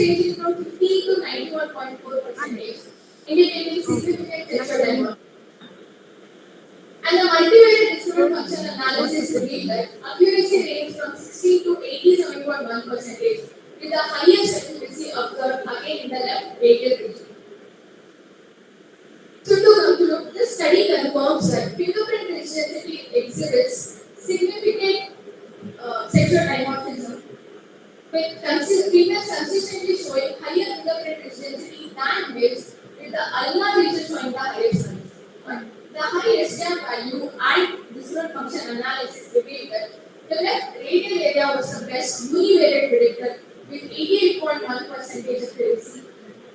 ranging from 15 to 91.4%, indicating significant sexual dimorphism. And the multivariate distributed function analysis revealed that accuracy ranged from 16 to 87.1%, with the highest accuracy observed again in the left radial region. So to conclude, this study confirms that fingerprint rich density exhibits significant sexual dimorphism, with females consistently showing higher fingerprint rich density than males, with the ulnar region showing the highest one. The high SDM value and distributed function analysis revealed that the left radial area was the best univariate predictor with 88.1% accuracy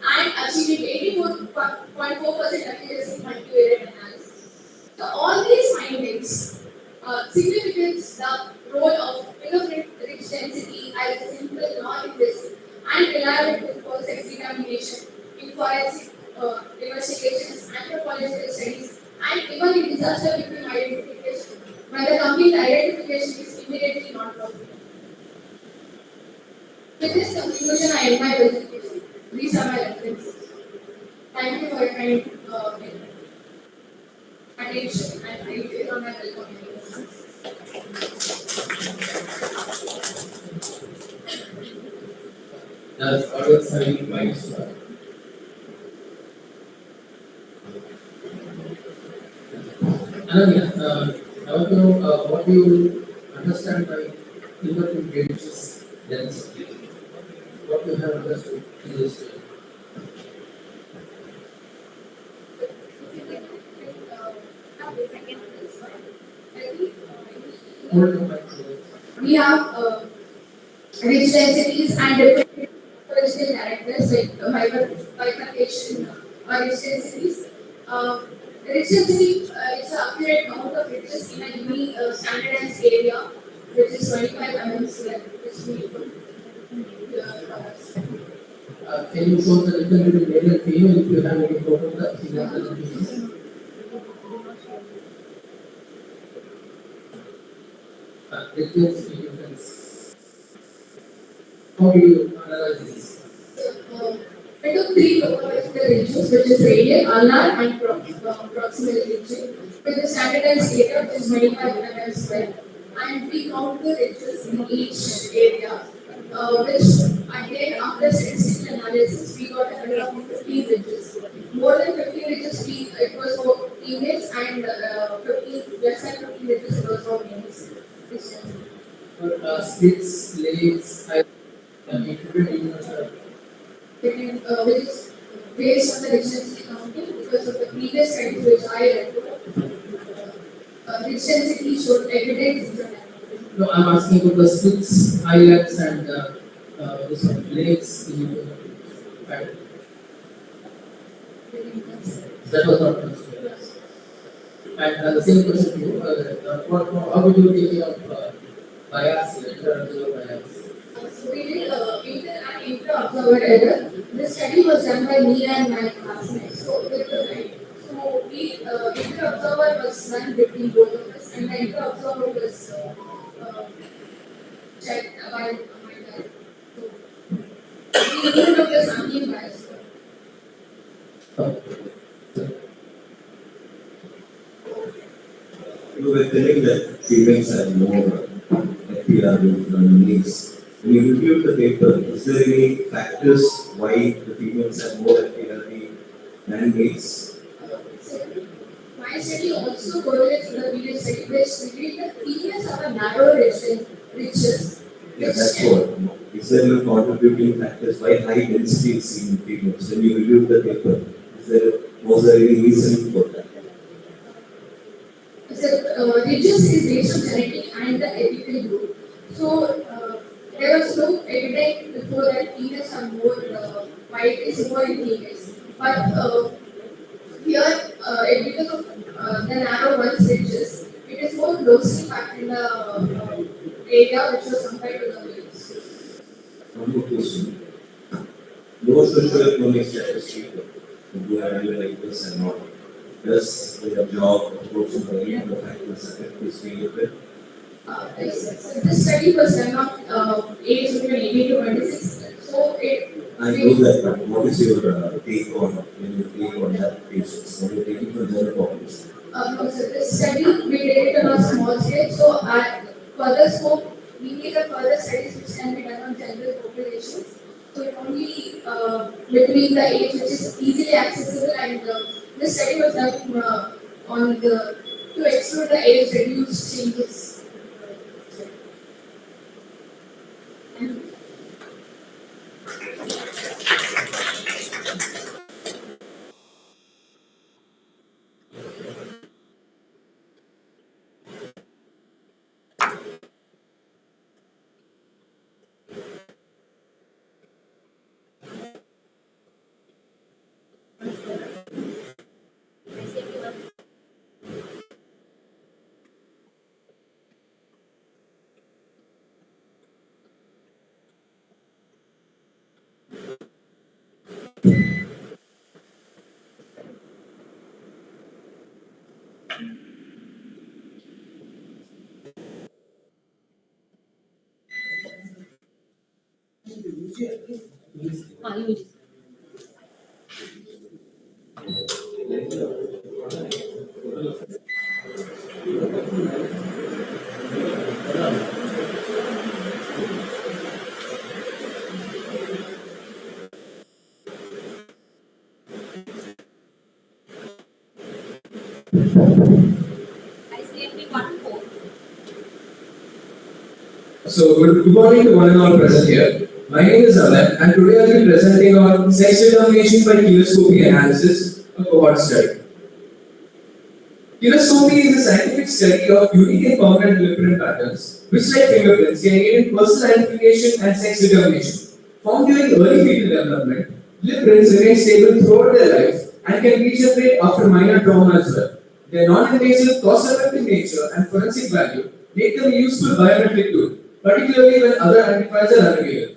and achieving 84.4% accuracy in multivariate analysis. So all these findings significance the role of fingerprint rich density as a simple, non-invasive and reliable for sex determination in forensic investigations, anthropological studies, and even in disaster victim identification, when the complete identification is immediately not possible. With this conclusion, I end my presentation. These are my references. Thank you for your kind attention, and I feel on my welcome. Does audience have any mics? Ananya, I want to know what do you understand by fingerprint gauges density? What you have understood in this study? We have rich densities and different original characters like bifurcation or rich densities. Rich density is the accurate count of ridges in a unique standardized area, which is 25 mm square, which we can you show the difference between male and female if you have any photographs? Difference. How do you analyze this? I took three topological regions, which is radial, ulnar, and proximal region, with the standardized area, which is 25 mm square, and we count the ridges in each area, which again, after statistical analysis, we got around 15 ridges. More than 15 ridges, it was for females, and 15, less than 15 ridges, it was for males. Slits, legs, which is based on the rich density counting because of the previous studies which I read. Rich density showed evidence. No, I'm asking about the slits, eyelets, and this one, legs. That was not considered. And the same question to you. How would you take care of bias, inter-observer bias? So we did inter-observer error. The study was done by me and my classmates. So with the guide. So we inter-observer was done between both of us, and the inter-observer was checked by my guide. So we did the sampling bias. You were telling that females are more FPR than males. When you reviewed the paper, is there any factors why the females are more FPR than males? My study also correlates with the previous study, which revealed that females have a narrow riches. Yeah, that's what. Is there any contributing factors why high density is seen in females? When you reviewed the paper, was there any reason for that? So, ridges is based on genetic and the ethical group. So, there was no evidence before that females are more, white is more in females. But here, because of the narrow ones ridges, it is more closely packed in the area which was compared to the males. One more question. No socioeconomic statistic who are like this and not. Does their job, approach, or any other factors affect this fingerprint? This study was done on age between 18 to 26. So, I know that, but what is your take on when you take on that patients? When you're taking from general population? No, so this study we did it on a small scale. So at further scope, we need a further studies which can be done on general populations. So it only between the age which is easily accessible, and this study was done on the to exclude the age reduced changes. And So, good morning to one and all present here. My name is Alan, and today I'll be presenting on sex determination by kinescopy analysis, a cohort study. Kinescopy is a scientific study of unique and permanent lip print patterns, which, like fingerprints, can aid in personal identification and sex determination. Found during early fetal development, lip prints remain stable throughout their life and can regenerate after minor trauma as well. Their non-invasive, cost-effective nature and forensic value make them a useful biometric tool, particularly when other identifiers are unavailable.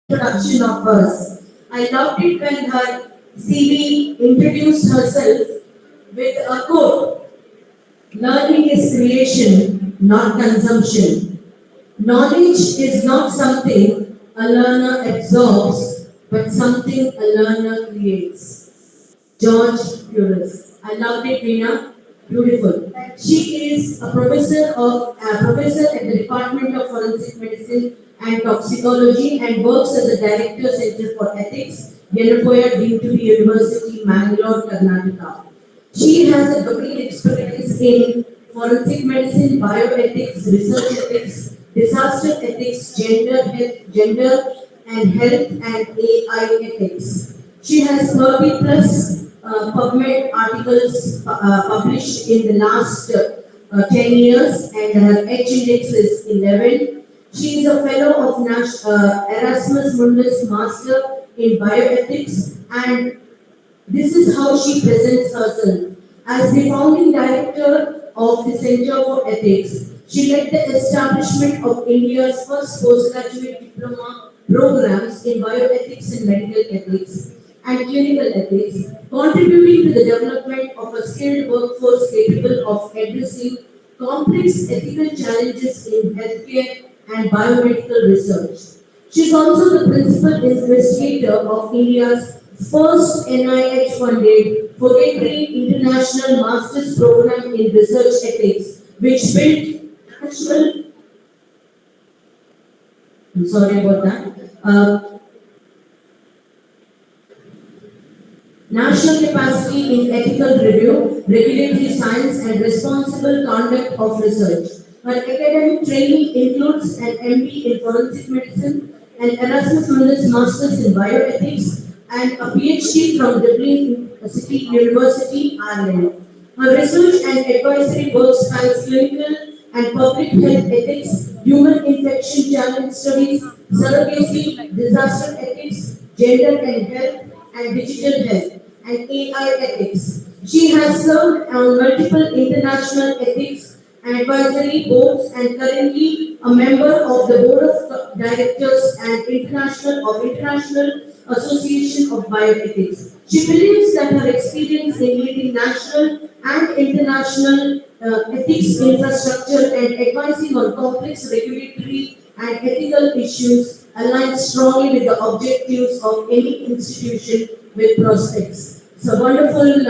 introduction of hers. I loved it when her CV introduced herself with a quote: "Learning is creation, not consumption. Knowledge is not something a learner absorbs, but something a learner creates." George Puris. I loved it, Veena. Beautiful. She is a professor at the Department of Forensic Medicine and Toxicology and works as a director Center for Ethics, Yelapoya deemed to be University, Mangalore, Karnataka. She has a domain experience in forensic medicine, bioethics, research ethics, disaster ethics, gender and health and AI ethics. She has 30 plus PubMed articles published in the last 10 years, and her H index is 11. She is a fellow of Erasmus Mundus Master in Bioethics, and this is how she presents herself. As the founding director of the Center for Ethics, she led the establishment of India's first postgraduate diploma programs in bioethics and medical ethics and clinical ethics, contributing to the development of a skilled workforce capable of addressing complex ethical challenges in healthcare and biomedical research. She is also the principal investigator of India's first NIH-funded Forgetry International Master's Program in Research Ethics, which built national, I'm sorry about that, national capacity in ethical review, regulatory science, and responsible conduct of research. Her academic training includes an MD in forensic medicine, an Erasmus Mundus Masters in bioethics, and a PhD from Dublin City University, Ireland. Her research and advisory work spans clinical and public health ethics, human infection challenge studies, surrogacy, disaster ethics, gender and health, and digital health, and AI ethics. She has served on multiple international ethics and advisory boards and currently a member of the board of directors and International Association of Bioethics. She believes that her experience in leading national and international ethics infrastructure and advising on complex regulatory and ethical issues aligns strongly with the objectives of any institution with prospects. It's a wonderful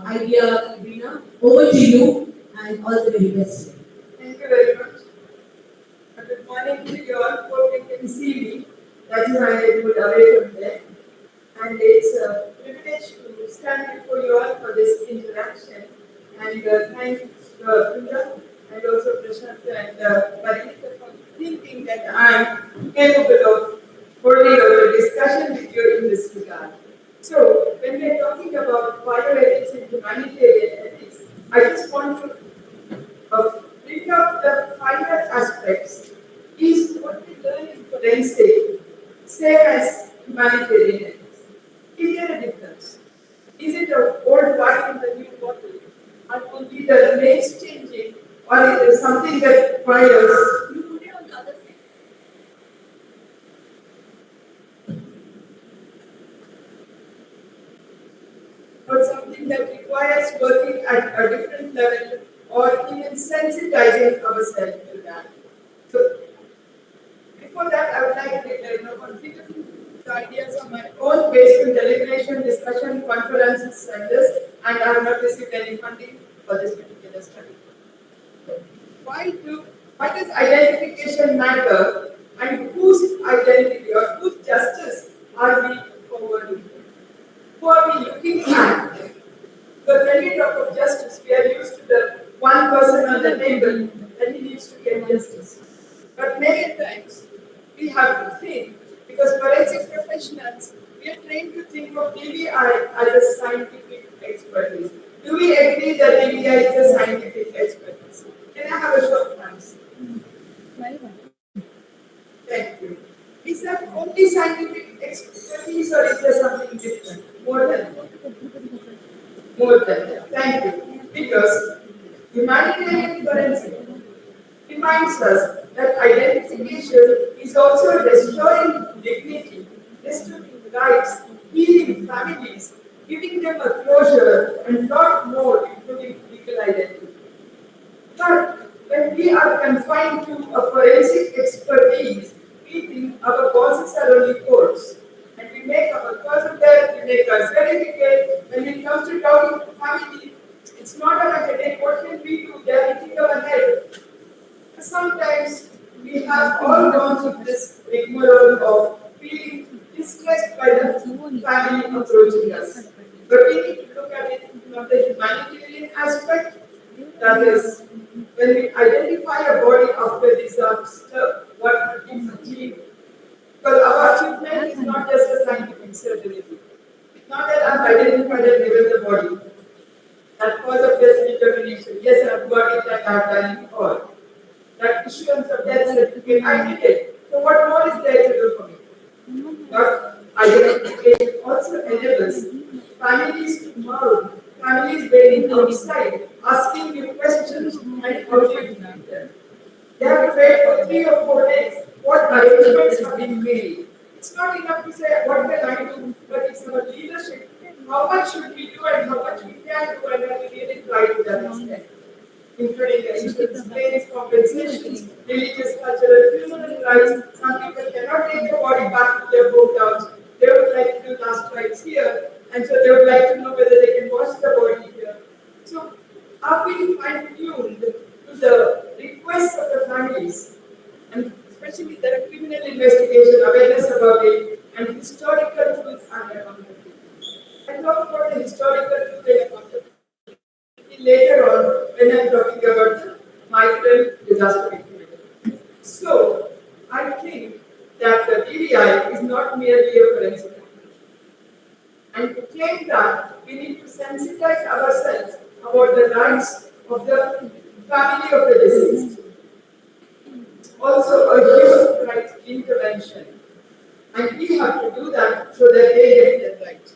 idea, Veena. Over to you, and all the very best. Thank you very much. Good morning to you all. Hope you can see me. That is why I moved away from there. And it's a privilege to stand before you all for this interaction. And thank Pooja and also Prashant and Parita for thinking that I'm capable of holding a discussion with you in this regard. So, when we are talking about bioethics and humanitarian ethics, I just want to bring up the finer aspects. Is what we learn in forensic same as humanitarian ethics? Is there a difference? Is it an old wine in the new bottle? Or will be the names changing? Or is it something that requires? You put it on the other side. Or something that requires working at a different level or even sensitizing ourselves to that. So, before that, I would like to consider the ideas of my own based on deliberation, discussion, conferences, and this, and I have not received any funding for this particular study. Why does identification matter, and whose identity or whose justice are we forwarding? Who are we looking at? But when we talk of justice, we are used to the one person on the table that he needs to get justice. But many times we have to think, because forensic professionals, we are trained to think of DVI as a scientific expertise. Do we agree that DVI is a scientific expertise? Can I have a short answer? Thank you. Is that only scientific expertise or is there something different? More than that. Thank you. Because humanitarian forensic reminds us that identification is also restoring dignity, restoring rights, healing families, giving them a closure and lot more, including legal identity. But when we are confined to a forensic expertise, we think our causes are only courts. And we make our cause of death, we make our certificate. When it comes to talking to family, it's not our headache. What can we do? They are hitting our head. Sometimes we have all gone through this rigmarole of feeling distressed by the family approaching us. But we need to look at it from the humanitarian aspect. That is, when we identify a body after disaster, what we achieve. Because our achievement is not just a scientific certainty. It's not that I've identified and given the body. That cause of death determination. Yes, I've got it and I've done it all. That issuance of death certificate, I did it. So what more is there to do for me? But identification also enables families to mouth, families waiting outside, asking you questions and how do you treat them. They have to wait for 3 or 4 days. What arrangements have been made? It's not enough to say what can I do, but it's our leadership. How much should we do and how much we can do, and we really try to that extent, including the insurance claims, compensations, religious, cultural, funeral rights. Some people cannot take the body back to their hometowns. They would like to do last rites here, and so they would like to know whether they can wash the body here. So, are we fine-tuned to the requests of the families, and especially the criminal investigation, awareness about it, and historical truth and accountability? I talk about the historical truth and accountability later on when I'm talking about the migrant disaster victim. So, I think that the DDI is not merely a forensic approach. And to claim that, we need to sensitize ourselves about the rights of the family of the deceased. Also, a human rights intervention. And we have to do that so that they get their rights.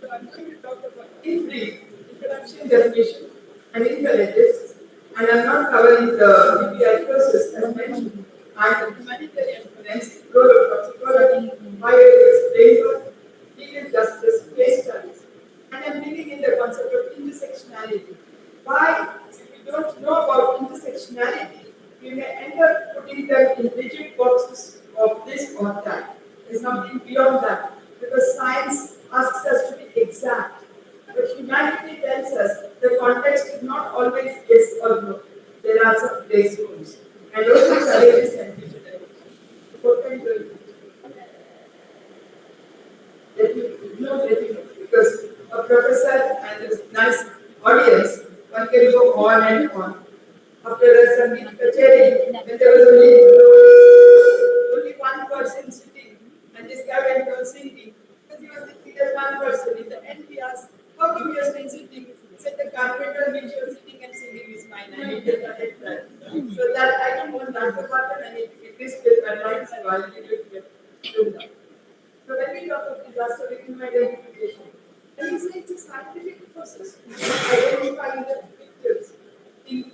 So I'm going to talk about in brief introduction, definition, and imperatives, and I'm not covering the DPI process as mentioned, and the humanitarian forensic role of toxicology, bioethics, framework, legal justice, case studies, and I'm bringing in the concept of intersectionality. Why? If we don't know about intersectionality, we may end up putting them in rigid boxes of this or that. There's something beyond that, because science asks us to be exact. But humanity tells us the context is not always yes or no. There are some gray zones. And also challenges and future directions. What can you do? Let me know, because a professor and this nice audience, one can go on and on. After a Sangeet Kacheri, when there was only one person sitting, and this guy went on singing, because he was thinking there's one person. In the end, he asked, how come you are still sitting? He said, the carpenter means you are sitting and singing is mine. I need to correct that. So that I don't want that to happen, and it is with my life, so I'll give it to that. So when we talk of disaster victim identification, and we say it's a scientific process. Identifying the victims in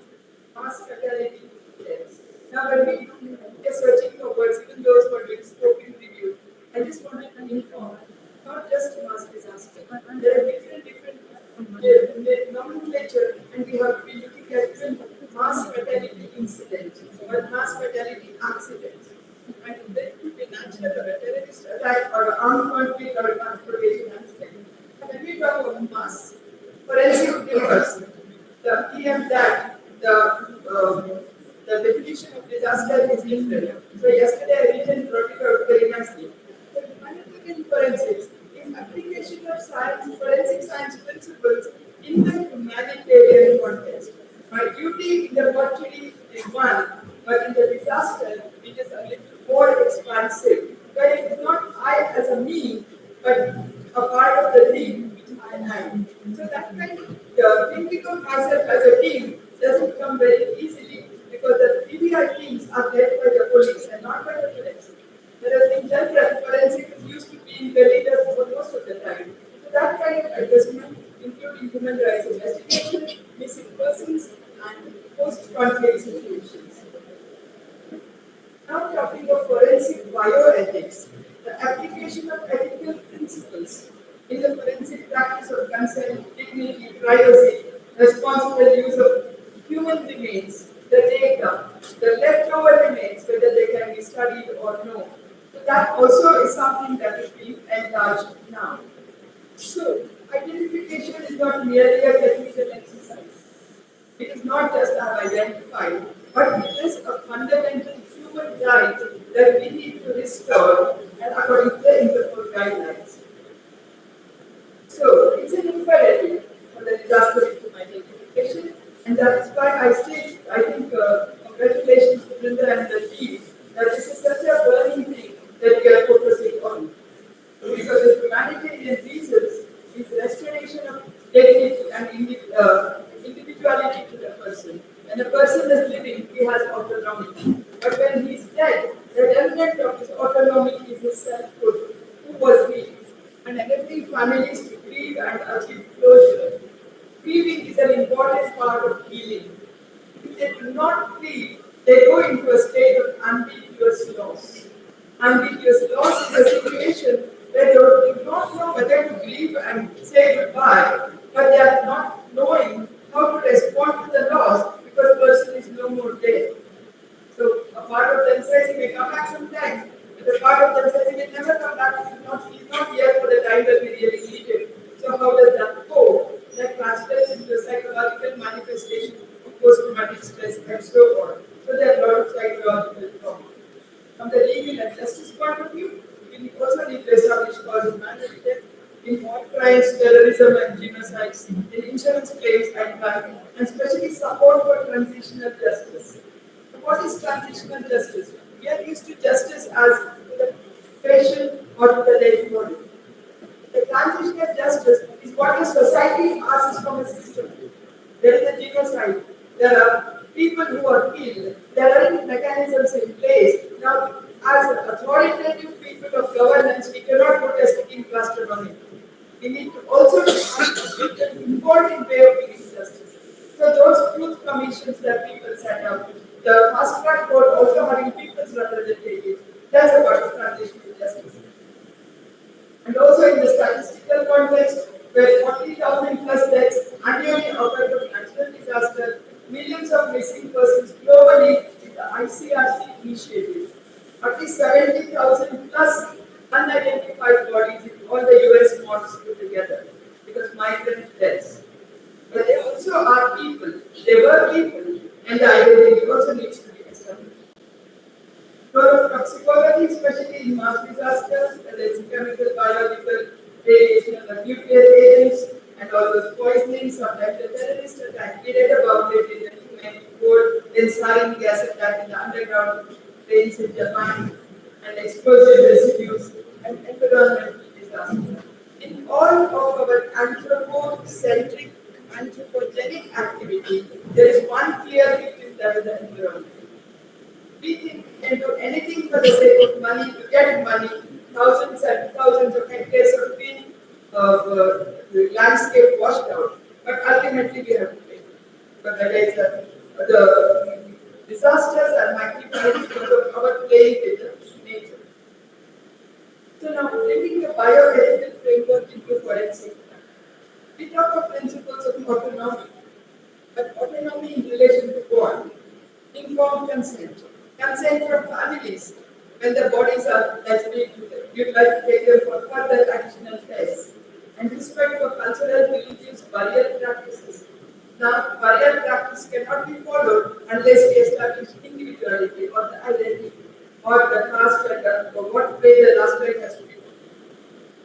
mass fatality deaths. Now when we are searching for words, even those who are doing spoken review, I just wanted to inform, not just mass disaster. There are different nomenclature, and we have to be looking at mass fatality incidents or mass fatality accidents. And there could be natural or a terrorist attack or an armed conflict or a transportation accident. And when we talk about mass forensic diverse, the EM that the definition of disaster is different. So yesterday I written brought it out very nicely. The humanitarian forensics is application of science, forensic science principles in the humanitarian context. My duty in the mortuary is one, but in the disaster it is a little more expansive. But it is not I as a me, but a part of the team which I am. So that kind of thinking of myself as a team doesn't come very easily, because the DBI teams are led by the police and not by the forensic. Whereas in general, forensic is used to be in the leaders for most of the time. So that kind of adjustment, including human rights investigation, missing persons, and post-conflict situations. Now talking of forensic bioethics, the application of ethical principles in the forensic practice of consent, dignity, privacy, responsible use of human remains, the data, the leftover remains, whether they can be studied or no. So that also is something that is being enlarged now. So, identification is not merely a technical exercise. It is not just identified, but it is a fundamental human right that we need to restore and according to the Interpol guidelines. So it's an imperative for the disaster victim identification, and that is why I think, congratulations to Brinda and the team that this is such a burning thing that we are focusing on. Because the humanitarian reasons is restoration of dignity and individuality to the person. When a person is living, he has autonomy. But when he is dead, the element of his autonomy is his selfhood. Who was he? And enabling families to grieve and achieve closure. Grieving is an important part of healing. If they do not grieve, they go into a state of ambiguous loss. Ambiguous loss is a situation where they do not know whether to grieve and say goodbye, but they are not knowing how to respond to the loss because the person is no more there. So a part of them says he may come back sometime, but a part of them says he may never come back. He's not here for the time that we really need him. So how does that go? That translates into a psychological manifestation of post-traumatic stress and so on. So there are a lot of psychological problems. From the legal and justice point of view, we also need to establish cause of management in war crimes, terrorism and genocides, in insurance claims and crime, and especially support for transitional justice. So what is transitional justice? We are used to justice as to the patient or to the dead body. The transitional justice is what the society asks from a system. There is a genocide. There are people who are killed. There are mechanisms in place. Now, as authoritative people of governance, we cannot put a sticking plaster on it. We need to also with an important way of giving justice. So those truth commissions that people set up, the fast track court also having people's representatives, that's about transitional justice. And also in the statistical context, where 40,000 plus deaths annually occur from natural disaster, millions of missing persons globally with the ICRC initiative. At least 70,000 plus unidentified bodies in all the US mosques put together because migrant deaths. But they also are people. They were people, and the identity also needs to be established. Role of toxicology, especially in mass disasters, whether it's chemical, biological, radiation, or nuclear agents, and all those poisonings, sometimes the terrorist attack. We read about it in the 1994, then sarin gas attack in the underground trains in Japan, and explosive residues, and environmental disaster. In all of our anthropocentric, anthropogenic activity, there is one clear victim, that is the environment. We think we can do anything for the sake of money, to get money, thousands and thousands of hectares of green the landscape washed out, but ultimately we have to pay. But that is the disasters are magnified because of our playing with nature. So now bringing the bioethical framework into forensic. We talk of principles of autonomy, but autonomy in relation to what? Informed consent. Consent from families when the bodies are naturally you'd like to take them for further additional tests. And respect for cultural, religious, burial practices. Now, burial practice cannot be followed unless we establish individuality or the identity or the caste or what way the last right has to be.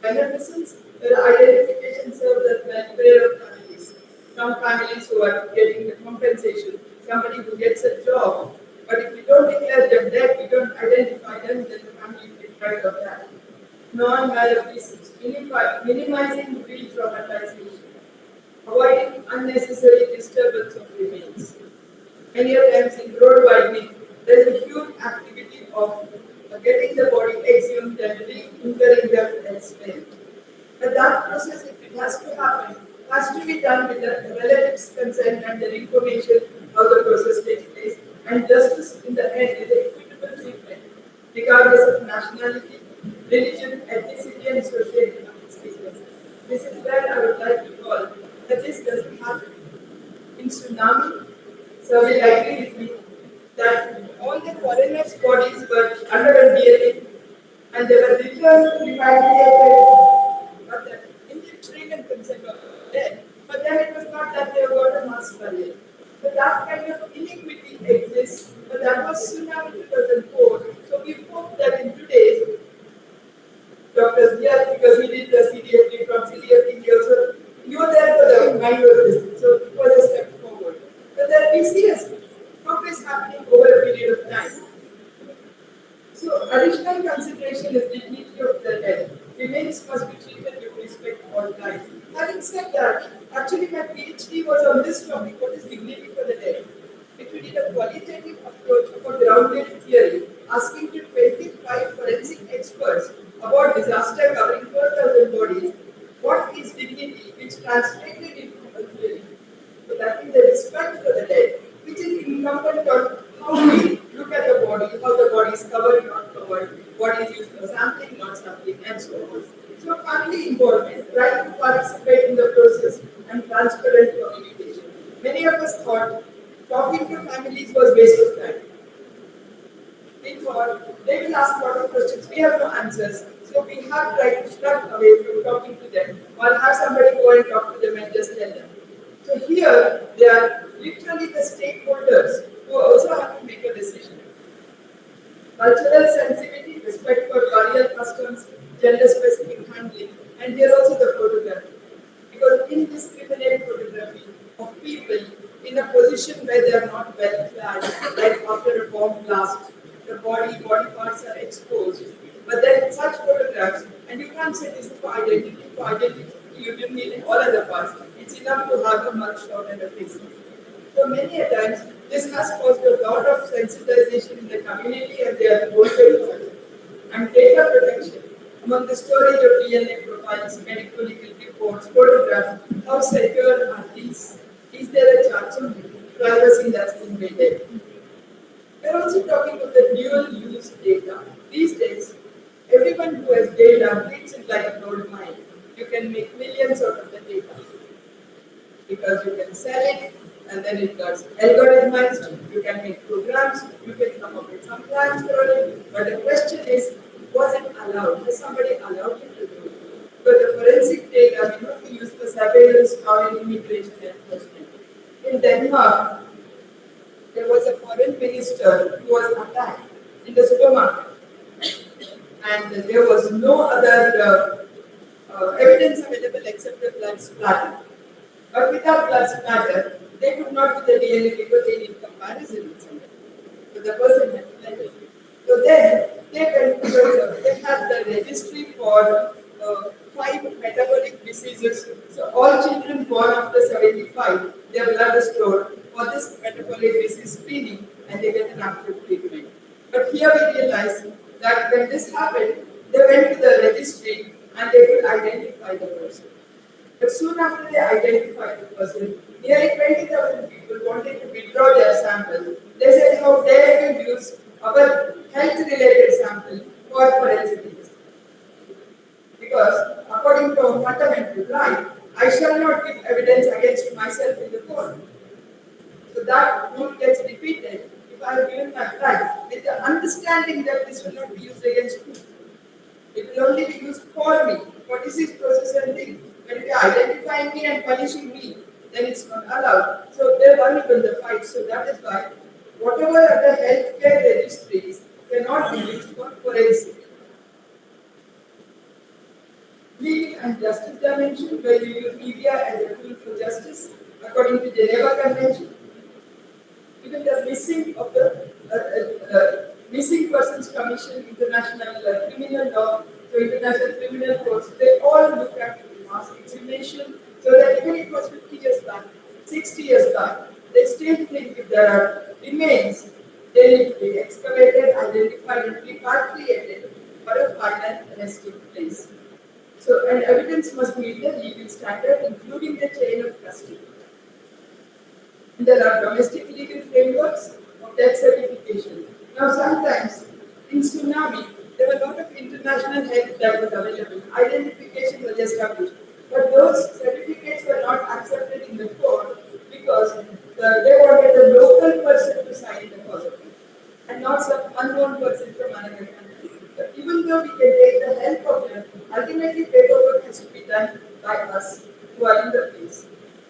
Beneficence, the identification serves as welfare of families. Some families who are getting the compensation, somebody who gets a job, but if we don't declare them dead, we don't identify them, then the family is deprived of that. Non-malfeasance, minimizing re-traumatization, avoiding unnecessary disturbance of remains. Many of times in road widening, there is a huge activity of getting the body exhumed and re-interring them elsewhere. But that process, if it has to happen, has to be done with the relatives' consent and the information how the process takes place. And justice in the end is equitable treatment. foreigners' bodies were underwent DNA and they were returned repatriated, but the Indian consent was there. But then it was not that they were a mass burial. So that kind of inequity exists, but that was soon after 2004. So we hope that in today's Dr. Zia, because he did the CDFT from CDFT, you were there for the Bangalore visit, so it was a step forward. But there we see a progress happening over a period of time. So additional consideration is dignity of the dead. Remains must be treated with respect all times. Having said that, actually my PhD was on this topic, what is dignity for the dead. It we did a qualitative approach of a grounded theory, asking to 25 forensic experts about disaster covering 4,000 bodies, what is dignity, which translated into a theory. So that is the respect for the dead, which is incumbent on how we look at the body, how the body is covered, not covered, what is used for sampling, not sampling, and so on. So family involvement, right to participate in the process, and transparent communication. Many of us thought talking to families was waste of time. We thought they will ask a lot of questions, we have no answers, so we have tried to shrug away from talking to them, or have somebody go and talk to them and just tell them. So here, they are literally the stakeholders who also have to make a decision. Cultural sensitivity, respect for burial customs, gender-specific handling, and here also the photography. Because indiscriminate photography of people in a position where they are not well clad, like after a bomb blast, the body parts are exposed. But then such photographs, and you can't say this is for identity, you don't need all other parts. It's enough to have a mugshot and a face. So many a times, this has caused a lot of sensitization in the community and they are voted. And data protection. Among the storage of DNA profiles, medical legal reports, photographs, how secure are these? Is there a chance of privacy that's invaded? We're also talking about the dual use data. These days, everyone who has data treats it like a gold mine. You can make millions out of the data because you can sell it and then it gets algorithmized. You can make programs, you can come up with some plans for it. But the question is, was it allowed? Has somebody allowed you to do it? Because the forensic data, we have to use the surveillance or immigration enforcement. In Denmark, there was a foreign minister who was attacked in the supermarket. And there was no other evidence available except the blood splatter. But without blood splatter, they could not do the DNA because they need comparison with somebody. So the person had blended. So then they had the registry for 5 metabolic diseases. So all children born after 75, their blood is stored for this metabolic disease screening and they get an active treatment. But here we realize that when this happened, they went to the registry and they could identify the person. But soon after they identified the person, nearly 20,000 people wanted to withdraw their sample. They said, how dare you use our health-related sample for forensic investigation? Because according to a fundamental right, I shall not give evidence against myself in the court. So that rule gets defeated if I have given my right with the understanding that this will not be used against me. It will only be used for me, for disease process and things. But if you are identifying me and punishing me, then it's not allowed. So they won even the fight. So that is why whatever other healthcare registries cannot be used for forensic. Legal and justice dimension, where we use media as a tool for justice, according to Geneva Convention. Even the missing of the Missing Persons Commission, International Criminal Law, so International Criminal Courts, they all look at mass exhumation, so that even if it was 50 years back, 60 years back, they still think if there are remains, they need to be excavated, identified, and repatriated for a final resting place. So, and evidence must meet the legal standard, including the chain of custody. And there are domestic legal frameworks of death certification. Now, sometimes in tsunami, there were a lot of international help that was available. Identification was established. But those certificates were not accepted in the court because they wanted the local person to sign the cause of it. and not some unknown person from another country. But even though we can take the help of them, ultimately paperwork has to be done by us who are in the place.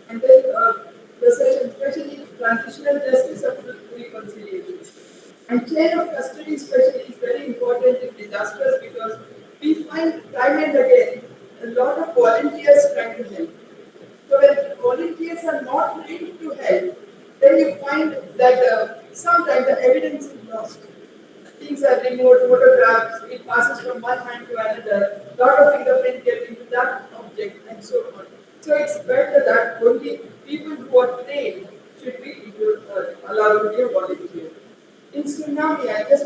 And then research, especially transitional justice of reconciliations. And chain of custody especially is very important in disasters because we find time and again a lot of volunteers trying to help. So when volunteers are not trained to help, then you find that sometimes the evidence is lost. Things are removed, photographs, it passes from one hand to another, lot of fingerprint get into that object and so on. So it's better that only people who are trained should be allowed to be a volunteer. In tsunami, I just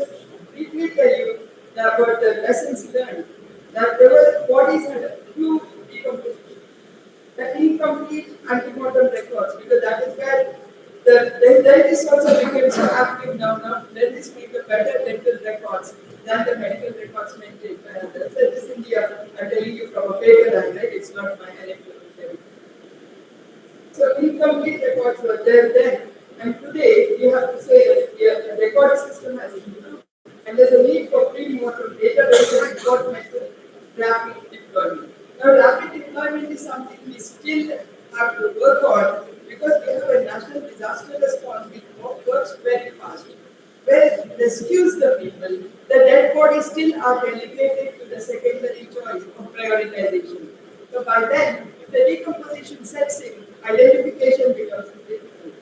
briefly tell you about the lessons learned. That there were bodies had a huge decomposition. The incomplete antemortem records, because that is where the dentist also became so active now. Now dentists make a better dental records than the medical records maintained by others. So this India, I'm telling you from a paper I read, it's not my anecdotal. So incomplete records were there then, and today you have to say that the record system has improved, and there's a need for pre-mortem database and record method rapid deployment. Now, rapid deployment is something we still have to work on because we have a national disaster response which works very fast. Where it rescues the people, the dead bodies still are relegated to the secondary choice of prioritization. So by then, if the decomposition sets in, identification becomes difficult.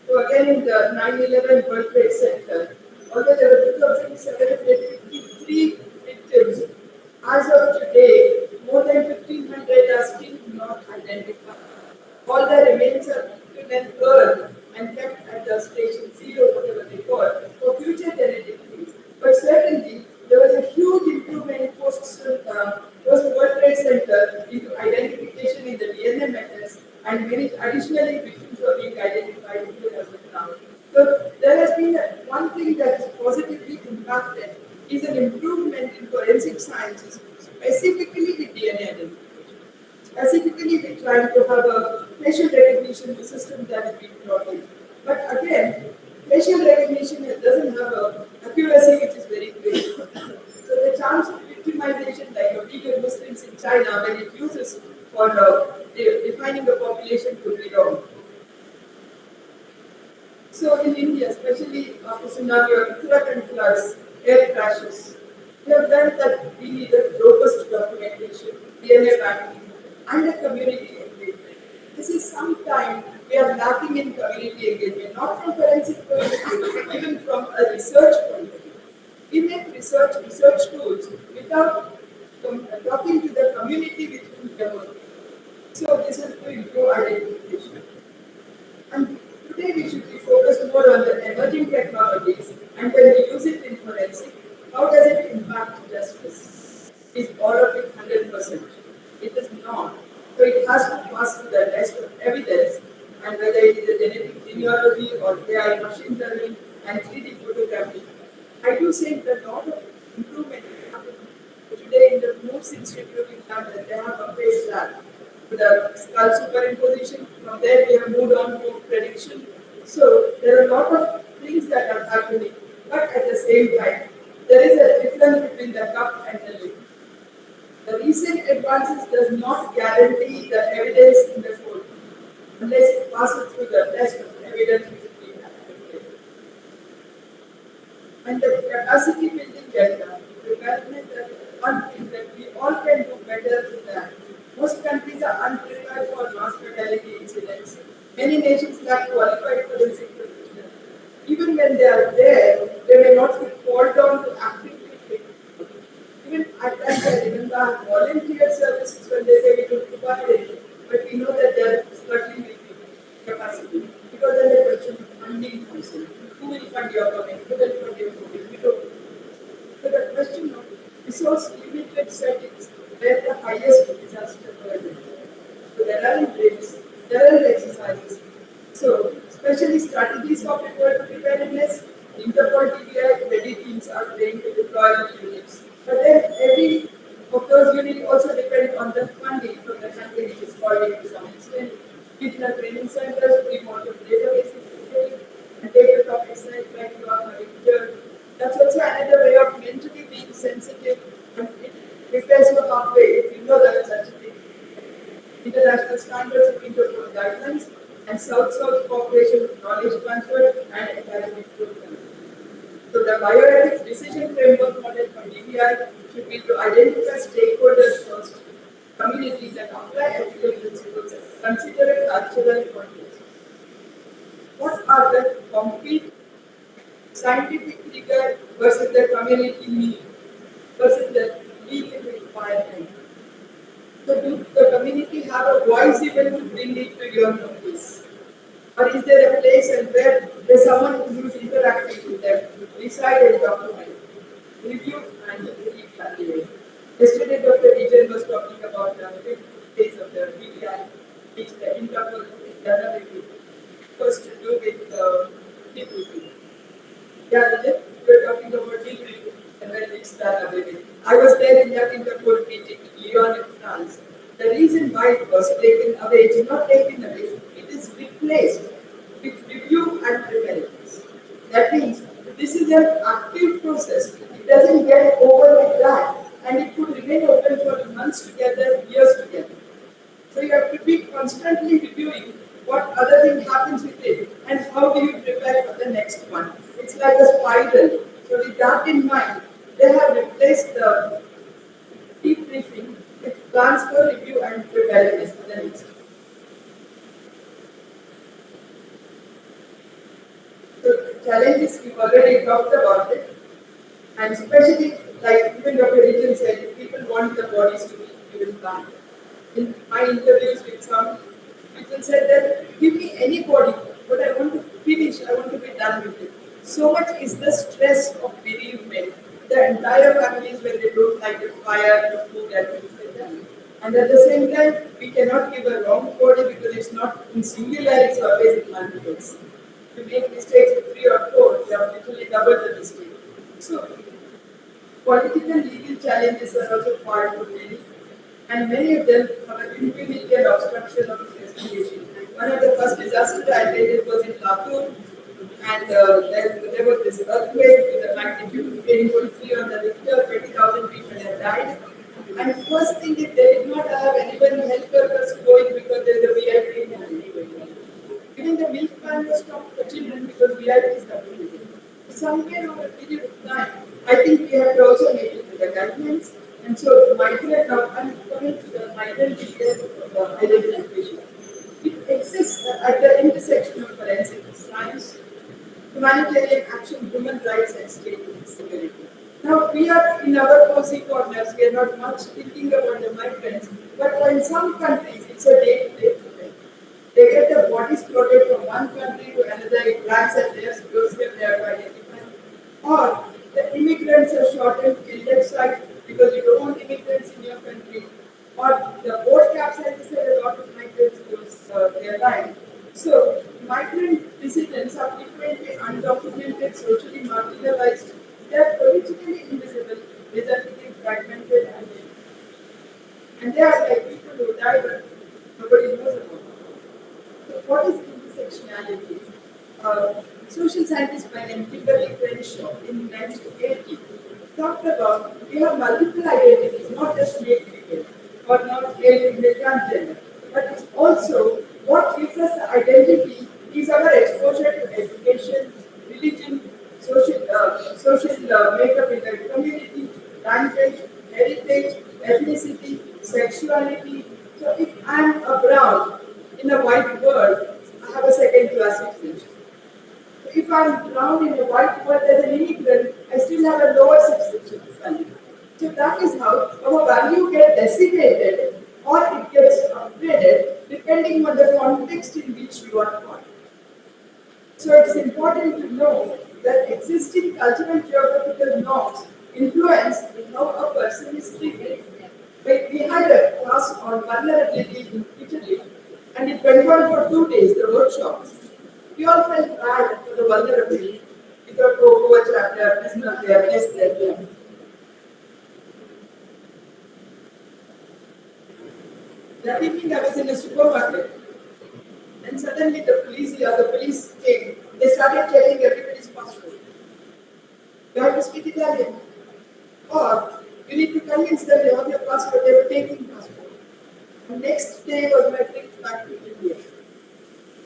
So again, in the 9/11 World Trade Center, although there were 2,753 victims, as of today, more than 1,500 are still not identified. All the remains are taken and burned and kept at the station zero, whatever they call, for future genetic things. But certainly, there was a huge improvement post-World Trade Center into identification in the DNA methods, and many additionally victims were being identified even as of now. So there has been one thing that is positively impacted is an improvement in forensic sciences, specifically with DNA identification. Specifically, we're trying to have a facial recognition system that is being brought in. But again, facial recognition doesn't have a accuracy which is very great. So the chance of victimization, like a Uyghur Muslims in China, when it uses for defining the population, could be wrong. So in India, especially after tsunami or Uttarakhand floods, air crashes, we have learned that we need a robust documentation, DNA banking, and a community engagement. This is sometimes we are lacking in community engagement, not from forensic point of view, even from a research point of view. We make research tools without talking to the community with whom we are working. So this is to improve identification. And today we should be focused more on the emerging technologies, and when we use it in forensic, how does it impact justice? Is all of it 100%? It is not. So it has to pass through the test of evidence, and whether it is a genetic genealogy or AI machine learning and 3D photography. I do think that a lot of improvement happened today in the MOOCs Institute in London. They have a face lab with a skull superimposition. From there, we have moved on to prediction. So there are a lot of things that are happening, but at the same time, there is a difference between the cup and the lid. The recent advances does not guarantee the evidence in the court unless it passes through the test of evidence which we have. And the capacity building data, development that one thing that we all can do better than that. Most countries are unprepared for mass fatality incidents. Many nations lack qualified forensic professionals. Even when they are there, they may not be called on to actively take. Even at times I remember volunteer services when they say we don't provide it, but we know that they are struggling with capacity. Because then the question of funding comes in. Who will fund your government? Who will fund your government? We don't. So the question of resource limited settings where the highest disaster burden. So there are drills, there are exercises. So especially strategies of preparedness, Interpol TBI ready teams are trained to deploy the units. But then every of those units also depend on the funding from the country which is coordinated to some extent. Regional training centers, remote databases, and data topics like you are having here, the standards of Interpol guidelines and South-South cooperation, knowledge transfer, and academic programs. So the bioethics decision framework model for DBI should be to identify stakeholders first, communities, and apply ethical principles, consider cultural context. What are the concrete scientific rigor versus the community need versus the legal requirement? So do the community have a voice even to bring it to your notice? Or is there a place and where there's someone who's interacting with them, decide and document, review and evaluate? Yesterday, Dr. Vijay was talking about the fifth phase of the DBI, which the Interpol vulnerability was to do with debriefing. Yeah, Vijay, we were talking about debriefing and when it's vulnerability. I was there in that Interpol meeting in Lyon in France. The reason why it was taken away, it is not taken away, it is replaced with review and preparedness. That means this is an active process. It doesn't get over with that, and it could remain open for months together, years together. So you have to be constantly reviewing what other thing happens with it and how do you prepare for the next one. It's like a spiral. So with that in mind, they have replaced the debriefing with plans for review and preparedness for the next one. So challenges we've already talked about it, and especially like even Dr. Region said, people want the bodies to be given back. In my interviews with some people said that give me any body, but I want to finish, I want to be done with it. So much is the stress of bereavement. The entire families when they don't like the fire, the food, and things like that. And at the same time, we cannot give a wrong body because it's not in singular, it's always in multiples. To make mistakes with 3 or 4, we have literally double the mistake. So, political legal challenges are also part of many, and many of them have an impunity and obstruction of investigation. One of the first disasters I did was in Latur, and there was this earthquake with a magnitude 10.3 on the Richter, 20,000 people have died. And first thing is they did not have anybody help us going because there is a VIP in the even the milkman was stopped for children because VIP is coming. Somewhere over a period of time, I think we have to also make it to the guidelines. And so, migrant, now I'm coming to the migrant details of the identification. It exists at the intersection of forensic science, humanitarian action, human rights, and state security. Now, we are in our cozy corners, we are not much thinking about the migrants, but in some countries, it's a day-to-day event. They get the bodies floated from one country to another, it lands at their doorstep, they are identified. Or the immigrants are shot and killed at site because you don't want immigrants in your country. Or the boat capsizes and a lot of migrants lose their life. So, migrant dissidents are frequently undocumented, socially marginalized, they are politically invisible, resulting in fragmented identity. And they are like people who die but nobody knows about them. So, what is intersectionality? Social scientist by name Kimberly Crenshaw in 1980 talked about we have multiple identities, not just male female or not male female transgender, but it's also what gives us the identity is our exposure to education, religion, social makeup in the community, language, heritage, ethnicity, sexuality. So if I'm a brown in a white world, I have a second class citizenship. If I'm brown in a white world as an immigrant, I still have a lower citizenship value. So that is how our value gets decimated or it gets upgraded depending on the context in which you are born. So it's important to know that existing cultural geographical norms influence how a person is treated. Like we had a class on vulnerability in Italy, and it went on for 2 days, the workshops. We all felt bad for the vulnerability. We thought, oh, poor chapter, this not there, this there. That evening I was in a supermarket, and suddenly the police came. They started checking everybody's passport. You have to speak Italian. Or you need to convince them you have your passport, they were taking passport. And next day was my trip back to India.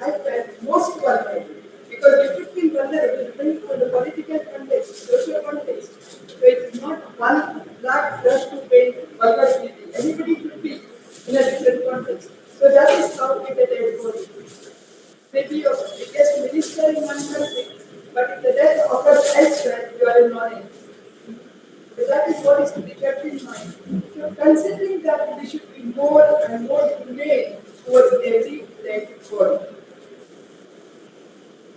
I felt most vulnerable because we could feel vulnerable depending on the political context, social context. So it's not one black brush to paint vulnerability. Anybody could be in a different context. So that is how we get a body. Maybe your biggest minister in one country, but if the death occurs elsewhere, you are in knowledge. So that is what is to be kept in mind. So considering that we should be more and more humane towards every dead body.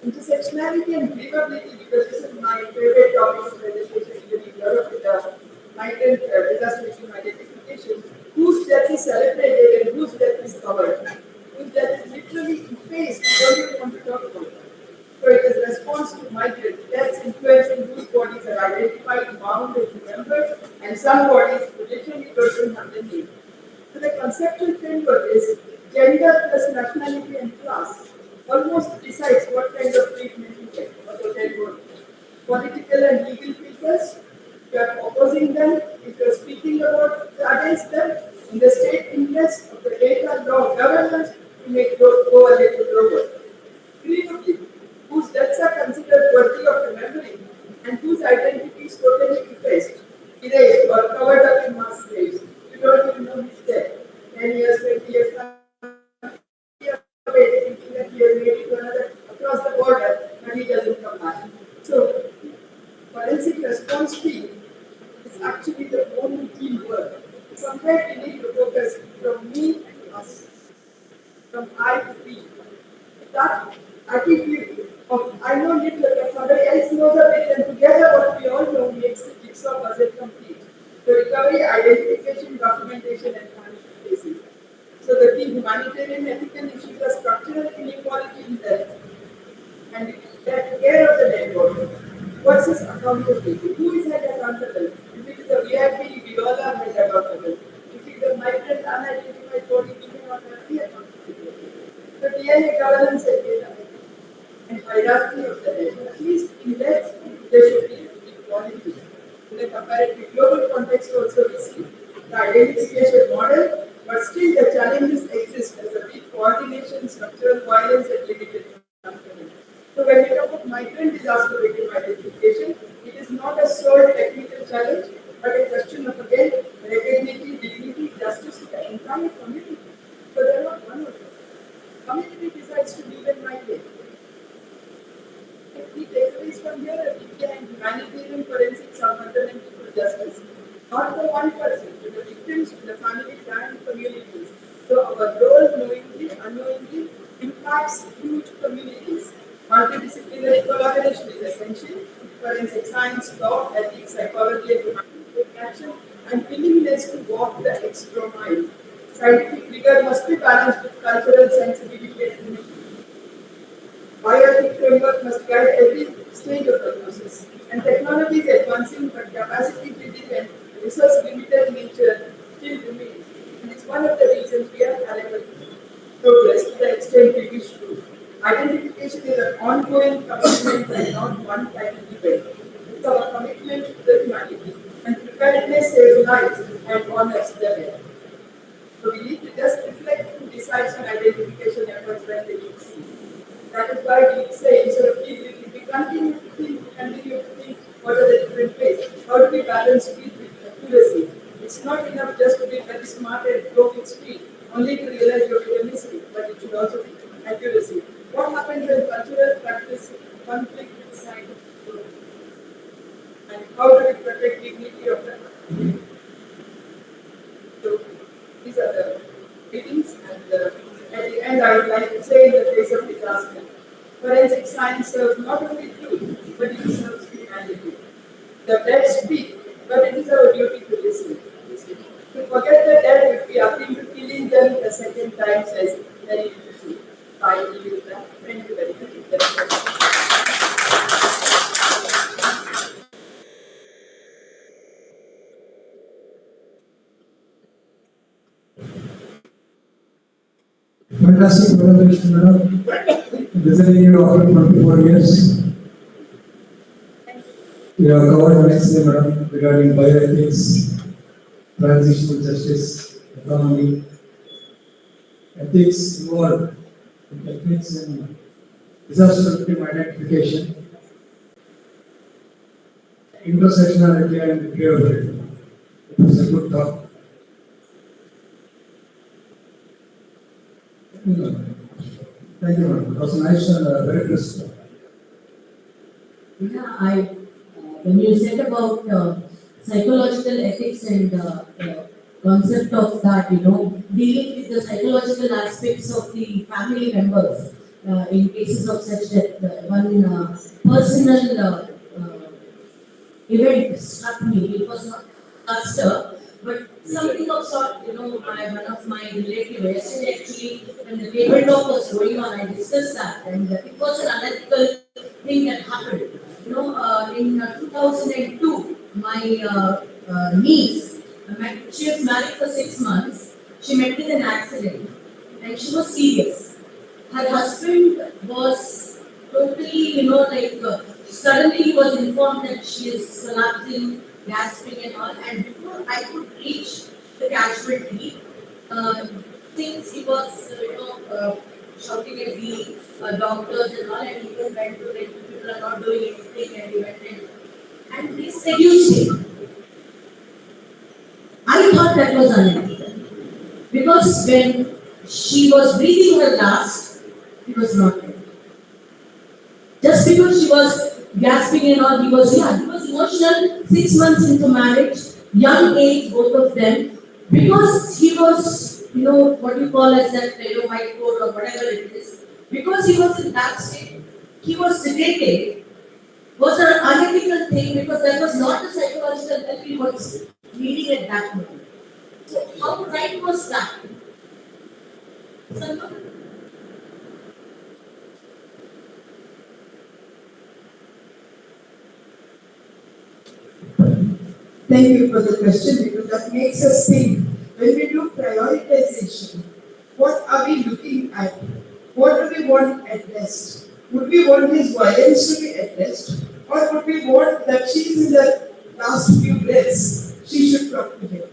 Intersectionality and livability, because this is my favorite topic of legislation, even in Europe with the migrant disaster identification, whose death is celebrated and whose death is covered, whose death is literally effaced, we don't even want to talk about that. So it is response to migrant deaths influencing whose bodies are identified, bound, and remembered, and some bodies literally don't have the name. So the conceptual framework is gender plus nationality and class almost decides what kind of treatment you get for the dead body. Political and legal filters, if you are opposing them, if you are speaking about against them, in the state interest of the data law governance, you may go a little lower. Creativity, whose deaths are considered worthy of remembering and whose identity is totally effaced, erased, or covered up in mass graves. You don't even know he's dead. 10 years, 20 years, thinking that he has made it to another across the border, but he doesn't come back. So, forensic response team is actually the only teamwork. Somewhere we need to focus from me to us, from I to we. That attitude of I know little, but somebody else knows a bit, and together what we all know makes the jigsaw puzzle complete. So recovery, identification, documentation, and facing. So the key humanitarian ethical issues are structural inequality in health and that care of the dead body. What's his accountability? Who is held accountable? If it is a VIP, we all are held accountable. If it is a migrant unidentified body, we may not have any accountability. So DNA governance and data and hierarchy of the dead. At least in death, there should be equality. In the comparative global context also we see the identification model, but still the challenges exist as a weak coordination, structural violence, and limited transparency. So when we talk of migrant disaster victim identification, it is not a sole technical challenge, but a question of again recognition, dignity, justice to the entire community. So they are not one of them. Community decides to live and migrate. If we takeaways from here, India and humanitarian forensics are fundamental to justice. Not for one person, to the victims, to the families and communities. So our role, knowingly, unknowingly, impacts huge communities. Multidisciplinary collaboration is essential. Forensic science, law, ethics, psychology, and humanitarian action, and willingness to walk the extra mile. Scientific rigor must be balanced with cultural sensitivity and humanity. Bioethic framework must guide every stage of the process. And technology is advancing, but capacity building and resource limited nature still remains. And it's one of the reasons we are unable to progress to the extent we wish to. Identification is an ongoing commitment and not one time event. It's our commitment to the humanity. And preparedness saves lives and honors the dead. So we need to just reflect who decides on identification efforts when they need to. That is why we say instead of we continue to think what are the different ways. How do we balance speed with accuracy? It's not enough just to be very smart and go with speed, only to realize you're missing, but it should also be accuracy. What happens when cultural practice conflict with science? And how do we protect dignity of that? So these are the meetings, and at the end I would like to say in the face of disaster, forensic science serves not only truth, but it serves humanity. The dead speak, but it is our duty to listen. To forget the dead would be akin to killing them the second time, says very easy. I will leave that. Thank you very much. Fantastic presentation, madam. Listening you after 24 years. You have covered nicely, madam, regarding bioethics, transitional justice, economy, ethics involved in techniques in disaster victim identification, intersectionality and durability. It was a good talk. Thank you, madam. It was nice and very interesting. Yeah, when you said about psychological ethics and concept of that, dealing with the psychological aspects of the family members in cases of such death, one personal event struck me. It was not disaster, but something of sort, one of my relatives, yesterday actually, when the table talk was going on, I discussed that, and it was an unethical thing that happened. In 2002, my niece, she was married for 6 months. She met with an accident, and she was serious. Her husband was totally, suddenly he was informed that she is collapsing, gasping and all. And before I could reach the casualty, since he was, shouting at the doctors and all, and he even went to like, people are not doing anything, and he went in. And they seduced him. I thought that was unethical. Because when she was breathing her last, he was not there. Just because she was gasping and all, he was emotional, 6 months into marriage, young age, both of them, because he was, what you call as that, white coat or whatever it is, because he was in that state, he was sedated, was an unethical thing because that was not the psychological help he was needing at that moment. So, how right was that? Santo? Thank you for the question because that makes us think. When we do prioritization, what are we looking at? What do we want addressed? Would we want his violence to be addressed? Or would we want that she is in the last few breaths, she should talk to him?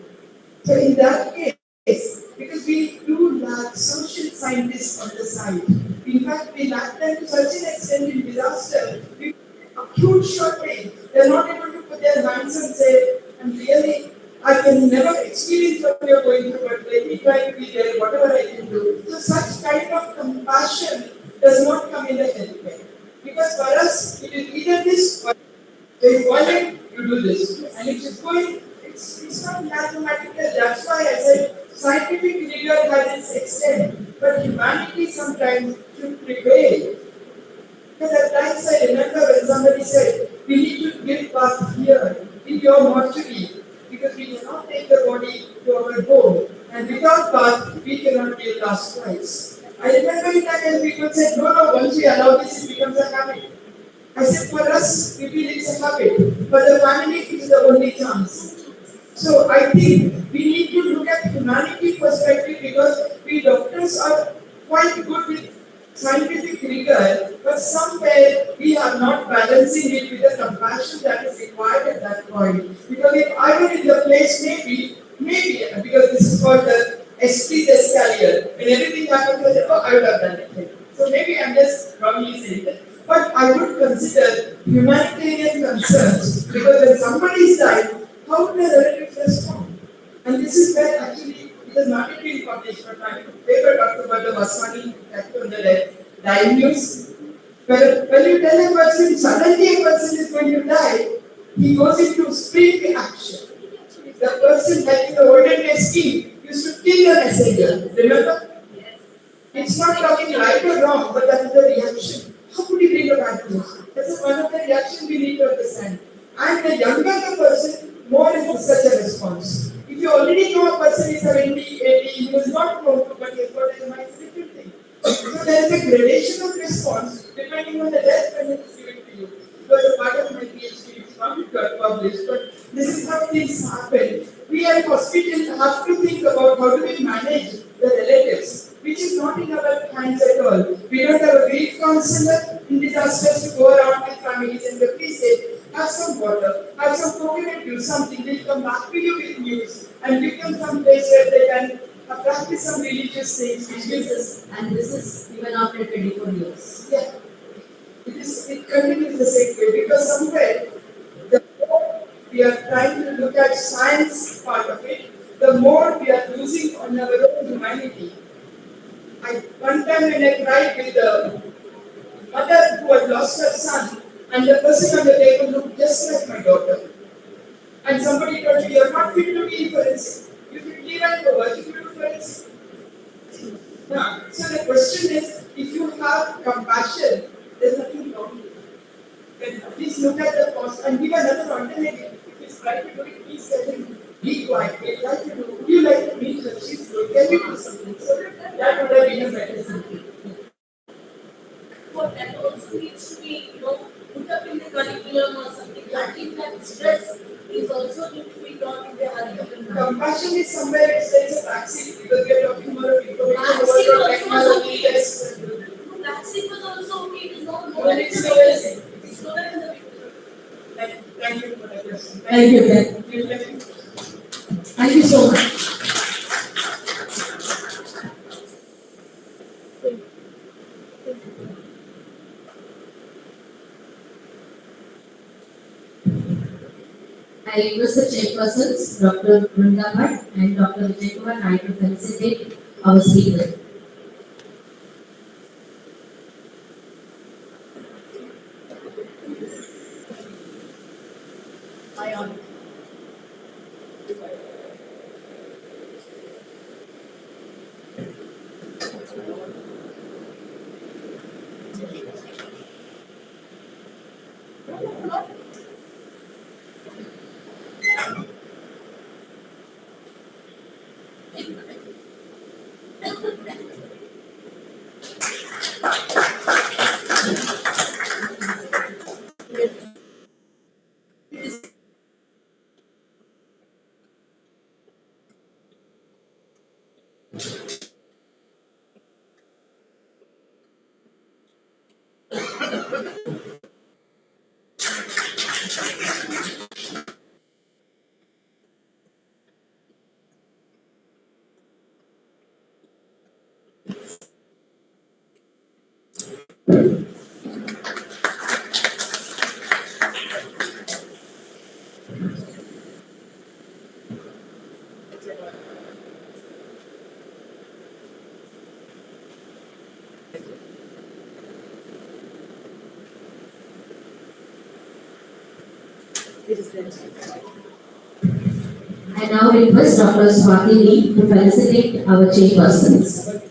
So in that case, because we do lack social scientists on the side. In fact, we lack them to such an extent in disaster. We acute shortage. They're not able to put their hands and say, I can never experience what you're going through, but let me try to be there, whatever I can do. So such kind of compassion does not come in the healthcare. Because for us, it is either this or very violent, you do this. And it is going, it's not mathematical. That's why I said scientific rigor has its extent, but humanity sometimes should prevail. Because at times I remember when somebody said, we need to give birth here, in your mortuary, because we cannot take the body to our home. And without birth, we cannot give last rites. I remember in that when people said, no, once we allow this, it becomes a habit. I said, for us, we feel it's a habit. For the family, it is the only chance. So I think we need to look at humanity perspective because we doctors are quite good with scientific rigor, but somewhere we are not balancing it with the compassion that is required at that point. Because if I were in the place, maybe, because this is called the esprit d'escalier. When everything happens, I say, I would have done it. So maybe I'm just wrongly saying that. But I would consider humanitarian concerns because when somebody is dying, how do the relatives respond? And this is where actually it has not been published, but my paper talked about the Vaswani act on the dying news. When you tell a person, suddenly a person is going to die, he goes into sprint action. The person, like in the olden days scheme, used to kill the messenger. Remember? Yes. It's not talking right or wrong, but that is the reaction. How could you bring a bad news? That's one of the reactions we need to understand. And the younger the person, more is such a response. If you already know a person is 70, 80, he was not known, but he has got a nice different thing. So there is a gradation of response depending on the death when it is given to you. Because a part of my PhD is not got published, but this is how things happen. We at hospital have to think about how do we manage the relatives, which is not in our hands at all. We don't have a grief counselor in disasters to go around with families and please say, have some water, have some coconut juice, something, we'll come back to you with news and give them some place where they can practice some religious things which gives us, And this is even after 24 years. yeah, it continues the same way because somewhere the more we are trying to look at science part of it, the more we are losing on our own humanity. One time when I cried with a mother who had lost her son, and the person on the table looked just like my daughter. And somebody told me, you're not fit to be forensic. You should leave and go. Why should you do forensic? Now, so the question is, if you have compassion, there's nothing wrong with it. Then please look at the cost and give another alternative. If he's trying to do it, please tell him, be quiet. We'd like to do. Would you like to meet her? She's good. Can we do something? So that would have been a better something. But that also needs to be, put up in the curriculum or something. I think that stress is also need to be taught in the curriculum. Compassion is somewhere it's a vaccine because we are talking more of information Vaccine about also technology. okay. Yes. Vaccine was also okay. It is not more But than it's the so vaccine. It's more than the vaccine. Thank you for that question. Thank you, Ben. Thank you. Thank you so much. I request the chairpersons, Dr. Brinda Bhatt and Dr. Vijaykumar Naik to felicitate our speaker. I now request Dr. Swati Lee to felicitate our chairpersons.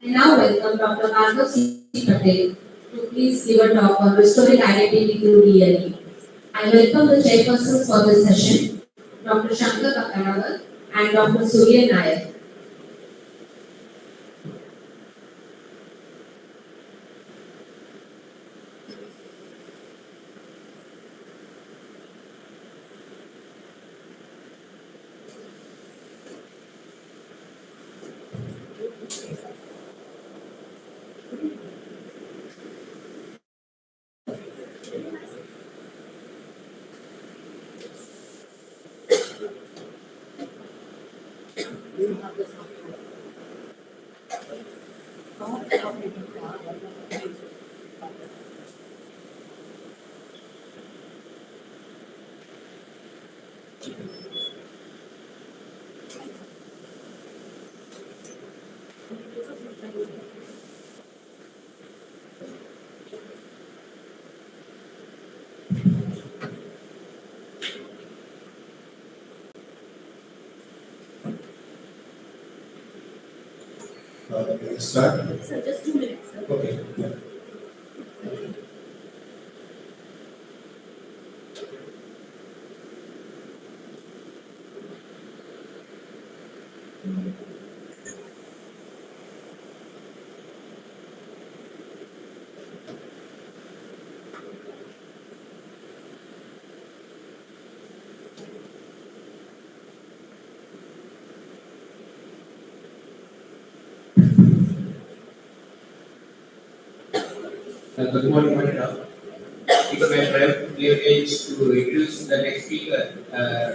I now welcome Dr. Arnav C. Patel to please give a talk on restoring identity through DLE. I welcome the chairpersons for this session, Dr. Shankar Kakaravar, and Dr. Surya Nayak. Can you start? Sir, just 2 minutes, sir. Okay. Yeah. Good morning, Madam. It's my privilege to introduce the next speaker,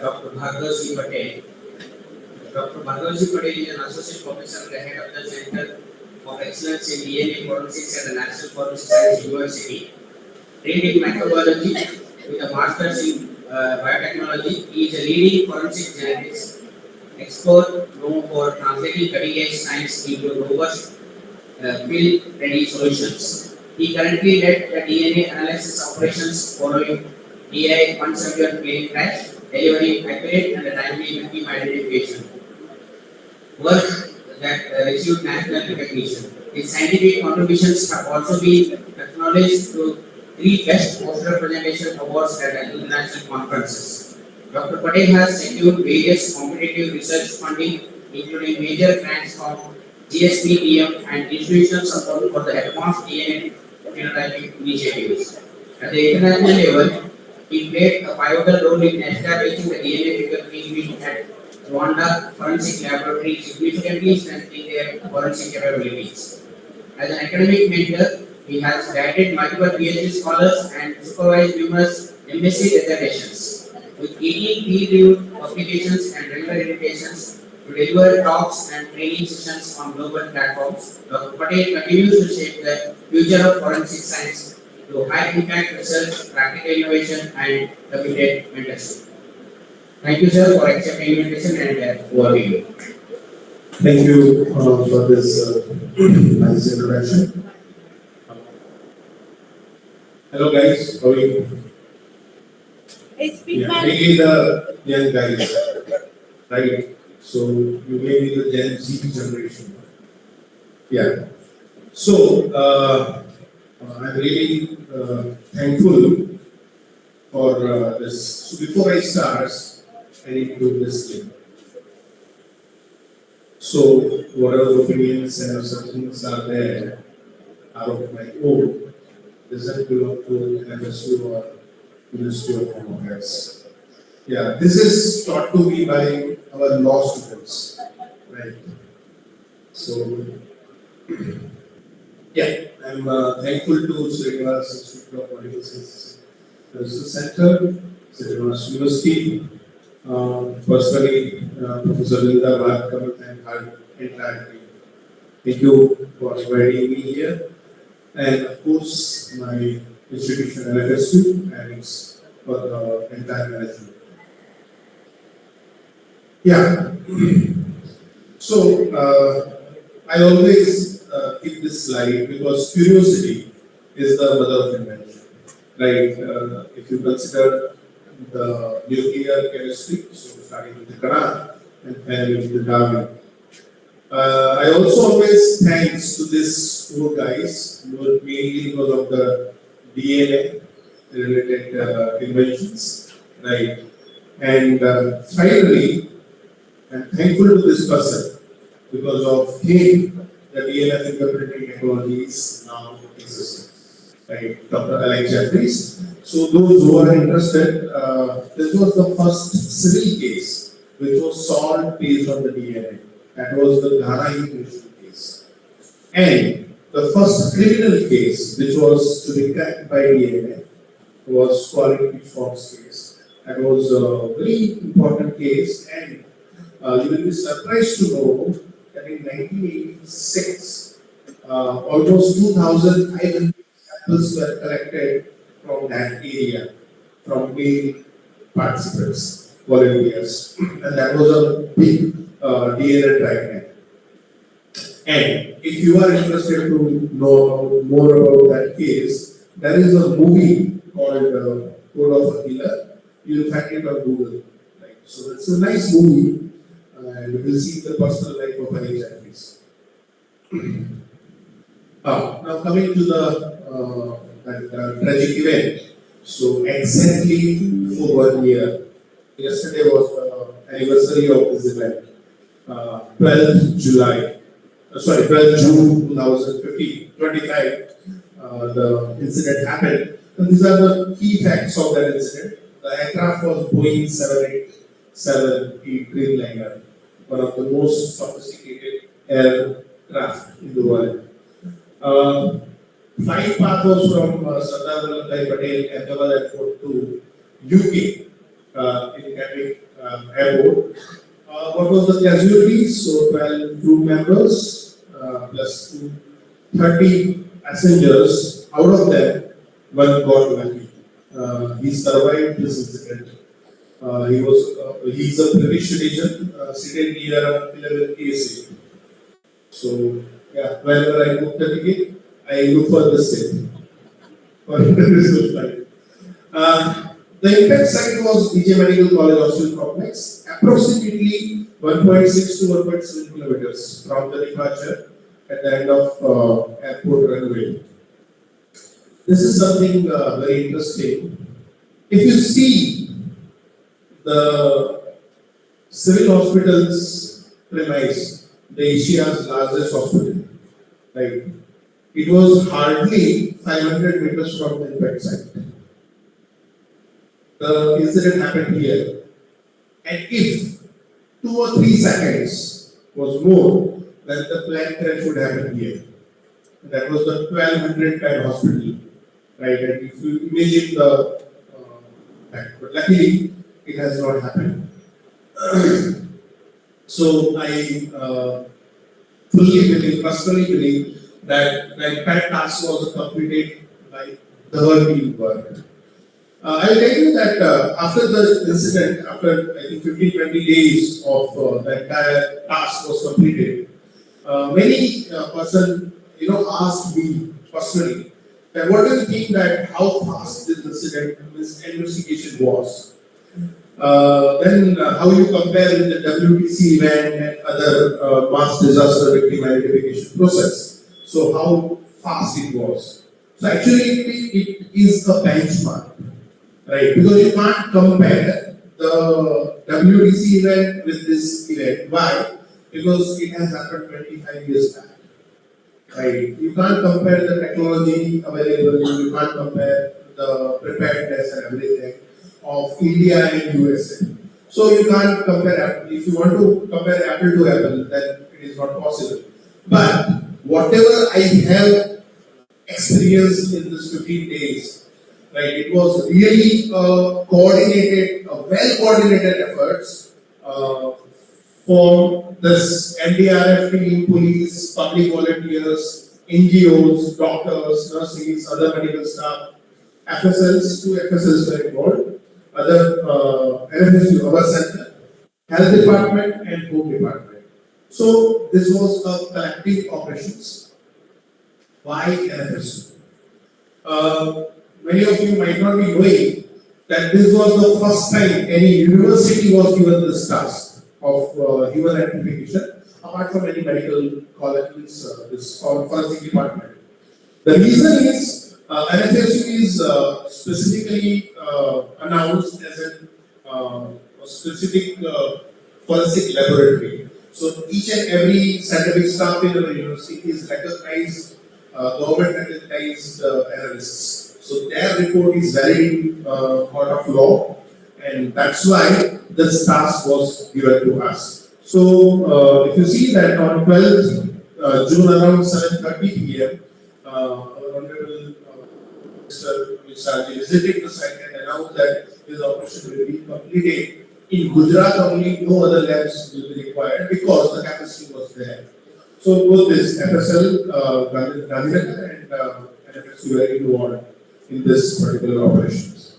Dr. Bhargav Patel. Dr. Bhargav Patel is an associate professor and the head of the Center of Excellence in DNA Forensics at the National Forensic Science University. Trained in microbiology with a master's in biotechnology, he is a leading forensic geneticist expert known for translating cutting-edge science into robust field-ready solutions. He currently led the DNA analysis operations following DI 171 plane crash, delivering accurate and timely victim identification. Work that received national recognition. His scientific contributions have also been acknowledged through 3 Best Poster Presentation Awards at international conferences. Dr. Patel has secured various competitive research funding, including major grants from GSPTM and institutional support for the advanced DNA phenotyping initiatives. At the international level, he played a pivotal role in establishing the DNA fingerprint at Rwanda Forensic Laboratory, significantly strengthening their forensic capabilities. As an academic mentor, he has guided multiple PhD scholars and supervised numerous MSc dissertations. With 18 peer-reviewed publications and regular invitations to deliver talks and training sessions on global platforms, Dr. Patel continues to shape the future of forensic science through high-impact research, practical innovation, and committed mentorship. Thank you, sir, for accepting the invitation and overview. Thank you for this nice introduction. Hello guys, how are you? Hey, speak Yeah, man. mainly the young guys, right? So you may be the Gen Z generation. Yeah. So I'm really thankful for this. So before I start, I need to do this thing. So whatever opinions and assumptions are there are of my own. Doesn't belong to NFSU or Ministry of Home Affairs. Yeah, this is taught to me by our law students, right? So, yeah, I'm thankful to SRINIVAS Institute of Medical Sciences Research Center, SRINIVAS University, personally, Professor Linda Bhargav and her entire team. Thank you for inviting me here. And of course, my institution NFSU and its for the entire management. Yeah. So I always keep this slide because curiosity is the mother of invention. Right? If you consider the nuclear chemistry, so starting with the Quran and ending with the Darwin. I also always thanks to these 4 guys, mainly because of the DNA related inventions, right? And finally, I'm thankful to this person because of him, the DNA fingerprinting technology is now existing. Right, Dr. Alex Jeffries. So those who are interested, this was the first civil case which was solved based on the DNA. That was the Ghana immigration case. And the first criminal case which was to be cracked by DNA was Quality Fox case. That was a very important case, and you will be surprised to know that in 1986, almost 2,500 samples were collected from that area, from male participants, volunteers, and that was a big DNA dragnet. And if you are interested to know more about that case, there is a movie called Code of a Killer. You will find it on Google. Right? So it's a nice movie, and you will see the personal life of an Jeffries. Now coming to the tragic event. So exactly for 1 year, yesterday was the anniversary of this event. 12th July, 12th June 2015, 25, the incident happened. And these are the key facts of that incident. The aircraft was Boeing 787 Dreamliner, one of the most sophisticated aircraft in the world. Flight path was from Sardar Vallabhbhai Patel Ahmedabad Airport to UK in Gatwick Airport. What was the casualties? So 12 crew members plus 30 passengers. Out of them, one got lucky. He survived this incident. He's a British citizen, seated near 11 AC. So yeah, whenever I book the ticket, I look for the seat. The impact site was BJ Medical College Hospital Complex, approximately 1.6 to 1.7 kilometers from the departure at the end of airport runway. This is something very interesting. If you see the civil hospital's premise, the Asia's largest hospital, right? It was hardly 500 meters from the impact site. The incident happened here, and if 2 or 3 seconds was more, then the plane crash would happen here. That was the 1200 bed hospital, right? And if you imagine the but luckily it has not happened. So I personally believe that the impact task was completed by the teamwork. I'll tell you that after the incident, after I think 15-20 days of the entire task was completed, many person asked me personally that what do you think that how fast this investigation was? Then how you compare with the WTC event and other mass disaster victim identification process? So how fast it was? So actually it is a benchmark. Right, because you can't compare the WDC event with this event. Why? Because it has happened 25 years back. Right, you can't compare the technology available. You can't compare the preparedness and everything of India and USA. So you can't compare. If you want to compare apple to apple, then it is not possible. But whatever I have experienced in this 15 days. Right, it was really coordinated, well-coordinated efforts for this NDRF team, police, public volunteers, NGOs, doctors, nurses, other medical staff, FSLs, 2 FSLs were involved, other NFSU, our center, health department and home department. So this was a collective operations. Why NFSU? Many of you might not be knowing that this was the first time any university was given this task of human identification, apart from any medical colleges, this forensic department. The reason is NFSU is specifically announced as a specific forensic laboratory. So each and every scientific staff in our university is recognized, government recognized analysts. So their report is very court of law, and that's why this task was given to us. So if you see that on 12th June around 7:30 p.m., our Honorable Mr. Vijayalakshmi visited the site and announced that this operation will be completed. In Gujarat only, no other labs will be required because the capacity was there. So both this FSL, Gandhinagar and NFSU were involved in this particular operations.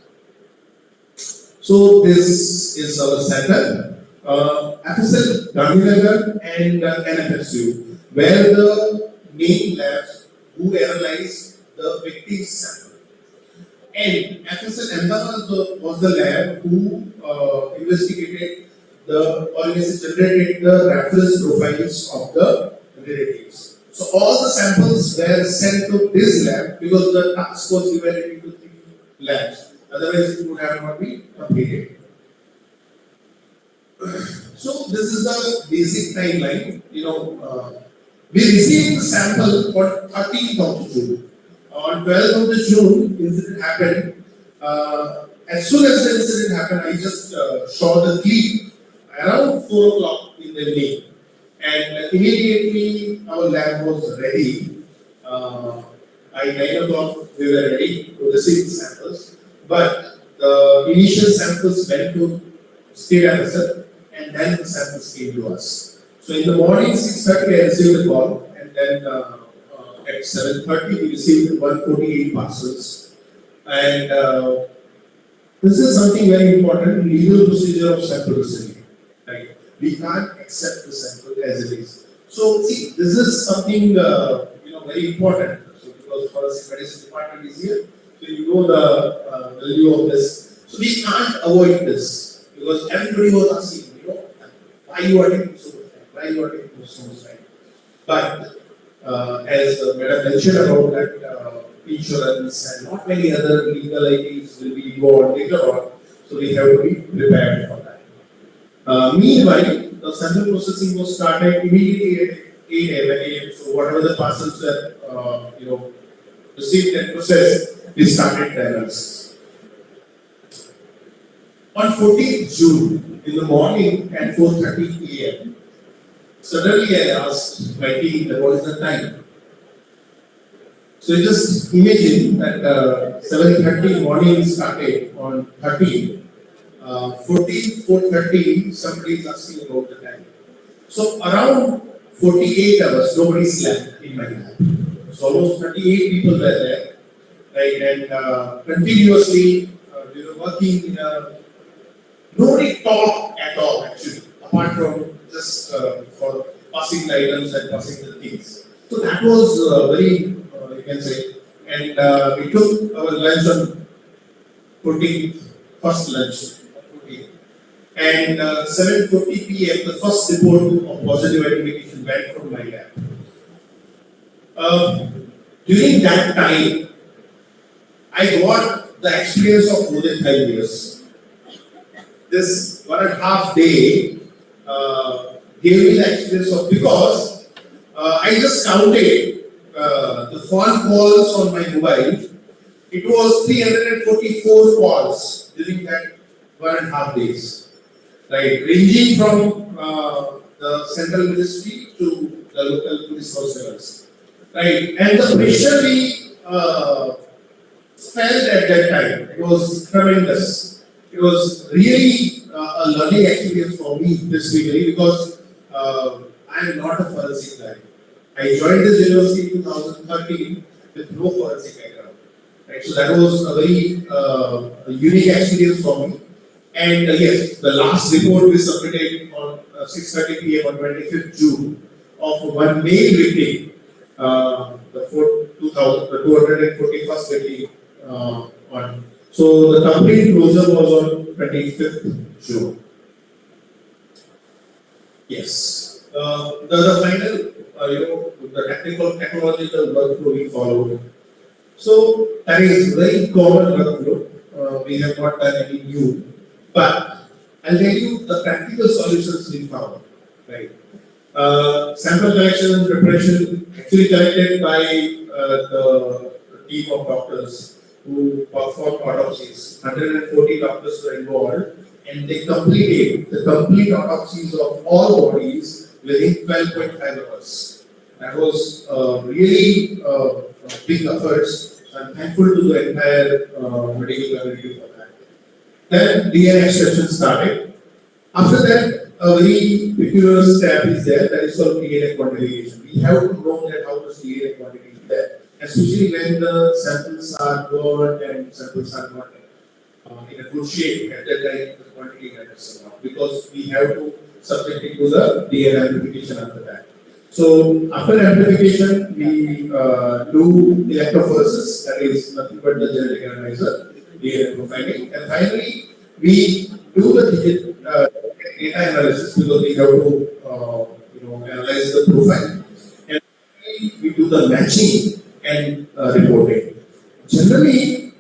So this is our center. FSL, Gandhinagar and NFSU were the main labs who analyzed the victim's sample. And FSL Ahmedabad was the lab who investigated the organisms, generated the reference profiles of the relatives. So all the samples were sent to this lab because the task was divided into 3 labs. Otherwise, it would have not been completed. So this is the basic timeline. We received the sample on 13th of June. On 12th of June, incident happened. As soon as the incident happened, I just saw the clip around 4 o'clock in the evening. And immediately our lab was ready. By 9 o'clock, we were ready to receive the samples. But the initial samples went to state FSL, and then the samples came to us. So in the morning, 6:30, I received a call, and then at 7:30, we received 148 parcels. And this is something very important, legal procedure of sample receiving. Right? We can't accept the sample as it is. So see, this is something very important. So because forensic medicine department is here, so you know the value of this. So we can't avoid this because everybody was asking, why you are taking so much time? Why you are taking so much time? But as Madam mentioned about that insurance and not many other legalities will be involved later on, so we have to be prepared for that. Meanwhile, the sample processing was started immediately at 8 a.m. So whatever the parcels were received and processed, we started the analysis. On 14th June, in the morning at 4:30 a.m., suddenly I asked my team that what is the time. So just imagine that 7:30 morning started on 13th. 4:30, somebody is asking about the time. So around 48 hours, nobody slept in my lab. So almost 38 people were there, right? And continuously we were working in a. Nobody talked at all, actually, apart from just for passing the items and passing the things. So that was very, you can say, and we took our lunch on 14th, first lunch, 14th. And 7:40 p.m., the first report of positive identification went from my lab. During that time, I got the experience of more than 5 years. This 1.5 day gave me the experience of, because I just counted the phone calls on my mobile. It was 344 calls during that 1.5 days, right? Ranging from the central ministry to the local police constables, right? And the pressure we felt at that time, it was tremendous. It was really a learning experience for me specifically because I am not a forensic guy. I joined this university in 2013 with no forensic background. Right? So that was a very unique experience for me. And yes, the last report we submitted on 6:30 p.m. on 25th June of one male victim, the 241st victim on. So the complete closure was on 25th June. Yes. The final, the technological workflow we followed. So that is very common workflow. We have not done any new. But I'll tell you the practical solutions we found. Right. Sample collection and preparation actually collected by the team of doctors who performed autopsies. 140 doctors were involved, and they completed the complete autopsies of all bodies within 12.5 hours. That was really big efforts. I'm thankful to the entire medical community for that. Then DNA extraction started. After that, a very peculiar step is there, that is called DNA quantification. We have to know that how much DNA quantity is there, especially when the samples are burned and samples are not in a good shape. At that time, the quantity matters a lot because we have to subject it to the DNA amplification after that. So after amplification, we do electrophoresis, that is nothing but the genetic analyzer, DNA profiling, and finally we do the data analysis because we have to analyze the profile, and we do the matching and reporting. Generally,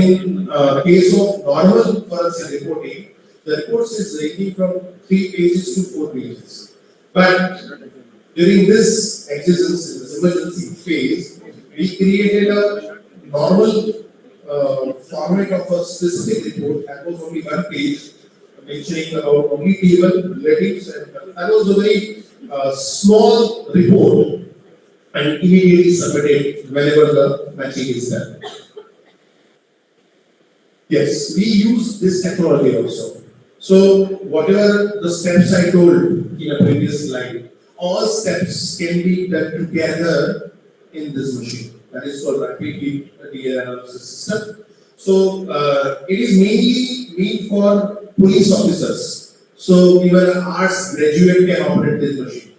in case of normal forensic reporting, the reports is ranging from 3 pages to 4 pages. But during this exercise, this emergency phase, we created a normal format of a specific report that was only 1 page, mentioning about only table, relatives, and that was a very small report and immediately submitted whenever the matching is done. Yes, we use this technology also. So whatever the steps I told in a previous slide, all steps can be done together in this machine. That is called rapid DNA analysis system. So it is mainly meant for police officers. So even an arts graduate can operate this machine.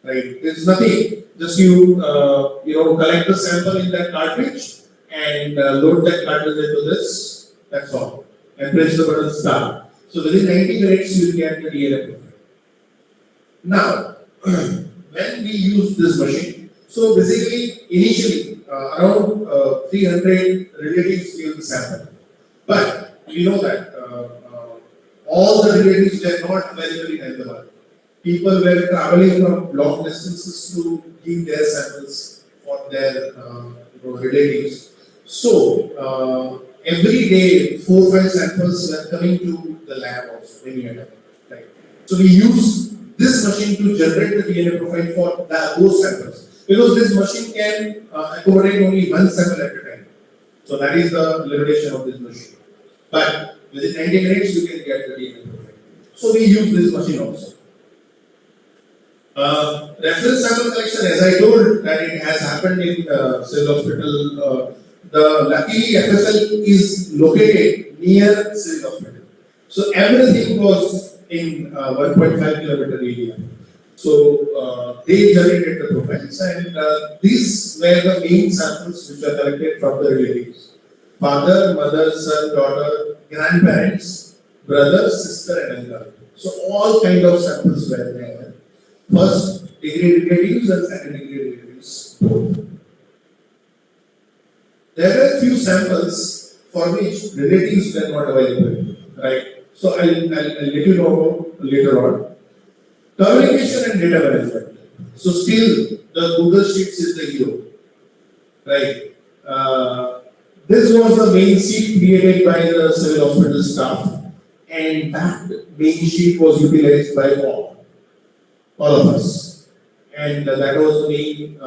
Right? There's nothing. Just you collect the sample in that cartridge and load that cartridge into this. That's all. And press the button start. So within 90 minutes you will get the DNA profile. Now, when we use this machine, so basically initially around 300 relatives give the sample. But we know that all the relatives were not available in Hyderabad. People were traveling from long distances to give their samples for their relatives. So every day 4-5 samples were coming to the lab also. Right. So we use this machine to generate the DNA profile for those samples, because this machine can accommodate only 1 sample at a time. So that is the limitation of this machine. But within 90 minutes you can get the DNA profile. So we use this machine also. Reference sample collection, as I told that it has happened in civil hospital. Luckily FSL is located near civil hospital. So everything was in 1.5 kilometer area. So they generated the profiles, and these were the main samples which are collected from the relatives: father, mother, son, daughter, grandparents, brother, sister, and uncle. So all kind of samples were there. First degree relatives and second degree relatives both. There were few samples for which relatives were not available, right? So I'll let you know later on. Communication and data management. So still the Google Sheets is the hero, right? This was the main sheet created by the civil hospital staff, and that main sheet was utilized by all of us, and that was the main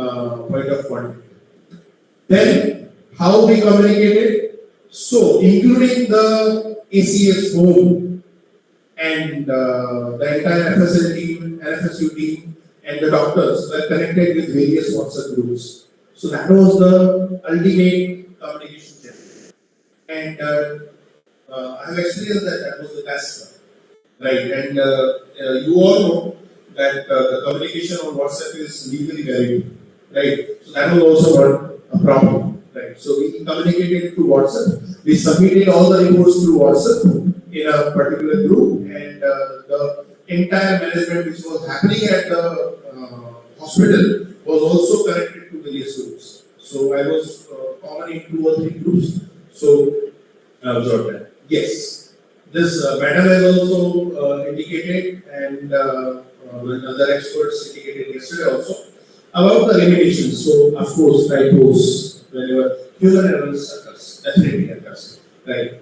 point of contact. Then how we communicated? So including the ACS home and the entire FSL team, NFSU team, and the doctors were connected with various WhatsApp groups. So that was the ultimate communication channel. And I have experienced that was the best one, right? And you all know that the communication on WhatsApp is legally varied, right? So that was also not a problem, right? So we communicated through WhatsApp. We submitted all the reports through WhatsApp in a particular group, and the entire management which was happening at the hospital was also connected to various groups. So I was common in 2 or 3 groups. So I observed that. Yes. this madam has also indicated, and when other experts indicated yesterday also, about the limitations. So, of course, typos, whenever human errors occurs, definitely occurs, right?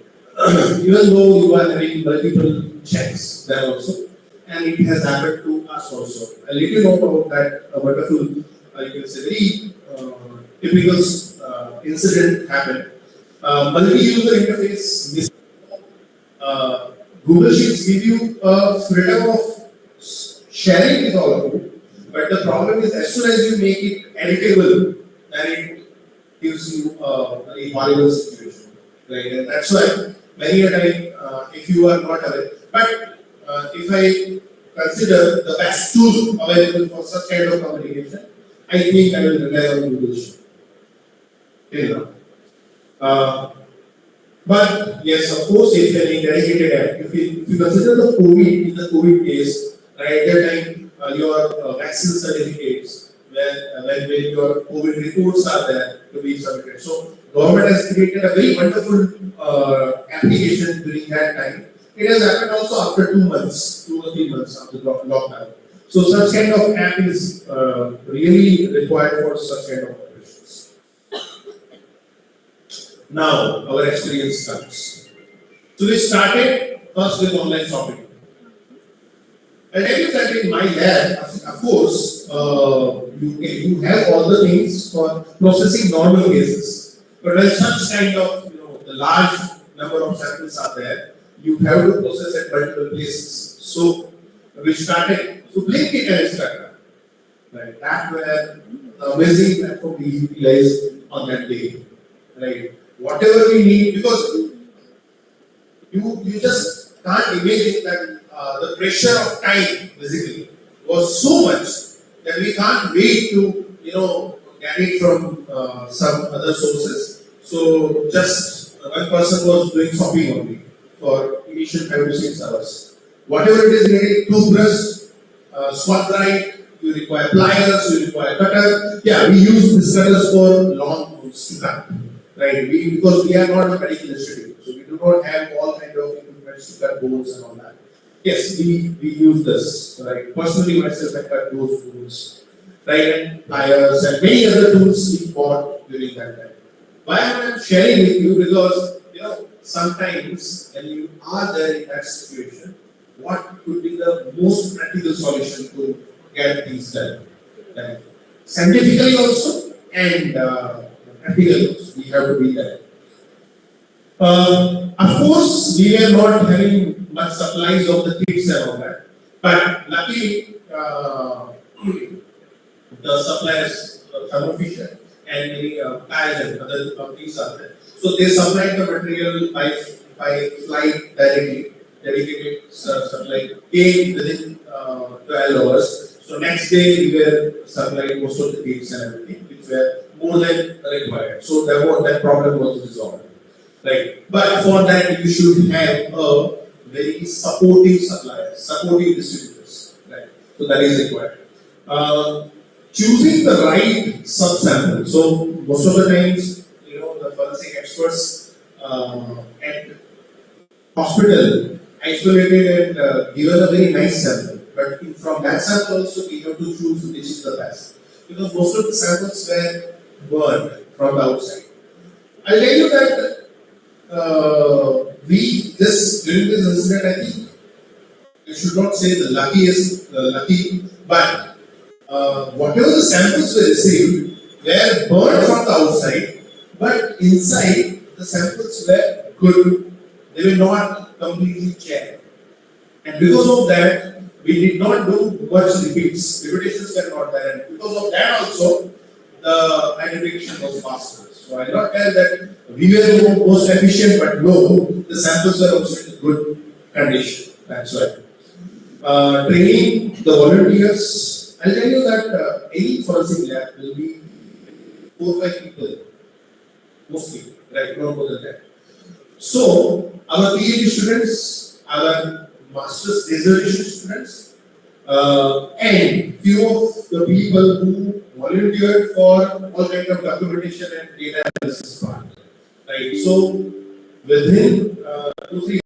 Even though you are having multiple checks there also, and it has happened to us also. I'll let you know about that wonderful, you can say, very typical incident happened. Multi-user interface. Google Sheets give you a freedom of sharing with all of you, but the problem is as soon as you make it editable, then it gives you a horrible situation, right? And that's why many a time, if you are not aware, but if I consider the best tool available for such kind of communication, I think I will rely on Google Sheets. Till now. But yes, of course, if any dedicated app, if you consider the COVID, in the COVID case, right, at that time, your vaccine certificates, when your COVID reports are there to be submitted. So, government has created a very wonderful application during that time. It has happened also after 2 months, 2 or 3 months after the lockdown. So, such kind of app is really required for such kind of operations. Now, our experience starts. So, we started first with online shopping. I tell you that in my lab, of course, you have all the things for processing normal cases. But when such kind of, the large number of samples are there, you have to process at multiple places. So, we started to Blinkit and Instagram. Right? That were the amazing platform we utilized on that day. Right? Whatever we need, because you just can't imagine that the pressure of time basically was so much that we can't wait to get it from some other sources. So just one person was doing shopping only for initial 5 to 6 hours. Whatever it is needed, toothbrush, swat right, you require pliers, you require cutter. Yeah, we use these cutters for long tools to cut. Right, because we are not a medical institute, so we do not have all kind of equipment to cut bones and all that. Yes, we use this, right? Personally, myself, I cut those tools, right? And pliers and many other tools we bought during that time. Why am I sharing with you? Because sometimes when you are there in that situation, what could be the most practical solution to get things done? Right? Scientifically also and practically also, we have to be there. Of course, we were not having much supplies of the kits and all that, but luckily the suppliers, Thermo Fisher and the tires and other companies are there. So they supplied the material by flight directly. Dedicated supply came within 12 hours. So next day we were supplying most of the kits and everything, which were more than required. So that problem was resolved. Right. But for that you should have a very supportive suppliers, supportive distributors. Right. So that is required. Choosing the right subsample. So most of the times, the forensic experts at hospital isolated and given a very nice sample. But from that sample also we have to choose which is the best. Because most of the samples were burned from the outside. I'll tell you that during this incident, I think you should not say the lucky, but whatever the samples were received were burned from the outside, but inside the samples were good. They were not completely checked. And because of that, we did not do much repeats. Repetitions were not there. And because of that also, the identification was faster. So I not tell that we were most efficient, but no, the samples were also in good condition. That's why. Training the volunteers. I'll tell you that any forensic lab will be 4 or 5 people, mostly, right? Not more than that. So our PhD students, our master's dissertation students, and few of the people who volunteered for all kind of documentation and data analysis part. Right. So within 2-3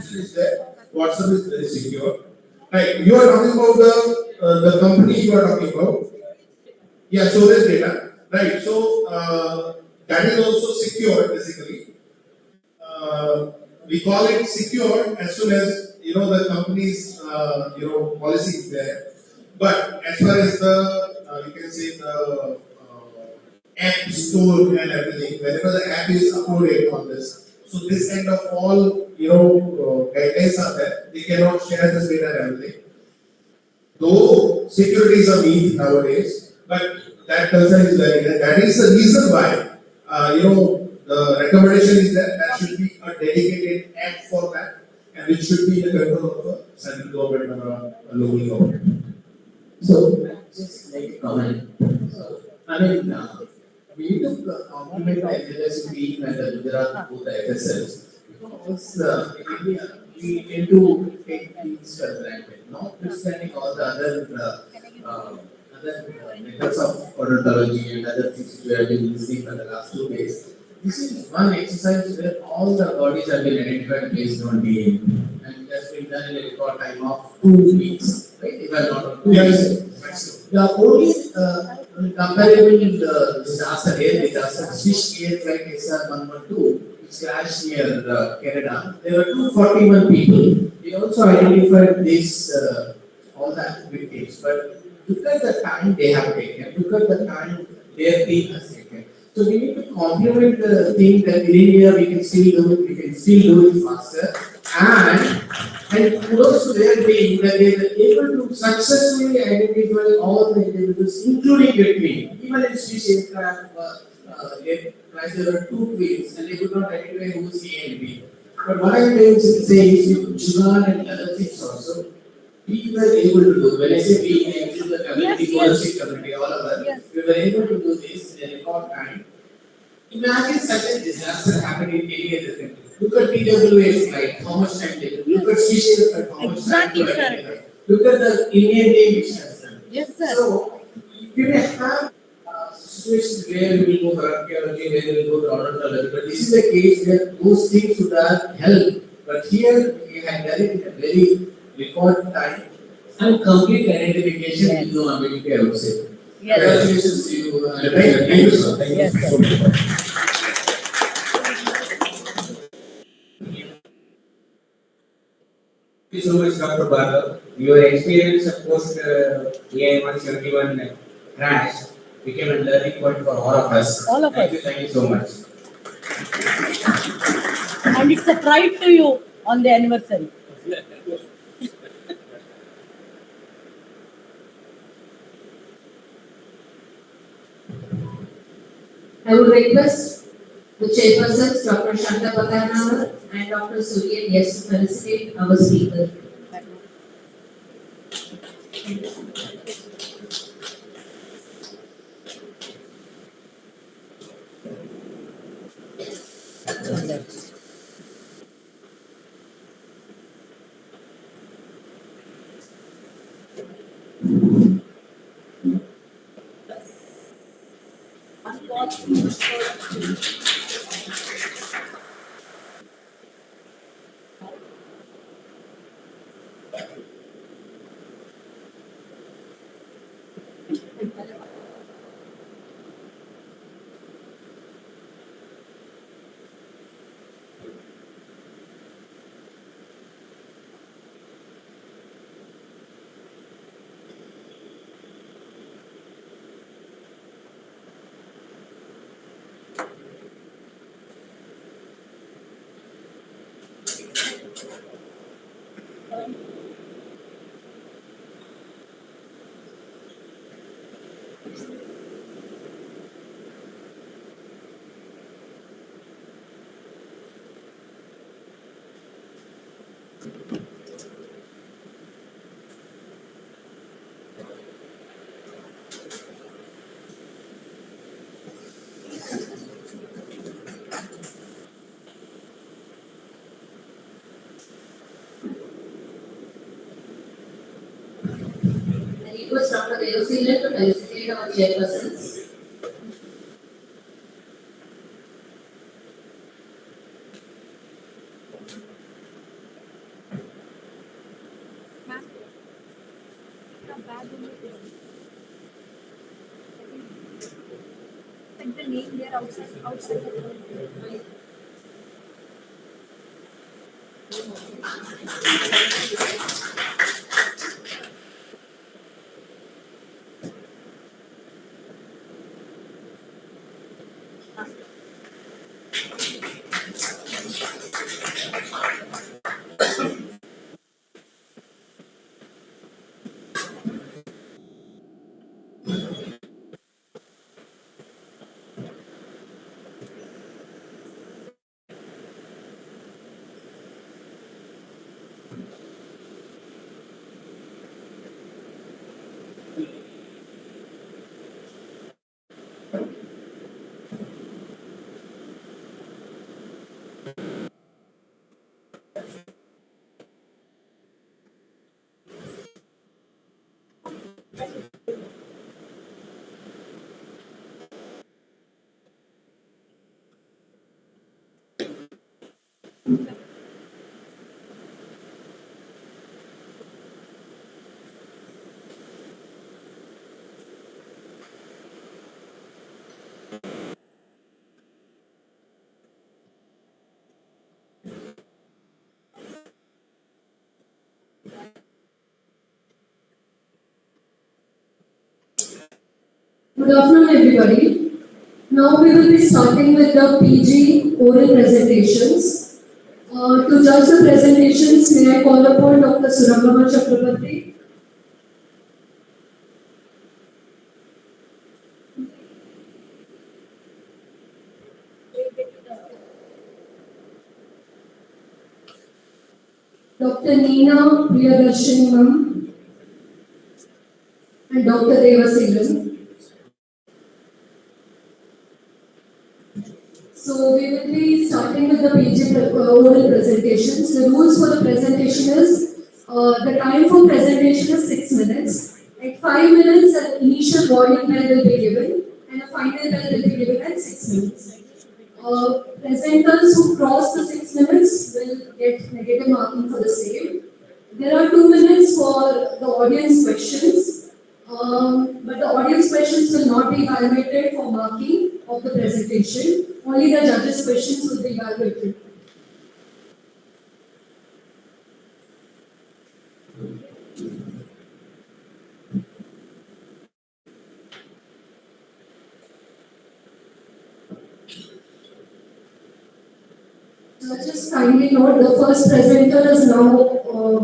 Is that WhatsApp is very secure. Right. You are talking about the company you are talking about. Yeah, storage data. Right. So that is also secure basically. We call it secure as soon as the company's policy is there. But as far as the you can say the app store and everything, whenever the app is uploaded on this, so this kind of all guidelines are there. They cannot share this data and everything. Though security is a myth nowadays, but that concern is very, and that is the reason why the recommendation is that there should be a dedicated app for that, and it should be in the control of the central government or a local government. So, just make a comment. So, I mean, we need to complement the FLS team and the Gujarat both the FSLs because in India we tend to take things for granted, notwithstanding all the other methods of odontology and other things which we have been listening for the last 2 days. This is one exercise where all the bodies have been identified based on DNA and it has been done in a record time of 2 weeks, right? If I'm not wrong, 2 weeks. The only comparable disaster here, disaster, Swiss air flight SR112, which crashed near Canada. There were 241 people. We also identified this, all the victims, but look at the time they have taken, look at the time their team has taken. So we need to complement the thing that in India we can still do it, we can still do it faster, and kudos to their team that they were able to successfully identify all the individuals, including the twin. Even in Sri Lanka, there were two twins and they could not identify who is A and B. But what I'm trying to say is with Jugan and other things also, we were able to do. When I say we, I include the community, policy community, all of us, we were able to do this in a record time. Imagine such a disaster happening in any other country. Look at PWA's flight, how much time they took. Look at Seychelles flight, how much time to identify. Look at the Indian Navy which has done. Yes, sir. So, you may have situations where we will go for archaeology, where we will go to ornithology, but this is a case where those things would have helped. But here, we had done it in a very record time and complete identification with no ambiguity, I would say. Yes. Congratulations to you. Thank you, sir. Thank you Yes, sir. so much. Thank you so much, Dr. Bhargav. Your experience of post AI 171 crash became a learning point for all of us. All of us. Thank you so much. And it's a pride to you on the anniversary. I would request the chairpersons, Dr. Shankar and Dr. Suryan S. to felicitate our speaker. I request Dr. Devasilya to felicitate our chairpersons. Like the name there outside the door. Good afternoon, everybody. Now we will be starting with the PG oral presentations. To judge the presentations, may I call upon Dr. Surangama Chakrabarti. Dr. Neena Priyadarshini Ma'am and Dr. Devasilan. So we will be starting with the PG oral presentations. The rules for the presentation is the time for presentation is 6 minutes. At 5 minutes, an initial warning bell will be given, and a final bell will be given at 6 minutes. Presenters who cross the 6 minutes will get negative marking for the same. There are 2 minutes for the audience questions, but the audience questions will not be evaluated for marking of the presentation. Only the judges' questions will be evaluated. Just kindly note the first presenter is now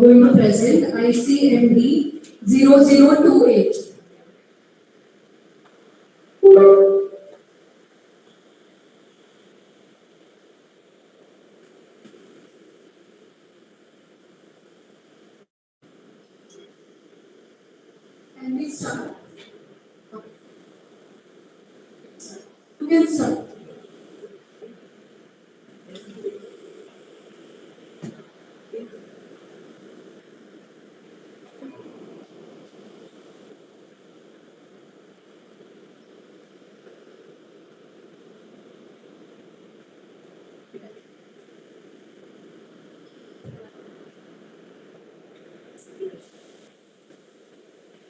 going to present ICMD 0028. Can we start? Okay. You can start.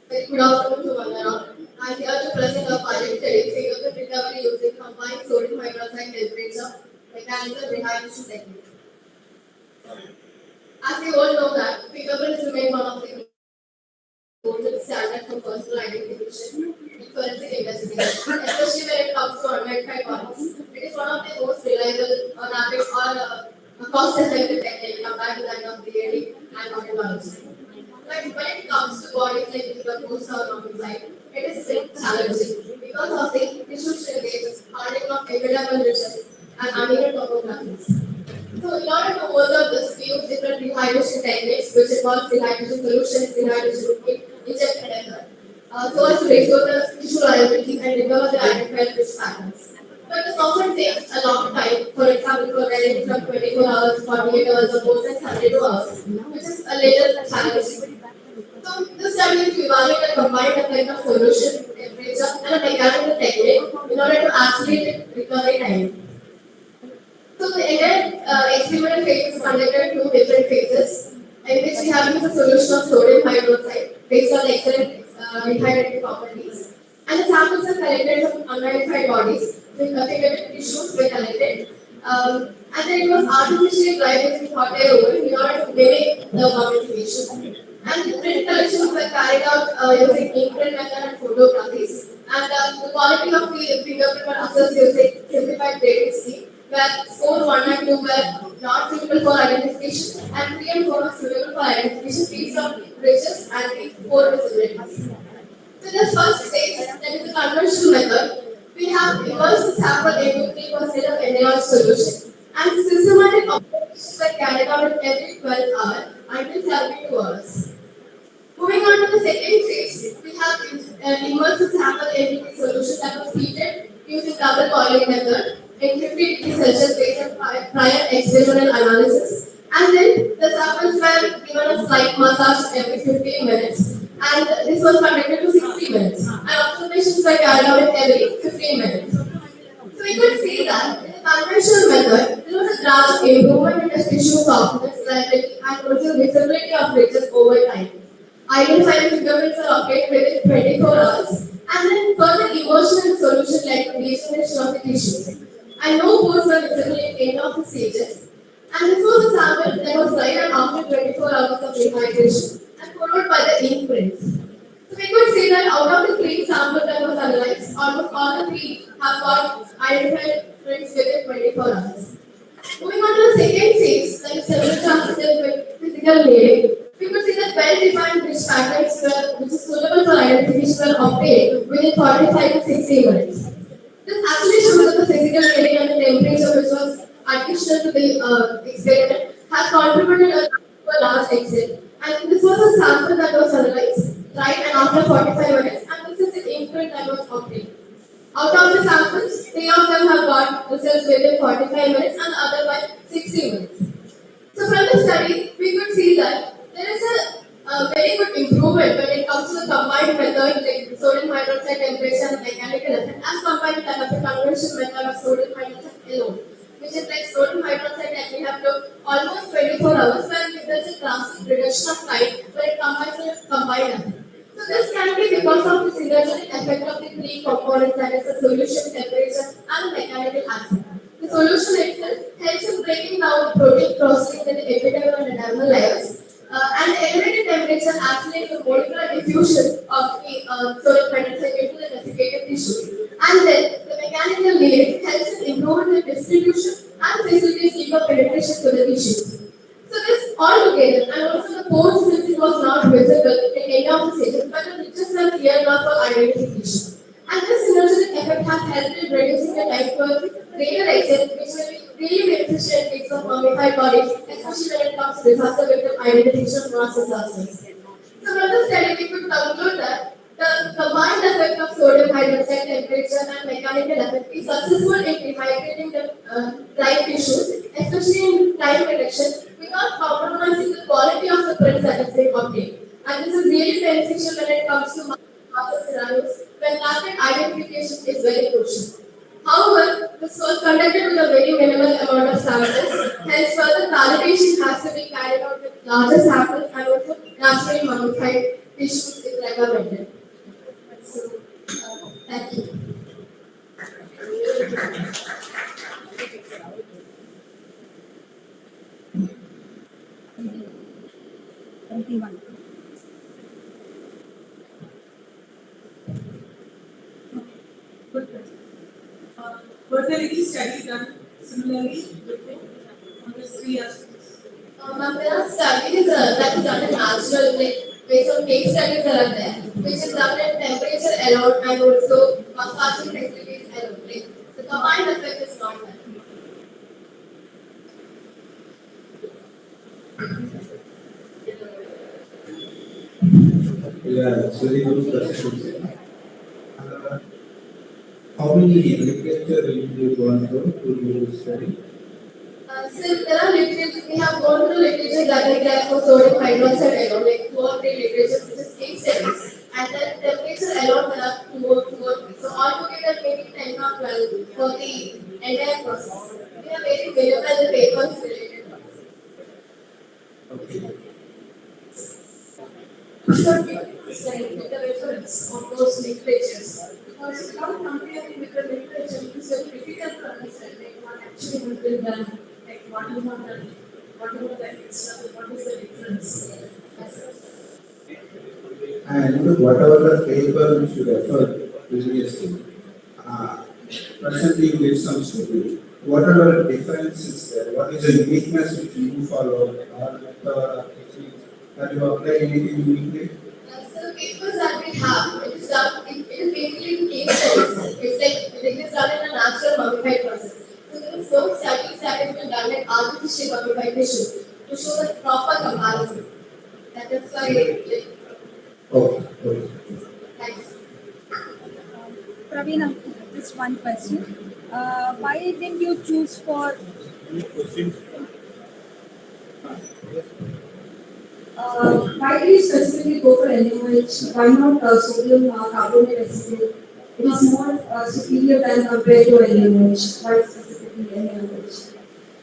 Very good afternoon to one and all. I'm here to present a pilot study fingerprint recovery using combined sodium hydroxide temperature mechanical rehydration technique. As you all know that fingerprints remain one of the gold standard for personal identification in forensic investigation, especially when it comes to unidentified bodies. It is one of the most reliable, rapid, or cost-effective technique compared to that of DNA and autophagy. But when it comes to bodies like the post or homicide, it is still challenging because of the tissue shrinkage, hardening of epidermal ridges, and uneven topographies. So, in order to overcome this, we use different rehydration techniques, which involve rehydration solutions, rehydration liquid, injection method, so as to restore the tissue loyalty and recover the identified risk patterns. But this often takes a long time, for example, for varying from 24 hours, 48 hours, or more than 72 hours, which is a little challenging. So, this study is to evaluate a combined effect of solution, temperature, and a mechanical technique in order to accelerate recovery time. So, the entire experimental phase is conducted in 2 different phases, in which we have used a solution of sodium hydroxide based on excellent rehydrating properties. And the samples are collected from unidentified bodies, with fingertip tissues were collected. And then it was artificially dried using hot air oven in order to mimic the mummification. And the print collections were carried out using imprint method and photographies. And the quality of the fingerprint were assessed using simplified grading scheme, where score 1 and 2 were not suitable for identification, and 3 and 4 were suitable for identification based on ridges and the 4 visibilities. So the first stage, that is the conventional method, we have immersed the sample into 3% of NaOH solution, and systematic observations were carried out every 12 hours until 72 hours. Moving on to the second phase, we have immersed the sample into the solution that was heated using double boiling method in 50 degrees Celsius based on prior experimental analysis. And then the samples were given a slight massage every 15 minutes. And this was conducted to 60 minutes. And observations were carried out every 15 minutes. So we could see that in the conventional method, there was a drastic improvement in the tissue softness, stability, and also visibility of ridges over time. Identified fingerprints are obtained within 24 hours. And then further immersion in solution led to regeneration of the tissues. And no pores were visible in any of the stages. And this was a sample that was dried after 24 hours of rehydration and followed by the imprints. So we could say that out of the three samples that was analyzed, almost all the three have got identified prints within 24 hours. Moving on to the second phase, that is several chances with physical layering, we could see that well-defined bridge patterns which is suitable for identification were obtained within 45 to 60 minutes. This actually shows that the physical layering and the temperature which was additional to the experiment has contributed to a large extent. And this was a sample that was analyzed right and after 45 minutes, and this is the imprint that was obtained. Out of the samples, 3 of them have got results within 45 minutes and the other by 60 minutes. So from the study, we could see that there is a very good improvement when it comes to the combined method like sodium hydroxide temperature and mechanical effect as compared to that of the conventional method of sodium hydroxide alone, which is like sodium hydroxide that we have to almost 24 hours when there is a drastic reduction of time when it combines with combined effect. So this can be because of the synergistic effect of the three components, that is the solution, temperature, and the mechanical aspect. The solution itself helps in breaking down protein processing in the epidermal and the dermal layers, and the elevated temperature accelerates the molecular diffusion of the sodium hydroxide into the desiccated tissue. And then the mechanical layering helps in improving the distribution and facilitates deeper penetration to the tissues. So this all together, and also the pore sensing was not visible in any of the stages, but the pictures were clear enough for identification. And this synergistic effect has helped in reducing the time to a greater extent, which will be really beneficial in case of mummified bodies, especially when it comes to disaster victim identification of mass disasters. So from the study, we could conclude that the combined effect of sodium hydroxide temperature and mechanical effect is successful in rehydrating the live tissues, especially in time reduction, without compromising the quality of the prints that is being obtained. And this is really beneficial when it comes to master scenarios when target identification is very crucial. However, this was conducted with a very minimal amount of samples, hence further validation has to be carried out with larger samples and also naturally modified tissues is recommended. So, thank you. Good question. Were there any studies done similarly on these three aspects? There are studies that is done in natural, like based on case studies that are there, which is done in temperature alone and also massaging facilities alone. Like the combined effect is not there. Yeah, it's very good question. How many literature will you go through to do study? So there are literature, we have gone through literature that is there for sodium hydroxide alone, like 2 or 3 literatures, which is case studies. And then temperature alone, there are 2 or 3. So altogether maybe 10 or 12 for the entire process. We have very minimal papers related to it. Okay. Should be studied with the reference of those literatures. Because without comparing with the literature, it is very difficult to understand like what actually has been done, like what is not done, what is the extra, what is the difference. And whatever the paper we should refer previously, presently you did some study. What are the differences there? What is the uniqueness which you follow, or the techniques that you apply anything uniquely? So the papers that we have, it is done, it is basically case studies. It's like it is done in a natural mummified process. So there is no studies that has been done in artificial mummified tissue to show the proper comparison. That is why, like, Okay. thanks. Praveen, just one question. Why didn't you choose for Why did you specifically go for NaOH? Why not sodium carbonate residue? It is more superior than compared to NaOH. Why specifically NaOH?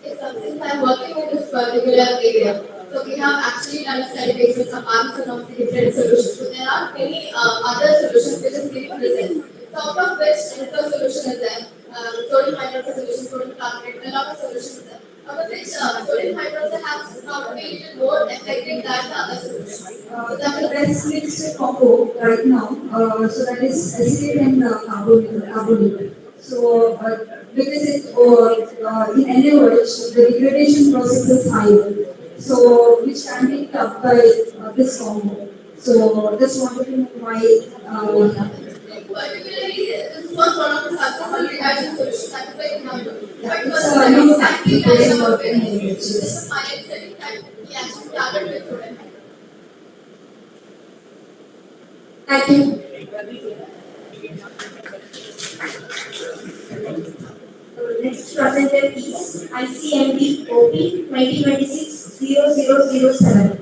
It's something I'm working in this particular area. So we have actually done a study based on comparison of the different solutions. So there are many other solutions which is giving results. So out of which another solution is there, sodium hydroxide solution, sodium carbonate, a lot of solutions there. which sodium hydroxide has found to be even more effective than the other solutions. The best mixed combo right now, so that is acetate and carbonate. So, because in NaOH, the degradation process is higher. So, which can be cut by this combo. So, just wanted to know why. Particularly, this was one of the successful reaction solutions that is very number. But it was So, I know exactly that like is our what parents. NaOH This is is. my study that we actually started with sodium. Thank you. Next presenter is ICMD OP 2026-0007.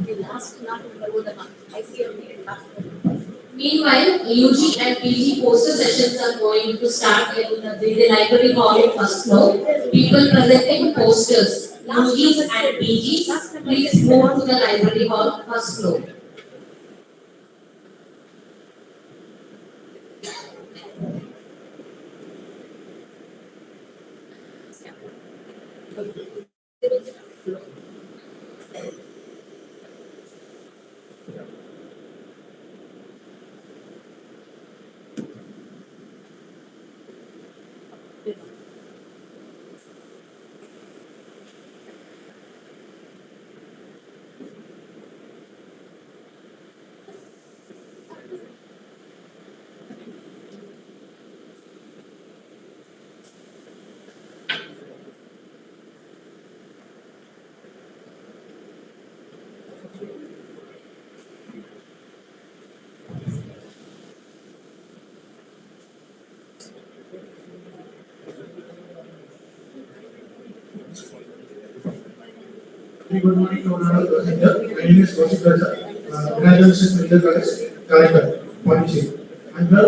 Meanwhile, UG and PG poster sessions are going to start in the library hall first floor. People presenting posters, UGs and PGs, please move to the library hall first floor. Very good morning to all presenter. My name is Prof. Congratulations, Mr. Chancellor, Pondicherry. I'm here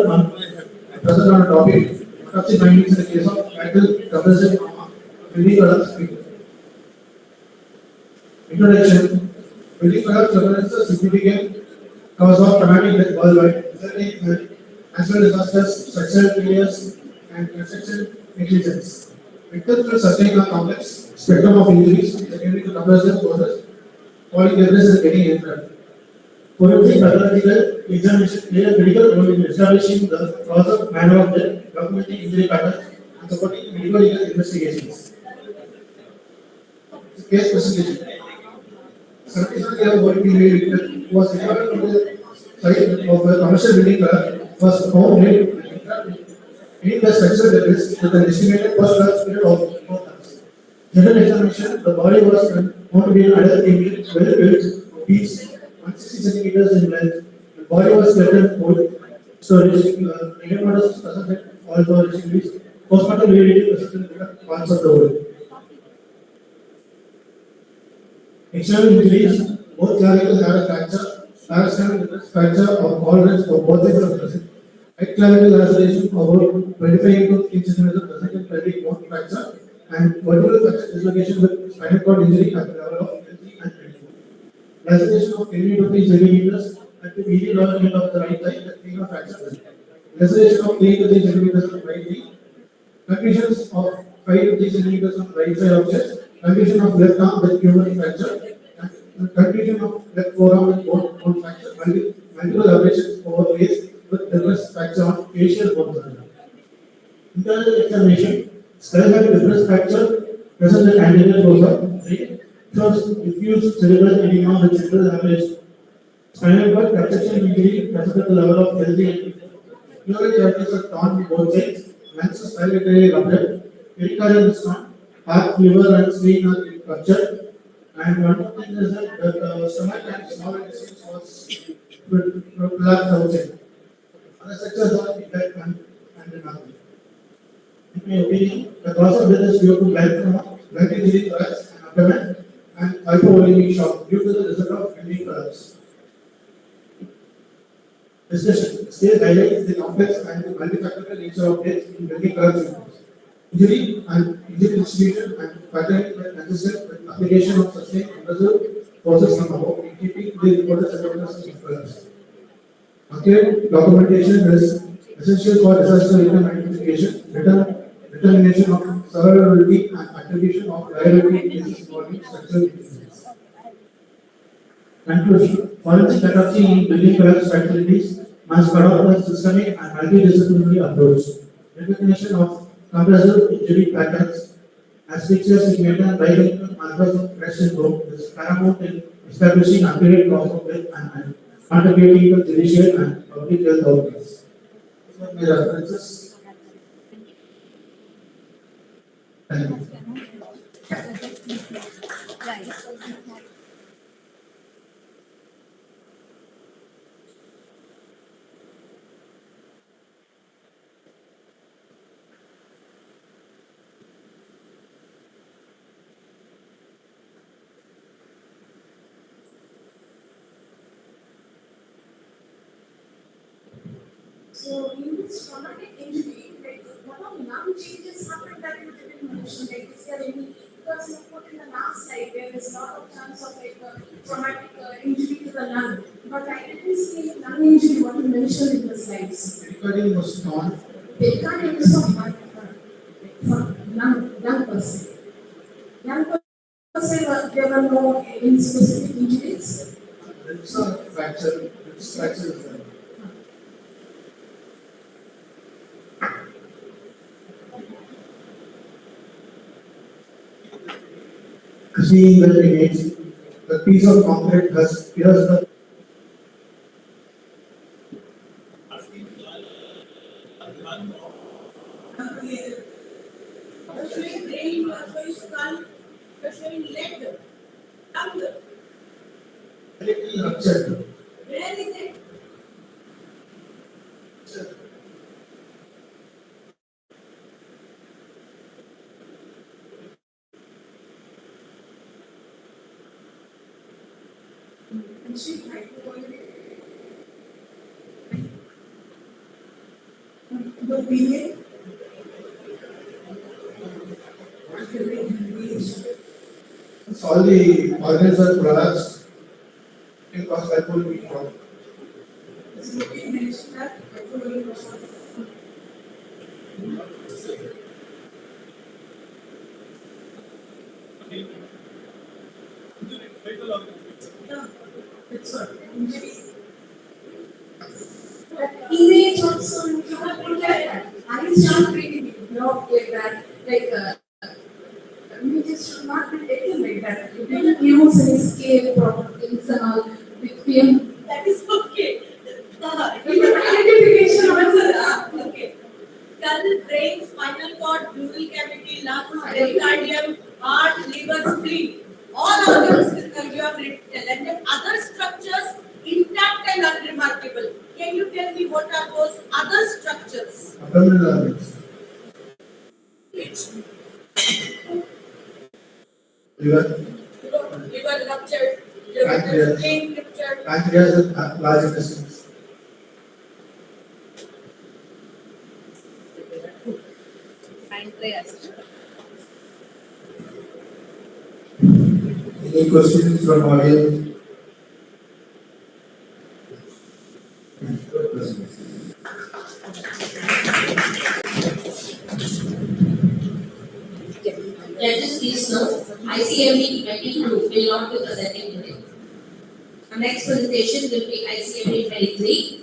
present on a topic, autopsy findings in the case of metal compressive building products. Introduction. Building products represents a significant cause of traumatic death worldwide, resulting in natural disasters, structural failures, and construction negligence. Victims will sustain a complex spectrum of injuries secondary to compressive forces, falling debris and getting injured. Forensic pathological examination play a critical role in establishing the cause of manner of death, documenting injury patterns, and supporting medical legal investigations. Case presentation. 77-year-old boy female was recovered from the site of a commercial building was found dead in the structural debris with an estimated post-class period of 4 months. General examination, the body was found to be an adult female, well-built, beach, 160 centimeters in length. The body was kept in cold storage. Negative models presented all for injuries. Postmortem related presented different parts of the body. External injuries, both clavicles had a fracture, parasternal fracture of all ribs for both sides of the present. Right clavicle laceration about 25 to 3 centimeters present pelvic bone fracture and vertebral fracture dislocation with spinal cord injury at the level of L3 and L4. Laceration of 20 to 3 centimeters at the medial lower end of the right thigh at femur fracture present. Laceration of 3 to 3 centimeters on the right knee. Conclusions of 5 to 3 centimeters on the right side of chest. Conclusion of left arm with humerus fracture. Conclusion of left forearm with bone fracture. Multiple abrasions over face with debris fracture on facial bone. Internal examination. Skull head debris fracture present at anterior fossa. Shows diffuse cerebral edema with central hemorrhage. Spinal cord captation injury present at the level of L3. Pleural charges are torn on both sides. Mansus pyrethroid ruptured. Pericardium is torn. Heart, liver, and spleen are ruptured. And one more thing is that the stomach and small intestines was plugged outside. Other sections are intact and nothing. In my opinion, the cause of death is due to blunt injury, thorax, and abdomen, and hypovolemic shock due to the result of building products. Discussion. Still highlights the complex and the multifactorial nature of death in building products. Injury distribution and pattern were consistent with application of sustained compressive forces from above, in keeping the reported circumstances of collapse. Accurate documentation is essential for disaster victim identification, determination of survivability and attribution of liability cases involving structural intelligence. Conclusion: forensic autopsy in building collapse facilities must adopt a systemic and multidisciplinary approach. Recognition of compressive injury patterns, asphyxia significant biochemical markers of stress syndrome is paramount in establishing accurate cause of death and contributing to judicial and public health outcomes. These are my references. Thank you. So in this traumatic injury, like what are lung changes happen that you didn't mention? Like is there any, because you put in the last slide there is a lot of chance of like a traumatic injury to the lung, but I didn't see lung injury what you mentioned in the slides. Recording was not. They can't even stop lung person. Lung person, there were no any specific injuries. It's a fracture. It's fracture. Seeing the image, the piece of concrete has pierced the Brain, skull, showing leg, tongue. little rupture. Where is it? The period. All the organs are collapsed because that will be wrong. Image also, you have put that. I start reading it, not like that. Like, images should not be taken like that. You didn't use any scale, proper things and all with film. That is okay. Even identification also. Okay. Skull, brain, spinal cord, pleural cavity, lungs, pericardium, heart, liver, spleen. All organs you have written, and then other structures intact and unremarkable. Can you tell me what are those other structures? Abdominal organs. Which? Liver, Liver ruptured, Pancreas. spleen ruptured. pancreas, and large intestines. Pancreas. Any questions from audience? Judges, please note, ICMD 22 will not be presenting today. Our next presentation will be ICMD 23.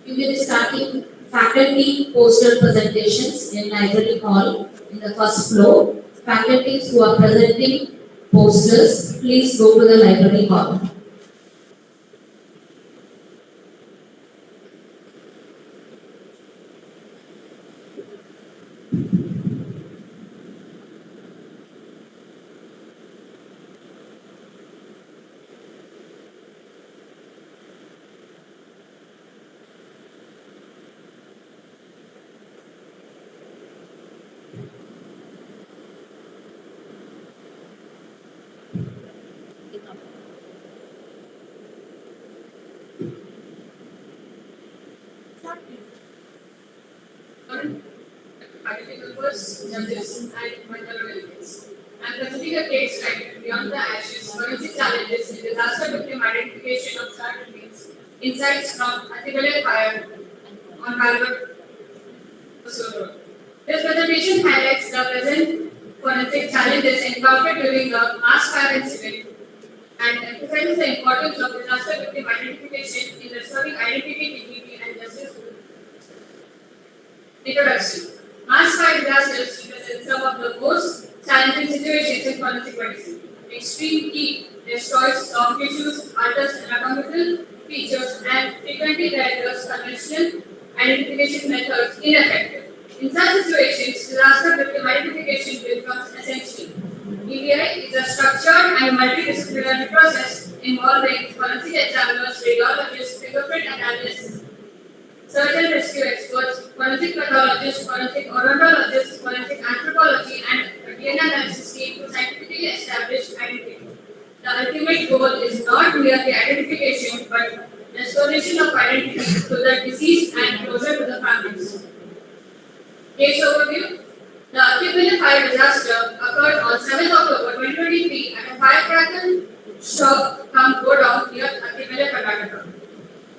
We will be starting faculty poster presentations in library hall in the first floor. Faculties who are presenting posters, please go to the library hall. videographers, judges, and multiple delegates. And presenting a case study beyond the ashes, forensic challenges in disaster victim identification of charred remains, insights from Atibale fire on Harvard Road. This presentation highlights the present forensic challenges encountered during the mass fire incident and emphasizes the importance of disaster victim identification in restoring identity, dignity, and justice. Introduction. Mass fire disasters represent some of the most challenging situations in forensic medicine. Extreme heat destroys soft tissues, alters anatomical features, and frequently renders conventional identification methods ineffective. In such situations, disaster victim identification becomes essential. EVI is a structured and multidisciplinary process involving forensic examiners, radiologists, fingerprint analysts, search and rescue experts, forensic pathologists, forensic odontologists, forensic anthropology, and a DNA analysis team to scientifically establish identity. The ultimate goal is not merely identification but restoration of identity to the deceased and closure to the families. Case overview. The Atibale fire disaster occurred on 7th October 2023 at a firecracker shop come go down near Atibale, Karnataka.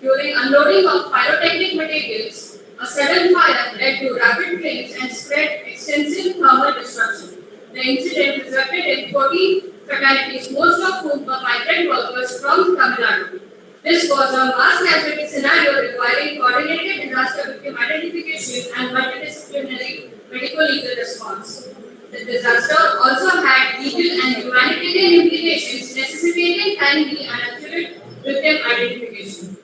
During unloading of pyrotechnic materials, a sudden fire led to rapid flames and spread extensive thermal destruction. The incident resulted in 40 fatalities, most of whom were migrant workers from Tamil Nadu. This was a mass casualty scenario requiring coordinated disaster victim identification and multidisciplinary medico-legal response. The disaster also had legal and humanitarian implications necessitating timely and accurate victim identification.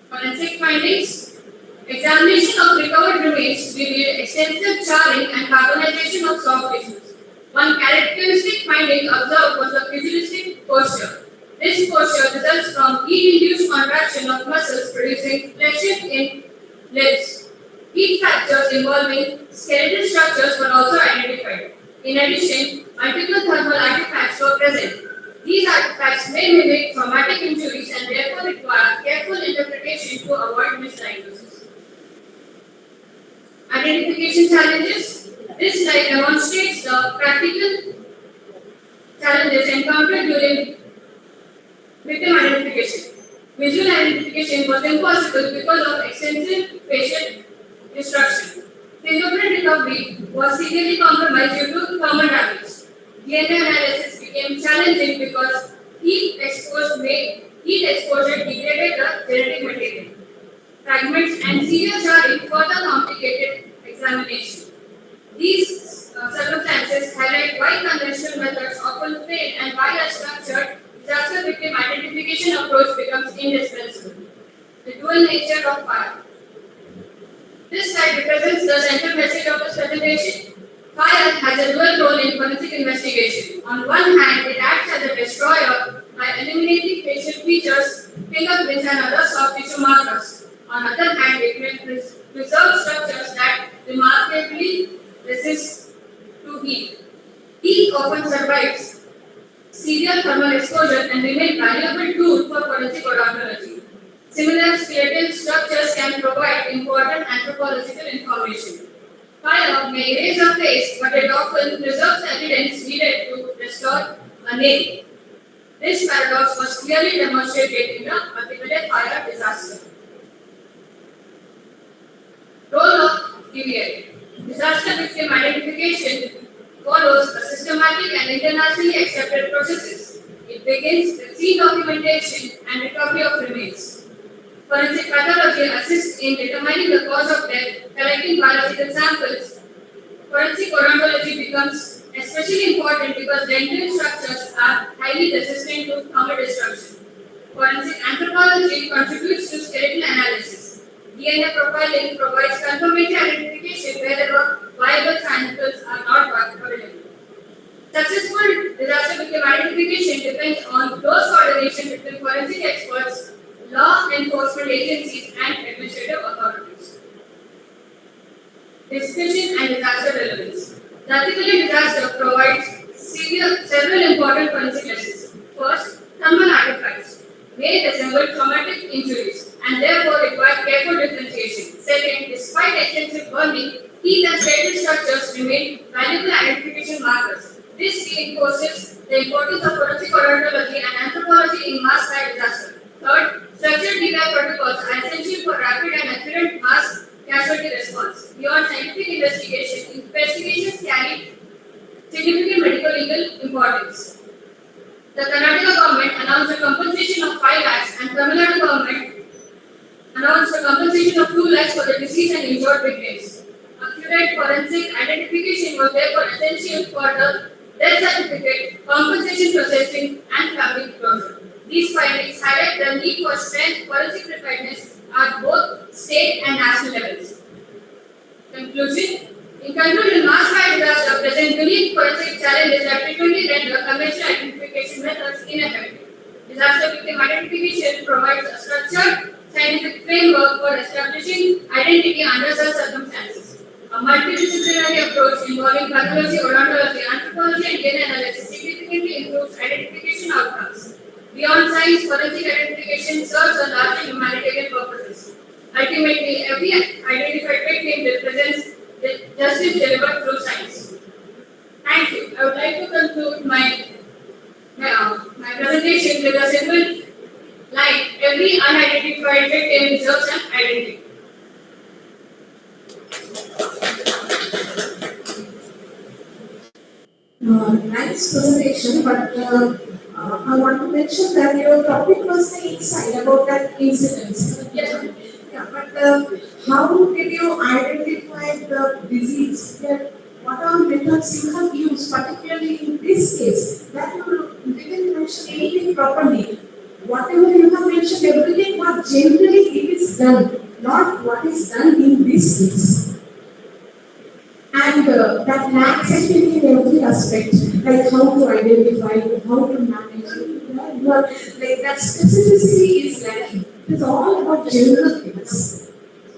Forensic findings. Examination of recovered remains revealed extensive charring and carbonization of soft tissues. One characteristic finding observed was a pugilistic posture. This posture results from heat-induced contraction of muscles producing pressure in limbs. Heat fractures involving skeletal structures were also identified. In addition, multiple thermal artifacts were present. These artifacts may mimic traumatic injuries and therefore require careful interpretation to avoid misdiagnosis. Identification challenges. This slide demonstrates the practical challenges encountered during victim identification. Visual identification was impossible because of extensive facial destruction. Fingerprint recovery was severely compromised due to thermal damage. DNA analysis became challenging because heat exposure degraded the genetic material. Fragments and severe charring further complicated examination. These circumstances highlight why conventional methods often fail and why a structured disaster victim identification approach becomes indispensable. The dual nature of fire. This slide represents the central message of this presentation. Fire has a dual role in forensic investigation. On one hand, it acts as a destroyer by eliminating facial features, fingerprints, and other soft tissue markers. On the other hand, it may preserve structures that remarkably resist to heat. Heat often survives severe thermal exposure and remain valuable tool for forensic odontology. Similar skeletal structures can provide important anthropological information. Fire may erase a face, but it often preserves evidence needed to restore a name. This paradox was clearly demonstrated in the Atibale fire disaster. Role of DVI. Disaster victim identification follows a systematic and internationally accepted processes. It begins with scene documentation and recovery of remains. Forensic pathology assists in determining the cause of death, collecting biological samples. Forensic odontology becomes especially important because dental structures are highly resistant to thermal destruction. Forensic anthropology contributes to skeletal analysis. DNA profiling provides confirmatory identification wherever viable samples are not available. Successful disaster victim identification depends on close coordination between forensic experts, law enforcement agencies, and administrative authorities. Discussion and disaster relevance. The Atibale disaster provides several important forensic lessons. First, thermal artifacts may resemble traumatic injuries and therefore require careful differentiation. Second, despite extensive burning, Heat and status structures remain valuable identification markers. This reinforces the importance of forensic odontology and anthropology in mass fire disaster. Third, structured detail protocols are essential for rapid and accurate mass casualty response. Beyond scientific investigation, investigations carry significant medical legal importance. The Karnataka government announced a compensation of 5 lakhs and Tamil Nadu government announced a compensation of 2 lakhs for the deceased and injured victims. Accurate forensic identification was therefore essential for the death certificate, compensation processing, and family closure. These findings highlight the need for strength forensic preparedness at both state and national levels. Conclusion. In conclusion, mass fire disaster present unique forensic challenges that frequently render conventional identification methods ineffective. Disaster victim identification provides a structured scientific framework for establishing identity under such circumstances. A multidisciplinary approach involving pathology, odontology, anthropology, and DNA analysis significantly improves identification outcomes. Beyond science, forensic identification serves a larger humanitarian purposes. Ultimately, every identified victim represents the justice delivered through science. Thank you. I would like to conclude my presentation with a simple line: every unidentified victim deserves an identity. Nice presentation, but I want to mention that your topic was the insight about that incident. Yeah, but how did you identify the disease? What are methods you have used, particularly in this case? That you didn't mention anything properly. Whatever you have mentioned, everything what generally it is done, not what is done in this case. And that lacks actually in every aspect, like how to identify, how to manage, like that specificity is lacking. It is all about general things.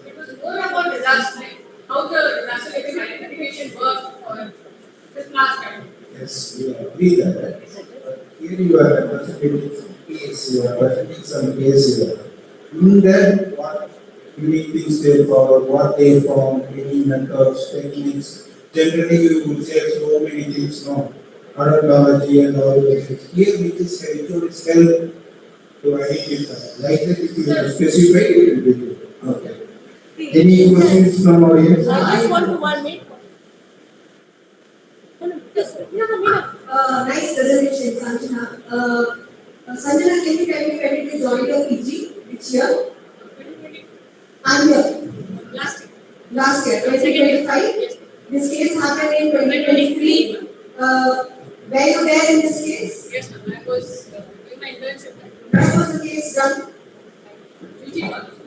It was more about disaster, how the disaster victim identification works or this last time. Yes, we agree that. Here you are presenting some case, you are presenting some case here. In that, what unique things they follow, what they found, any methods, techniques. Generally, you would say so many things, no? Odontology and all those things. Here, it is help to identify. Like that, if you specify, it will be good. Okay. Any questions from audience? I just want to 1 minute. Nice presentation, Sanjana. Sanjana, can you tell me when did you join your PG? Which year? I'm here. Last year, 2025. This case happened in 2023. Were you there in this case? Yes, ma'am. I was doing my internship. When was the case done?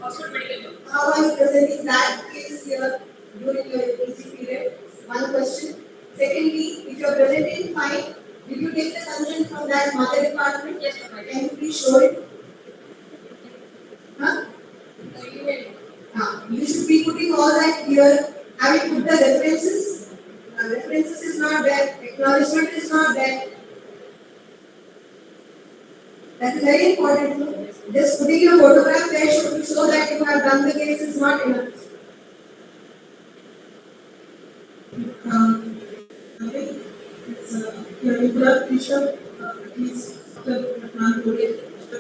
Oxford Medical. How are you presenting that case here during your PG period? One question. Secondly, if you are presenting fine, did you take the consent from that mother department? Yes, ma'am. Can you please show it? Huh? You should be putting all that here. Have you put the references? References is not there. Acknowledgement is not there. That is very important. Just putting your photograph there should show that you have done the case is not enough. Your Bishop, please,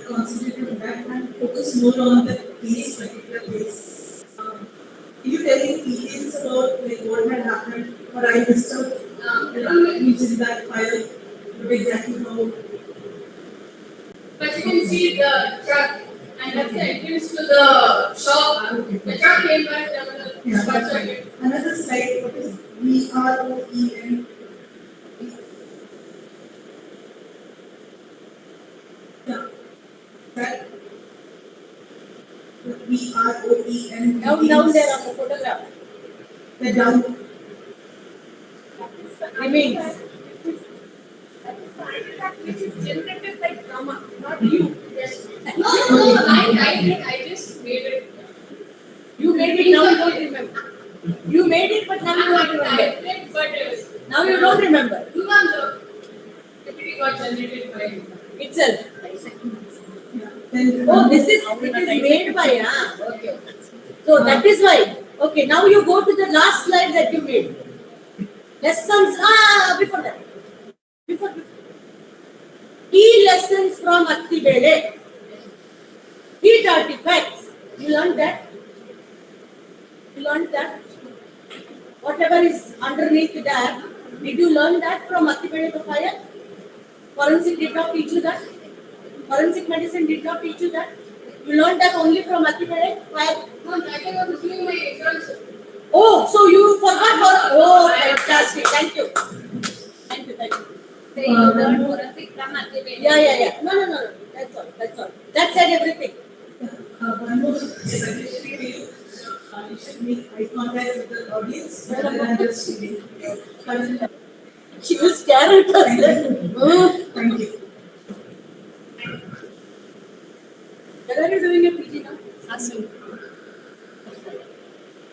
concentrate on that and focus more on the case, particular case. If you tell me details about like what had happened, or I missed out, which is that fire, exactly how. But you can see the truck, and that's the entrance to the shop. The truck came back, short circuit. Another slide, what is VROEN? Yeah. That VROEN. Down there on the photograph. The down. Remains. Which is generated by trauma, not you. Yes. No, I just made it. You made it, now you don't remember. You made it, but now you don't remember. But Now you don't remember. you know the activity got generated by Itself. Then Oh, it is made by, okay. So that is why. Okay, now you go to the last slide that you made. Lessons, before that. Before. Key lessons from Attibele. Heat artifacts. You learned that? You learned that? Whatever is underneath that, did you learn that from Attibele to fire? Forensic did not teach you that? Forensic medicine did not teach you that? You learned that only from Attibele? Fire? No, that I was doing my internship. Oh, so you forgot for, oh, fantastic. Thank you. Thank you, thank you. They learn forensic from Attibele. Yeah. No. That's all. That said everything. One more suggestion to you. You should make eye contact with the audience rather than just reading. She was scared. Thank you. Where are you doing your PG now? Asking.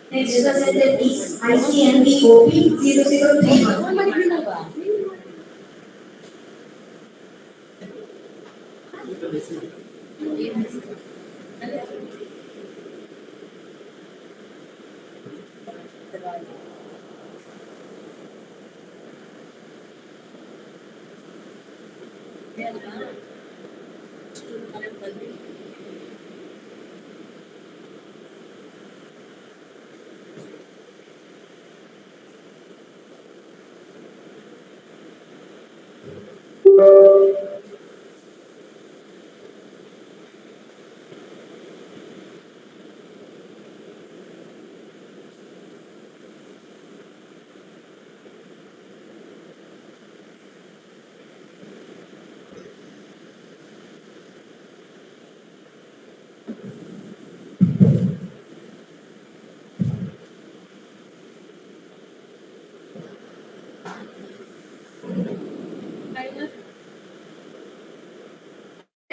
Next presenter is ICMB 0031.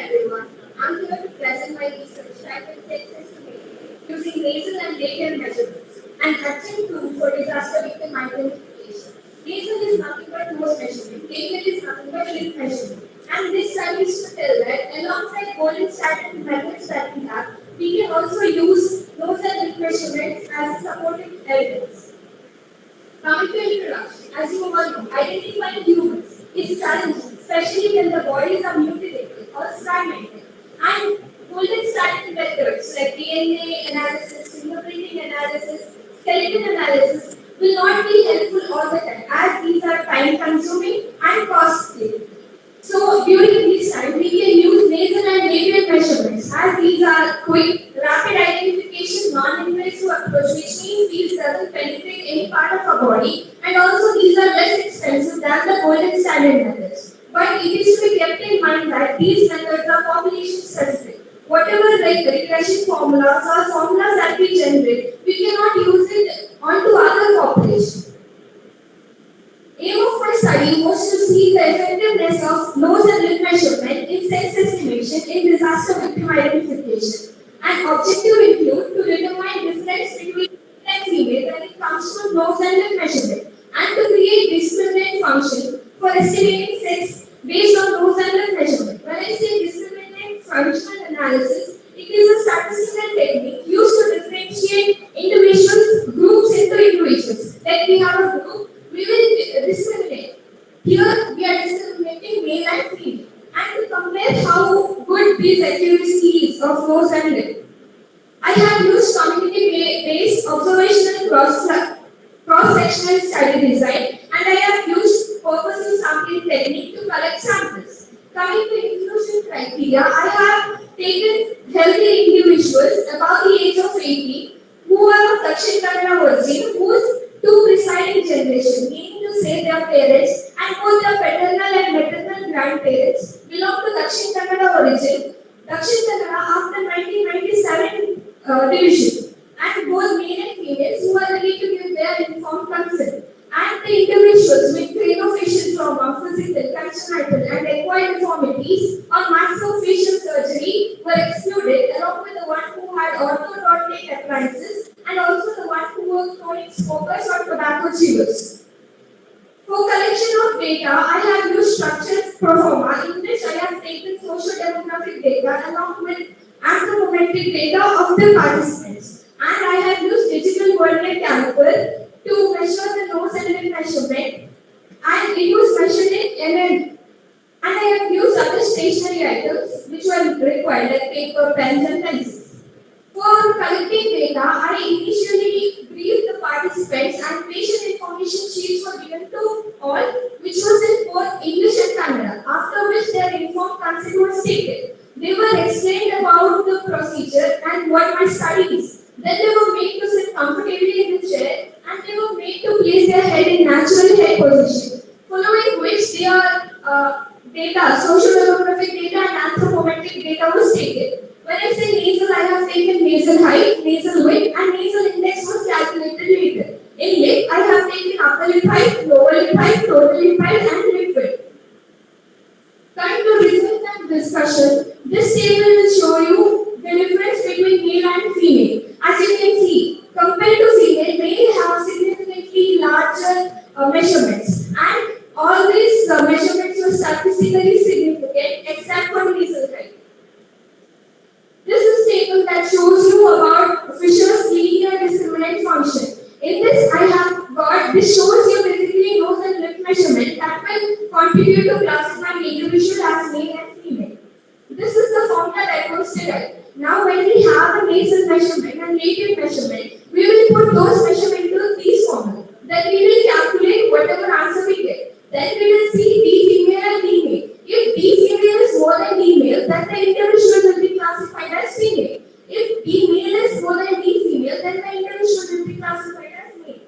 Everyone, I'm here to present my research titled Sex Estimate using nasal and labial measurements and hatching tool for disaster victim identification. Nasal is nothing but nose measurement, labial is nothing but lip measurement. And this study is to tell that alongside golden standard methods that we can also use nose and lip measurements as supportive evidence. Coming to introduction, as you all know, identifying humans is challenging, especially when the bodies are mutilated or fragmented. And golden standard methods like DNA analysis, fingerprinting analysis, skeleton analysis will not be helpful all the time, as these are time consuming and costly. So during this time, we can use nasal and labial measurements, as these are quick, rapid identification, non-invasive approach, which means these doesn't penetrate any part of our body, and also these are less expensive than the golden standard methods. But it is to be kept in mind that these methods are population specific. Whatever like regression formulas or formulas that we generate, we cannot use it onto other populations. Aim of my study was to see the effectiveness of nose and lip measurement in sex estimation in disaster victim identification. And objective include to determine difference between male and female when it comes to nose and lip measurement, and to create discriminant function for estimating sex based on nose and lip measurement. When I say discriminant functional analysis, it is a statistical technique used to differentiate individuals, groups into individuals. Like we have a group, we will discriminate. Here we are discriminating male and female, and to compare how good this accuracy is of nose and lip. I have used community-based observational cross-sectional study design, and I have used purposive sampling technique to collect samples. Coming to inclusion criteria, I have taken healthy individuals above the age of 18 who are of Dakshin Kannada origin, whose two preceding generation, meaning to say their parents and both their paternal and maternal grandparents belong to Dakshin Kannada origin. Dakshin Kannada after 1997 division, and both male and females who are ready to give their informed consent. And the individuals with craniofacial trauma, physical, congenital, and acquired deformities or maxillofacial surgery were excluded, along with the one who had orthodontic appliances and also the one who were chronic smokers or tobacco chewers. For collection of data, I have used structured pro forma, in which I have taken social demographic data along with anthropometric data of the participants. And I have used digital coordinate caliper to measure the nose and lip measurement. And it was measured in mm. And I have used other stationery items which were required like paper, pens and pencils. For collecting data, I initially briefed the participants and patient information sheets were given to all, which was in both English and Kannada, after which their informed consent was taken. They were explained about the procedure and what my study is. Then they were made to sit comfortably in the chair and they were made to place their head in natural head position, following which their data, social demographic data and anthropometric data was taken. When I say nasal, I have taken nasal height, nasal width and nasal index was calculated later. In lip, I have taken upper lip height, lower lip height, total lip height and lip width. Coming to results and discussion, this table will show you the difference between male and female. As you can see, compared to female, male have significantly larger measurements and all these measurements were statistically significant except for nasal height. This is a table that shows you about Fisher's linear discriminant function. In this, I have got, this shows you basically nose and lip measurement that will contribute to classifying individual as male and female. This is the formula that was derived. Now, when we have a nasal measurement and native measurement, we will put those measurements into these formulas. Then we will calculate whatever answer we get. Then we will see D female and D male. If D female is more than D male, then the individual will be classified as female. If D male is more than D female, then the individual will be classified as male.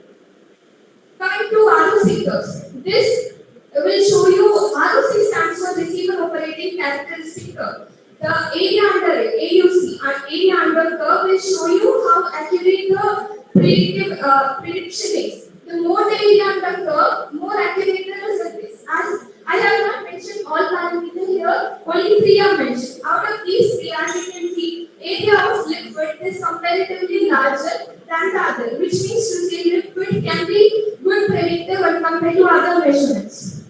Coming to ROC curves. This will show you ROC stands for receiver operating characteristic curve. The area under it, AUC, and area under curve will show you how accurate the prediction is. The more the area under curve, more accurate the result is. As I have not mentioned all parameters here, only 3 are mentioned. Out of these 3, as you can see, area of lip width is comparatively larger than the other, which means to say lip width can be good predictor when compared to other measurements.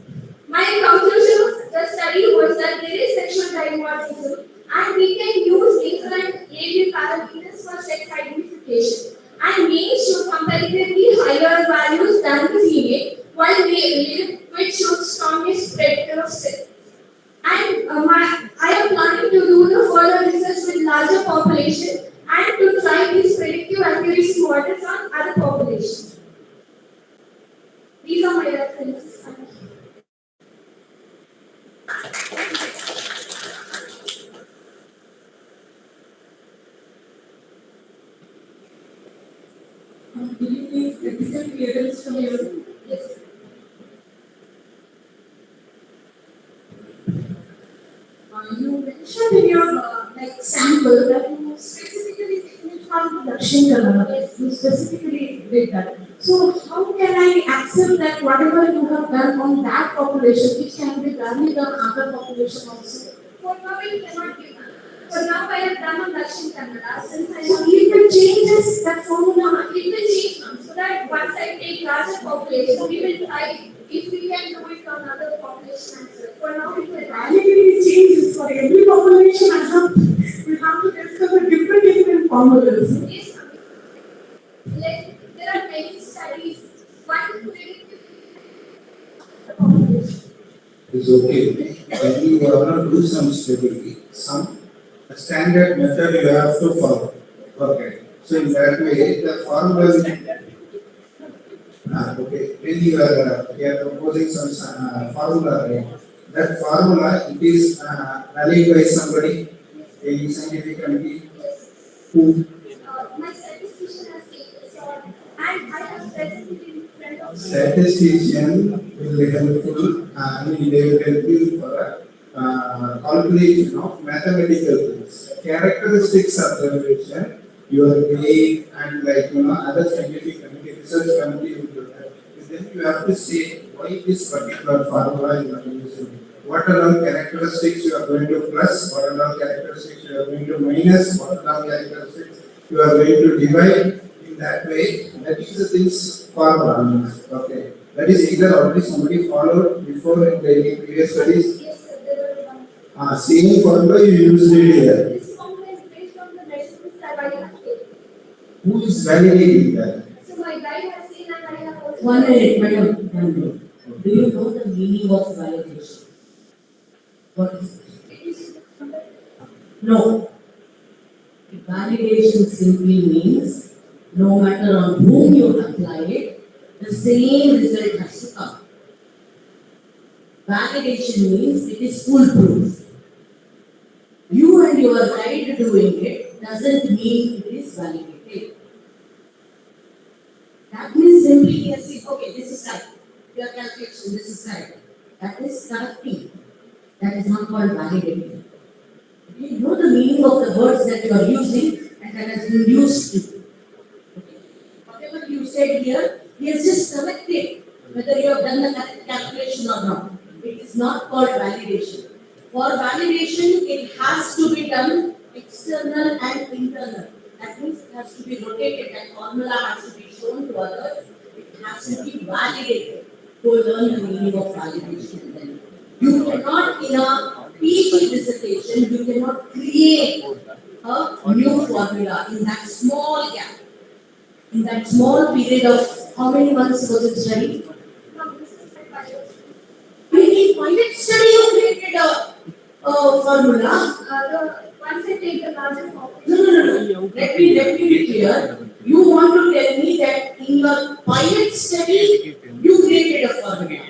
My conclusion of the study was that there is sexual dimorphism and we can use nasal and labial parameters for sex identification. And males show comparatively higher values than the female, while lip width shows strongest predictor of sex. And I am planning to do the further research with larger population and to try these predictive accuracy models on other populations. These are my references. Will you please represent clearance from your? Yes. You mentioned in your sample that you specifically taken from Dakshin Kannada. You specifically did that. So how can I accept that whatever you have done on that population, which can be done on other population also? For now, it cannot be done. For now, I have done on Dakshin Kannada. Since I have, it will change that formula. It will change now. So that once I take larger population, we will try if we can do it on other population as well. For now, it will radically changes for every population. We have to discover different formulas. Yes, like, there are many studies. One predictive population. It's okay. When you are going to do some study, some standard method you have to follow. Okay. So in that way, the formula will okay. When you are proposing some formula, right? That formula it is valid by somebody, a scientific committee who. My statistician has taken so, and I have presented in front of Statistician will be helpful. I mean, they will help you for calculation of mathematical things, characteristics observation, your grade and other scientific committee, research committee will do that. Then you have to say why this particular formula you are using. What are all characteristics you are going to plus, what are all characteristics you are going to minus, what are all characteristics you are going to divide in that way. That is the things formula. Okay. That is either already somebody followed before in the previous studies. Yes, sir, there were one. Same formula you used it here. This formula is based on the measurements that I have taken. Who is validating that? So my guide has seen and I have also. One minute, madam, 1 minute. Do you know the meaning of validation? What is it? No. Validation simply means no matter on whom you apply it, the same result has to come. Validation means it is foolproof. You and your guide doing it doesn't mean it is validated. That means simply yes, okay, this is right. Your calculation, this is right. That is correcting. That is not called validating. You know the meaning of the words that you are using and that has been used to. Okay. Whatever you said here, he has just corrected whether you have done the correct calculation or not. It is not called validation. For validation, it has to be done external and internal. That means it has to be rotated, that formula has to be shown to others. It has to be validated to learn the meaning of validation. Then you cannot, in a PhD dissertation, you cannot create a new formula in that small gap. In that small period of how many months was it studied? In pilot study you created a formula. Once I take the larger population. No. Let me be clear. You want to tell me that in your pilot study you created a formula.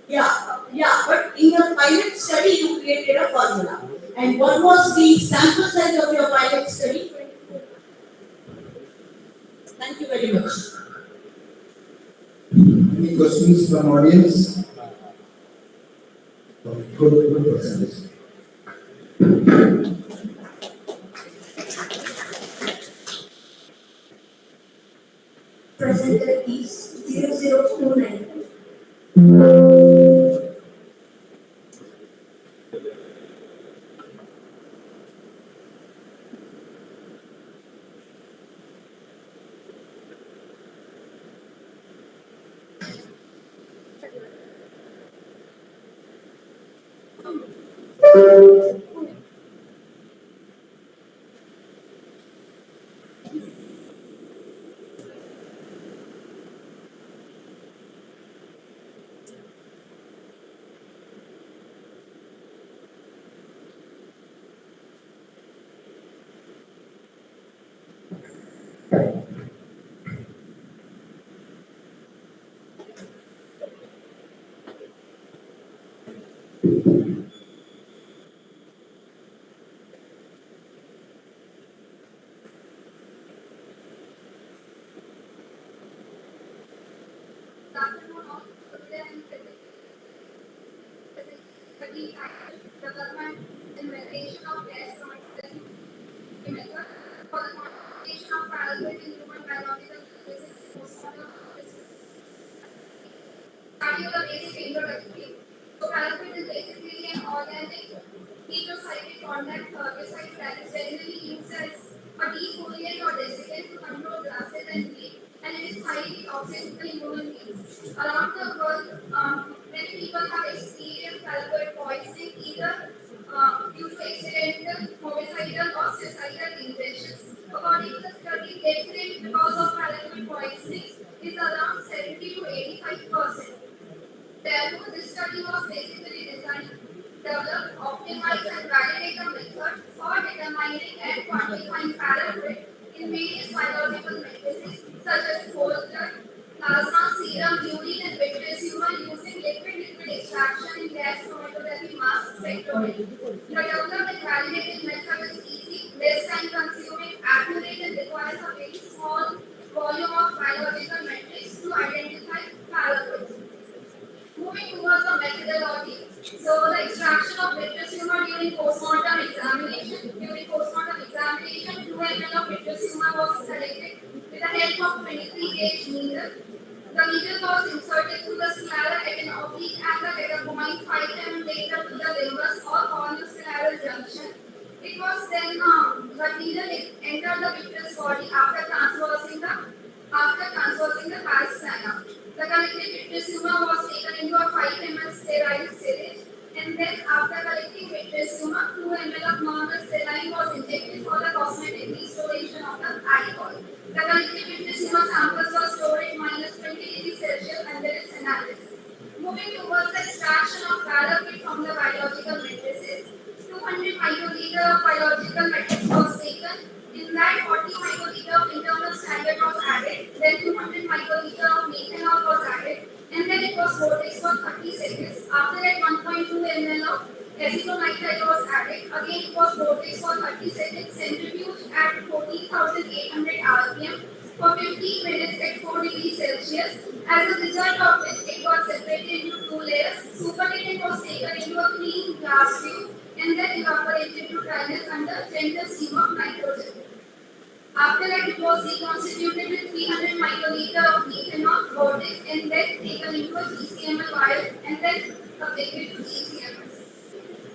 Yeah, but in your pilot study you created a formula. And what was the sample size of your pilot study? Thank you very much. Any questions from audience? Good percentage. Presenter is 0029. Development and validation of gas method for the quantification of parallel in human biological postmortem study of the basic introductory. So parallel is basically an organic heterocyclic contact herbicide that is generally used as a defoliant or desiccant to control grasses and weeds, and it is highly toxic to the human beings. Around the world, many people have experienced parallel poisoning either due to accidental, homicidal, or suicidal injections. According to the study, death rate because of parallel poisoning is around 70 to 85%. Therefore, this study was basically designed, develop, optimize, and validate a method for determining and quantifying parallel in various biological mechanisms such as whole blood, plasma, serum, urine, and vitreous humor using liquid extraction in gas chromatography mass spectrometry. The developed and validated method is easy, less time consuming, accurate, and requires a very small volume of biological metrics to identify parallels. Moving towards the methodology, so the extraction of vitreous humor during postmortem examination. During postmortem examination, 2 ml of vitreous humor was selected with the help of 23-gauge needle. The needle was inserted through the sclera at an oblique angle at a 0.5 mm later to the limbus or corneoscleral junction. It was then the needle entered the vitreous body after transversing the parasternum. The collected vitreous humor was taken into a 5 ml sterile syringe, and then after collecting vitreous humor, 2 ml of normal saline was injected for the cosmetic restoration analysis. Moving towards the extraction of paraffin from the biological matrices, 200 microliter of biological matrix was taken. In that, 40 microliter of internal standard was added. Then 200 microliter of methanol was added, and then it was vortexed for 30 seconds. After that, 1.2 ml of acetonitrile was added. Again, it was vortexed for 30 seconds, centrifuged at 14,800 rpm for 15 minutes at 4 degrees Celsius. As a result of which, it got separated into two layers. Supernatant was taken into a clean glass tube and then evaporated to dryness under gentle steam of nitrogen. After that, it was reconstituted with 300 microliter of methanol, vortexed, and then taken into a GCML vial and then subjected to GCMS.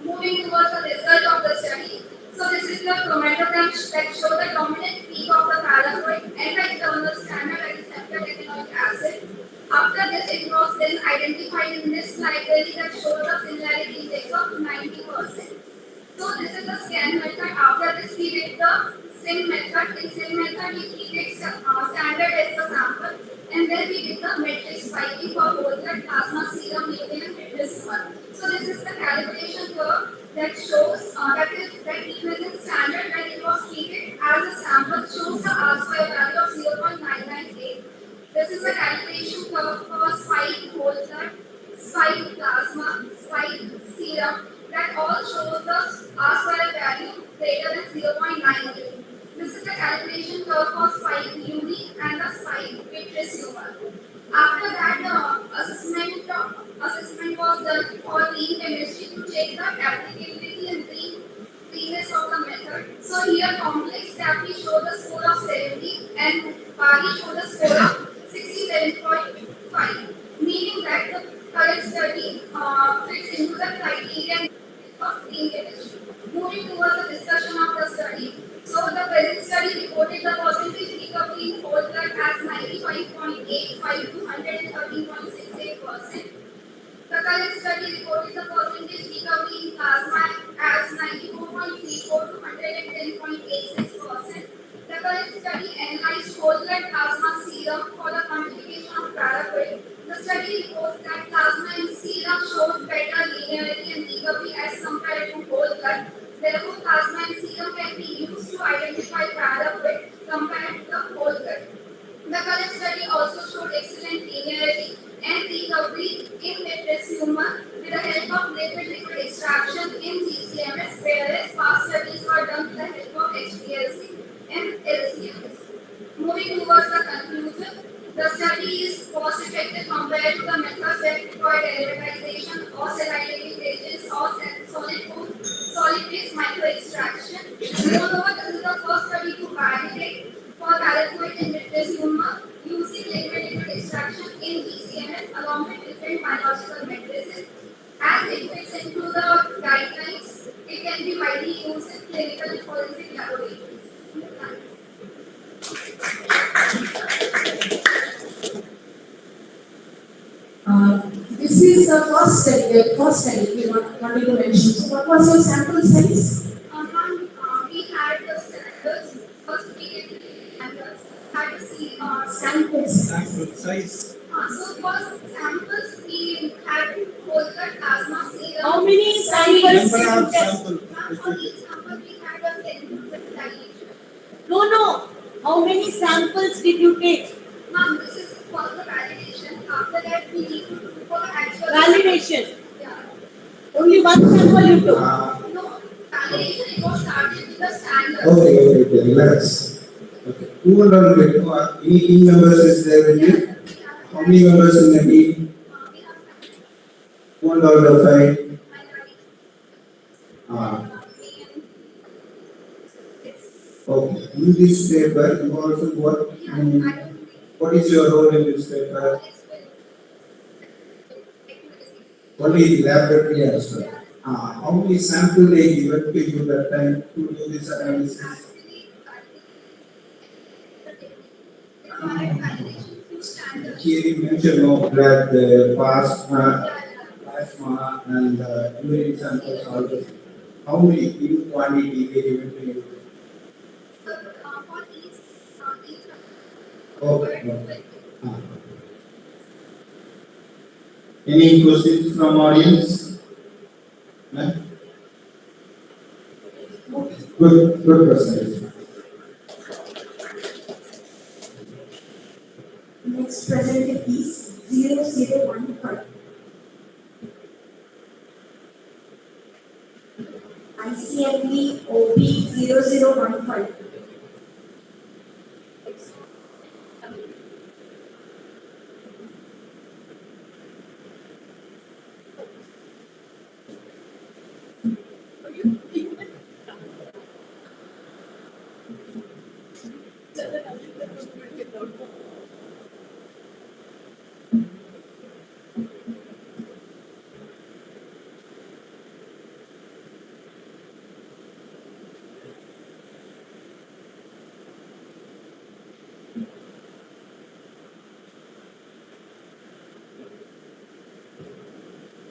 Moving towards the result of the study. So this is the chromatogram that show the dominant peak of the paraffin and the internal standard accepted ethanoic acid. After this, it was then identified in this library that showed the similarity index of 90%. So this is the scan method. After this, we did the SIM method. In SIM method, we take standard as the sample, and then we did the matrix spiking for whole blood, plasma, serum, urine, and matrix 1. So this is the calibration curve that shows that equivalent standard when it was treated as a sample shows the R-square value of 0.998. This is the calibration curve for spike whole blood, spike plasma, spike serum that all shows the R-square value greater than 0.98. This is the calibration curve for spike UV and the spike vitreous humor. After that, assessment was done for green chemistry to check the applicability and greenness of the method. So here complex TAPI showed the score of 70 and PARI showed the score of 67.5, meaning that the current study fits into the criteria of green chemistry. Moving towards the discussion of the study. So the present study reported the percentage recovery in whole blood as 95.85 to 113.68%. The current study reported the percentage recovery in plasma as 94.34 to 110.86%. The current study analyzed whole blood plasma serum for the quantification of paraffin. The study reports that plasma and serum showed better linearity and recovery as compared to whole blood. Therefore, plasma and serum can be used to identify paraffin compared to the whole blood. The current study also showed excellent linearity and recovery in matrix humor with the help of liquid extraction in GCMS, whereas past studies were done with the help of HPLC and LCMS. Moving towards the conclusion, the study is cost effective compared to the methods that require derivatization or salivating agents or solid phase micro extraction. Moreover, this is the first study to validate for paraffin and matrix humor using liquid extraction in GCMS along with different biological matrices. As it fits into the guidelines, it can be widely used in clinical forensic laboratories. This is the first study we wanted to mention. So what was your sample size? We had the standards, first we had to see Samples. Sample size. so first samples we had whole blood plasma serum. How many samples did you test? For each sample we had a 10% dilation. No. How many samples did you take? Ma'am, this is for the validation. After that we need to do for the actual Validation. Yeah. Only one sample you took. No, validation it was started with the standards. Okay, relax. Okay. Who are all with you? Any team members is there with you? How many members in the team? We have 1 out of 5. Okay. In this paper, you also what is your role in this paper? Only laboratory aspect. How many samples they given to you that time to do this analysis? Here you mentioned no blood, plasma and urine samples also. How many in quantity they given to you? Okay. Any questions from audience? No? Good presentation. Next presenter is 0015. ICMB OP 0015.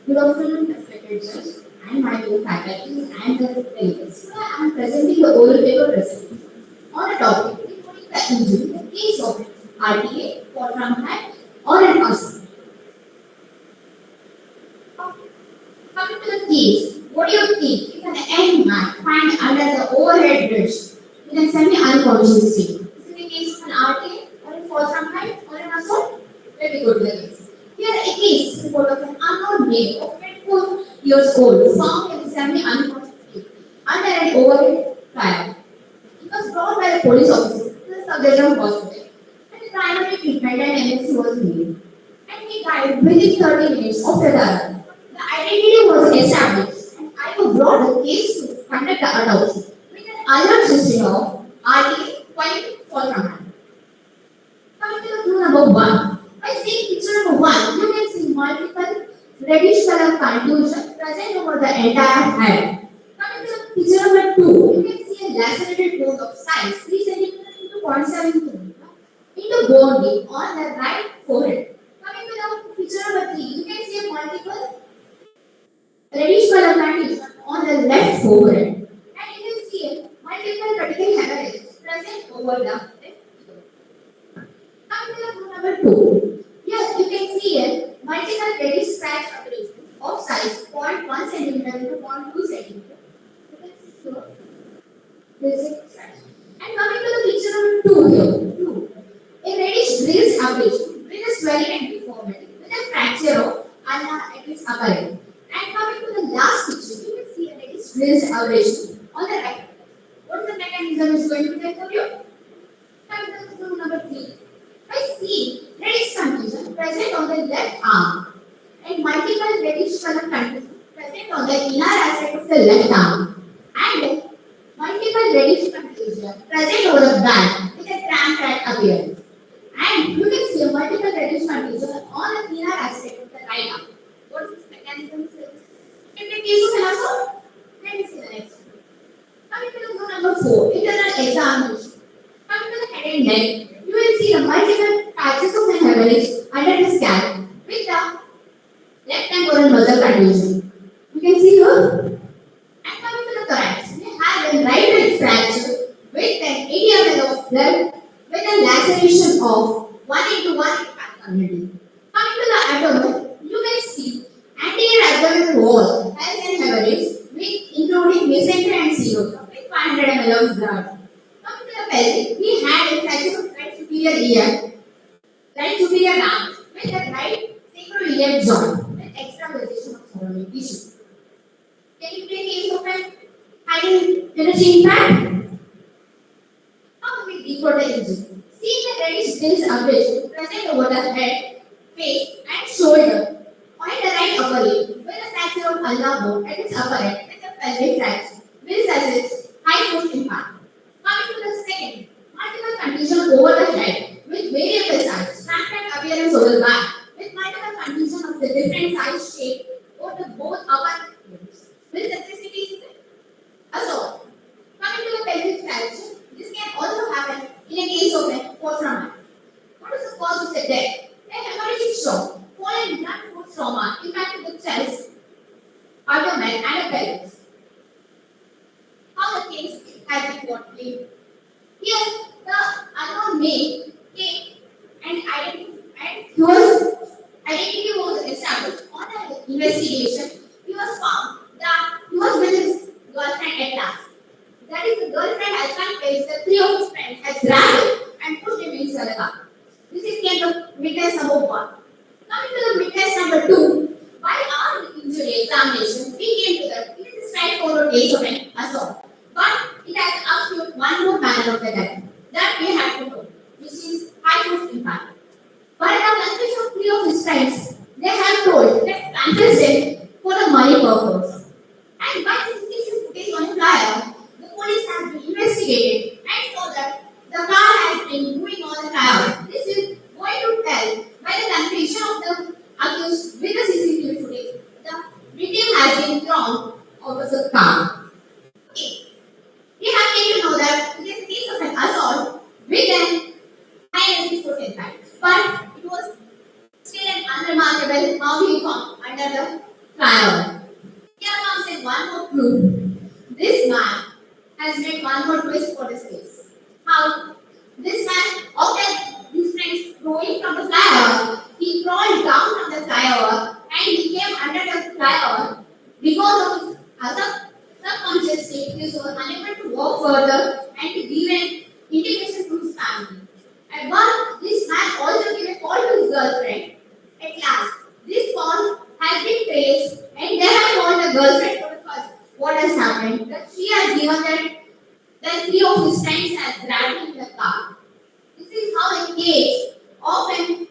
Good afternoon, respected judge, and my dear faculty and the delegates. Today I am presenting the oral paper presentation on a topic including the injury in case of RTA, for from hand, or an asthma. Coming to the case, what do you think if an young man find under the overhead bridge in a semi-unconscious state? Is it a case of an RTA, or a fall from height, or an assault? Let me go to the case. Here a case report of an unknown male of 24 years old found in semi-unconscious state under an overhead fire. He was brought by the police officer to the subdivision hospital and the primary treatment and MSC was made. And he died within 30 minutes of the death. The identity was established and I was brought the case to conduct the autopsy with an alert system of RTA fall from hand. Coming to the clue number 1. By seeing picture number 1, you can see multiple reddish color contusion present over the entire head. Coming to the picture number 2, you can see a lacerated wound of size 3 cm into 0.7 cm into bone deep on the right forehead. Coming to the picture number 3, you can see a multiple reddish color contusion on the left forehead. And you can see a multiple critical hemorrhages present over the left ear. Coming to the clue number 2. Here you can see a multiple reddish scratch abrasion of size 0.1 cm to 0.2 cm. You can see here, there is a scratch. And coming to the picture number 2 here, 2. A reddish grazed abrasion with a swelling and deformity with a fracture of ulna at its upper end. And coming to the last picture, you can see a reddish grazed abrasion on the right. What is the mechanism is going to tell for you? Coming to the clue number 3. I see reddish contusion present on the left arm and multiple reddish color contusion present on the inner aspect of the left arm and multiple reddish contusion present over the back with a cramp appearance. And you can see a multiple reddish contusion on the inner aspect of the right arm. What is this mechanism? In the case of an assault, let me see the next one. Coming to the clue number 4, internal examination. Coming to the head and neck, you will see the multiple patches of an hemorrhage under the scalp with the left temporal muscle contusion. You can see here. And coming to the thorax, we have a right leg fracture with an 80 ml of blood with a laceration of 1 into 1 impact community. Coming to the abdomen, you may see anterior abdominal wall has an hemorrhage with including mesentery and serosa with 500 ml of blood. Coming to the pelvic, we had a fracture of right superior ear, right superior arm with the right sacroiliac joint with extravasation of surrounding tissue. Can you take case of an high energy impact? How we decode the injury? See the reddish gills abrasion present over the head, face, and shoulder on the right upper limb with a fracture of ulnar bone at its upper end with a pelvic fracture. This has its high force impact. Coming to the second, multiple contusion over the head with variable size, transparent appearance over the back with multiple contusion of the different size shape over the both upper limbs. Will necessities assault. Coming to the pelvic fracture, this can also happen in a case of a fall from height. What is the cause of the death? A hemorrhagic shock, following blunt force trauma impacted the chest, abdomen, and the pelvis. How the case has been portrayed. Here, the unknown male came and identified, and he was identity was established. On the investigation, he was found that he was with his girlfriend at last. That is, the girlfriend has confessed that three of his friends had grabbed him and pushed him inside the car. This is came to witness number 1. Coming to the witness number 2, while our injury examination, we came to that it is a straightforward case of an assault. But it has absolute one more manner of attack that we have to know, which is high force impact. By the confession of three of his friends, they have told that confessed for the money purpose. And by the CCTV footage on the flyer, the police has been investigated and saw that the car has been moving on the flyer. This is going to tell by the confession of the accused with the CCTV footage, the victim has been thrown out of the car. Okay. We have came to know that it is a case of an assault with an high energy force impact. But it was still an unremarkable how he found under the flyover. Here comes in one more clue. This man has made one more twist for this case. How this man, after his friends throwing from the flyover, he crawled down from the flyover and he came under the flyover because of his other subconscious state. He was unable to walk further and to give an intimation to his family. At once, this man also gave a call to his girlfriend. At last, this call has been traced and they have called the girlfriend for the first. What has happened? That she has given that three of his friends has grabbed him in the car. This is how a case of an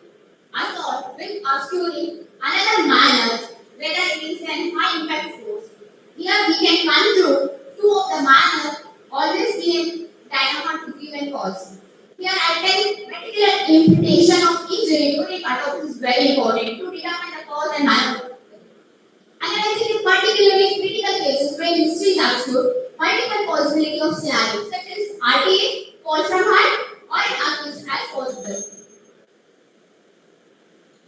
assault will obscuring another manner, whether it is an high impact force. Here we can run through two of the manner always being dynamite to give and cause. Here I tell particular imputation of injury during cutoff is very important to determine the cause and manner. Analyzing in particularly critical cases where history is absolute, multiple possibility of scenarios such as RTA, falls from height, or an accused as possible.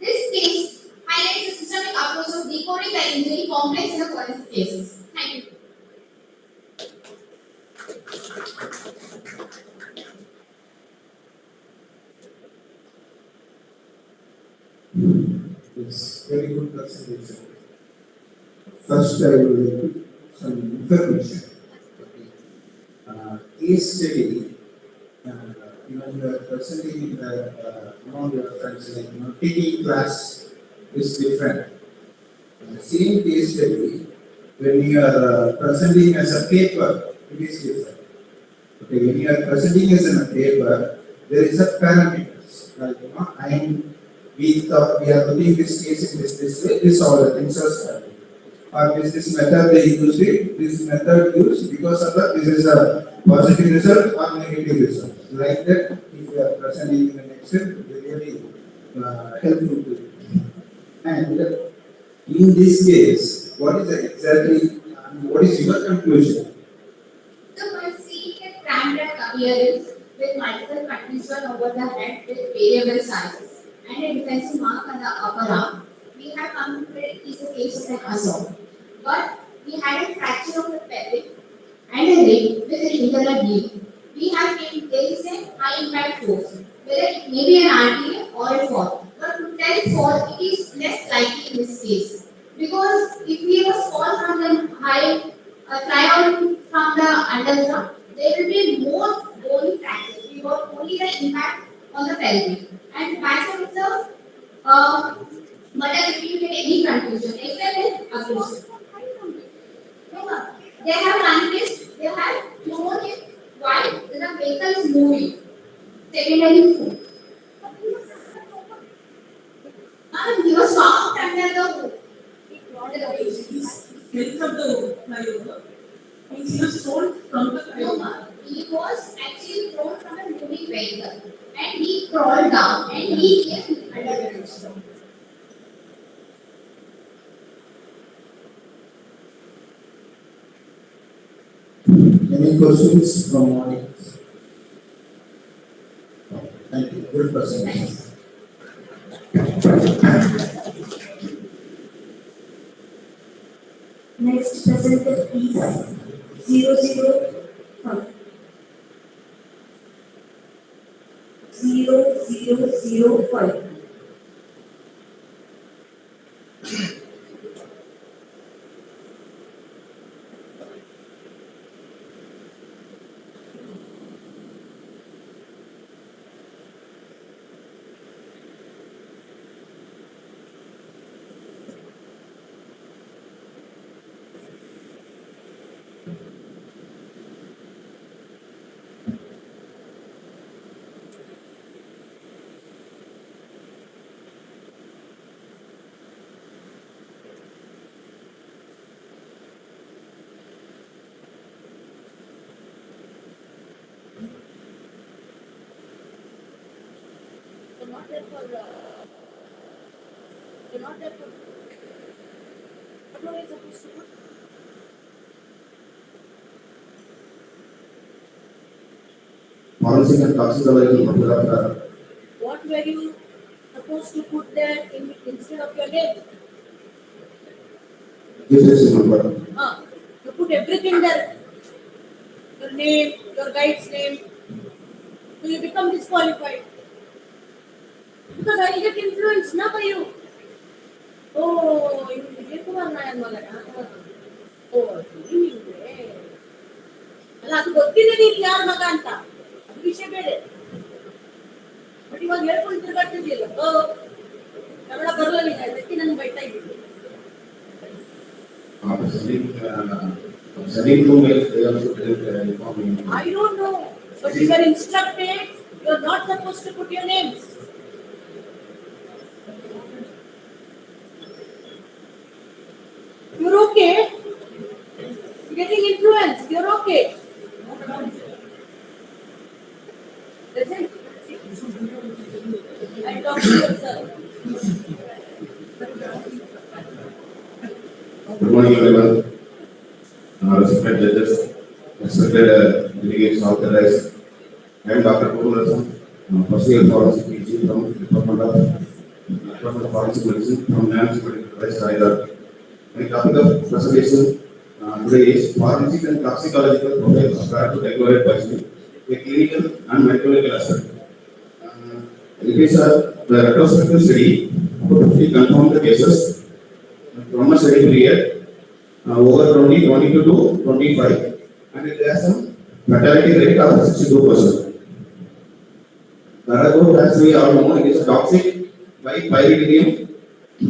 This case highlights the systemic approach of decoding the injury complex in the forensic cases. Thank you. It's very good presentation. First, I will give some information. Case study, when you are presenting in the among your friends, like taking class is different. Same case study, when you are presenting as a paper, it is different. Okay, when you are presenting as a paper, there is a parameters. Like we thought we are putting this case in this way, this all the things are starting. Or this method they used it, this method used because of that, this is a positive result or negative result. Like that, if you are presenting in an Excel, it will be really helpful to you. And in this case, what is exactly, what is your conclusion? So by seeing a cranberry appearance with multiple conditions over the head with variable sizes and a defensive mark on the upper arm, we have concluded it is a case of an assault. But we had a fracture of the pelvic and a rib with an internal bleeding. We have named there is a high impact force, whether it may be an RTA or a fall. But to tell fall, it is less likely in this case. Because if we was fall from the high, fly out from the underground, there will be more bone fractures. We got only the impact on the pelvic. And vice versa, but if you get any confusion, except in aggression. They have confessed, they have known it while the vehicle is moving. Secondary food. He was found under the He's from the flyover. He was thrown from the flyover. No, he was actually thrown from a moving vehicle and he crawled down and he came under the bridge. Any questions from audience? Thank you. Good presentation. Next presenter please 005. 0005. You're not there for, you're not there for, what were you supposed to put? Forensic and toxicological photographer. What were you supposed to put there instead of your name? GST number. You put everything there. Your name, your guide's name. So you become disqualified. Because I get influenced now by you. Oh, you get to one man. Oh, you ಅಲ್ಲ ಅದು ಗೊತ್ತಿದೆ ನೀನು ಯಾರ ಮಗ ಅಂತ ಅದು ವಿಷಯ ಬೇರೆ ಬಟ್ ಇವಾಗ ಹೇಳ್ಕೊಂಡು ತಿರ್ಗಾಡ್ತಿದ್ಯಲ್ಲ ಕನ್ನಡ ಬರಲ್ಲ ನೀನು ಅದಕ್ಕೆ ನನಗೆ ಬೈತಾ ಇದ್ದೀನಿ I don't know, but you are instructed, you are not supposed to put your names. You're okay. You're getting influenced. You're okay. Listen. And talk to yourself. Good morning, everyone. Respected judges, respected delegates authorized. I am Dr. Kumaran, first year forensic PG from Department of Forensic Medicine from NAMS Medical College, Raidar. My topic of presentation today is forensic and toxicological profiles of drug declared poisoning, a clinical and mycological aspect. It is the retrospective study of 50 confirmed cases from a study period over 2022 to 25, and it has some fatality rate of 62%. Paraquat, as we all know, it is a toxic pyridinium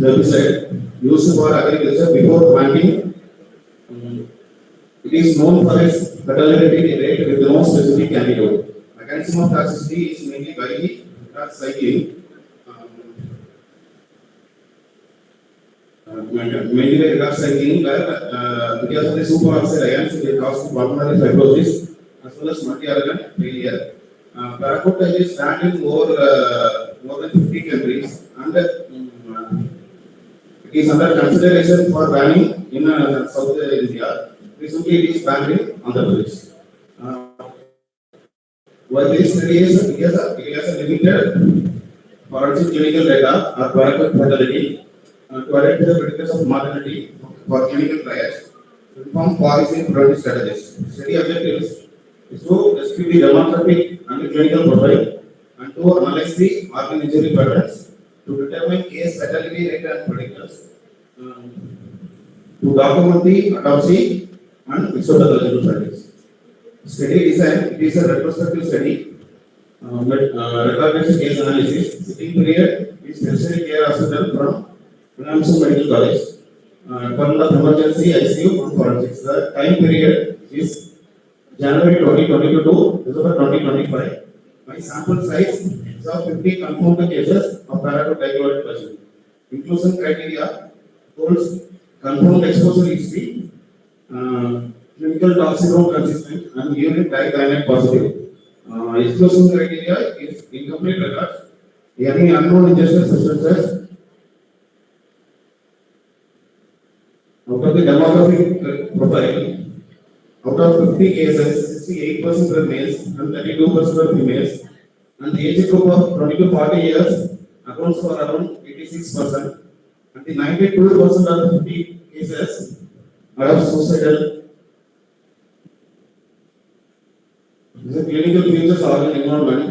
herbicide used for agriculture before planting. It is known for its fatality rate with no specific antidote. Mechanism of toxicity is mainly by the drug cycling. Mainly by drug cycling, where because of the superoxide ions, it causes pulmonary fibrosis as well as multi-organ failure. Paraquat is banned in more than 50 countries, and it is under consideration for banning in South India. Recently, it is banned in Andhra Pradesh. While this study is it has a limited forensic clinical data or paraquat fatality to identify the predictors of mortality for clinical trials, inform policy and preventive strategies. Study objectives is to describe the demographic and the clinical profile and to analyze the organ injury patterns to determine case fatality rate and predictors, to document the autopsy and histopathological studies. Study design, it is a retrospective study, retrospective case analysis. Sitting period is tertiary care hospital from Meghana Medical College. Department of Emergency ICU and Forensics. The time period is January 2022 to December 2025. My sample size is of 50 confirmed cases of paraquat dichloride poisoning. Inclusion criteria holds confirmed exposure history, clinical toxicology consistent, and urine dicyanide positive. Exclusion criteria is incomplete records, any unknown ingestion substances. Out of the demographic profile, out of 50 cases, 68% were males and 32% were females, and the age group of 20 to 40 years accounts for around 86%, and the 92% of the 50 cases are of suicidal. These are clinical features of organ involvement.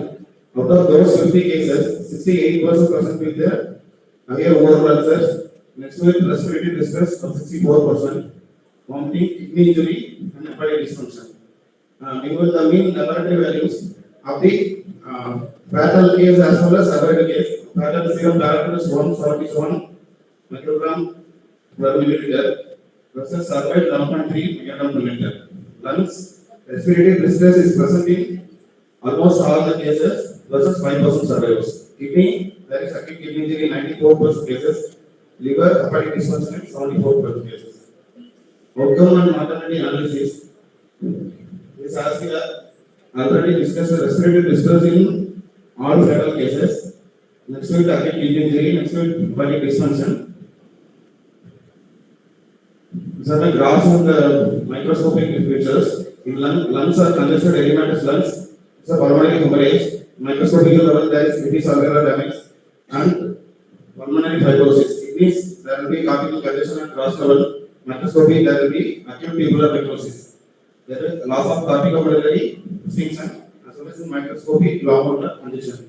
Out of those 50 cases, 68% present with the higher overall ulcers, Next to it, respiratory distress of 64%, vomiting, kidney injury, and hepatic dysfunction. Meanwhile, the mean laboratory values of the fatal case as well as avoided case. Fatal serum parameter is 147 microgram per milliliter versus survived 11.3 microgram per liter. Lungs, respiratory distress is present in almost all the cases versus 5% survivors. Kidney, there is acute kidney injury in 94% cases. Liver, hepatic dysfunction in 74% cases. Outcome and mortality analysis. This has been already discussed respiratory distress in all fatal cases. Next to it, acute kidney injury. Next to it, hepatic dysfunction. These are the graphs and the microscopic pictures. In lungs are congested edematous lungs. It's a pulmonary hemorrhage. Microscopic level there is kidney damage and pulmonary fibrosis. Kidneys, there will be cortical congestion at cross level. Microscopy, there will be acute tubular necrosis. There is loss of corticopulmonary distinction as well as in microscopy glomerular congestion.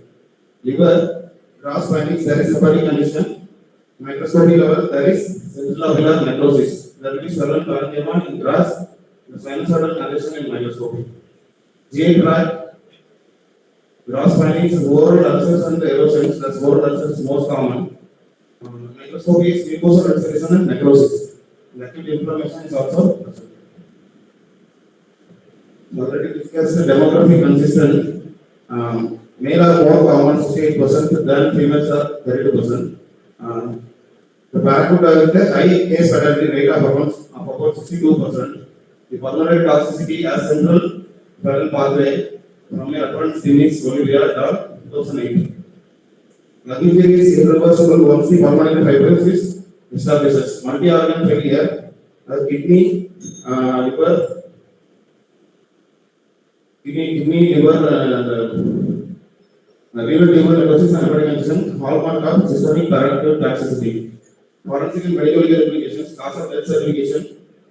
Liver, cross findings, there is hepatic congestion. Microscopy level, there is central necrosis. There will be several parenchyma in grass, the sinusoidal congestion in microscopy. GI tract, gross findings, oral ulcers and erosions, that's oral ulcers is most common. Microscopy is mucosal ulceration and necrosis. Acute inflammation is also present. Already discussed the demography consistent. Male are more common, 68%, than females are 32%. The paracut has a high case fatality rate of about 62%. The pulmonary toxicity as central fatal pathway from a recurrent stimulus Bolivia at 2008. Lung injury is irreversible once the pulmonary fibrosis establishes. Multi-organ failure, kidney, liver, renal tumor necrosis and hepatic congestion, hallmark of systemic parental toxicity. Forensic and medical verifications, cause of death certification,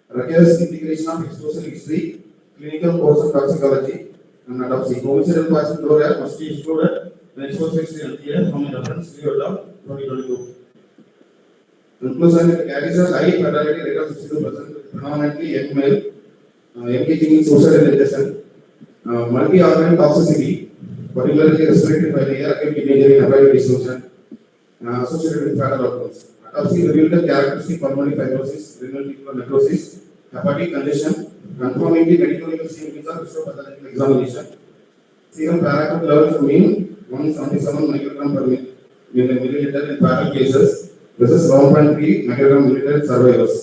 requires integration of exposure history, clinical course of toxicology, and autopsy. Homicidal poison program must be excluded when exposure history and clear from a reference period of 2022. Conclusion, it carries a high fatality rate of 62%, predominantly young male, engaging in social realization, multi-organ toxicity, particularly respiratory failure, acute kidney injury, hepatic dysfunction, associated with fatal outcomes. Autopsy revealed the characteristic pulmonary fibrosis, renal tubular necrosis, hepatic congestion, confirming the medical legal significance of histopathological examination. Serum paracut levels mean 177 microgram per milliliter in fatal cases versus 1.3 microgram milliliter in survivors.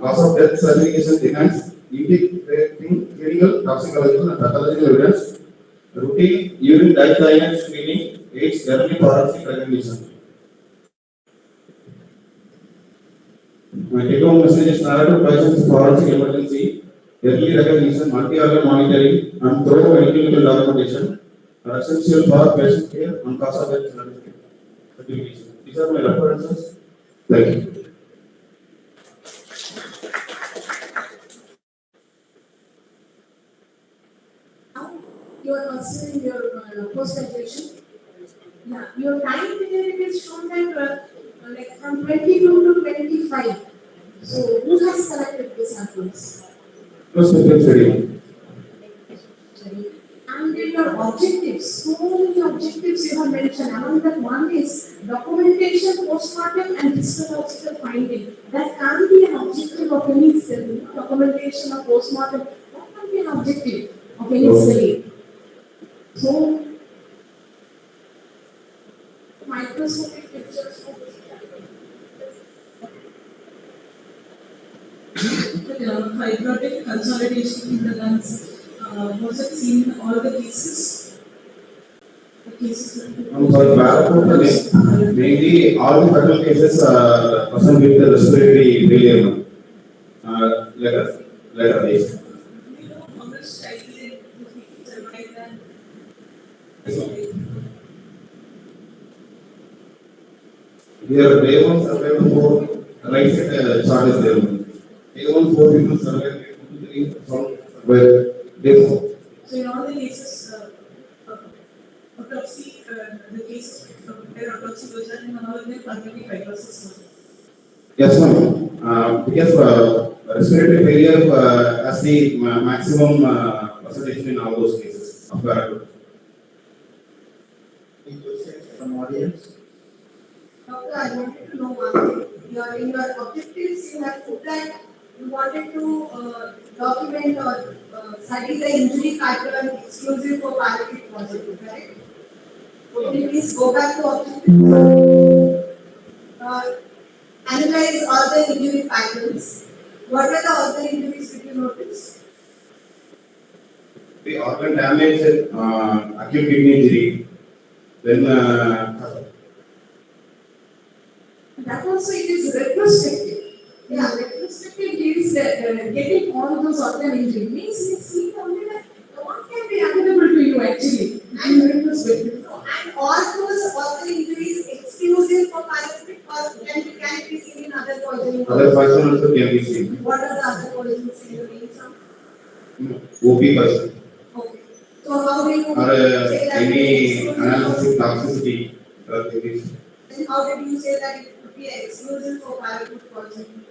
Cause of death certification demands integrating clinical, toxicological, and pathological evidence, routine urine dicyanide screening, aids early forensic recognition. My take-home message is narrative questions, forensic emergency, early recognition, multi-organ monitoring, and thorough medical documentation are essential for patient care and cause of death certification. These are my references. Thank you. You are considering your post-graduation. Yeah, your time period is shown that like from 22 to 25. So who has collected the samples? Study. And in your objectives, so many objectives you have mentioned. Among them, one is documentation, postmortem, and histological finding. That can't be an objective of any study. Documentation or postmortem, that can't be an objective of any study. So, microscopic pictures of fibrotic consolidation in the lungs. Was it seen in all the cases? Mainly all the fatal cases are present with the respiratory failure. Letter base. You know how much time survive that? Here, day one survival for right side chart is there. Day one, 4 people survived, day 2 to 3 survived, day 4. So in all the cases, autopsy, the cases where autopsy was done in all of them pulmonary fibrosis. Yes, ma'am. Because respiratory failure has the maximum percentage in all those cases of paragraph. Any questions from audience? Doctor, I wanted to know one thing. In your objectives, you have put that you wanted to document or study the injury pattern exclusive for paralytic positive, correct? Can you please go back to objectives? Analyze all the injury patterns. What are the other injuries that you notice? The organ damage, acute kidney injury, then That also it is retrospective. Yeah, retrospective is getting all those organ injury means you see only that what can be available to you actually and retrospective. And all those organ injuries exclusive for paralytic or can it be seen in other poisoning? other person also can be seen. What are the other poisons in your name? OP person. Okay. So how do you Or say that any analysis of toxicity. Then how did you say that it could be exclusive for paralytic poisoning?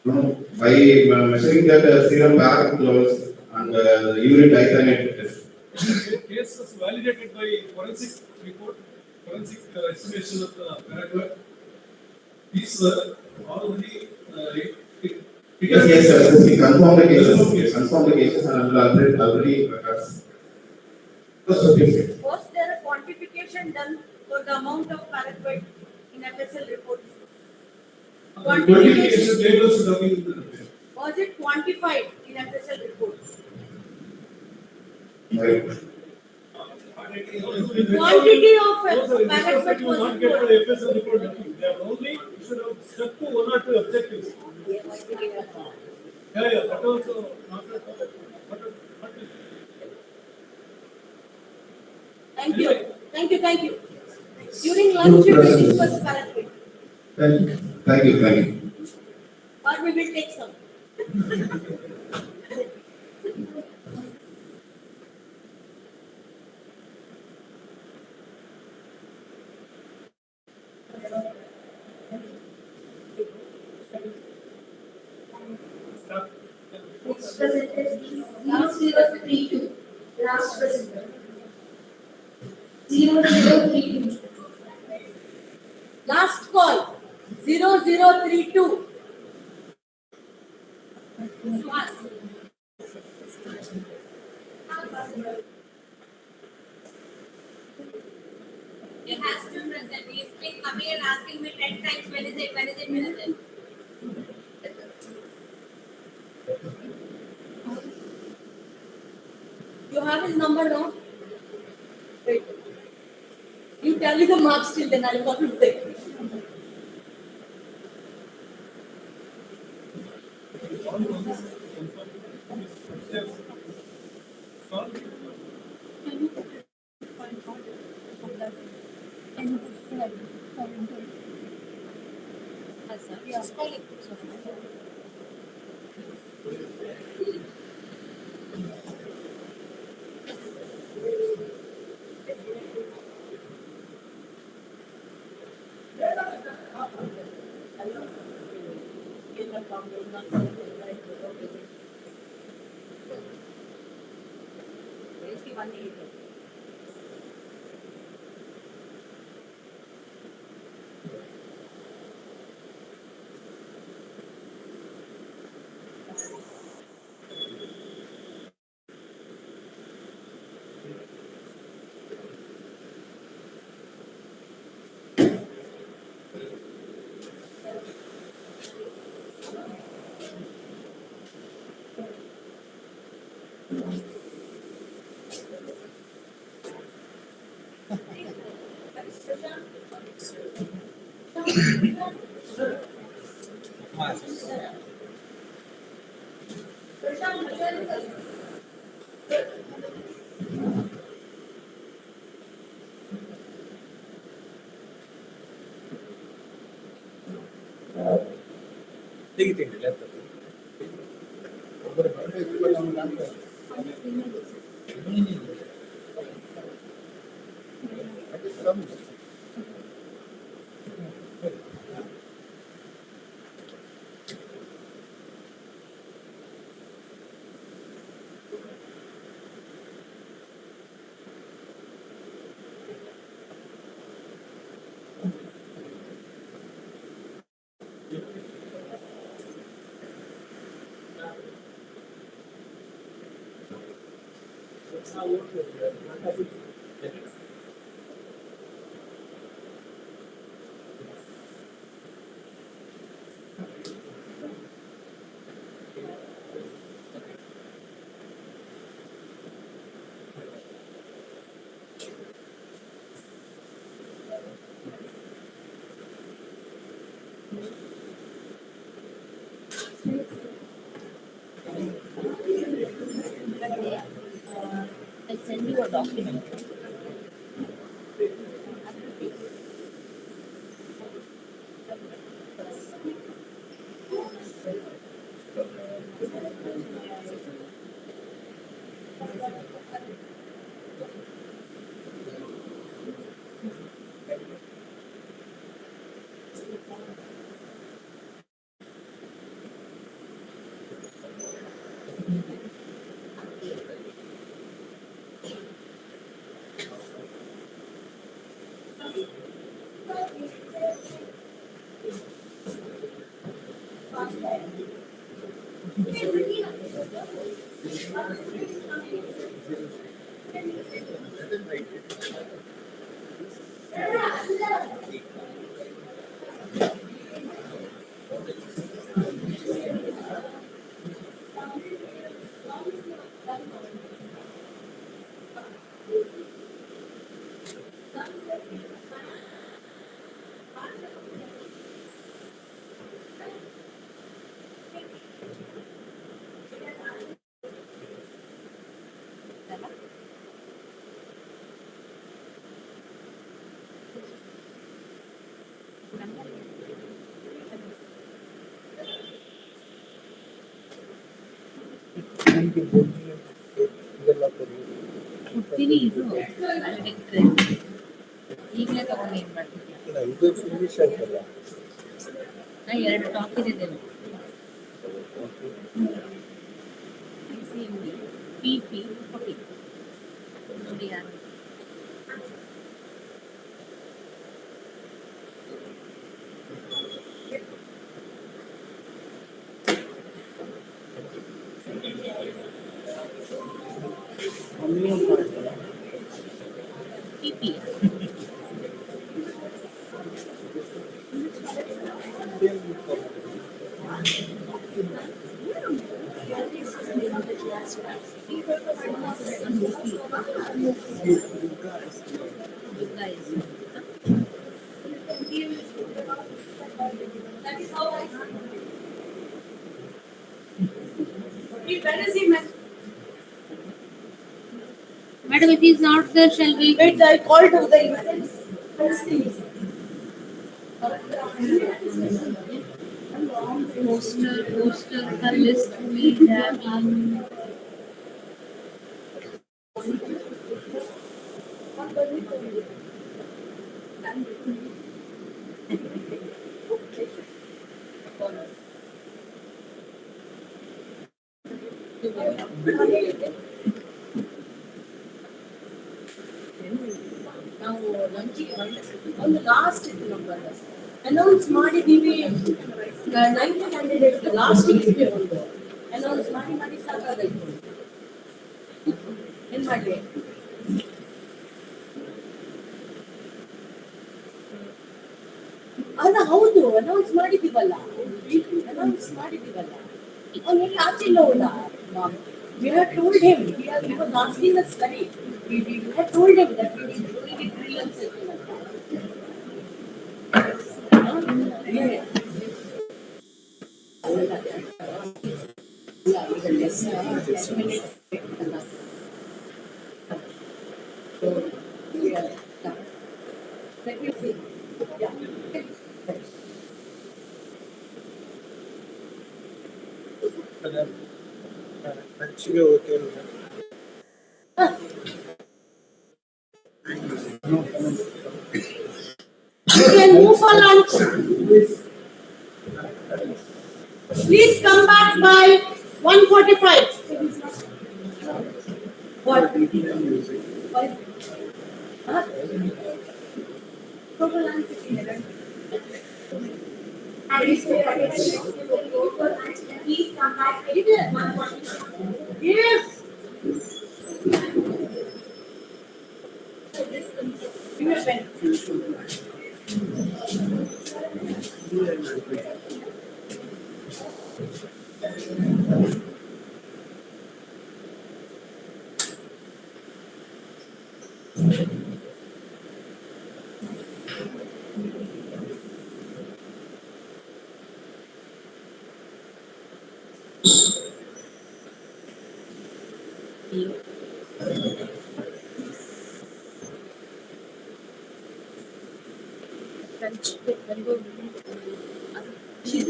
No, by measuring that serum paracrine levels and urine dicyanate test. Case was validated by forensic report, forensic estimation of the paragraph. These were already Yes, sir. We confirm the cases. Yes, confirm the cases and already records. Was there a quantification done for the amount of paraquat in FSL reports? quantification tables should have been in the report. Was it quantified in FSL reports? Right. Quantity of paraquat You was not get the FSL report. They are only you should have stuck to one or two objectives. Yeah, but also not. Thank you. During lunch, we will discuss paraquat. Thank you. Or we will take some. Next presenter is 0032. Last presenter. 0032. Last call 0032. It has to present. He's been coming and asking me 10 times when is it? You have his number now? Wait. You tell me the marks till then I'll come to take. I'll send you a document. ಹುಟ್ಟಿನಿ ಇದು ಈಗಲೇ ತಗೊಂಡು ಏನ್ ಮಾಡ್ತೀನಿ ಇದು finish ಆಯ್ತಲ್ಲ ನಾ 2 top ಇದ್ದೇನೆ PP ಕೊಟ್ಟಿ ನೋಡಿ ಯಾರು PP Madam, if he is not there, shall we? Wait, I called to the emergency. Poster, the list we have in. ನಾವು ಲಂಚಿಗೆ ಒಂದು ಲಾಸ್ಟ್ ಇತ್ತು ನಂಬರ್ ಅನೌನ್ಸ್ ಮಾಡಿದ್ದೀವಿ 90 ಕ್ಯಾಂಡಿಡೇಟ್ ಲಾಸ್ಟ್ ಒಂದು ಅನೌನ್ಸ್ ಮಾಡಿ ಸಾಕಾಗೈತು ಏನ್ ಮಾಡ್ಲಿ ಅಲ್ಲ ಹೌದು ಅನೌನ್ಸ್ ಮಾಡಿದ್ದೀವಲ್ಲ ಅವನೆಲ್ಲ ಆಚೆ ಇಲ್ಲ ಹೋದ we have told him he was asking us study we have told him that we need brilliance let me see ಲಂಚ್ಗೆ okay you can move for lunch please come back by 1:45 what total lunch Please come back. Yes. Give me a pen. He's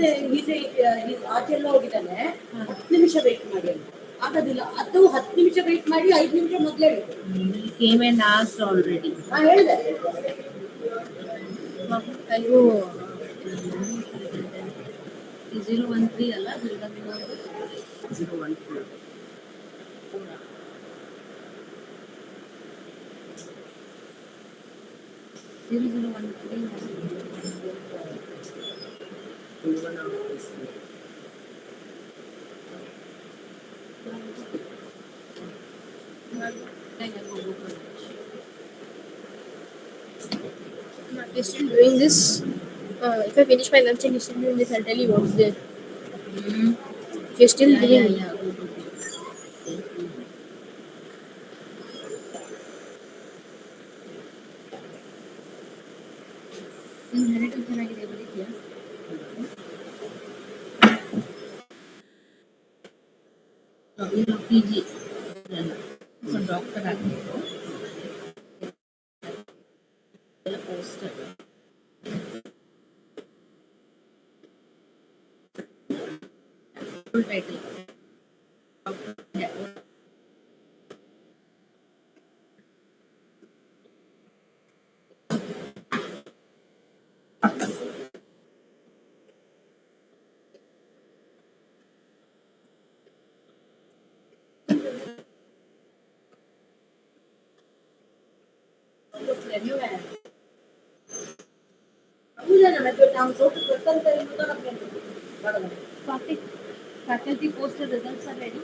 ಆಚೆಲ್ಲ ಹೋಗಿದ್ದಾನೆ 10 ನಿಮಿಷ wait ಮಾಡಿ ಅಂತ ಆಗೋದಿಲ್ಲ ಅದು 10 ನಿಮಿಷ wait ಮಾಡಿ 5 ನಿಮಿಷ ಮೊದಲೇ Came and asked already. ಹೇಳಿದೆ Hello. 013 ಅಲ್ಲ 013. You're still doing this. If I finish my lunch and you're still doing this, I'll tell you what's there. If you're still doing Yeah. Inheritance ಚೆನ್ನಾಗಿದೆ ಬರೀತೀಯಾ? ಇದು PG doctor ಆಗಬೇಕು poster full title faculty poster results are ready.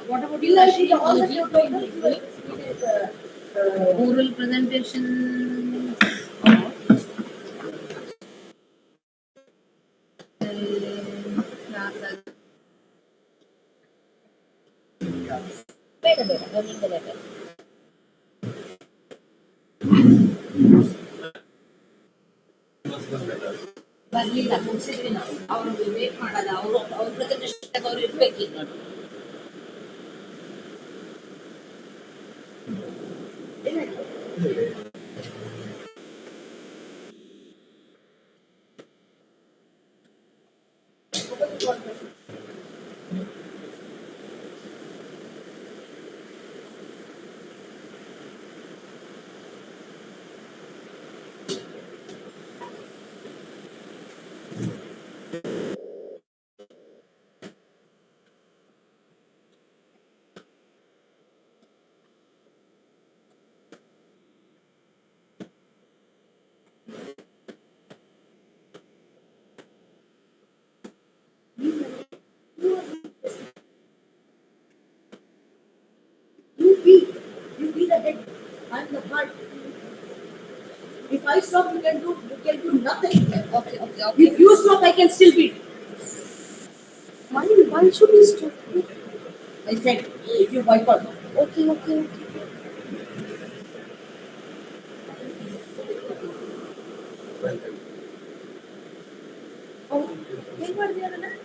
What about you? Oral presentation. ಬರ್ಲಿಲ್ಲ ಮುಗಿಸಿದ್ವಿ ನಾವು ಅವ್ರು wait ಮಾಡಲ್ಲ ಅವ್ರ presentation ಅವ್ರು ಇರ್ಬೇಕೀಗ You be the head. I'm the heart. If I stop, you can do nothing. Okay. If you stop, I can still beat. Why should we stop? I said, if you boycott. Okay. Oh, hey, what are they?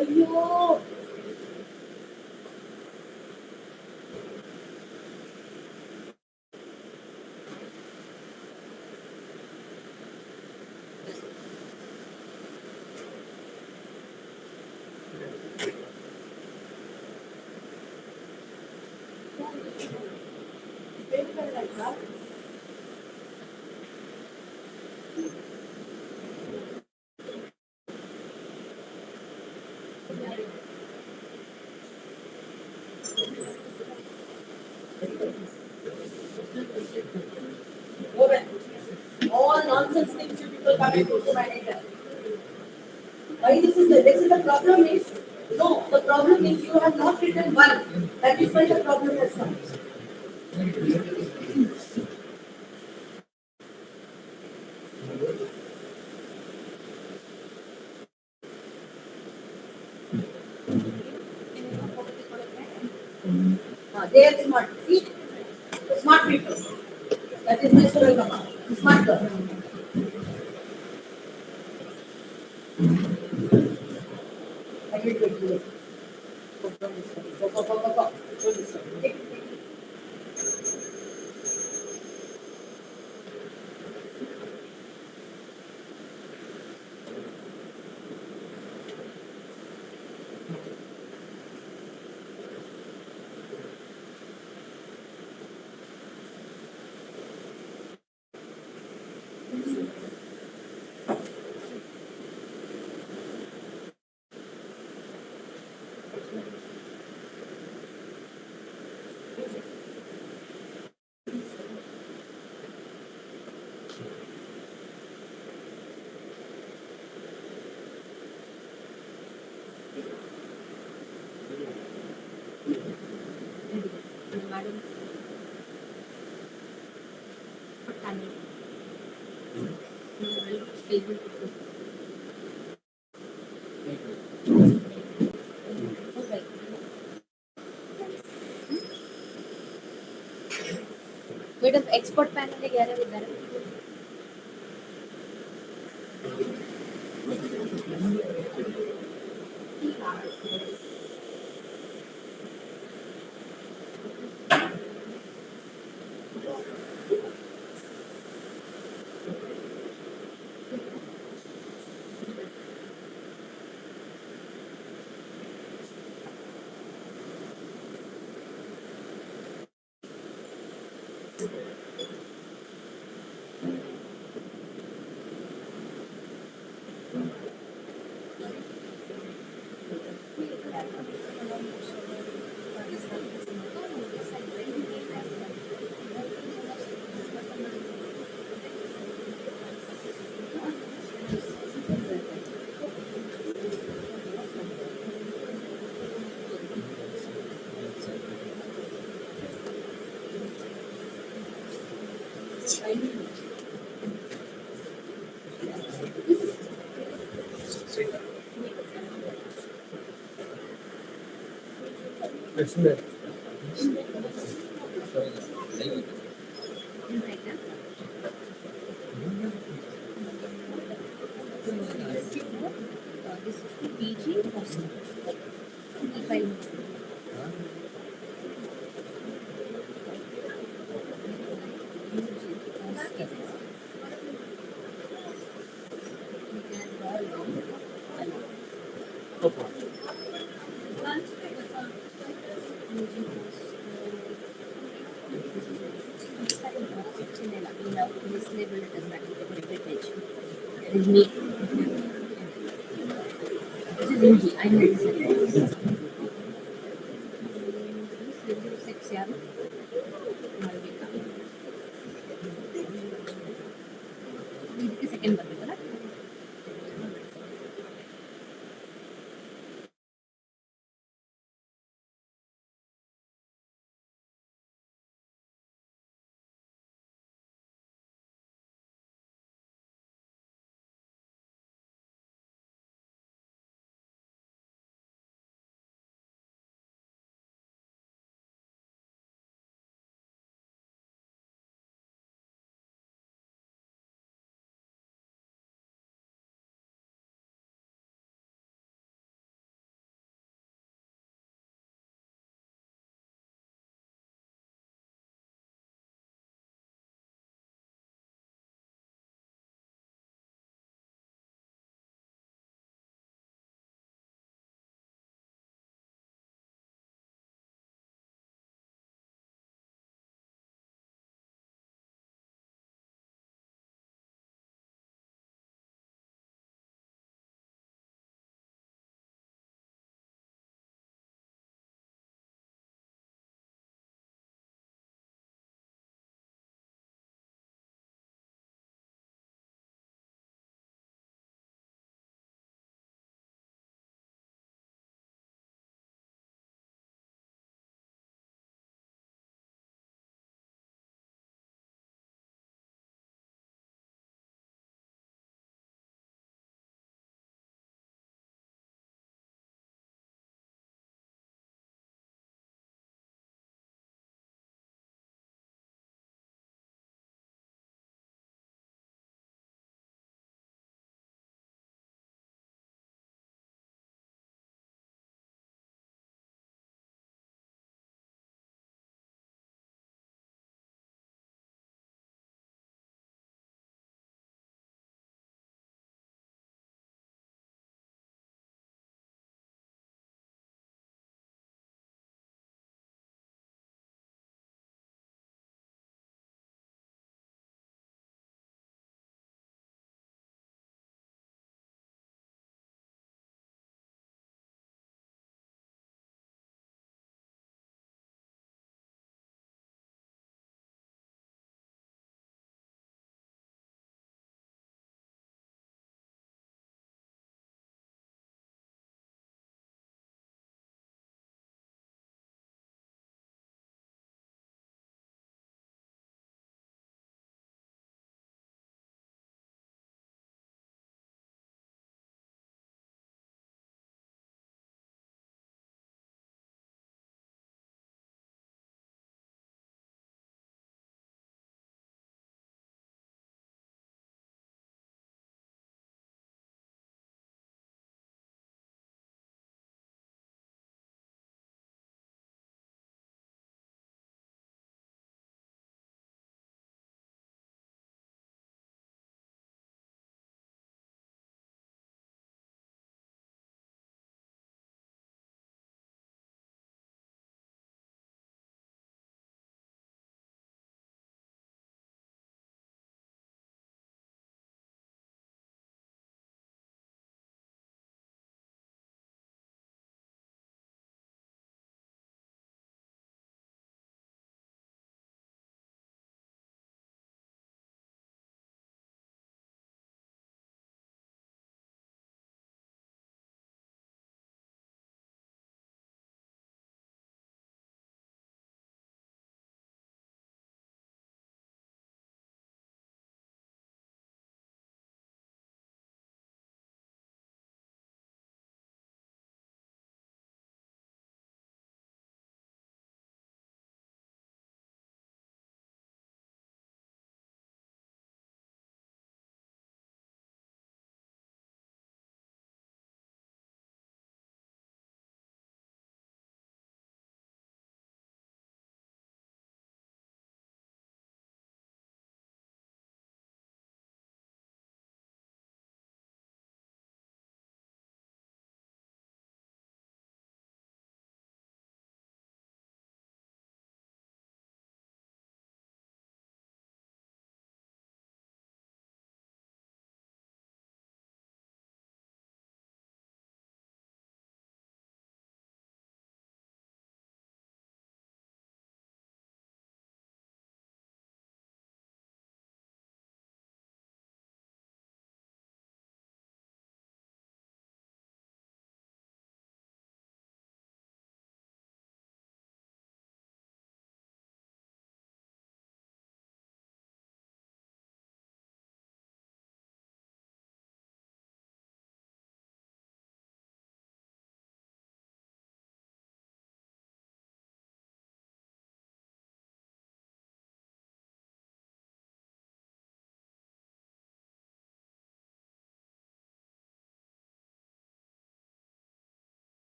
ಅಯ್ಯೋ Go back. All nonsense things you people come and go to manage that. Why this is the problem is, no, the problem is you have not written one. That is why the problem has come. They are smart. See? Smart people. That is my story, Mama. Smart girl. I will take you. Go. Take. Madam. Madam, export panel ले गया है इधर. This is PG hostel. This label it as package. It is me. This is UG. I know this is 6 yeah. This is second one.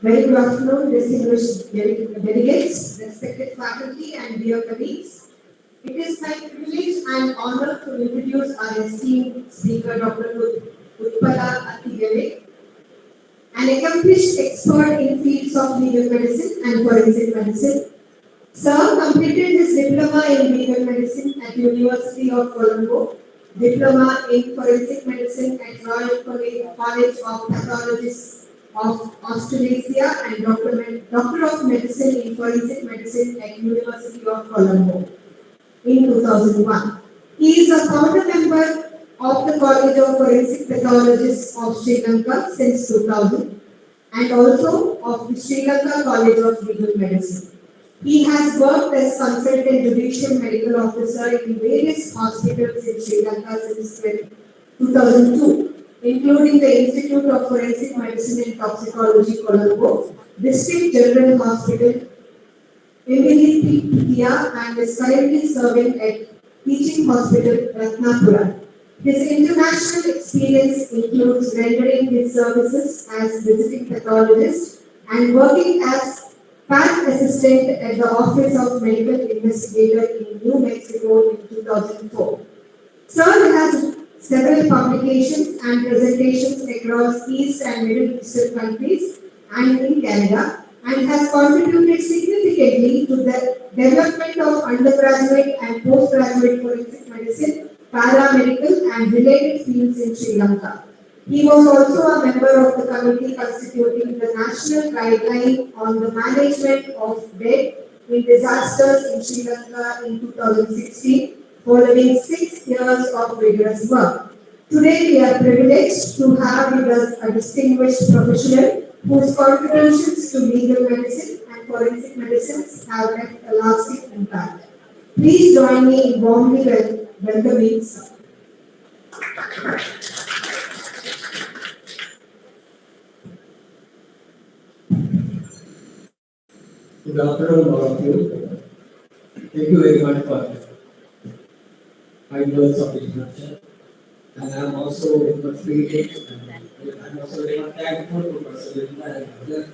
Very good afternoon, distinguished delegates, respected faculty, and dear colleagues. It is my privilege and honor to introduce our esteemed speaker, Dr. Utpala Attigale, an accomplished expert in fields of legal medicine and forensic medicine. Sir completed his diploma in legal medicine at University of Colombo, diploma in forensic medicine at Royal College of Pathologists of Australasia, and Doctor of Medicine in forensic medicine at University of Colombo in 2001. He is a founder member of the College of Forensic Pathologists of Sri Lanka since 2000 and also of the Sri Lanka College of Legal Medicine. He has worked as consultant judicial medical officer in various hospitals in Sri Lanka since 2002, including the Institute of Forensic Medicine and Toxicology, Colombo, District General Hospital, India, and is currently serving at Teaching Hospital, Ratnapura. His international experience includes rendering his services as visiting pathologist and working as PAT assistant at the Office of Medical Investigator in New Mexico in 2004. Sir has several publications and presentations across East and Middle Eastern countries and in Canada, and has contributed significantly to the development of undergraduate and postgraduate forensic medicine, paramedical, and related fields in Sri Lanka. He was also a member of the committee constituting the National Guideline on the Management of Death in Disasters in Sri Lanka in 2016, following 6 years of rigorous work. Today, we are privileged to have with us a distinguished professional whose contributions to legal medicine and forensic medicine have left a lasting impact. Please join me in warmly welcoming Sir. Good afternoon, all of you. Thank you very much for kind words of introduction. And I am also very much pleased and I am also very much thankful to Professor Linda and other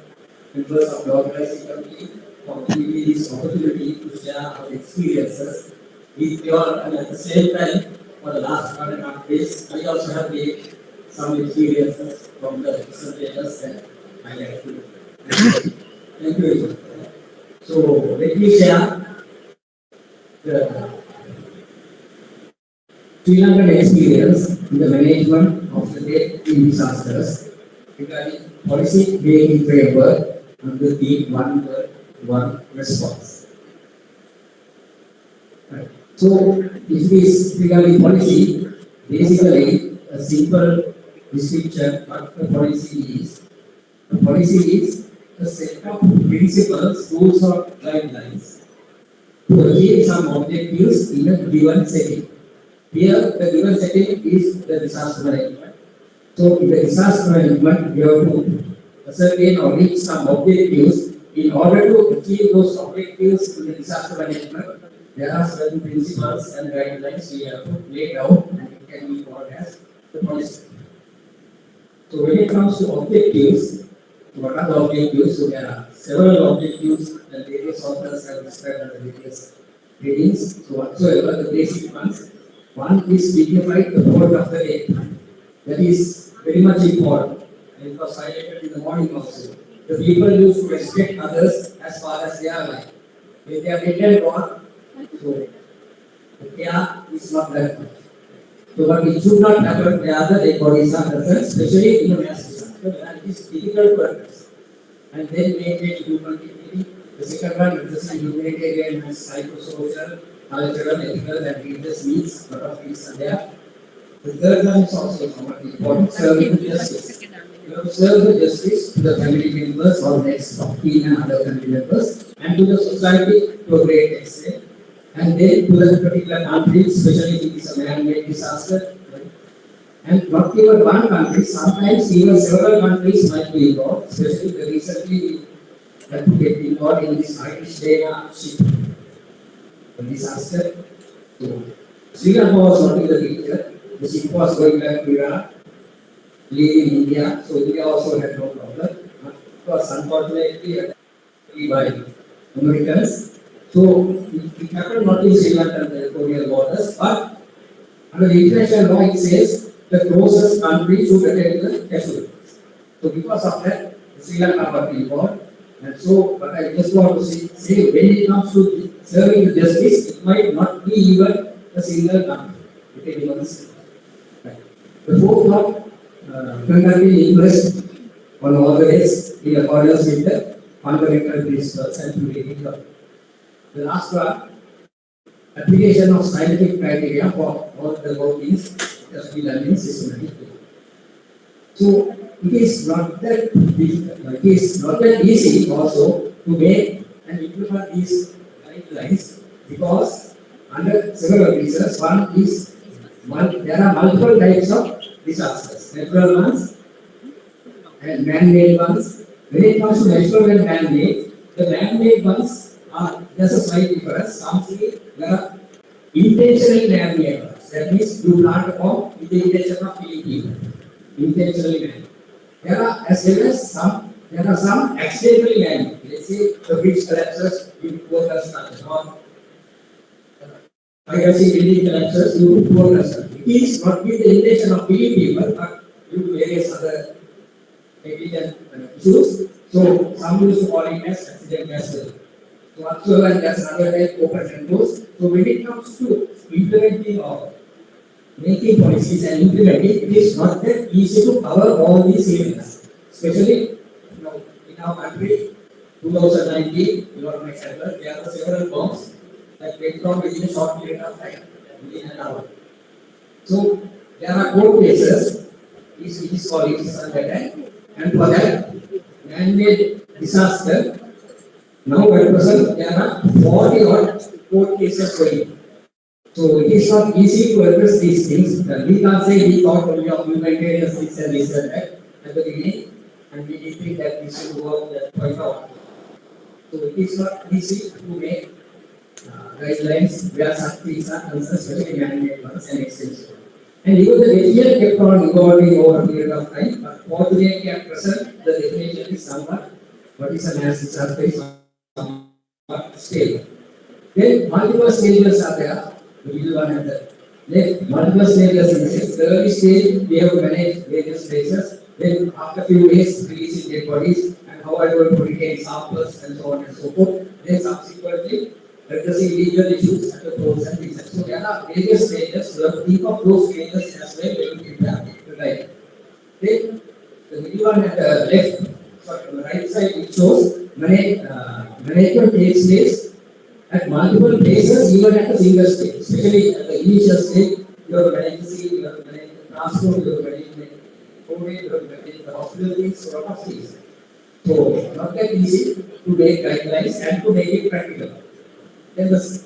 members of the organizing committee for giving me this opportunity to share our experiences with you all, and at the same time, for the last 1.5 days, I also have made some experiences from the representatives that I like to. Thank you very much. So let me share the Sri Lankan experience in the management of the death in disasters regarding policy making framework under the one word, one response. Right. So this is regarding policy, basically a simple description what the policy is. The policy is a set of principles, rules or guidelines to achieve some objectives in a given setting. Here, the given setting is the disaster management. So, in the disaster management, you have to ascertain or reach some objectives. In order to achieve those objectives in the disaster management, there are certain principles and guidelines we have to lay down, and it can be called as the policy. So, when it comes to objectives, what are the objectives? So, there are several objectives, and various authors have described the various readings. So, whatsoever the basic ones. One is dignified the word of the day. That is very much important. And it was highlighted in the morning also. The people used to respect others as far as they are alive. When they are dead and gone, so the care is not that much. So what it should not happen, the other dead bodies are present, especially in a mass disaster, and it is difficult to address. And then maintain human dignity. The second one represents humanitarian and psychosocial, cultural, ethical, and religious needs. A lot of things are there. The third one is also important, serving justice. You have to serve the justice to the family members or next of kin and other family members, and to the society to a great extent. And then to the particular country, especially if it is a man-made disaster. Right? And not even one country, sometimes even several countries might be involved, especially the recently we had to get involved in this Irish Dana ship disaster. So, Sri Lanka was not in the picture. The ship was going back to Iran, leaving India, so India also had no problem. because unfortunately by Americans. So it happened not in Sri Lanka and the colonial borders, but under the international law it says the closest country should attend the casualties. So because of that, Sri Lanka got involved. And so, but I just want to say when it comes to serving the justice, it might not be even a single country. It can be one single. Right. The fourth one, conducting inquest on all the days in accordance with the fundamental principles and creating law. The last one, application of scientific criteria for all the workings has been done in systematic way. So it is not that difficult, it is not that easy also to make and implement these guidelines because under several reasons. One is there are multiple types of disasters, natural ones and man-made ones. When it comes to natural and man-made, the man-made ones are there's a slight difference. Some say there are intentionally man-made ones. That means you plant a bomb with the intention of killing people. Intentionally man. There are as well as some accidentally man. Let's say the bridge collapses due to poor construction or I can see building collapses due to poor construction. It is not with the intention of killing people, but due to various other negligent issues. So some used to call it as accident as well. So also and that's another type open and close. So when it comes to implementing or making policies and implementing, it is not that easy to cover all these areas. Especially in our country, 2019, you are my example, there are several bombs that went down within a short period of time, within an hour. So there are court cases, it is called it is under that, and for that man-made disaster, now at present there are 40 odd court cases going. So it is not easy to address these things. We can't say we thought only of humanitarian things and this and that at the beginning, and we did think that we should work that point out. So it is not easy to make guidelines where such things are concerned, especially man-made ones and extensive. And even the definition kept on evolving over a period of time, but fortunately at present the definition is somewhat what is an acid surface somewhat stable. Then multiple stages are there. The middle one and the left, multiple stages in the sense. The early stage, we have to manage various phases. Then, after a few days, releasing dead bodies and how I going to retain samples and so on and so forth. Then, subsequently, addressing legal issues and the pros and reasons. So, there are various stages. We have to think of those stages as well when we prepare the right. Then, the middle one at the left, sorry, on the right side, it shows management takes place at multiple places, even at a single stage, especially at the initial stage, you are managing you are managing the transport, you are managing the COVID, you are managing the hospital things, a lot of things. So, not that easy to make guidelines and to make it practical. Then the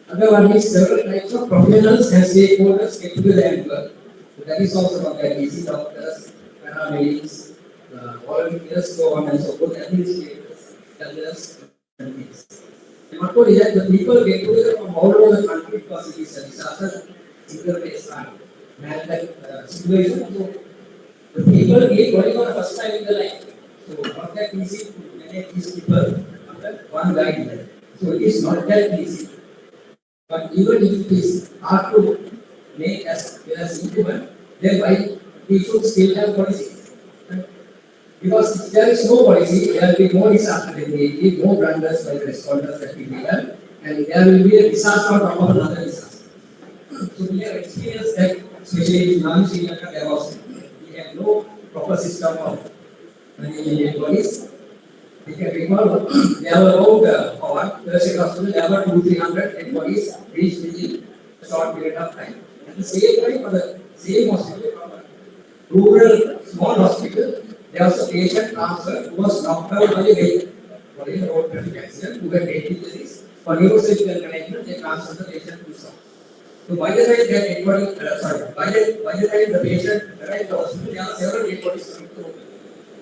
other one is several types of professionals and stakeholders get together and work. So that is also not that easy. Doctors, paramedics, volunteers, so on and so forth, administrators, elders, and things. Not only that, the people get together from all over the country because it is a disaster, single-phase situation. So the people get going for the first time in their life. So not that easy to manage these people under one guideline. So it is not that easy. But even if it is hard to make as well as implement, then why we should still have policies. Because if there is no policy, there will be more disaster definitely, more blunders by the responders that will be done, and there will be a disaster on top of another disaster. So we have experienced that, especially in Sri Lanka, we have no proper system of managing dead bodies. We can recall there were about for one Thursday hospital, there were 200-300 dead bodies reached within a short period of time. At the same time, for the same hospital, rural small hospital, there was a patient transfer who was knocked out by a vehicle for a road traffic accident who had head injuries. For neurosurgical management, they transferred the patient to South. So by the time that anybody, by the time the patient arrived at the hospital, there are several dead bodies coming to the hospital.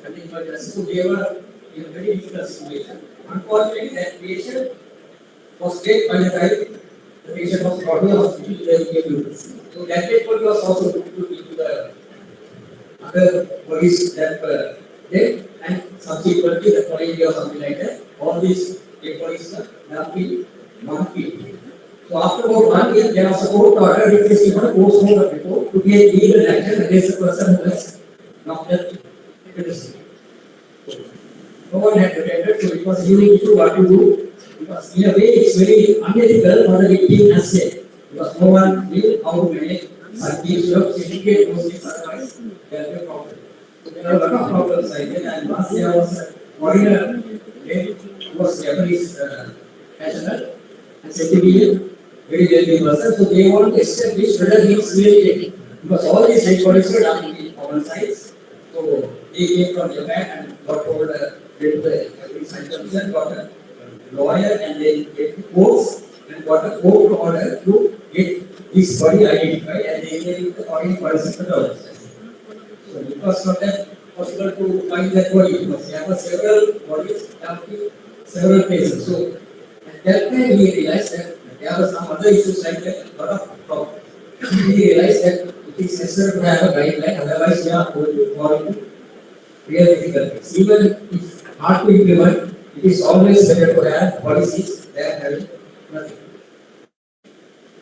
And the emergency, so they were in a very difficult situation. Unfortunately, that patient was dead by the time the patient was brought to the hospital where he came to. So that dead body was also put into the other bodies that were then and subsequently the quality or something like that, all these employees have been one year. So after about 1 year, there was a court order requesting for a post-mortem report to take legal action against the person who has knocked the no one had attended, so it was a unique issue what to do. Because in a way, it's very unethical for the victim as said. Because no one knew how to manage such things, you have to educate those things, otherwise there will be a problem. So there are a lot of problems like that, and last year was a foreigner, who was Japanese national, and citizen, very wealthy person, so they want to establish whether he is really, because all these recordings were done in common size, so they came from Japan and got told every scientist got a lawyer and they get the courts and got a court order to get this body identified and they gave the body $47. So it was not that possible to find that body because there were several bodies happening, several places. So at that time we realized that there were some other issues like that, lot of problems. We realized that it is necessary to have a guideline, otherwise we are going to fall into real difficulties. Even if hard to implement, it is always better to have policies than having nothing.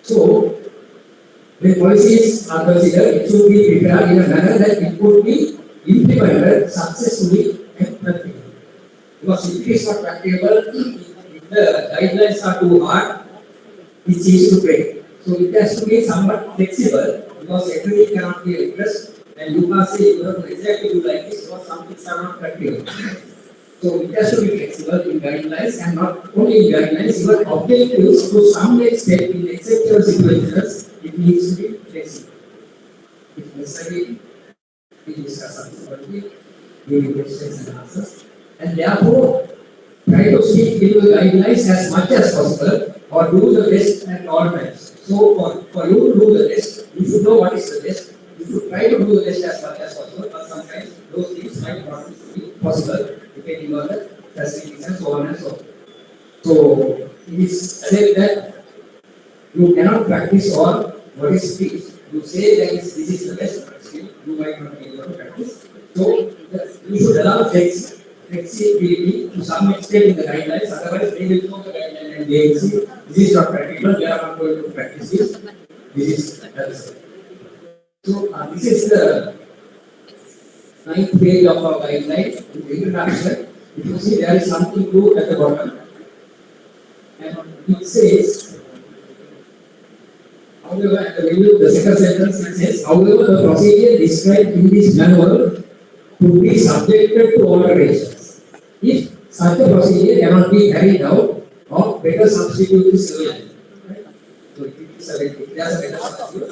So, when policies are considered, it should be prepared in a manner that it could be implemented successfully and practically. Because if it is not practicable, if the guidelines are too hard, it's easy to break. So it has to be somewhat flexible because everything cannot be addressed and you can't say you have to exactly do like this because some things are not practical. So it has to be flexible in guidelines and not only in guidelines, even objectives to some extent in exceptional situations, it needs to be flexible. If necessary, we discuss subsequently during questions and answers. And therefore, try to stick with the guidelines as much as possible or do the best at all times. So for you to do the best, you should know what is the best. You should try to do the best as much as possible, but sometimes those things might not be possible depending on the facilities and so on and so on. So it is said that you cannot practice all what is preached. You say that this is the best, but still you might not be able to practice. So you should allow flexibility to some extent in the guidelines, otherwise they will know the guideline and they will see this is not practical, we are not going to practice this. This is so this is the 9th page of our guidelines. In the introduction, if you see there is something blue at the bottom, and it says, however, at the middle, the second sentence it says, however, the procedure described in this manual could be subjected to alterations. If such a procedure cannot be carried out, or better substitute is available. Right? So if there's a better substitute,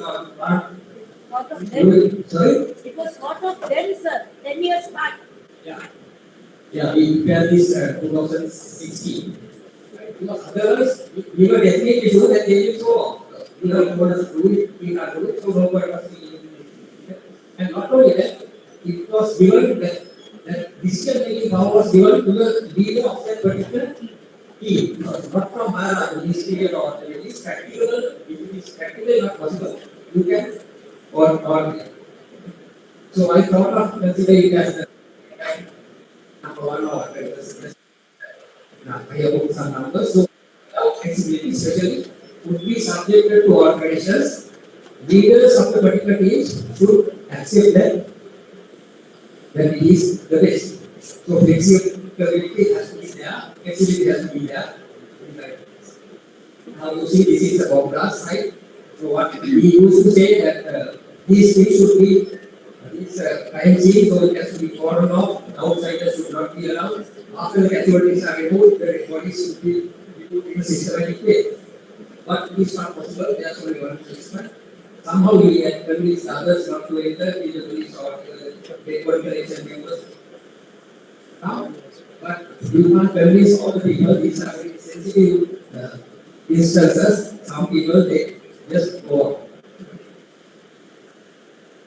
What of then? Sorry? It was what of then, sir, 10 years back. Yeah, we prepared this 2016. Right? Because otherwise, we were definitely sure that they will go off. We don't want us to do it, we can't do it, so no point of seeing it. And not only that, it was given that decision making power was given to the leader of that particular team, not from higher the ministerial or the it is practical, if it is practically not possible, you can or so I thought of considering it as the number one or I have some numbers. So flexibility especially would be subjected to alterations. Leaders of the particular teams should accept that it is the best. So flexibility has to be there, flexibility has to be there. Now you see this is a contrast, right? So what we used to say that these things should be crime scene, so it has to be cordoned off, outsiders should not be allowed. After the casualties are removed, the bodies should be put in a systematic way. But it is not possible, there is only one policeman. Somehow we had convinced others not to enter, either police or the Conhgregation members. Now, but you can't convince all the people, these are very sensitive instances. Some people, they just go on.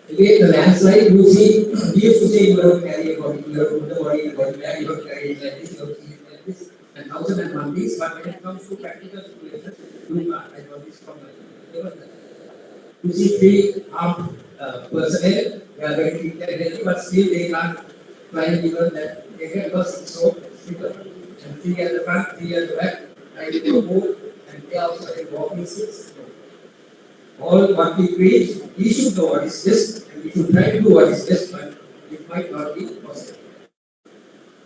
Again, the landslide, you see, we used to say you have to carry a body, you have to put the body in a body bag, you have to carry it like this, you have to keep it like this, and 1,001 things, but when it comes to practical situations, you can't. I got this from you see 3 armed personnel, they are very intelligent, but still they can't client given that again was so simple. And 3 at the front, 3 at the back, I did a move, and they also had walking seats. All what we preach, we should know what is best, and we should try to do what is best, but it might not be possible.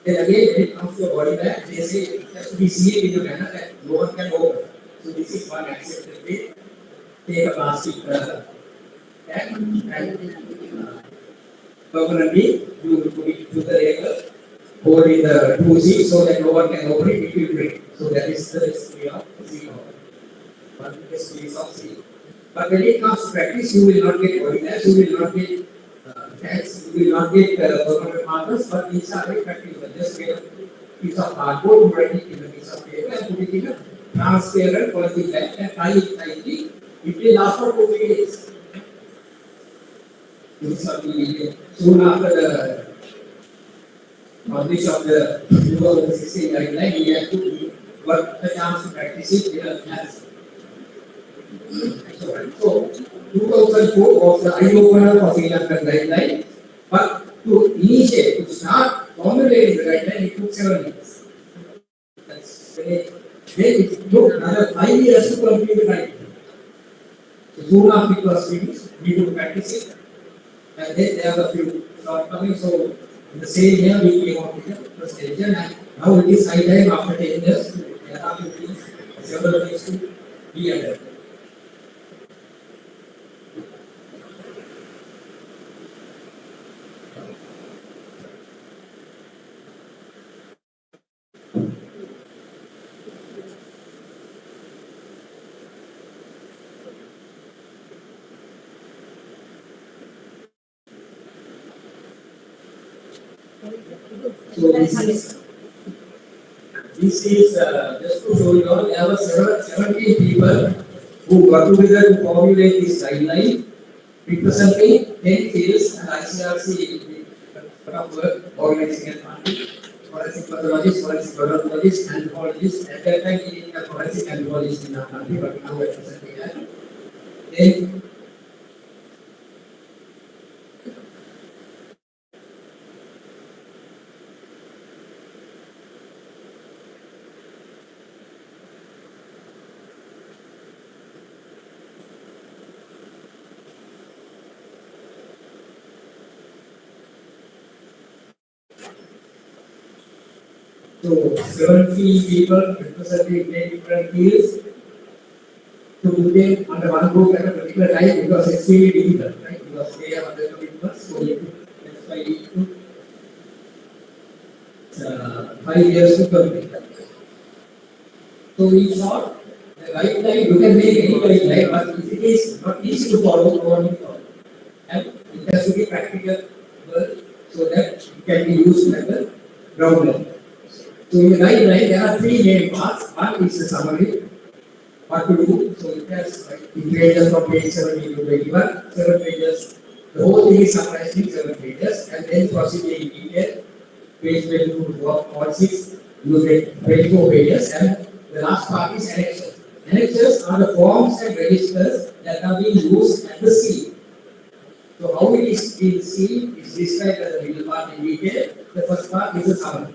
Then again, when it comes to a body bag, they say it has to be sealed in a manner that no one can open. So this is one accepted way. Take a plastic bag and permanently you will put it to the label, hold in the 2 seats so that no one can open it, it will break. So that is the recipe of seal. One recipe of seal. But when it comes to practice, you will not get body bags, you will not get tags, you will not get permanent markers, but these are very practical. Just get a piece of cardboard, write it in a piece of paper, and put it in a transparent polythene bag and tie it tightly. It will last for 2 days. This is what we did. Soon after the publish of the 2016 guideline, we had to work the chance to practice it in a class. So, 2004 was the eye-opener for Sri Lankan guideline, but to initiate, to start formulating the guideline, it took 7 years. That's very, then it took another 5 years to complete the guideline. So, soon after it was finished, we could practice it, and then there were a few shortcomings. So, in the same year, we came out with the first edition, and now it is high time after 10 years, there are several things to be added. So this is just to show you all, there were 17 people who got together to formulate this guideline, representing 10 fields and ICRC organizing and funding, forensic pathologists, forensic pathologists, anthropologists. At that time, we didn't have forensic anthropologists in our country, but now we are presenting that. Then so 17 people representing 10 different fields to put them under one group at a particular time because it's extremely difficult, right? Because they have other commitments, so that's why we took 5 years to complete. So in short, the guideline, you can make any guideline, but if it is not easy to follow, no one will follow. And it has to be practical so that it can be used at the ground level. So in the guideline, there are 3 main parts. One is the summary, what to do. So it has pages from page 17 to 21, 7 pages. The whole thing is summarized in 7 pages, and then procedure in detail, page 22 to 46, you get 24 pages, and the last part is annexures. Annexures are the forms and registers that are being used at the seal. So how it is being sealed is described as the middle part in detail. The first part is a summary.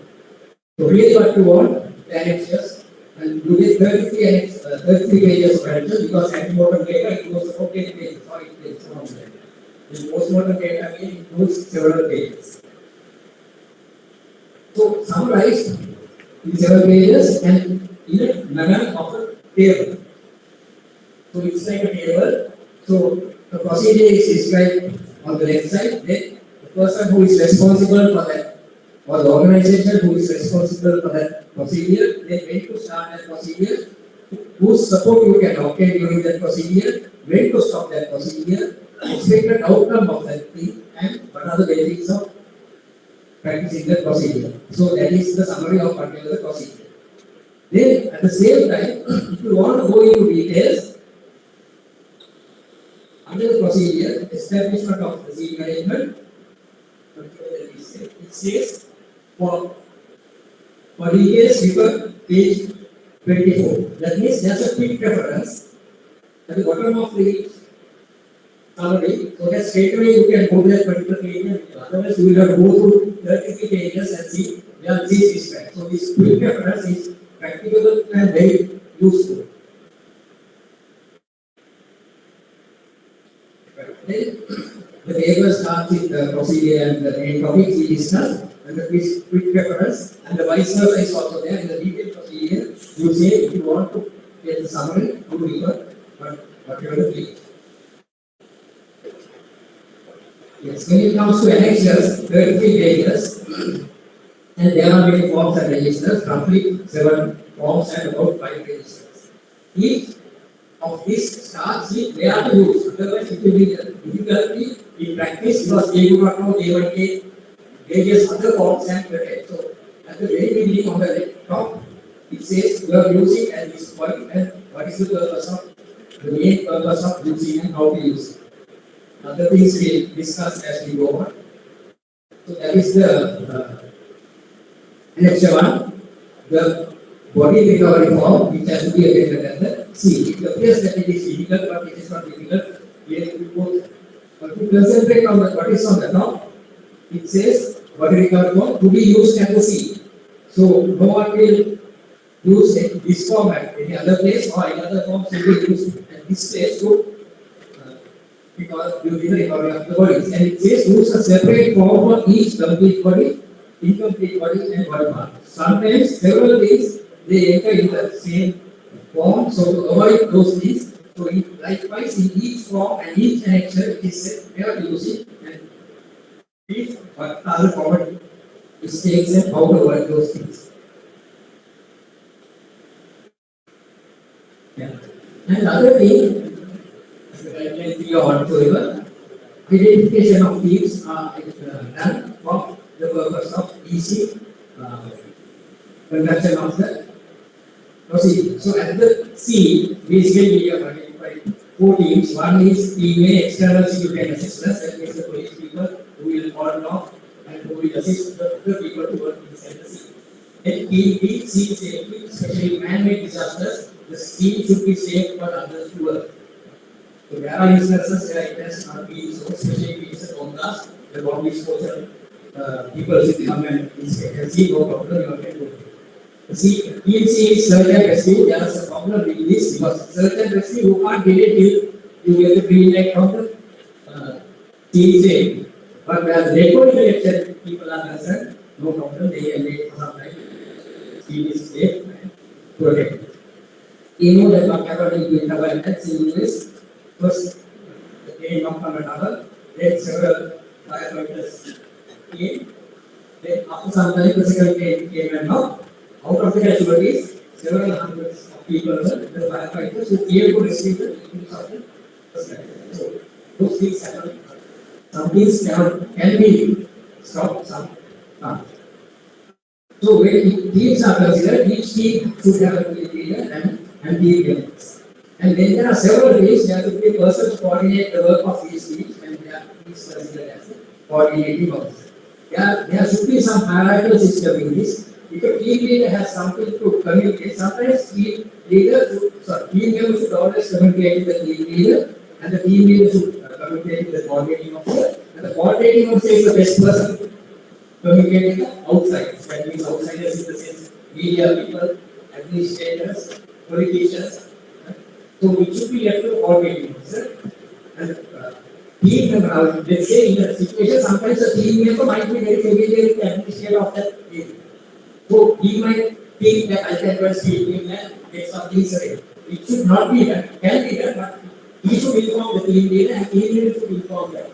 So really what you want, the annexures, and you get 33 pages of annexures because antemortem data includes 14 pages, or it takes one data. The postmortem data includes several pages. So summarized in 7 pages and in a manner of a table. So it's like a table. So the procedure is described on the left side. Then the person who is responsible for that, or the organization who is responsible for that procedure, then when to start that procedure, whose support you can obtain during that procedure, when to stop that procedure, expected outcome of that thing, and what are the benefits of practicing that procedure. So that is the summary of particular procedure. Then at the same time, if you want to go into details, under the procedure, establishment of the seal management, it says for details refer page 24. That means there's a quick reference at the bottom of the summary, so that straight away you can go to that particular page, and otherwise you will have to go through 33 pages and see where this is right. So this quick reference is practicable and very useful. Then the paper starts with the procedure and the main topics we discussed, and the quick reference, and the vice versa is also there in the detailed procedure. You say if you want to get the summary, you refer whatever the page. Yes, when it comes to annexures, 33 pages, and there are many forms and registers, roughly 7 forms and about 5 registers. Each of this starts with where to use, otherwise it will be difficulty in practice because they do not know they will take various other forms and protect. So at the very beginning on the top, it says you are using at this point and what is the purpose of the main purpose of using and how to use it. Other things we discuss as we go on. So that is the next one, the body recovery form, which has to be attended at the C. It appears that it is difficult, but it is not difficult. We have to go, but to concentrate on what is on the top, it says body recovery form to be used at the C. So no one will use this form at any other place or any other forms will be used at this place to because you did the recovery of the bodies. And it says use a separate form for each complete body, incomplete body, and body part. Sometimes several things they enter in the same form, so to avoid those things. So likewise in each form and each annexure it is said where to use it and each what other common mistakes and how to avoid those things. Yeah. And other thing, whatsoever, identification of teams are done for the purpose of easy conduction of the procedure. So at the C, basically we have identified 4 teams. One is team A, external security assistance, that means the police people who will call off and who will assist the people to work inside the C. Then team B, sea safety, especially man-made disasters, the sea should be safe for others to work. So there are instances where it has not been so, especially in the Congas, the bomb exposure, people should come and inspect and see no problem, you can do it. See, PMC is search and rescue, there is a problem with this because search and rescue you can't get it till you get the green light from the CSA. But where the recording people are concerned, no problem, they can wait for some time. Team is safe and protected. You know that what happened in the attacks in US. First, the plane knocked on a tower, then several firefighters came. Then, after some time, the second plane came and knocked. Out of the casualties, several hundreds of people were the firefighters who came to rescue the victims of the first attack. So, those things happen. Some things can be stopped, some can't. So, when teams are considered, each team should have a leader and team members. And then there are several ways there to be a person to coordinate the work of these teams, and they are considered as a coordinating officer. There should be some hierarchical system in this. If a team leader has something to communicate, sometimes team members should always communicate with the team leader, and the team leader should communicate with the coordinating officer, and the coordinating officer is the best person to communicate with the outsiders. That means outsiders in the sense media people, administrators, politicians. So it should be left to coordinating officer. And team member, let's say in a situation, sometimes a team member might be very familiar with the administrator of that team. So he might think that I can just speak him and get some things away. It should not be done, can be done, but he should inform the team leader and team leader should inform the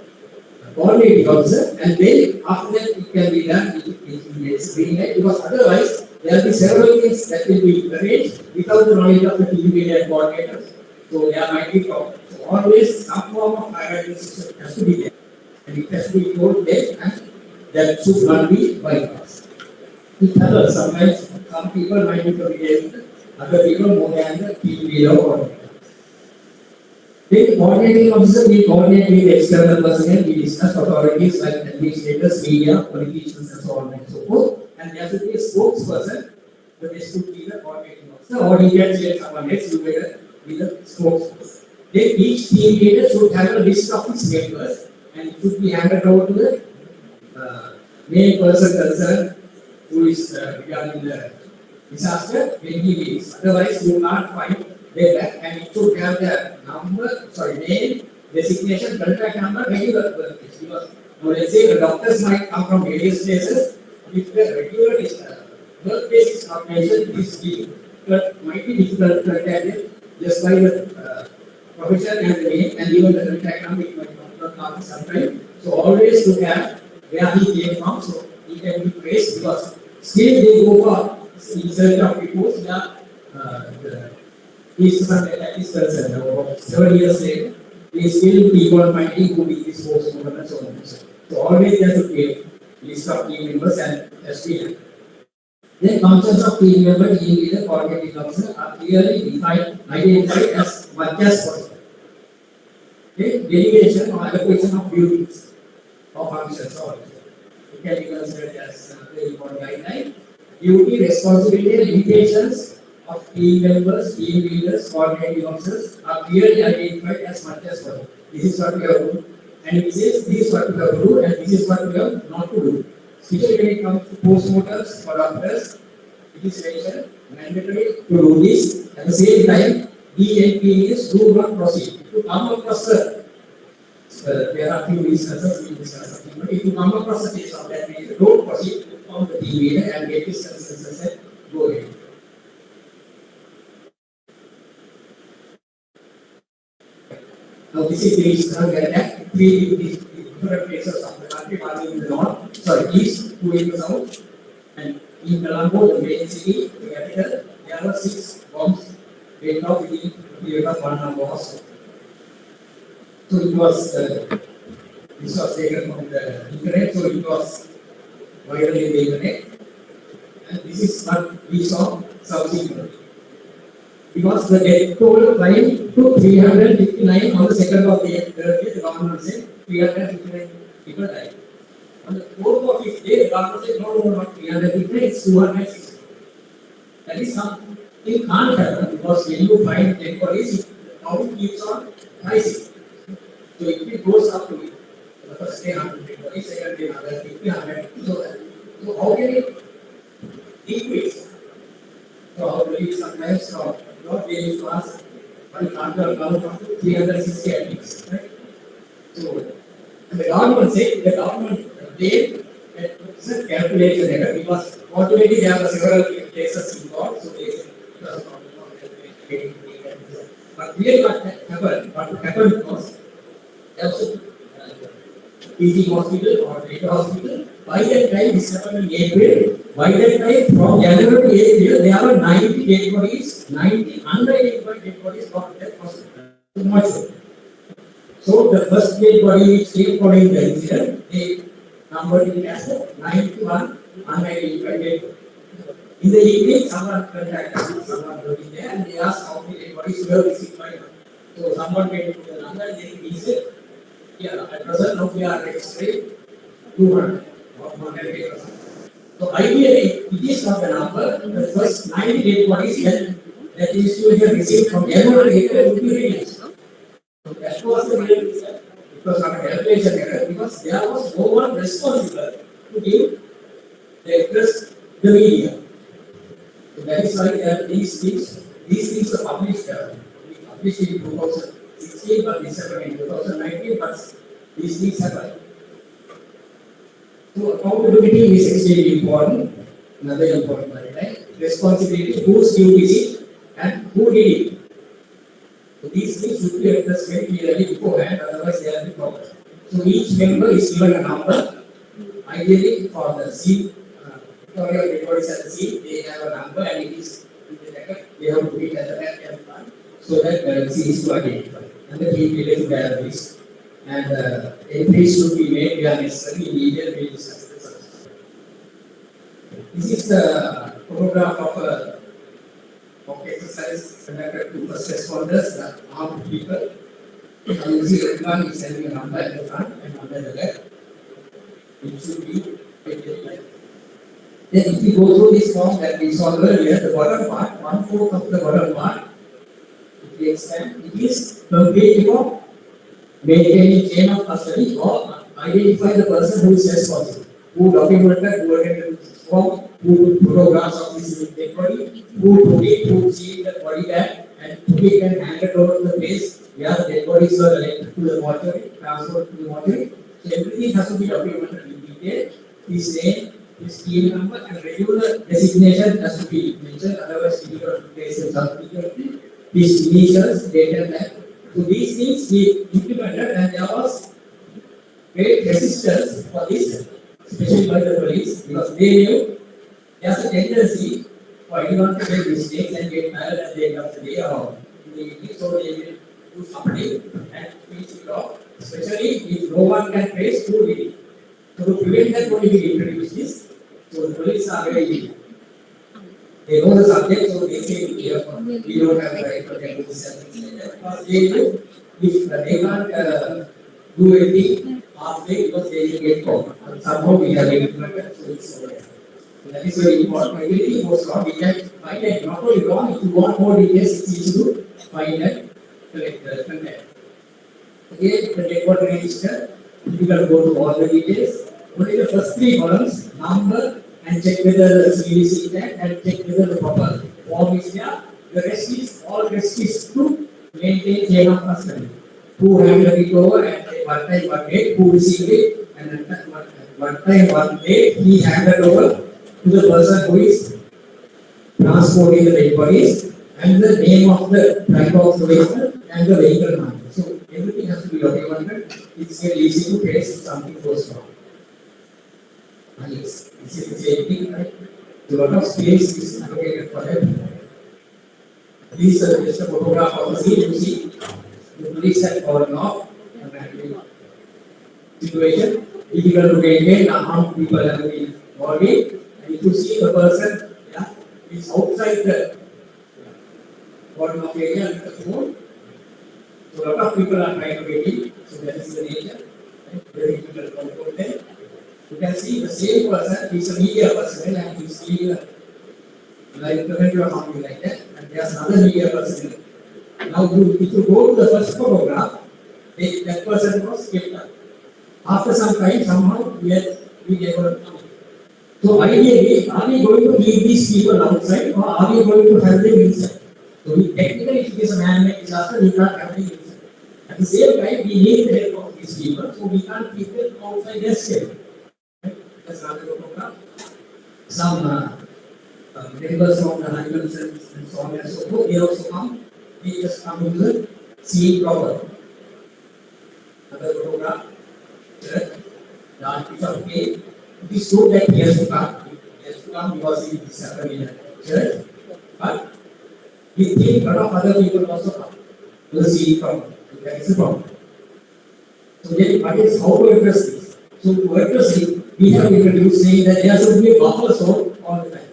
coordinating officer, and then after that it can be done in green light, because otherwise there will be several things that will be arranged without the knowledge of the team leader and coordinators. So there might be problems. So always some form of hierarchical system has to be there, and it has to be told there, and that should not be bypassed. With others, sometimes some people might be familiar with other people more than the team leader or coordinator. Then coordinating officer will coordinate with external personnel. We discussed authorities like administrators, media, politicians, and so on and so forth. And there should be a spokesperson. So this should be the coordinating officer, or he can say someone else to be the spokesperson. Then each team leader should have a list of his members and it should be handed over to the main person concerned who is regarding the disaster when he leaves. Otherwise, you can't find their back and it should have the name, designation, contact number, regular workplace. Because now let's say the doctors might come from various places. If the regular workplace is not mentioned, it is difficult, might be difficult to contact them just by the profession and the name and even the contact number, it might not come sometime. So always look at where he came from, so he can be traced because still they go for in search of reports that this concerned. 7 years later, they still keep on finding who is this post mortem and so on and so on. So always there should be a list of team members and SPL. Then functions of team member, team leader, coordinating officer are clearly defined, identified as much as possible. Okay, delegation or allocation of duties or functions also. It can be considered as a very important guideline. Duty, responsibility, and limitations of team members, team leaders, coordinating officers are clearly identified as much as possible. This is what we have to do, and this is what we have to do, and this is what we have not to do. Especially when it comes to postmortems or doctors, it is mentioned mandatory to do this. At the same time, DEPT means do not proceed. If you come across there are few instances in this concept, but if you come across a case of that nature, don't proceed on the team leader and get this consensus and go ahead. Now this is the reason where three different places of the country, one in the north, east, two in the south, and in Colombo, the main city, the capital, there were 6 bombs went off within a period of 1 hour or so. So it was, this was taken from the internet, so it was viral in the internet. And this is what we saw subsequently. Because the death toll climbed to 359 on the 2nd of the government said 359 people died. On the 4th of 5th day, the government said no, not 359, it's 260. That is something can't happen because when you find dead bodies, the count keeps on rising. So if it goes up to the first day 100 dead bodies, second day 150, 100, so how can it decrease? So how do we sometimes stop? What they used to ask, why can't you count up to 360 at least, right? So, and the government said, the government did a calculation error because fortunately there were several cases involved, so they said it was not but really what happened was, there was a PG hospital or Greater hospital. By that time, this happened in April. By that time, from January to April, there were 90 dead bodies, 90 unidentified dead bodies from that hospital. So the first dead body which came following the incident, they numbered it as 91 unidentified dead bodies. In the evening, someone contacted someone working there and they asked how many dead bodies were received by them. So someone came to the number and he said, yeah, at present now we are registering 200 or 100. So ideally, it is not the number, the first 90 dead bodies that institution received from January to April would be released. So that was the real reason. It was not a calculation error because there was no one responsible to give the address the media. So that is why these things are published. We published in 2016, but December in 2019, but these things happen. So accountability is extremely important. Another important point, right? Responsibility, whose duty is it, and who did it. So these things should be addressed very clearly beforehand, otherwise there will be problems. So each member is given a number. Ideally, for the seat, Victoria records at the seat, they have a number and it is in the record. They have to put it at the back and front so that the seat is to identify. And the team leader to gather this. And entries should be made where necessary in detail will discuss the subject. This is the photograph of exercise conducted to first responders, the armed people. You see everyone is having a number at the front and number at the left. It should be like. Then if you go through this form that we saw earlier, the bottom part, 1/4 of the bottom part, the extent it is completely for maintaining chain of custody or identify the person who is responsible, who documented, who attended this form, who took photographs of this dead body, who took it, who see the body bag, and took it and handed over to the place where the dead bodies were collected to the mortuary, transferred to the mortuary. So everything has to be documented in detail. His name, his team number, and regular designation has to be mentioned, otherwise we will place a subsequently. His initials, date and time. So these things we implemented, and there was great resistance for this, especially by the police, because they knew there's a tendency for anyone to make mistakes and get mad at the end of the day or in the evening, so they will do something and finish it off, especially if no one can trace who did it. So to prevent that, only we introduce this. So the police are very, they know the subject, so they say we don't have the right to get this and things like that. Because they know if they can't do anything halfway because they will get caught. Somehow we have implemented, so it's over there. So that is very important. Everything goes wrong. We can find it not only wrong, if you want more details, it's easy to find and collect the content. Again, the record register, you can go to all the details. Only the first three columns, number, and check whether the series is there and check whether the proper form is there. The rest is to maintain chain of custody. Who handed it over and what time, what date, who received it, and at what time, what date he handed over to the person who is transporting the dead bodies, and the name of the type of the vehicle and the vehicle number. So everything has to be documented. It's very easy to trace if something goes wrong. And it's the same thing, right? A lot of space is allocated for them. These are just a photograph of the scene. You see, the police had fallen off and situation. Difficult to maintain, armed people have been body, and if you see the person, is outside the bottom of the area with the phone. So a lot of people are trying to get in. So that is the nature. Right? Very difficult to control them. You can see the same person is a media person and he is doing like comment or something like that, and there's another media person. Now, if you go to the first photograph, that person was kept up. After some time, somehow we get one. So ideally, are we going to leave these people outside or are we going to have them inside? So technically, if it is a man-made disaster, we can't have them inside. At the same time, we need the help of these people, so we can't keep them outside their state. That's another photograph. Some members from the animals and so on and so forth, they also come. They just come into the scene proper. Another photograph. The article of it is good that he has to come. He has to come because he is in a church. But we think a lot of other people also come to the scene proper. That is the problem. So then, what is how to address this? So to address it, we have introduced saying that there should be a buffer zone all the time.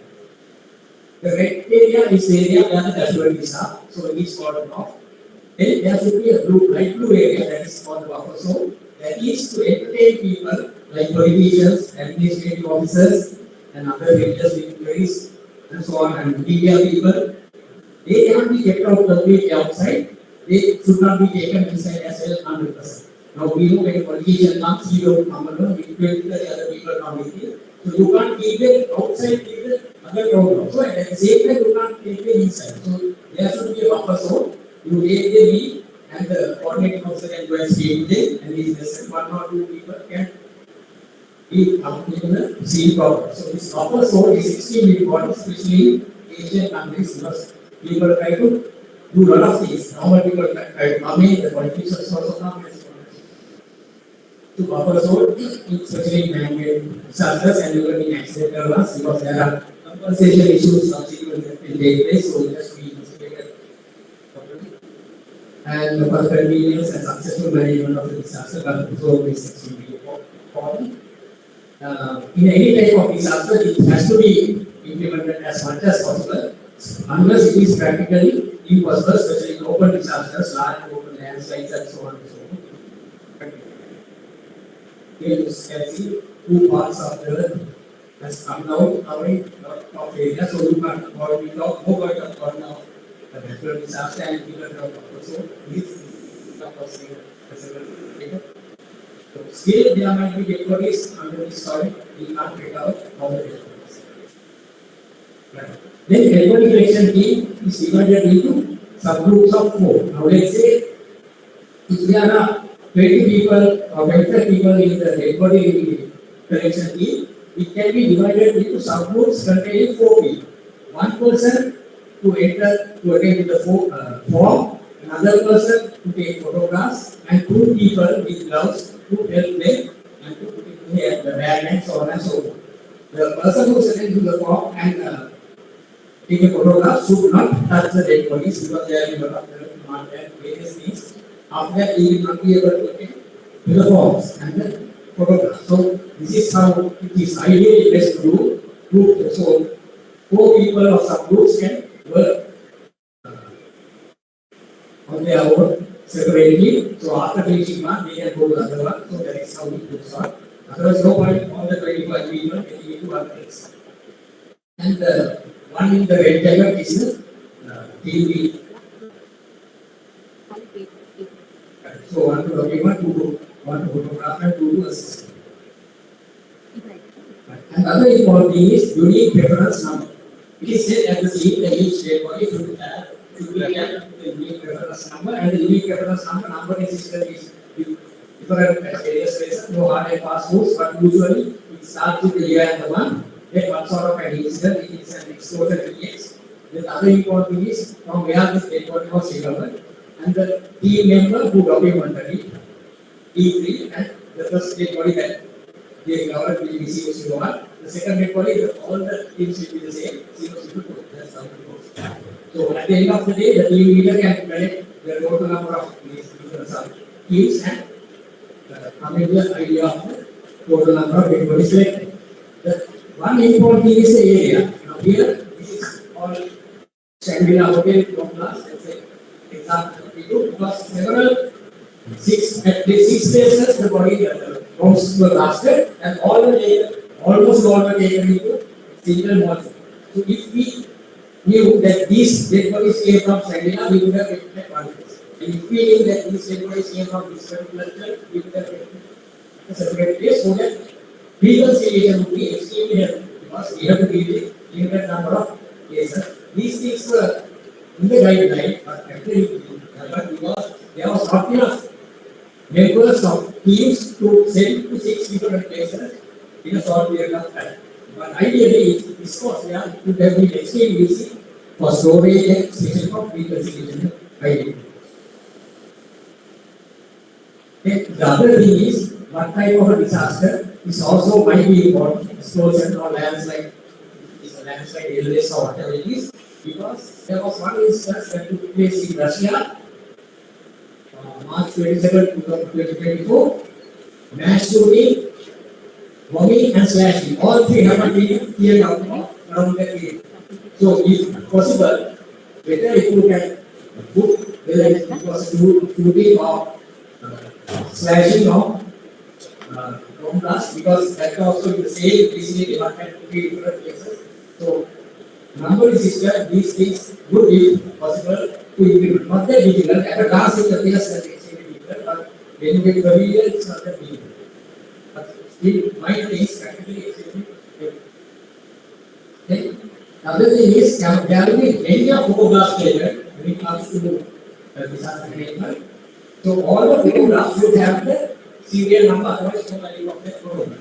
The red area is the area where the casualties are, so it is called off. Then there should be a light blue area that is called buffer zone, that is to entertain people like politicians, administrative officers, and other religious dignitaries, and so on, and media people. They cannot be kept out completely outside. They should not be taken inside as well 100%. Now we know when a politician comes, he don't come alone, he will the other people come with him. So you can't keep them outside, keep them other crowd also, and at the same time you can't take them inside. So there should be a buffer zone. You take them in, and the coordinating officer can go and stay with them, and he says one or two people can be coming in the scene proper. So this buffer zone is extremely important, especially in Asian countries, because people try to do a lot of things. Normal people try to come in, the politicians also come. To buffer zone, especially in man-made disasters and even in accidental ones, because there are compensation issues subsequently that will take place, so it has to be investigated properly. And for the convenience and successful management of the disaster, buffer zone is extremely important. In any type of disaster, it has to be implemented as much as possible, unless it is practically impossible, especially in open disasters, large open landslides, and so on and so forth. Here you can see two parts of the earth has come down, covering a lot of area, so you can't go point of corner of the natural disaster and even also this so still there might be dead bodies under the soil, we can't figure out all the dead bodies. Right. Then dead body collection team is divided into subgroups of 4. Now let's say if there are 20 people or 25 people in the dead body collection team, it can be divided into subgroups containing 4 people. One person to attend to the form, another person to take photographs, and 2 people with gloves to help them and to put it in the bag and so on and so forth. The person who is attending to the form and take a photograph should not touch the dead bodies because they are in the various things. After that, he will not be able to take to the forms and the photograph. So this is how it is ideally best to do. Group. So 4 people or subgroups can work on their own separately. So after finishing one, they can go to the other one. So that is how it goes on. Otherwise, no point on the 25 people getting into one place. And one in the red jacket is the team lead. So one to document, one to photograph, and 2 to assist. And other important thing is unique reference number. It is said at the scene that each dead body should be kept the unique reference number, and the unique reference number is system is different as various places, no hard and fast rules, but usually it starts with the year and the month. Then one sort of an incident, it is an explosion creates. The other important thing is from where this dead body was recovered, and the team member who documented it, D3, and the first dead body that they recovered will receive 01. The second dead body, all the teams will be the same, 002. That's how it goes. So at the end of the day, the team leader can collect the total number of these different teams and come into the idea of the total number of dead bodies selected. The one important thing is the area. Now here, this is all Shangri-La Hotel complex. Let's say example because several at least 6 places the body bombs were lasted and all were taken, almost all were taken into single module. So if we knew that these dead bodies came from Shangri-La, we would have taken at one place. And if we knew that these dead bodies came from this particular church, we would have taken a separate place so that reconciliation would be extremely helpful because we have to deal with limited number of cases. These things were in the guideline, but actually, because there was not enough members of teams to send to 6 different places in a short period of time. But ideally, this course it would have been extremely easy for storage and station for reconciliation. Ideally. The other thing is, what type of a disaster is also might be important, explosion or landslide, illness or whatever it is, because there was one instance that took place in Russia, March 27, 2024, mass shooting, bombing and slashing. All 3 happened in here around that area. So, if possible, better if you can put whether it was shooting or slashing or bomb blast, because that also in the same vicinity, but at 3 different places. So, number system, these things would be possible to implement. Not that difficult, at a glance it appears that extremely difficult, but when you get familiar, it's not that difficult. But it might take practically extremely difficult. Then, another thing is, there will be many photographs taken when it comes to disaster management. So, all the photographs should have the serial number, otherwise, no value of that photograph.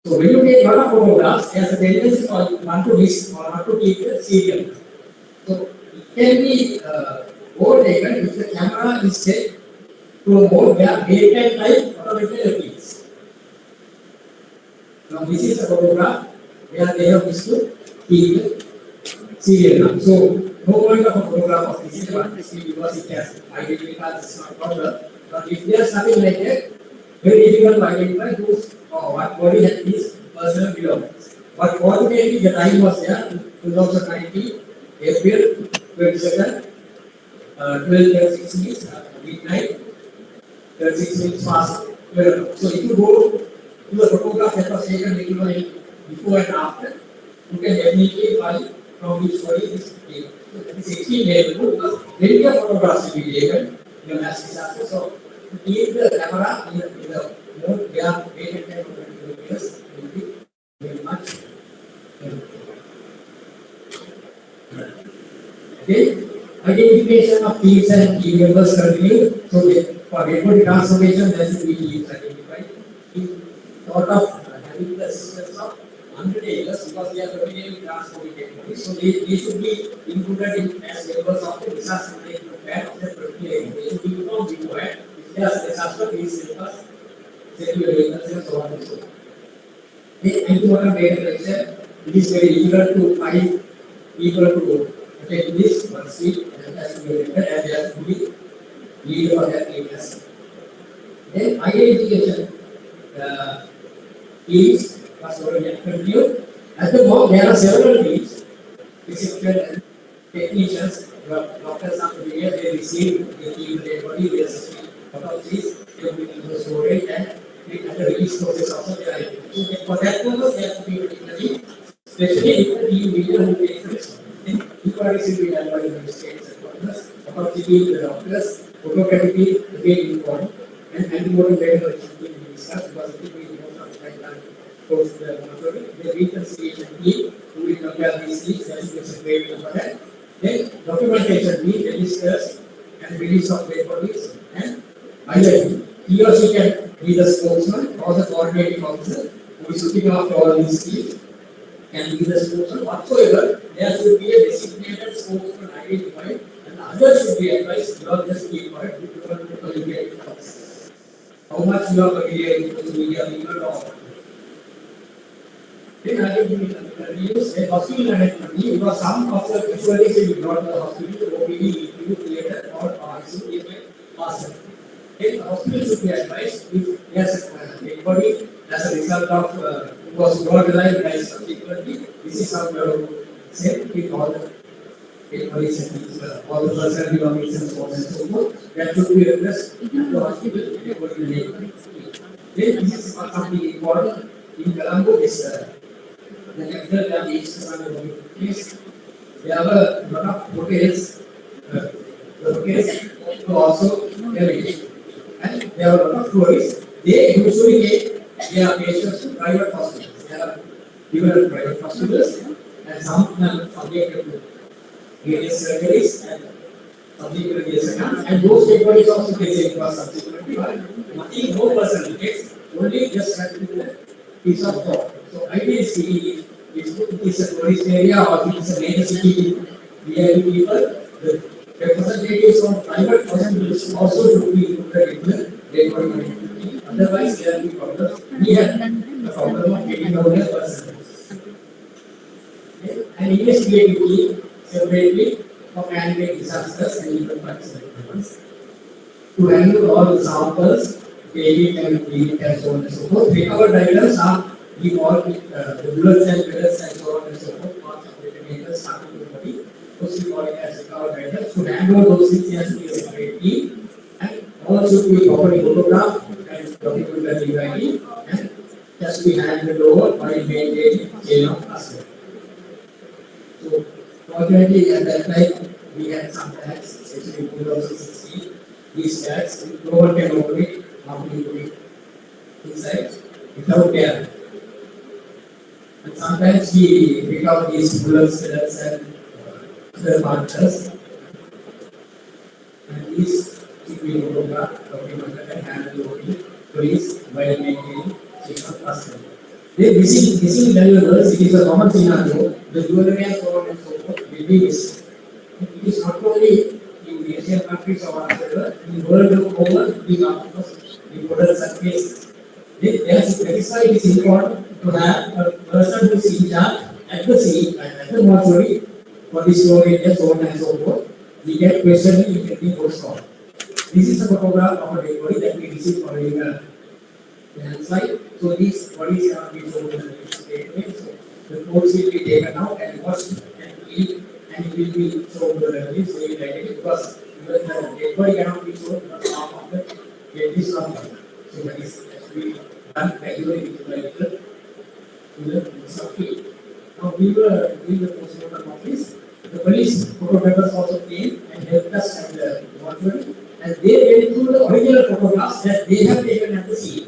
So when you take a lot of photographs, there's a tendency for one to miss or not to keep the serial. So it can be overtaken if the camera is set to a mode where daytime light automatically appears. Now this is a photograph where they have missed to keep the serial number. So no point of a photograph of this is one because it has identity cards, it's not a problem. But if there's something like that, very difficult to identify who's what body had these personal belongings. But fortunately, the time was there, 2019, April 22nd, 12:36 minutes, midnight, 36 minutes past 12. So if you go to the photograph that was taken before and after, you can definitely find from which body is taken. So that is extremely valuable because plenty of photographs will be taken in a mass disaster. So to keep the camera in the mode they are taken 10 to 20 years will be very much helpful. Then identification of teams and team members continue. So for network transformation, there should be teams identified. We thought of having the systems of undertakers because they are continually transforming technology. So they should be included in as members of the disaster management plan of the particular area. They should be informed beforehand. If there is disaster, please help us, send your vehicles and so on and so forth. The anti-water data collection, it is very difficult to find people to take this one seat and has to be written and they have to be leader for that areas. Then identification teams was already continued. At the moment, there are several teams, reception and technicians, doctors are familiar, they receive the team, their body, their system, autopsies, they will into the storage and the release process also they are able. So for that purpose, they have to be particularly, especially if the team leader who takes the response. Inquiries will be done by the magistrates and partners, autopsy the doctors, photography again important, and anti-mortem data should be discussed because it will be most of the time post the monitoring. The reconciliation team who will compare these things, there should be separate for that. Then documentation team registers and release of dead bodies, and either he or she can be the spokesman or the coordinating officer who is looking after all these teams. Can be the spokesman whatsoever, there should be a designated spokesman identified and the others should be advised not just keep quiet, you don't communicate with us. How much you are familiar with the media, people or then again we use a hospital management team because some of the casualties will be brought to the hospital, OPD, EQ, theatre or ICU, hospital. Then the hospital should be advised if there's a dead body as a result of was brought alive by subsequently, this is how we are safety all the all the personal belongings and so on and so forth. That should be addressed in the hospital according to the name. Then this is something important in Colombo is the capital and the east place. There are a lot of hotels, also heritage. And there are a lot of tourists. They usually take their patients to private hospitals. There are different private hospitals, and some are subjected to various surgeries and subsequent exams. And those dead also they say subsequently, but nothing, no person takes, only just a piece of thought. So idea is if it is a tourist area or if it is a major city, VIP people, the representatives from private hospitals also should be included in the dead body management team. Otherwise, there will be problems. We have a problem of getting out a person. An investigative team separately for handling disasters and even participants to handle all the samples, daily and so on and so forth. Recovered items are involved with the bullets and pellets and so on and so forth. Parts of the detonators starting to the body. Those we call it as recovered items. To handle those things, there should be a separate team, and all should be properly photographed and documented in and just be handed over by maintaining chain of custody. So, fortunately, at that time, we had some tags, especially in 2016. These tags, no one can open it, how do you put it inside without care. And sometimes we recover these bullets, pellets, and other partners. And these should be photographed, documented, and handled over to police while maintaining chain of custody. Missing valuables, it is a common scenario. The jewelry and so on and so forth will be missing. It is not only in the Asian countries or whatever, in the world over, we are imported such cases. There is verify it is important to have a person who is in charge at the scene, at the mortuary, for the storage and so on and so forth. We get questioning in getting post call. This is a photograph of a dead body that we received for a landslide. So these bodies are being shown in the database. So the codes will be taken out and washed and cleaned, and it will be shown to the release. So because the dead body cannot be shown because half of the dead is not done. So that is actually done regularly to the subfield. Now we were doing the postmortem of this. The police photographers also came and helped us at the mortuary, and they went through the original photographs that they have taken at the scene.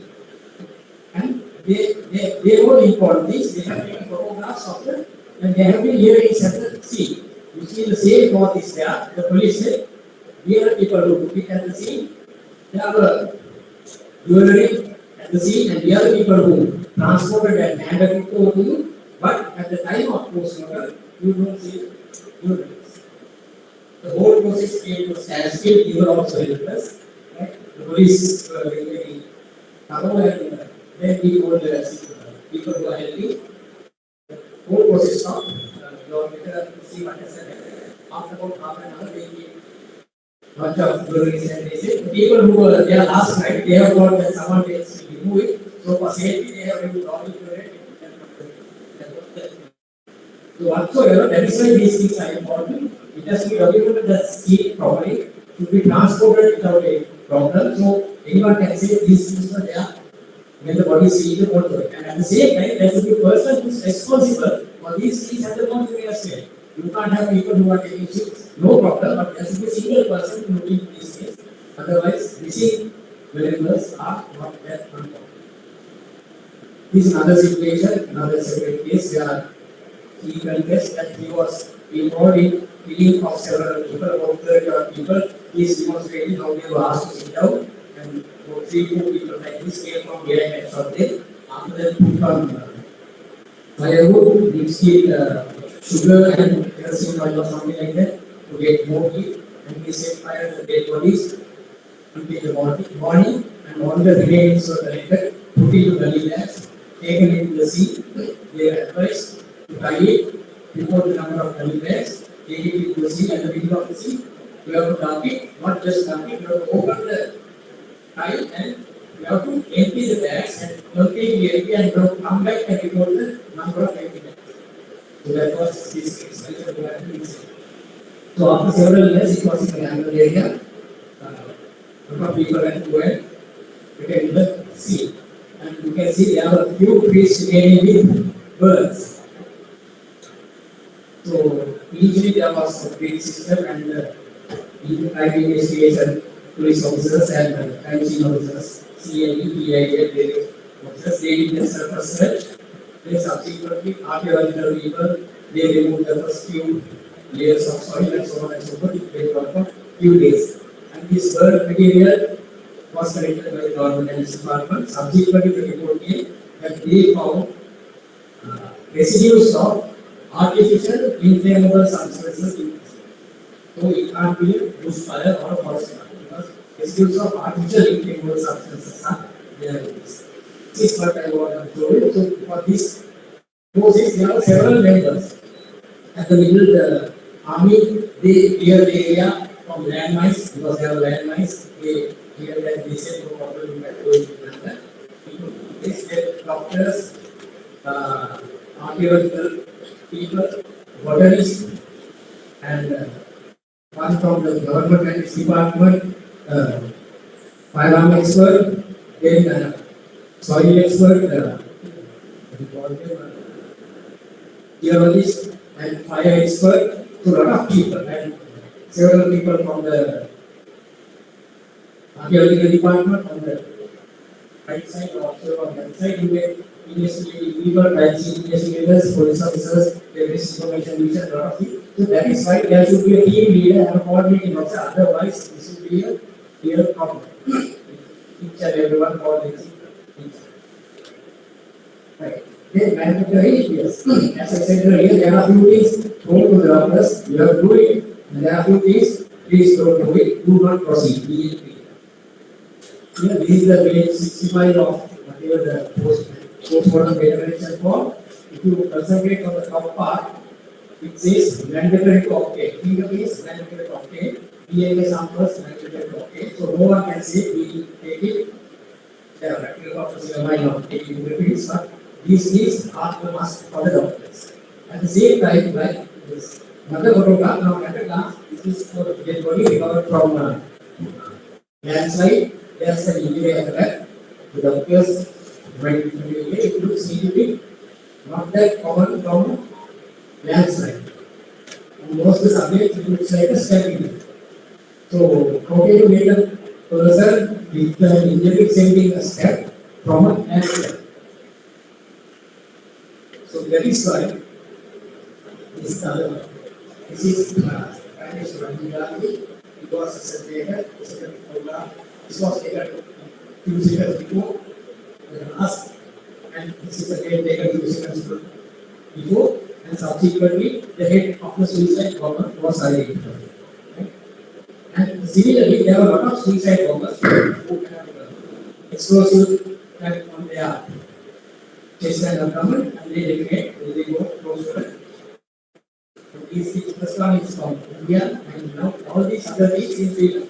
And they wrote important things. They have taken photographs of them, and they have been hearings at the scene. You see the same cloth is there. The police said, we are the people who took it at the scene. They have a jewelry at the scene, and we are the people who transported and handed it over to you. But at the time of postmortem, you don't see jewelries. The whole process came to a standstill. You were also helped us. Right? The police were very thorough, and then we told the people who are helping. The whole process stopped. Your letter see what has happened. After about half an hour, they came. Bunch of jewelries, and they said the people who were there last night, they have got that someone else will remove it. So for safety, they have to double it. So whatsoever, that is why these things are important. It has to be documented that seed properly, should be transported without a problem. So anyone can say these things are there when the body is in the mortuary. And at the same time, there should be a person who is responsible for these things at the mortuary as well. You can't have people who are taking shifts, no problem, but there should be a single person looking at these things. Otherwise, missing valuables are not that important. This is another situation, another separate case where he confessed that he was involved in killing of several people, about 30 odd people. He is demonstrating how they were asked to sit down, and about 3-4 people like this came from behind and shot them. After that, put on firewood, mixed sugar and kerosene oil or something like that to get more heat, and he set fire to the dead bodies until the morning, and all the remains were collected, put into gully bags, taken into the sea. They were advised to tie it, report the number of gully bags, take it into the sea, at the middle of the sea. You have to dump it, not just dump it, you have to open the tie and you have to empty the bags and completely empty, and you have to come back and report the number of empty bags. So that was his expensive. So after several years, it was in the Angle area. A lot of people went to it, in the sea. And you can see there are a few trees remaining with birds. So initially there was a great system, and crime investigation, police officers and crime scene officers, CID, PID, various officers, they did the surface search. Then subsequently, archaeological people, they removed the first few layers of soil and so on and so forth. It went on for few days. And this bird material was collected by the government and its department. Subsequently, the report came that they found residues of artificial inflammable substances in it. So it can't be bushfire or forest fire, because residues of artificial inflammable substances are there in this. This is what I want to show you. So for this process, there are several members. At the middle, the army, they clear the area from landmines, because there are landmines. They clear that, they said no problem, we are going to do that. They said doctors, archaeological people, botanists, and one from the government and its department, firearm expert, then soil expert, geologist, and fire expert. So a lot of people, and several people from the archaeological department on the right side, also on the left side, investigating people, crime scene investigators, police officers, various information research, a lot of things. So that is why there should be a team leader and a coordinating officer. Otherwise, this will be a real problem. Each and everyone coordinates. Right. Then mandatory, yes. As I said earlier, there are few things told to the doctors, you have to do it, and there are few things, please don't do it, do not proceed. Here, this is the page 65 of whatever the postmortem declaration form. If you concentrate on the top part, it says mandatory to obtain. Fingerprints mandatory to obtain. DNA samples mandatory to obtain. So no one can say we take it. There are practical doctors in the mind of taking fingerprints, but these things are the must for the doctors. At the same time, like this another photograph, now at a glance, this is for the dead body recovered from landslide. There's an injury at the back. The doctors might be familiar. It looks to be not that common from landslide. And most of the subject looks like a step. So, how can you make a person with the injury sending a step from a landslide? So, that is why this is the other one. This is Spanish Vijayalakshmi. It was a second program. This was taken few seconds before the last, and this is again taken few seconds before, and subsequently the head of the suicide bomber was identified. Right? And similarly, there are a lot of suicide bombers who have explosive on their chest and abdomen, and they detonate, they go close to it. This first one is from India, and now all these other things in Sri Lanka.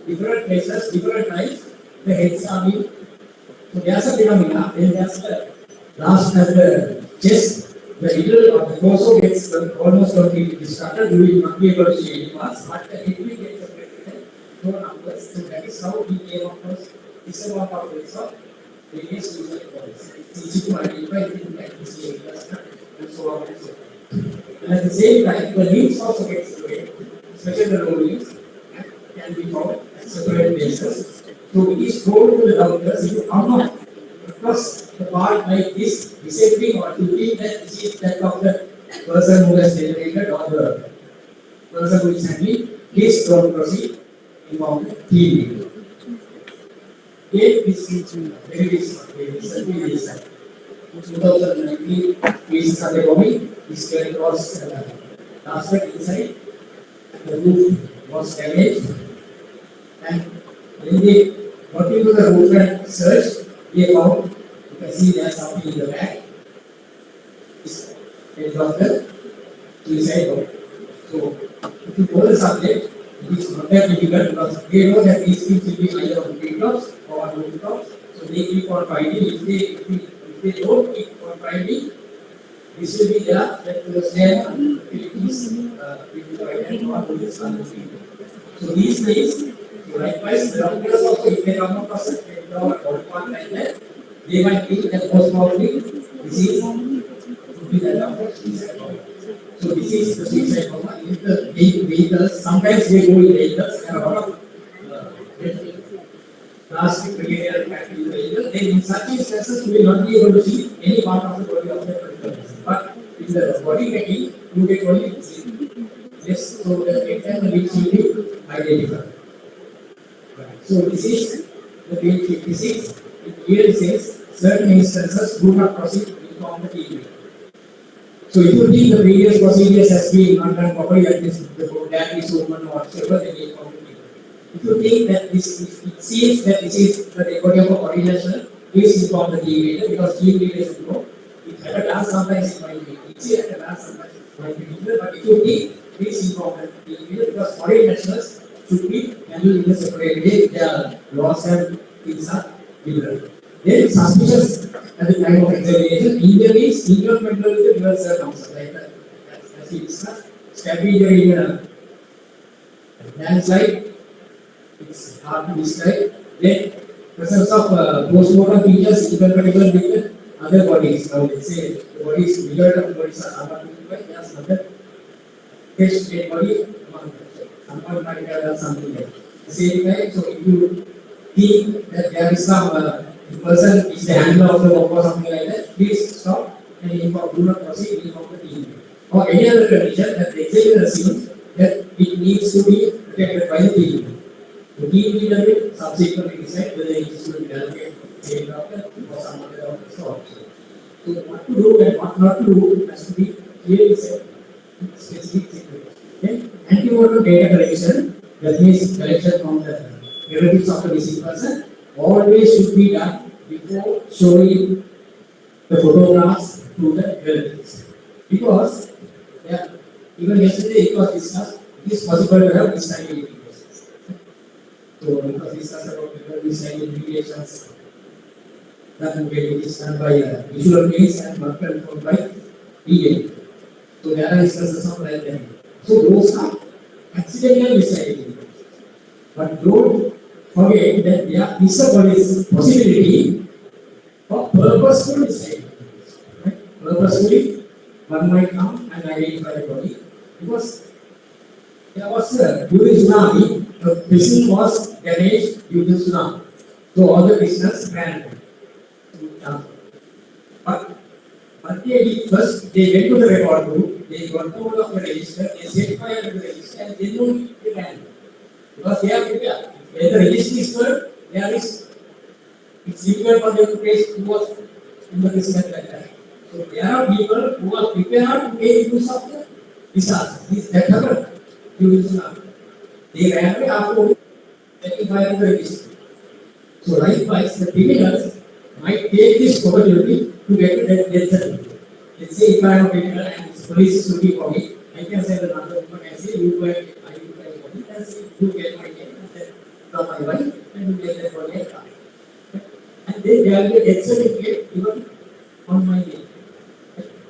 Different places, different times, the heads are being. So there's a phenomena, then there's the last at the chest, the middle of the torso gets almost completely distorted, you will not be able to see any parts, but the head will get separated, no numbers. So that is how we came across this amount of rates of various suicide bombers. It's easy to identify things like this area and so on and so forth. And at the same time, the limbs also get separated, especially the lower limbs, can be found at separate places. So it is told to the doctors, if you come out across the part like this, disabling or to think that this is that of the person who has generated or the person who is handling, please don't proceed inform the team. If this is very recently decided. 2019 cases are coming, this can cross last week inside, the roof was damaged, and when they got into the roof and searched, they found, you can see there's something in the back. It's a doctor, suicide bomb. So, if you go the subject, it is not that difficult because they know that these things will be either on treetops or on rooftops. So, they keep on finding. If they don't keep on finding, this will be there that the same activities will be provided on this country. So, these days, likewise, the doctors also, if they come across a treatment or one like that, they might think that most probably disease would be the doctor's suicide bomb. So this is the suicide bomb. If the vehicles, sometimes they go in vehicles, and a lot of plastic material packed in the vehicle, then in such instances, you will not be able to see any part of the body of the particular person. But in the body packing, you get only yes, so the entire limbs will be identified. So this is the page 56. It clearly says certain instances do not proceed inform the TV. So if you think the previous procedures has been not done properly, like this, the dad is woman or whatever, then you inform the TV. If you think that this, if it seems that this is the recording of coordination, please inform the TV because TV leaders will know. If at a last sometimes it might be easy, at a last sometimes it might be difficult, but if you think, please inform the TV because coordinations should be handled in a separate way. Their laws and things are different. Then suspicious at the time of examination, injury is incremental with the real circumstance, like that. As we discussed, stab injury in a landslide, it's hard to describe. Then presence of post-mortem features, incompatible with the other bodies. Now let's say the bodies, majority of the bodies are unidentified, there's another dead body among them. Someone might have something like the same time. So if you think that there is some person is the handler of the work or something like that, please stop and inform, do not proceed, inform the team. Or any other condition that the examiner assumes that it needs to be protected by the team. The team leader will subsequently decide whether it is to be allocated to the same doctor or some other doctor. So what to do and what not to do has to be clearly said in specific situations. Okay? Antemortem data collection, that means collection from the relatives of the missing person, always should be done before showing the photographs to the relatives. Because even yesterday it was discussed, it is possible to have this kind of investigations. So it was discussed about this kind of investigations that will get done by visual means and not confirmed by DNA. So there are instances of like that. So those are accidental misdiagnosis. But don't forget that there is a possibility of purposeful misdiagnosis. Right? Purposefully one might come and identify the body. Because there was during tsunami, the prison was damaged due to tsunami. So all the prisoners ran to Chancellor. But what they did first, they went to the record room, they got hold of the register, they set fire to the register, and then only they ran. Because they are prepared. When the register is full, there is, it's difficult for them to trace who was in the prison at that time. So there are people who are prepared to take use of the disaster. This that happened during tsunami. They ran away after setting fire to the register. So likewise, the criminals might take this opportunity to get a death certificate. Let's say if I am a criminal and this police is looking for me, I can send another woman and say, you go and identify the body and say, you get my name and then from my wife and you get that body and come. And then there will be a death certificate even on my name.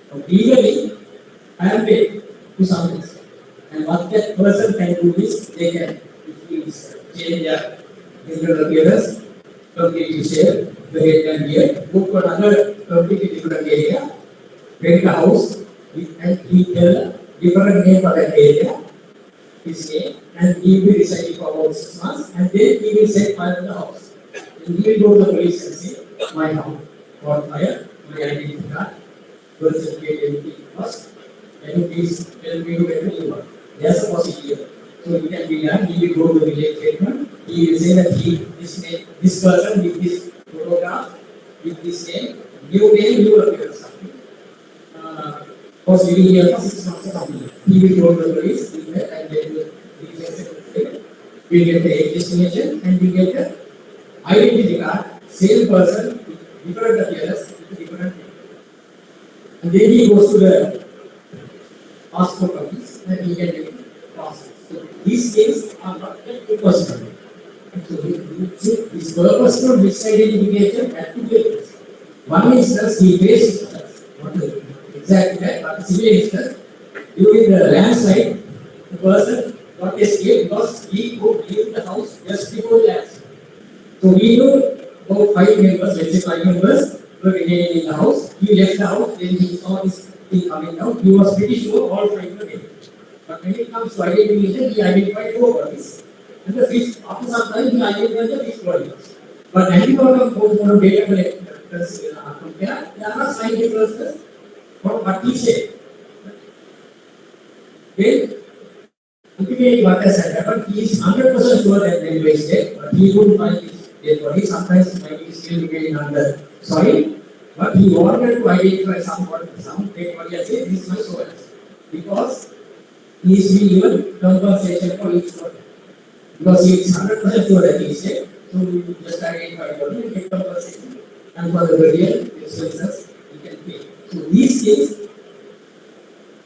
So legally, I am paid to someone else. And what that person can do is, they can, if he is change their general appearance, completely share the head and beard, go to another completely different area, rent a house, and he tell different name for that area, his name, and he will be residing for about 6 months, and then he will set fire to the house. And he will go to the police and say, my house caught fire, my identity card, birth certificate, everything first, and you please tell me to get the new one. There's a possibility. So it can be done. He will go to the village statement. He will say that this person with this photograph, with this name, new appearance. Was living here for 6 months or something. He will go to the police, and then we get the age destination and we get the identity card, same person, with different appearance, with different name. And then he goes to the passport office and he can get passport. So these things are not personal. So this personal misidentification had 2 cases. One instance he faced exactly that, but the civil instance, during the landslide, the person got escaped because he could leave the house just before the landslide. So we knew about 5 members, let's say 5 members, were remaining in the house. He left the house, then he saw this thing coming down. He was pretty sure all 5 were dead. But when it comes to identification, he identified 4 bodies. And the fifth, after some time, he identified the 5th body. But antibiotic data collectors, they are not scientific persons. What he said. Then, ultimately, what has happened, he is 100% sure that they were dead, but he couldn't find his dead body. Sometimes might be still remaining under soil, but he wanted to identify some dead body and say, this is my soil. Because he is being given compensation for each body. Because he is 100% sure that he is dead, so we will just identify the body and get compensation. And for the burial expenses, he can pay. So these things,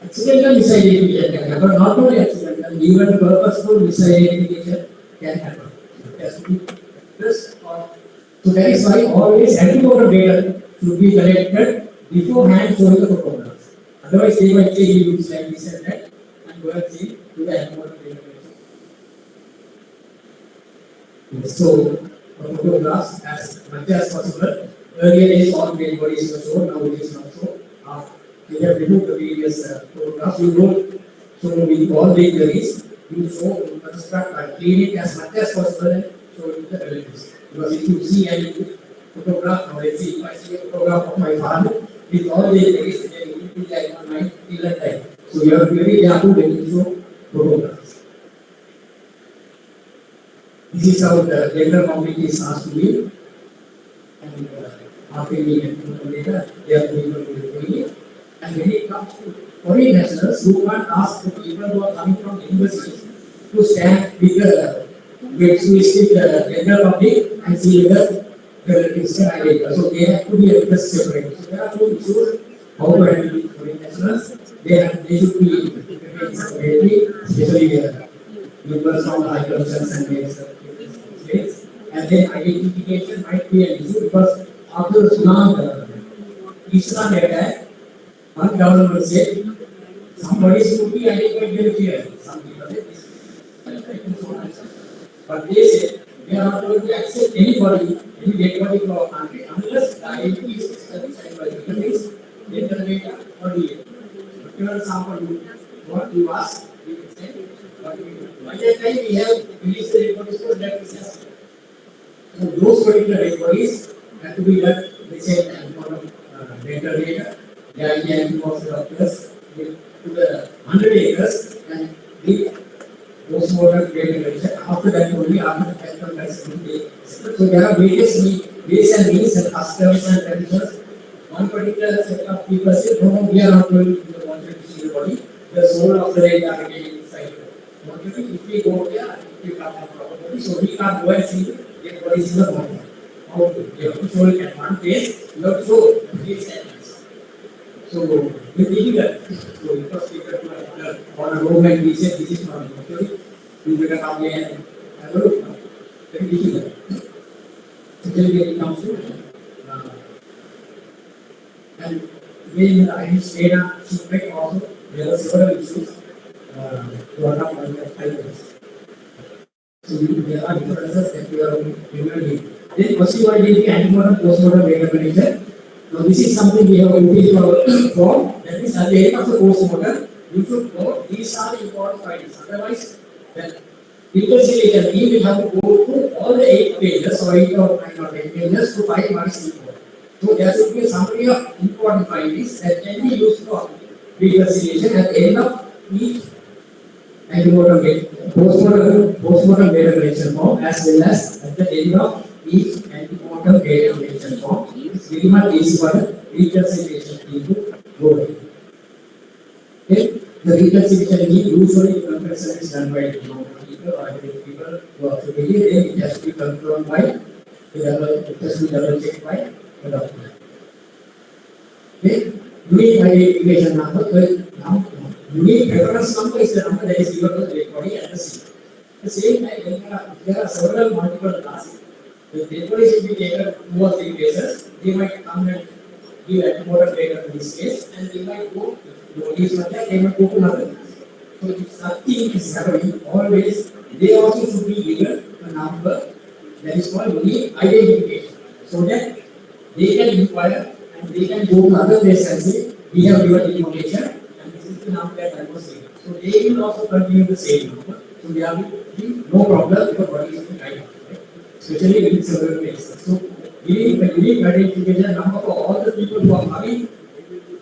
accidental misidentification can happen, not only accidental, even purposeful misidentification can happen. It has to be addressed. So that is why always antibiotic data should be collected beforehand showing the photographs. Otherwise, they might say you looks like this and that, and go and see to the antibiotic data. So, photographs as much as possible. Earlier days, all dead bodies were shown, now it is not so. We have removed the previous photographs. You don't show with all the injuries, you show, construct and clean it as much as possible and show it to the relatives. Because if you see any photograph, now let's see, if I see a photograph of my father with all the injuries, then it will be like on my till and time. So you have to be very careful when you show photographs. This is how the gender community is asked to be. And after we get the data, they are able to do it. And when it comes to foreign nationals who can't ask the people who are coming from universities to stand with the general public and see whether the relatives can identify. So they have to be addressed separately. So there are 2 issues how to handle foreign nationals. They should be prepared separately, especially the members from the high commissions and various states. And then identification might be an issue because after the tsunami attack, one government said somebody should be identified very clearly. Some people said, but they said we are not going to accept anybody, any dead body from our country unless the identity is established by the police, gender data or DNA. another sample, what you ask, we will say what we do. By that time we have released the report for that business. So those particular employees have to be done the same time for data data. The idea of the doctors to the 100 acres and the post-mortem data. After that only after the capital has been taken. So there are various ways and means and customs and traditions. One particular set of people say, no, we are not going to want to see the body. The soul of the dead are getting inside. If we go there, we can't have property. So we can't go and see the dead bodies in the body. How to? You have to show it at one place, you have to show the face and face. So we did that. So it was taken on a room and we said, this is not okay. We better come here and have a look. Very difficult. Especially when it comes to and when I stayed on shipwreck also, there were several issues brought up by the pilots. So there are differences that we are remembering. Then possibly the antemortem postmortem data manager. Now this is something we have increased for. That is at the end of the postmortem, you should know these are the important findings. Otherwise, the investigation we will have to go through all the 8 pages or 8 or 9 or 10 pages to find what is important. So there should be a summary of important findings that can be used for investigation at the end of each postmortem data collection form as well as at the end of each antemortem data collection form. It's very much easy for the reconciliation team to go ahead. Okay. The reconciliation team usually comparison is done by the people or the people who are familiar, then it has to be confirmed by it has to be double checked by the doctor. Okay. Unique identification number. Now, unique reference number is the number that is given to the dead body at the scene. At the same time, there are several multiple tasks. The dead body should be taken 2 or 3 places. They might come and give antemortem data to this case, and they might go. They might go to another place. So if nothing is happening, always they also should be given a number that is called unique identification, so that they can inquire and they can go to other places and say, we have given information and this is the number that I was saying. So they will also continue the same number. So there will be no problem because what is the right, especially when it's several places. So giving a unique identification number for all the people who are coming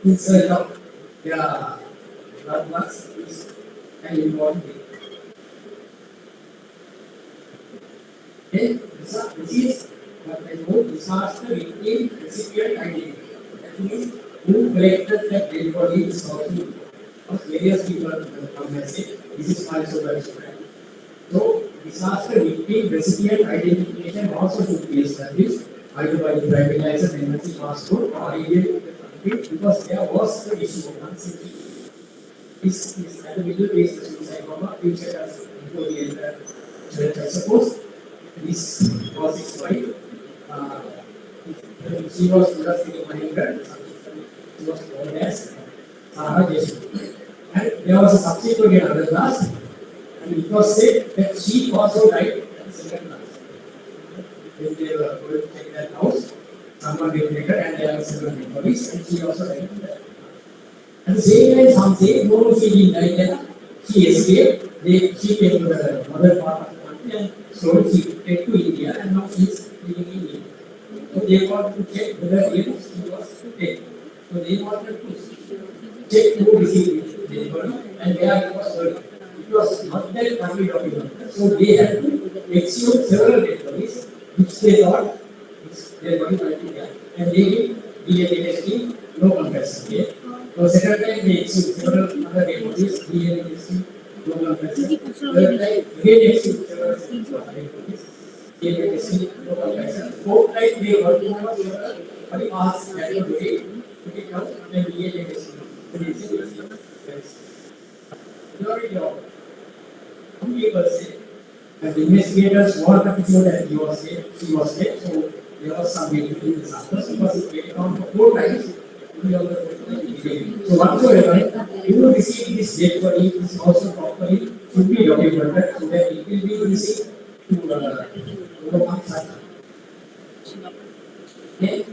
in search of their loved ones is an important thing. Okay, this is what I call disaster victim recipient identification. That means who collected that dead body is also various people come and say, this is my supervisor. So disaster victim recipient identification also should be established either by the driving license, emergency passport, or Indian because there was the issue of unsafety. This is at the middle base, the suicide bomber, future as before the entire church. I suppose this was his wife. She was just in my head. She was called as Sarah Jason. And there was a subsequent another class, and it was said that she also died at the second class. When they were going to check that house, someone detonated and there were several employees, and she also died in that. At the same time, some say, no, she didn't die there. She escaped. She came to the other part of the country and slowly she came to India, and now she is living in India. So they wanted to check whether she was dead. So they wanted to check who received the body and where it was buried. It was not that family documented. So they had to exhume several dead bodies, which they thought their body might be there. And they did DNA testing, no comparison. Okay? So second time they exhumed several other dead bodies, DNA testing, no comparison. Third time again exhumed several dead bodies, DNA testing, no comparison. Fourth time they worked on several body parts that were buried, took it out, and then DNA testing. Some people say that the investigators wanted to show that she was dead, so there was some between the samples because it came down for 4 times. So whatsoever, you receive this dead body is also properly should be documented so that it will be received to overcome such. Okay.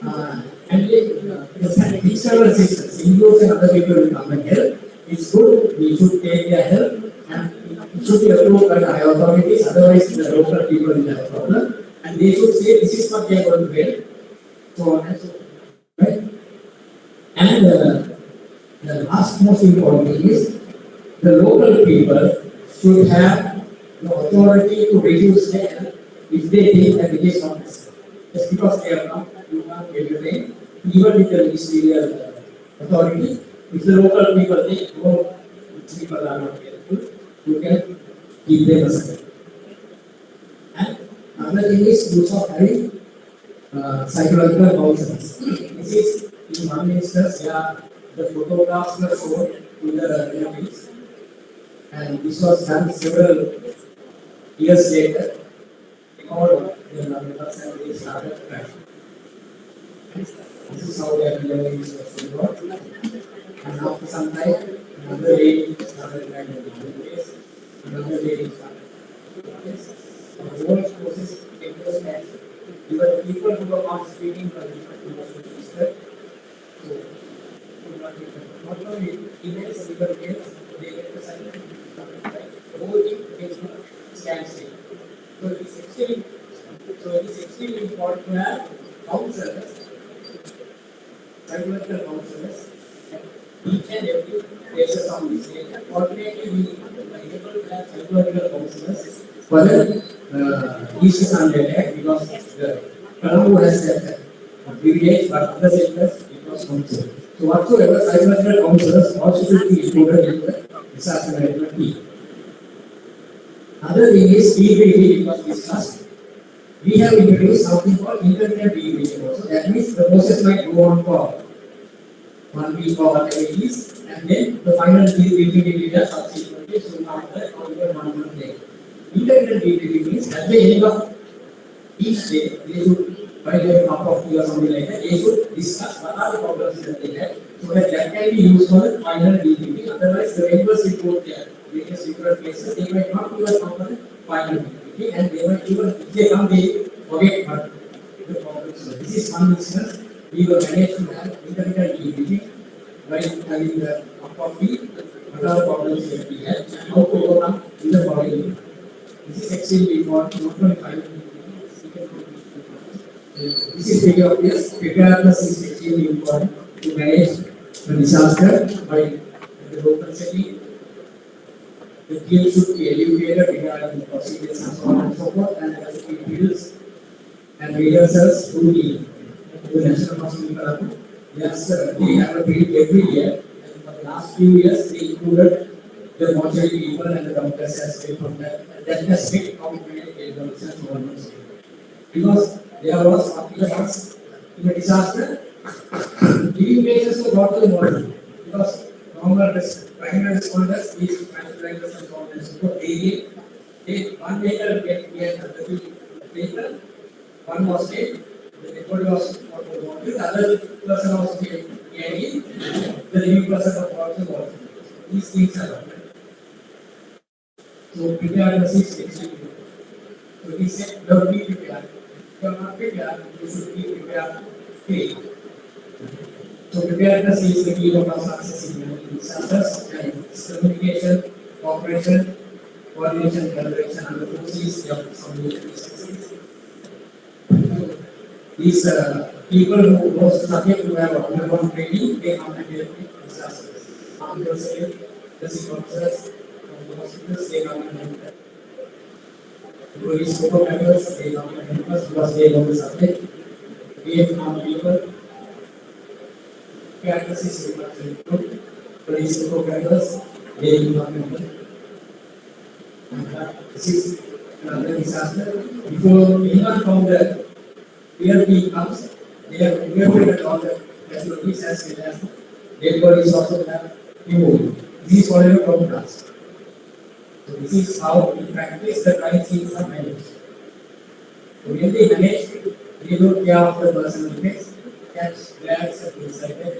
And the external assistance, includes and other people will come and help. It's good, we should take their help and it should be approved by the higher authorities, otherwise the local people will have a problem. And they should say this is what they are going to get. So on and so forth. Right? And the last most important thing is the local people should have the authority to reduce their if they think that it is not necessary. Just because they are not, you can't get your name, even with the ministerial authority, if the local people think, oh, these people are not careful, you can keep them aside. And another thing is use of having psychological counselors. This is in one instance, the photographs were shown to the relatives, and this was done several years later. All the numbers and they started crashing. This is how the relatives was involved. And after some time, another lady started crashing in the case, another lady started this. The whole process it was crashed. Even the people who were not speaking for this, so not only emails, even mails, they get the silent. The whole thing is standstill. So it's extremely important to have counselors, psychological counselors, each and every places on this area. Alternately, we are able to have psychological counselors for the East Sunday because the Colombo has that privilege, but other sectors it was counseled. So whatsoever psychological counselors also should be included in the disaster management team. Other thing is debriefing was discussed. We have introduced something called internet debriefing also. That means the process might go on for 1 week or whatever it is, and then the final debriefing will be done subsequently soon after or even 1 month later. Internet debriefing means at the end of each day, they should, by their cup of tea or something like that, they should discuss what are the problems that they have, so that can be used for the final debriefing. Otherwise, the members report their various different places, they might not even come for the final debriefing, and they might even, if they come, they forget what the problems are. This is one instance. We were managed to have internet debriefing by having the cup of tea, what are the problems that we have, and how to overcome in the following. This is extremely important, not only final debriefing. This is very obvious. Preparedness is extremely important to manage the disaster by the local setting. The team should be educated regarding the procedures and so on and so forth, and there should be drills and rehearsals through the National Hospital. Yes, they have a drill every year, and for the last few years, they included the mortuary people and the doctors as well from that. And that has been how we manage the and so on and so forth. Because there was once in a disaster, living patients were brought to the mortuary because normal primary responders, these transplant and so on and so forth, they one later get the later, one was dead, the dead body was brought to the mortuary, the other person was dead, the living person was brought to the mortuary. These things are happening. So preparedness is extremely important. So he said, don't be prepared. If you are not prepared, you should be prepared to fail. So preparedness is the key of our success in disasters, and communication, cooperation, coordination, collaboration, and the forces of some of these. These people who was subject to have undergone training, they come and help with disasters. Ambulance, nursing officers, from the hospitals, they come and help them. Police members, they come and help us because they know the subject. We have found people. Practices good. Police members, they do not help. This is another disaster. Before anyone found that PLP comes, they have evacuated all the casualties as well as dead bodies also have removed. This is already from us. So this is how in practice the crime scenes are managed. So when they manage, they don't care of the personal effects, catch bags and things like that,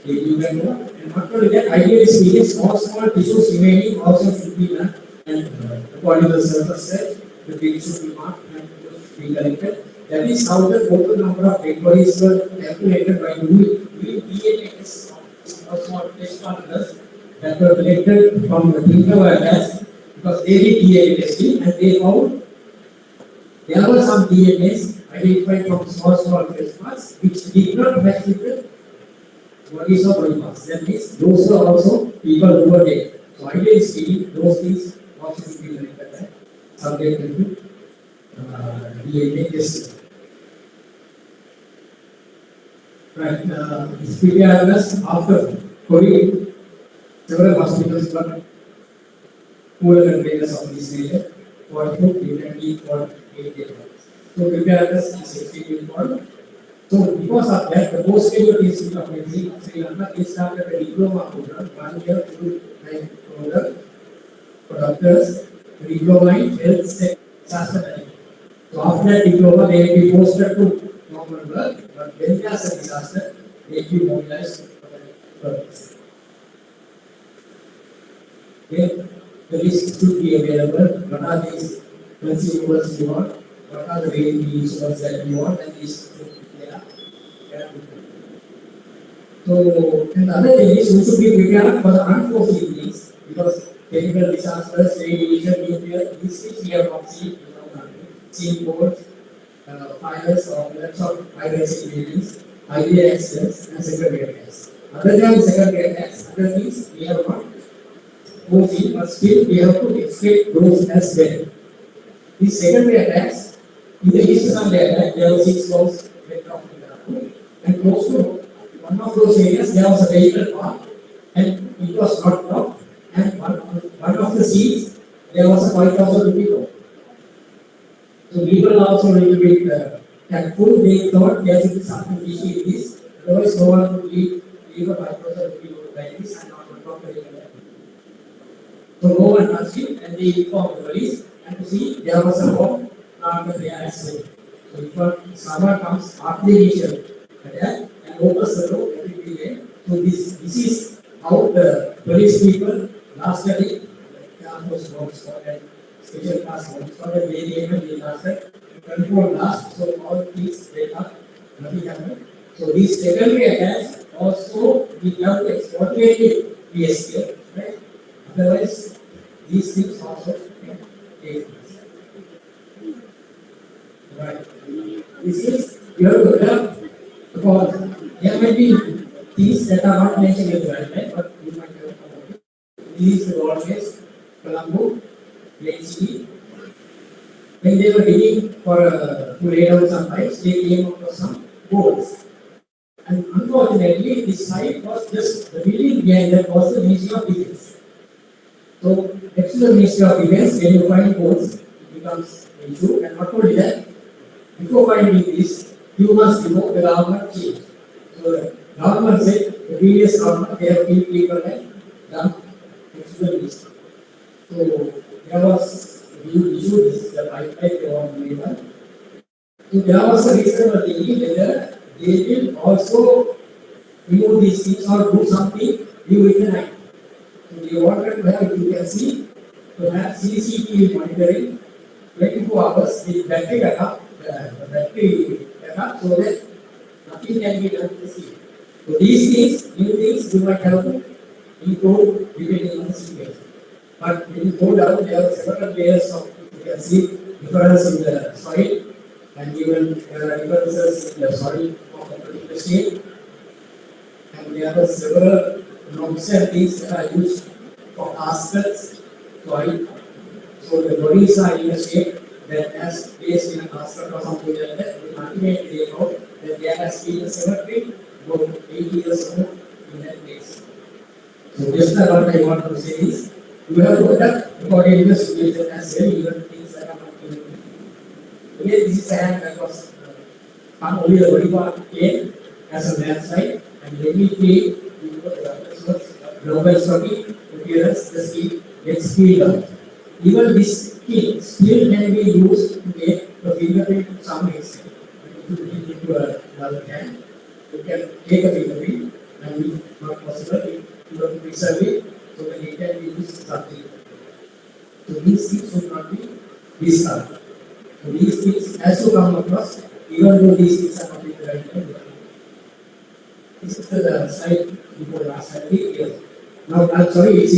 they do them more. And not only that, ideally speaking, small tissues remaining also should be done, and according to the surface set, the things should be marked and be collected. That is how the total number of dead bodies were calculated by doing DNA tests of small test particles that were collected from the Mitra S because they did DNA testing and they found there were some DNAs identified from small test parts which did not match with the bodies of body parts. That means those were also people who were dead. So ideally, those things also should be connected and subjected to DNA testing. Right, this preparedness after COVID, several hospitals got poor containers of this nature for food, differently for 8 days. So preparedness is extremely important. So because of that, the post-graduate institute of medicine of Sri Lanka, they started a diploma program, 1 year full-time program for doctors, a diploma in health sector. So after that diploma, they will be posted to normal work, but when there is a disaster, they will be mobilized for the purpose. Then the list should be available. What are these consumables you want? What are the daily instruments that you want? And these should be there. So, and the other thing is, we should be prepared for the unforeseen things because chemical disasters, radiation, nuclear, these things we have not seen. Seen both fires or lots of high-risk buildings, highway accidents, and secondary attacks. Other than secondary attacks, other things we have not foreseen, but still we have to expect those as well. These secondary attacks, in the east Sunday attack, there were 6 bombs went off in the road, and close to one of those areas, there was a vehicle parked, and it was knocked off, and one of the seats, there was a 5,000 rupee note. So people are also a little bit thankful. They thought there should be something fishy in this. Otherwise, no one would leave a 5,000 rupee like this and not talk to anyone. So no one touched it, and they informed the police. And to see, there was a bomb after the accident. So if someone comes after the initial attack and opens the door, it will be there. So this is how the police people last study campus bomb squad and special class bomb squad and they came and they lasted control blast. So all these data, nothing happened. So these secondary attacks also we have to exportate it PSK, right? Otherwise, these things also can take place. Right. This is you have to have because there may be things that are not mentioned in the guideline, but you might have about it. These are always Colombo, PhD. When they were digging for to lay down some pipes, they came up with some holes. And unfortunately, this site was just the building behind that was the Ministry of Defense. So, next to the Ministry of Defense, when you find holes, it becomes an issue. And not only that, before finding this, you must know the government changed. So, the government said, the previous government, they have killed people and dumped next to the ministry. So, there was a huge issue, this is the pipeline they want to make one. So, there was a reason for thinking whether they will also remove these things or do something new in the night. So, they wanted to have, you can see, to have CCTV monitoring 24 hours with battery backup, so that nothing can be done to the sea. So these things, new things, you might have to improve depending on the situation. But when you go down, there are several layers of, you can see difference in the soil and even differences in the soil of a particular state. And there are several knobs and things that are used for aspects soil. So the bodies are in a state that has placed in a casket or something like that. We ultimately they know that there has been a cemetery about 80 years ago in that place. So just what I want to say is, you have to adapt according to the situation as well, even things that are not even. Again, this is a hand that was only the body part came as a landslide, and when we came, we got the global stopping appearance, the skin gets peeled out. Even this skin still can be used to make a fingerprint to some extent. If you put it into another can, you can take a fingerprint, and if not possible, you have to preserve it so that it can be used for something. So these things should not be discarded. So these things has to come across even though these things are not in the right way. This is the slide before last slide. Now, I'm sorry, it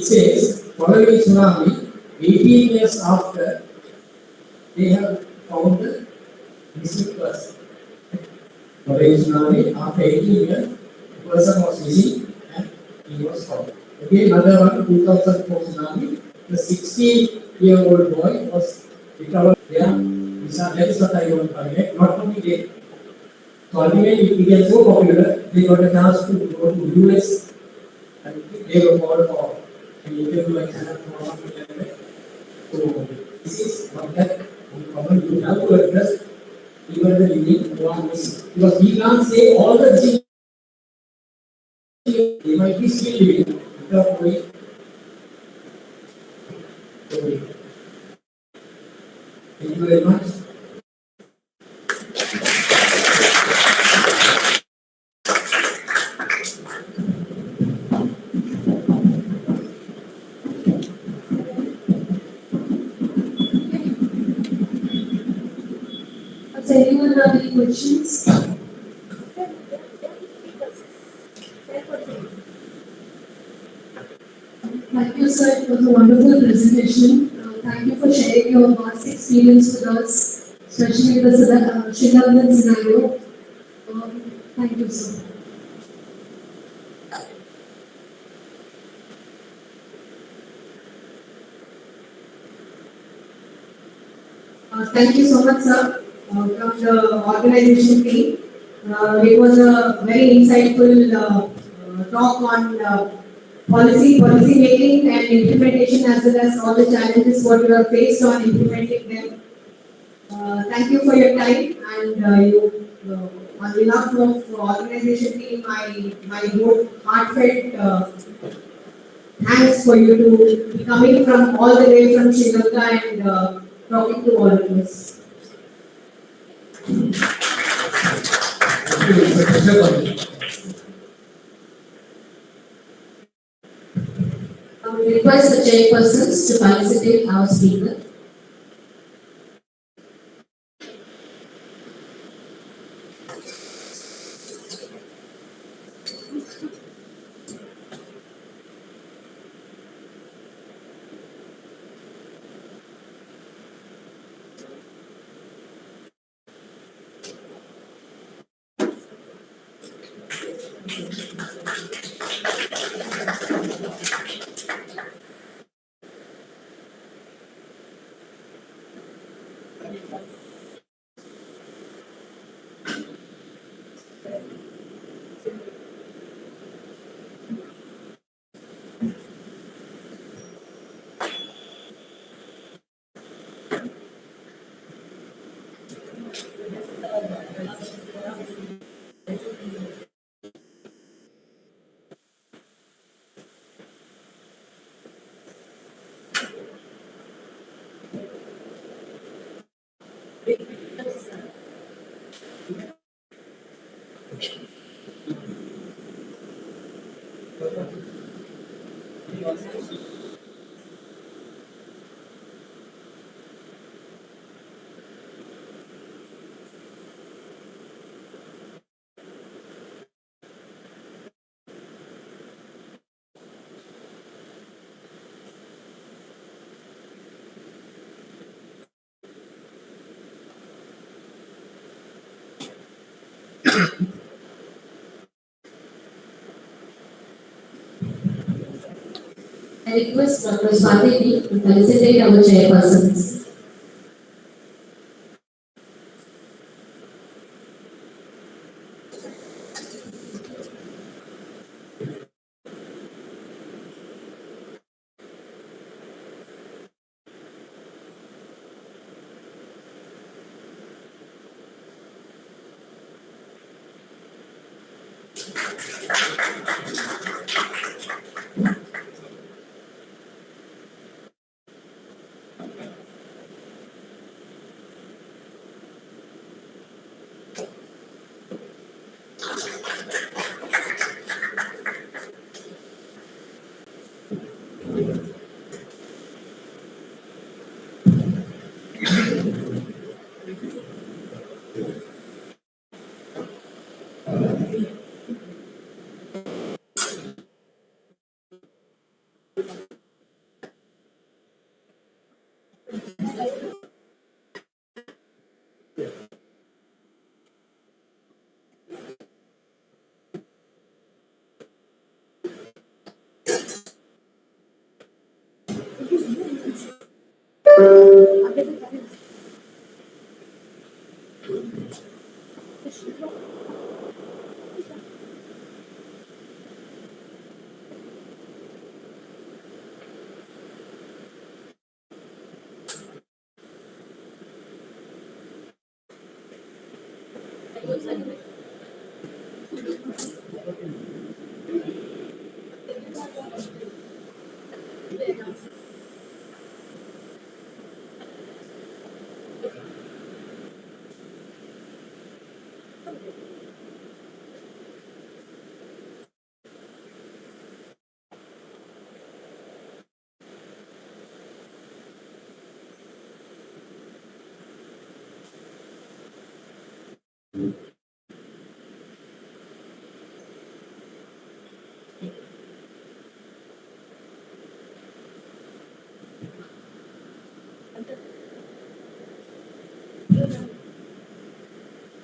says, following tsunami, 18 years after, they have found the missing person. Following tsunami, after 18 years, the person was missing and he was found. Again, another one, 2004 tsunami, the 16-year-old boy was recovered there. That is what I want to highlight. Not only they, so ultimately it became so popular, they got a chance to go to US and they were called for an interview and something like that. So this is one that common you have to address even the living who are missing. Because we can't say all the missing, they might be still living without knowing. Okay. Thank you very much. Does anyone have any questions? Thank you, sir. It was a wonderful presentation. Thank you for sharing your vast experience with us, especially the Sri Lankan scenario. Thank you, sir. Thank you so much, sir, from the organization team. It was a very insightful talk on policy making and implementation, as well as all the challenges what you have faced on implementing them. Thank you for your time, and on behalf of organization team, my heartfelt thanks for you to be coming from all the way from Sri Lanka and talking to all of us. I will request the chairpersons to felicitate our speaker. I request Dr. Swati to felicitate our chairpersons.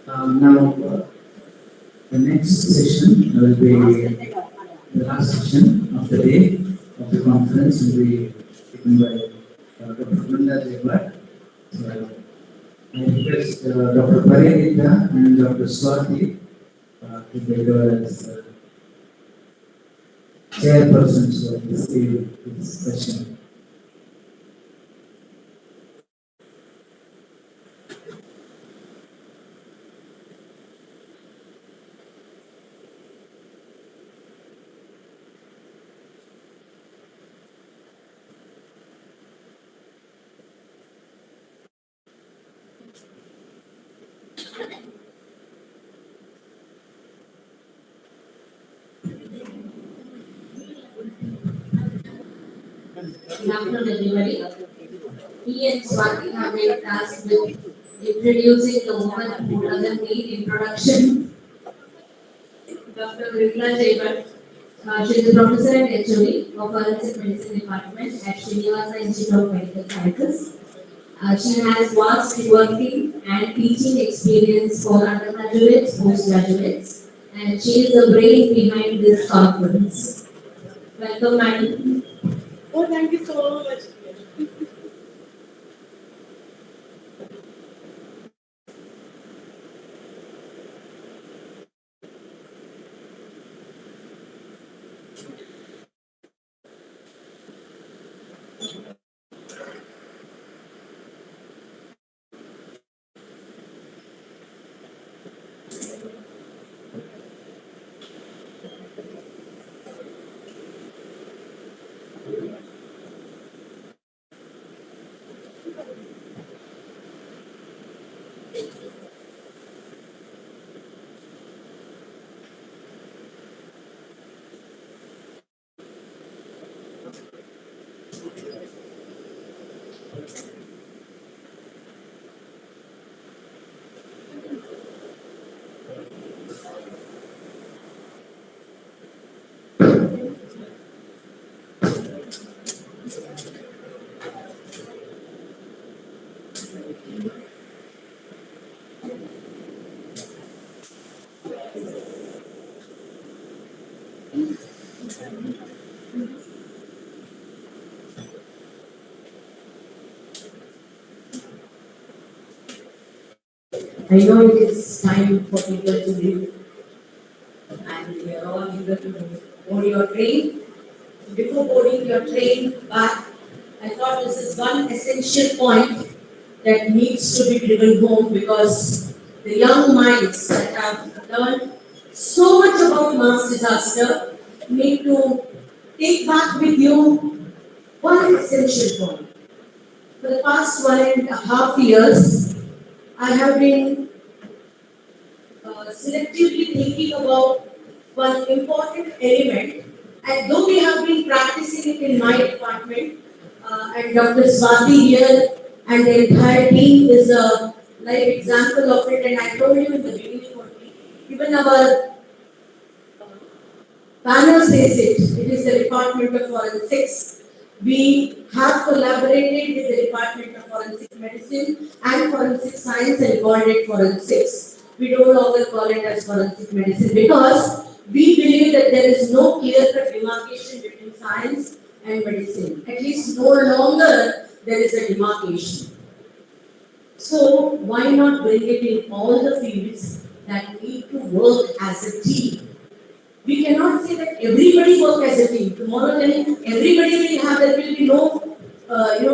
Now, the next session will be the last session of the day of the conference will be given by Dr. Conhgregation. So, I request Dr. Parinita and Dr. Swati to deliver as chairpersons for this session. Good afternoon, everybody. Me and Swati have been tasked with introducing the woman who doesn't need introduction, Dr. Vijayalakshmi. She is a professor and HOD of Forensic Medicine Department at SRINIVAS Institute of Medical Sciences. She has vast working and teaching experience for undergraduates, postgraduates, and she is the brain behind this conference. Welcome, madam. Oh, thank you so much. I know it is time for people to leave, and we are all eager to board your train. Before boarding your train back, I thought this is one essential point that needs to be driven home, because the young minds that have learned so much about mass disaster need to take back with you one essential point. For the past 1.5 years, I have been selectively thinking about one important element, and though we have been practicing it in my department, and Dr. Swati here and the entire team is a live example of it, and I told you in the beginning only, even our banner says it is the Department of Forensics. We have collaborated with the Department of Forensic Medicine and Forensic Science and called it forensics. We no longer call it as forensic medicine, because we believe that there is no clear-cut demarcation between science and medicine. At least no longer there is a demarcation. So why not bring it in all the fields that need to work as a team? We cannot say that everybody work as a team. Tomorrow then everybody will have, there will be no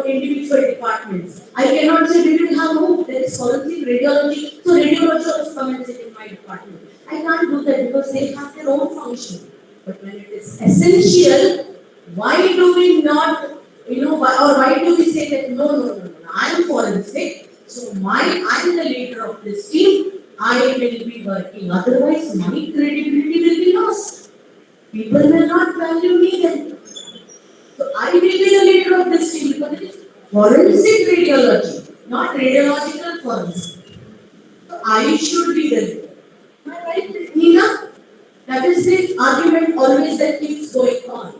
individual departments. I cannot say we will have no, there is forensic radiology, so radiology also come and sit in my department. I can't do that because they have their own function. But when it is essential, why do we not, or why do we say that no, I am forensic, so I am the leader of this team, I will be working, otherwise my credibility will be lost. People will not value me then. So I will be the leader of this team because it is forensic radiology, not radiological forensic. So I should be the leader. Am I right, Nina? That is the argument always that keeps going on.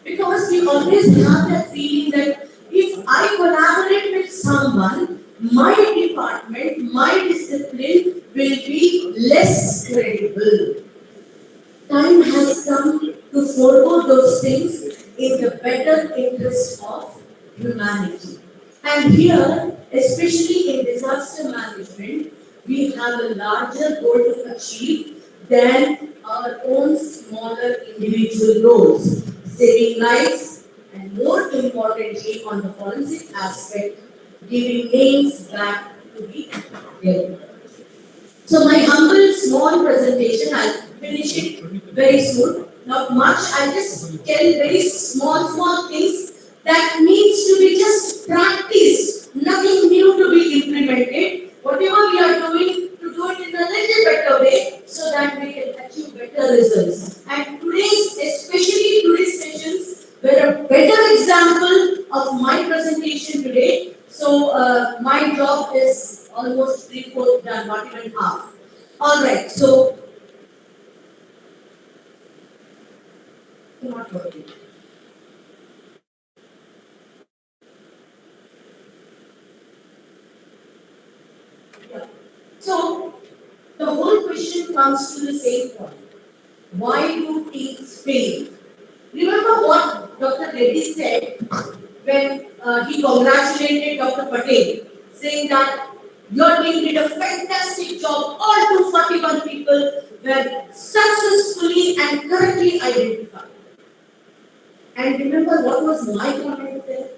Because we always have that feeling that if I collaborate with someone, my department, my discipline will be less credible. Time has come to forego those things in the better interest of humanity. And here, especially in disaster management, we have a larger goal to achieve than our own smaller individual goals. Saving lives, and more importantly, on the forensic aspect, giving names back to the dead. So my humble small presentation, I'll finish it very soon. Not much, I'll just tell very small things that needs to be just practiced, nothing new to be implemented. Whatever we are doing, to do it in a little better way so that we can achieve better results. And especially today's sessions were a better example of my presentation today. So my job is almost 3/4 done, not even half. Alright, so not working. Yeah. So the whole question comes to the same point. Why do teams fail? Remember what Dr. Reddy said when he congratulated Dr. Patel, saying that your team did a fantastic job. All 241 people were successfully and correctly identified. And remember what was my comment there?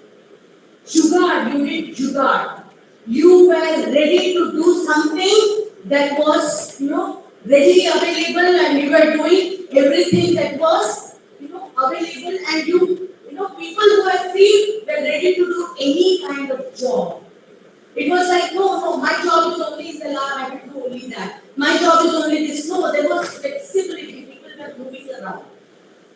Jugaad, you did jugaad. You were ready to do something that was, readily available, and you were doing everything that was, available, and people who were free were ready to do any kind of job. It was like, no, my job is only in the lab, I can do only that. My job is only this. No, there was flexibility, people were moving around.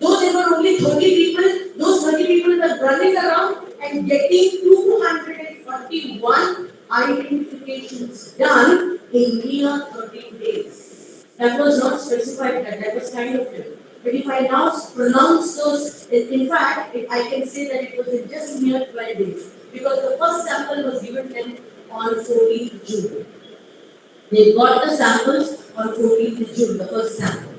Though there were only 30 people, those 30 people were running around and getting 241 identifications done in mere 13 days. That was not specified, that was kind of it. But if I now pronounce those, in fact, I can say that it was in just mere 12 days. Because the first sample was given them on 14th June. They got the samples on 14th June, the first sample.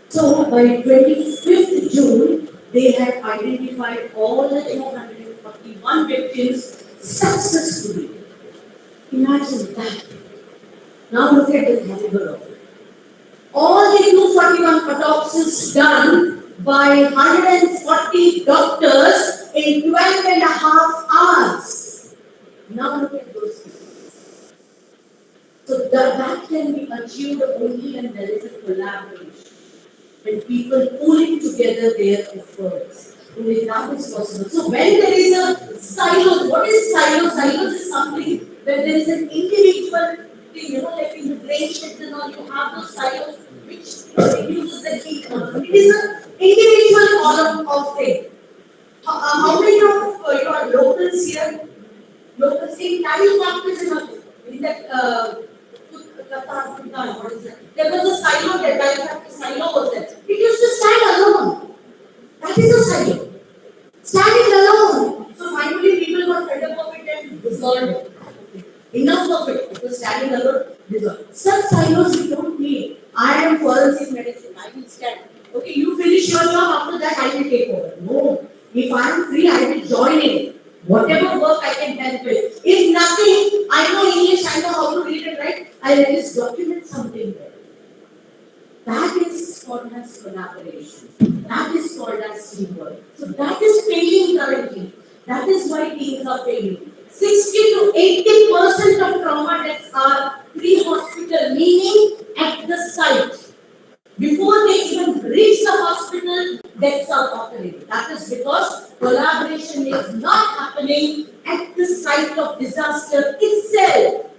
So by 25th June, they had identified all the 241 victims successfully. Imagine that. Now look at the caliber of it. All the 241 autopsies done by 140 doctors in 12.5 hours. Now look at those things. So that can be achieved only when there is a collaboration. When people pulling together their efforts. Only that is possible. So when there is a silo, what is silo? Silos is something where there is an individual thing, like in the brain sheds and all, you have those silos which reduces the heat. It is an individual column of thing. How many of your locals here? Locals in Tally in that what is that? There was a silo there, the silo was there. It used to stand alone. That is a silo. Standing alone. So finally people got fed up of it and dissolved it. Enough of it. It was standing alone, dissolved. Such silos we don't need. I am forensic medicine. I will stand. Okay, you finish your job, after that I will take over. No. If I am free, I will join in. Whatever work I can help with. If nothing added something there. That is called as collaboration. That is called as teamwork. So that is failing currently. That is why teams are failing. 60 to 80% of trauma deaths are pre-hospital, meaning at the site. Before they even reach the hospital, deaths are occurring. That is because collaboration is not happening at the site of disaster itself.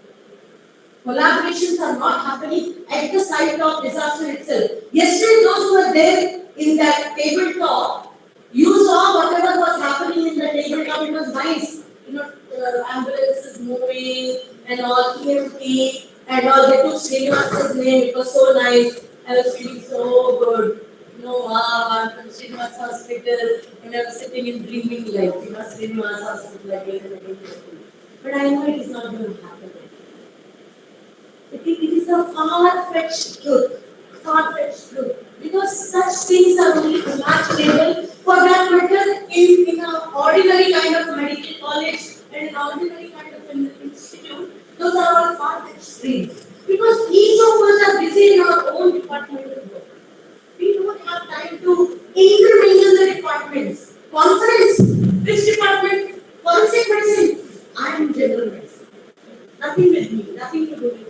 Collaborations are not happening at the site of disaster itself. Yesterday, those who were there in that tabletop, you saw whatever was happening in the tabletop. It was nice. Ambulances moving and all, EMT and all. They took Srinivas's name. It was so nice. I was feeling so good. I'm from Srinivas Hospital, and I was sitting and dreaming like, Srinivas Hospital again and again. But I know it is not going to happen. It is a far-fetched truth. Far-fetched truth. Because such things are only imaginable for that matter in an ordinary kind of medical college and an ordinary kind of an institute. Those are all far-fetched dreams. Because each of us are busy in our own departmental work. We don't have time to intermingle the departments. Conference, which department? Forensic medicine. I am general medicine. Nothing with me, nothing to do with me.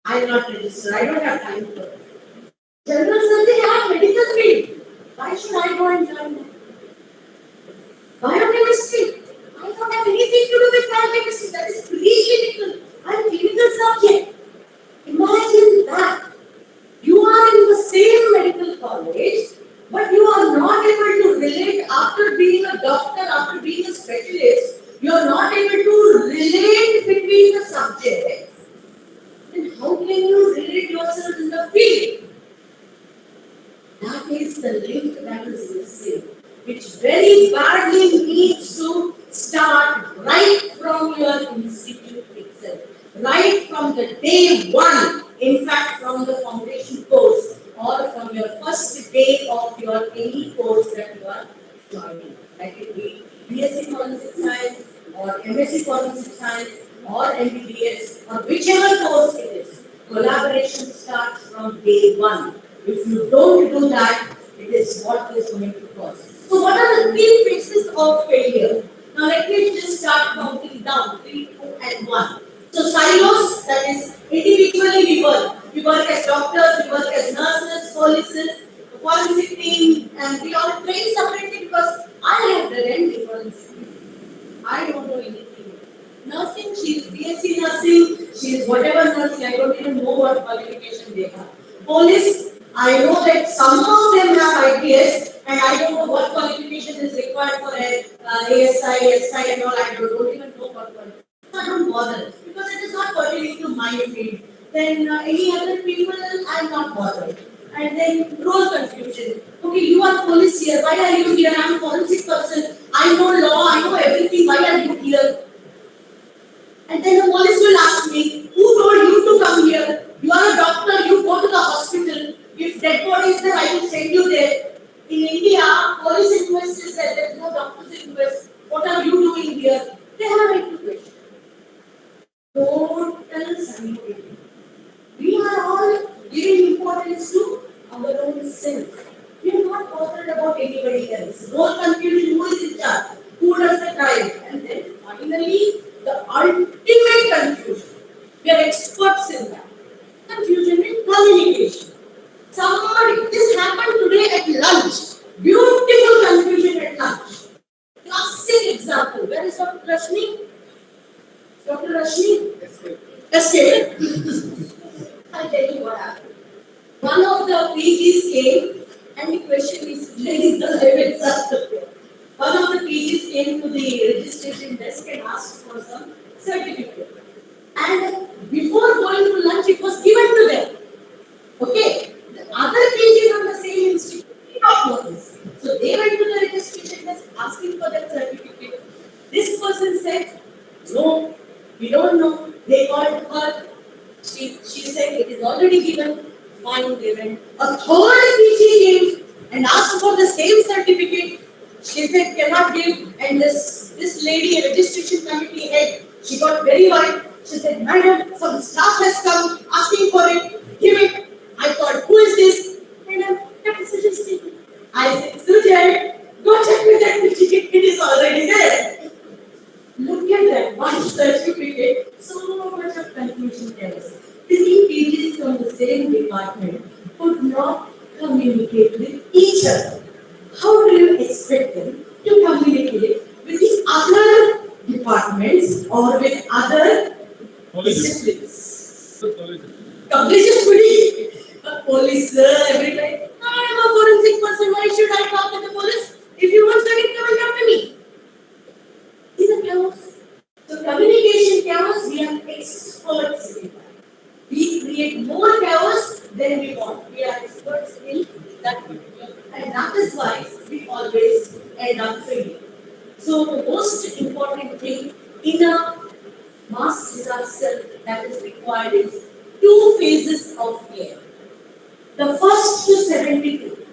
I am not registered. I don't have time for it. General surgery have medical field. Why should I go and join them? Biochemistry. I don't have anything to do with biochemistry. That is pre-clinical. I am clinical subject. Imagine that. You are in the same medical college, but you are not able to relate after being a doctor, after being a specialist. You are not able to relate between the subjects. Then how can you relate yourself in the field? That is the link that is missing, which very badly needs to start right from your institute itself, right from the day one, in fact from the foundation course or from your first day of your any course that you are joining, like it be BSc Forensic Science or MSc Forensic Science or MBBS or whichever course it is. Collaboration starts from day one. If you don't do that, it is what is going to cause. So what are the three phases of failure? Now let me just start counting down, 3, 2 and 1. So silos, that is individually we work. We work as doctors, we work as nurses, policies, forensic team, and we all train separately because I have the end forensic. I don't know anything. Nursing, she is BSc nursing, she is whatever nursing, I don't even know what qualification they have. Police, I know that some of them have IPS and I don't know what qualification is required for ASI, SI and all, I don't even know what qualification. I don't bother because it is not pertaining to my field. Then any other people, I am not bothered. And then role confusion. Okay, you are police here, why are you here? I am a forensic person, I know law, I know everything, why are you here? And then the police will ask me, who told you to come here? You are a doctor, you go to the hospital. If dead body is there, I will send you there. In India, police inquest is there, there is no doctor's inquest. What are you doing here? They have a right to question. Total sanity. We are all giving importance to our own self. We are not bothered about anybody else. Role confusion, who is in charge? Who does the crime? And then finally, the ultimate confusion. We are experts in that. Confusion in communication. Somebody, this happened today at lunch. Beautiful confusion at lunch. Classic example. Where is Dr. Rashmi? Dr. Rashmi? Escape. I'll tell you what happened. One of the PGs came and the question is, the level circle. One of the PGs came to the registration desk and asked for some certificate. And before going to lunch, it was given to them. Okay? The other PG from the same institute did not know this. So they went to the registration desk asking for that certificate. This person said, no, we don't know. They called her. She said, it is already given. Fine, they went. A third PG came and asked for the same certificate. She said, cannot give. And this lady, a registration committee head, she got very worried. She said, madam, some staff has come asking for it. from the same department could not communicate with each other, how do you expect them to communicate with the other departments or with other disciplines? Colleges could be police, everybody. I am a forensic person. Why should I talk to the police? If you want something, come and talk to me. These are chaos. So communication chaos, we are experts in that. We create more chaos than we want. We are experts in that particular, and that is why we always end up failing. So the most important thing in a mass disaster that is required is 2 phases of care. The first to 72,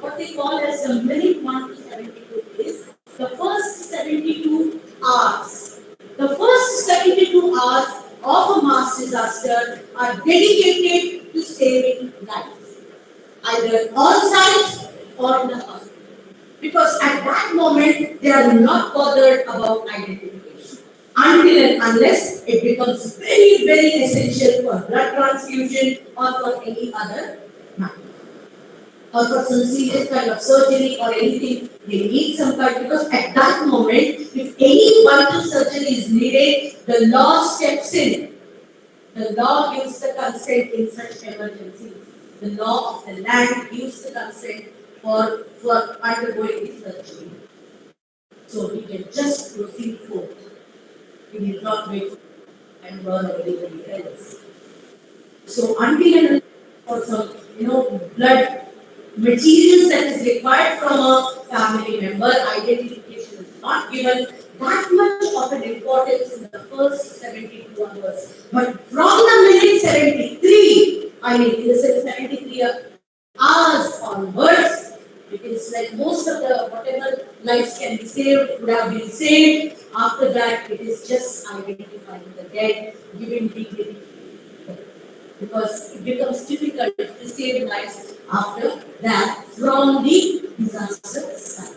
what they call as the minute 1 to 72 is the first 72 hours. The first 72 hours of a mass disaster are dedicated to saving lives, either on site or in the hospital. Because at that moment, they are not bothered about identification. Until and unless it becomes very, very essential for blood transfusion or for any other matter. Or for some serious kind of surgery or anything, they need some kind, because at that moment, if any vital surgery is needed, the law steps in. The law gives the consent in such emergencies. The law of the land gives the consent for undergoing the surgery. So we can just proceed forward. We need not wait and burn everybody else. So until and for some, blood materials that is required from a family member, identification is not given that much of an importance in the first 72 hours. But from the minute 73, in the 73 hours onwards, it is like most of the whatever lives can be saved would have been saved. After that, it is just identifying the dead, giving dignity. Because it becomes difficult to save lives after that from the disaster site.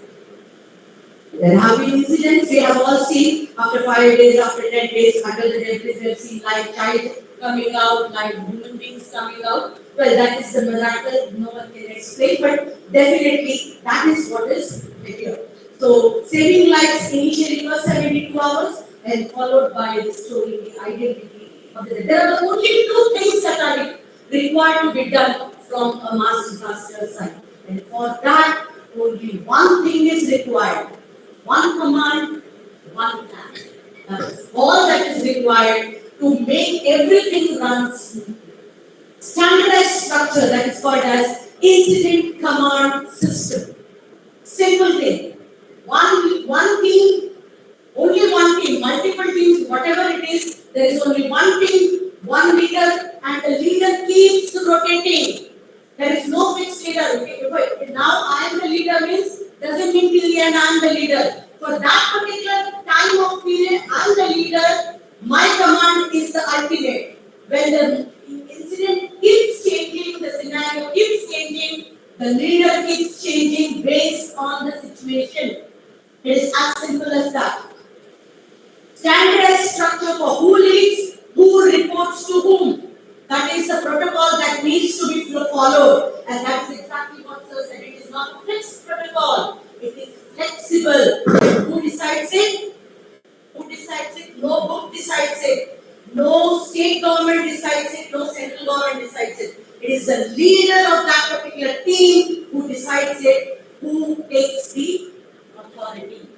There have been incidents we have all seen after 5 days, after 10 days, under the debris, we have seen live child coming out, live human beings coming out. Well, that is the miracle, no one can explain, but definitely that is what is here. So, saving lives initially for 72 hours and followed by restoring the identity of the dead. There are only 2 things that are required to be done from a mass disaster site. And for that, only one thing is required. One command, one plan. That is all that is required to make everything run smoothly. Standardized structure that is called as incident command system. Simple thing. One team, only one team, multiple teams, whatever it is, there is only one team, one leader, and the leader keeps rotating. There is no fixed leader. Okay, now I am the leader means doesn't mean till the end I am the leader. For that particular time of period, I am the leader. My command is the ultimate. When the incident keeps changing, the scenario keeps changing, the leader keeps changing based on the situation. It is as simple as that. Standardized structure for who leads, who reports to whom. That is the protocol that needs to be followed. And that is exactly what Sir said. It is not a fixed protocol. It is flexible. And who decides it? Who decides it? No book decides it. No state government decides it. No central government decides it. It is the leader of that particular team who decides it, who takes the authority.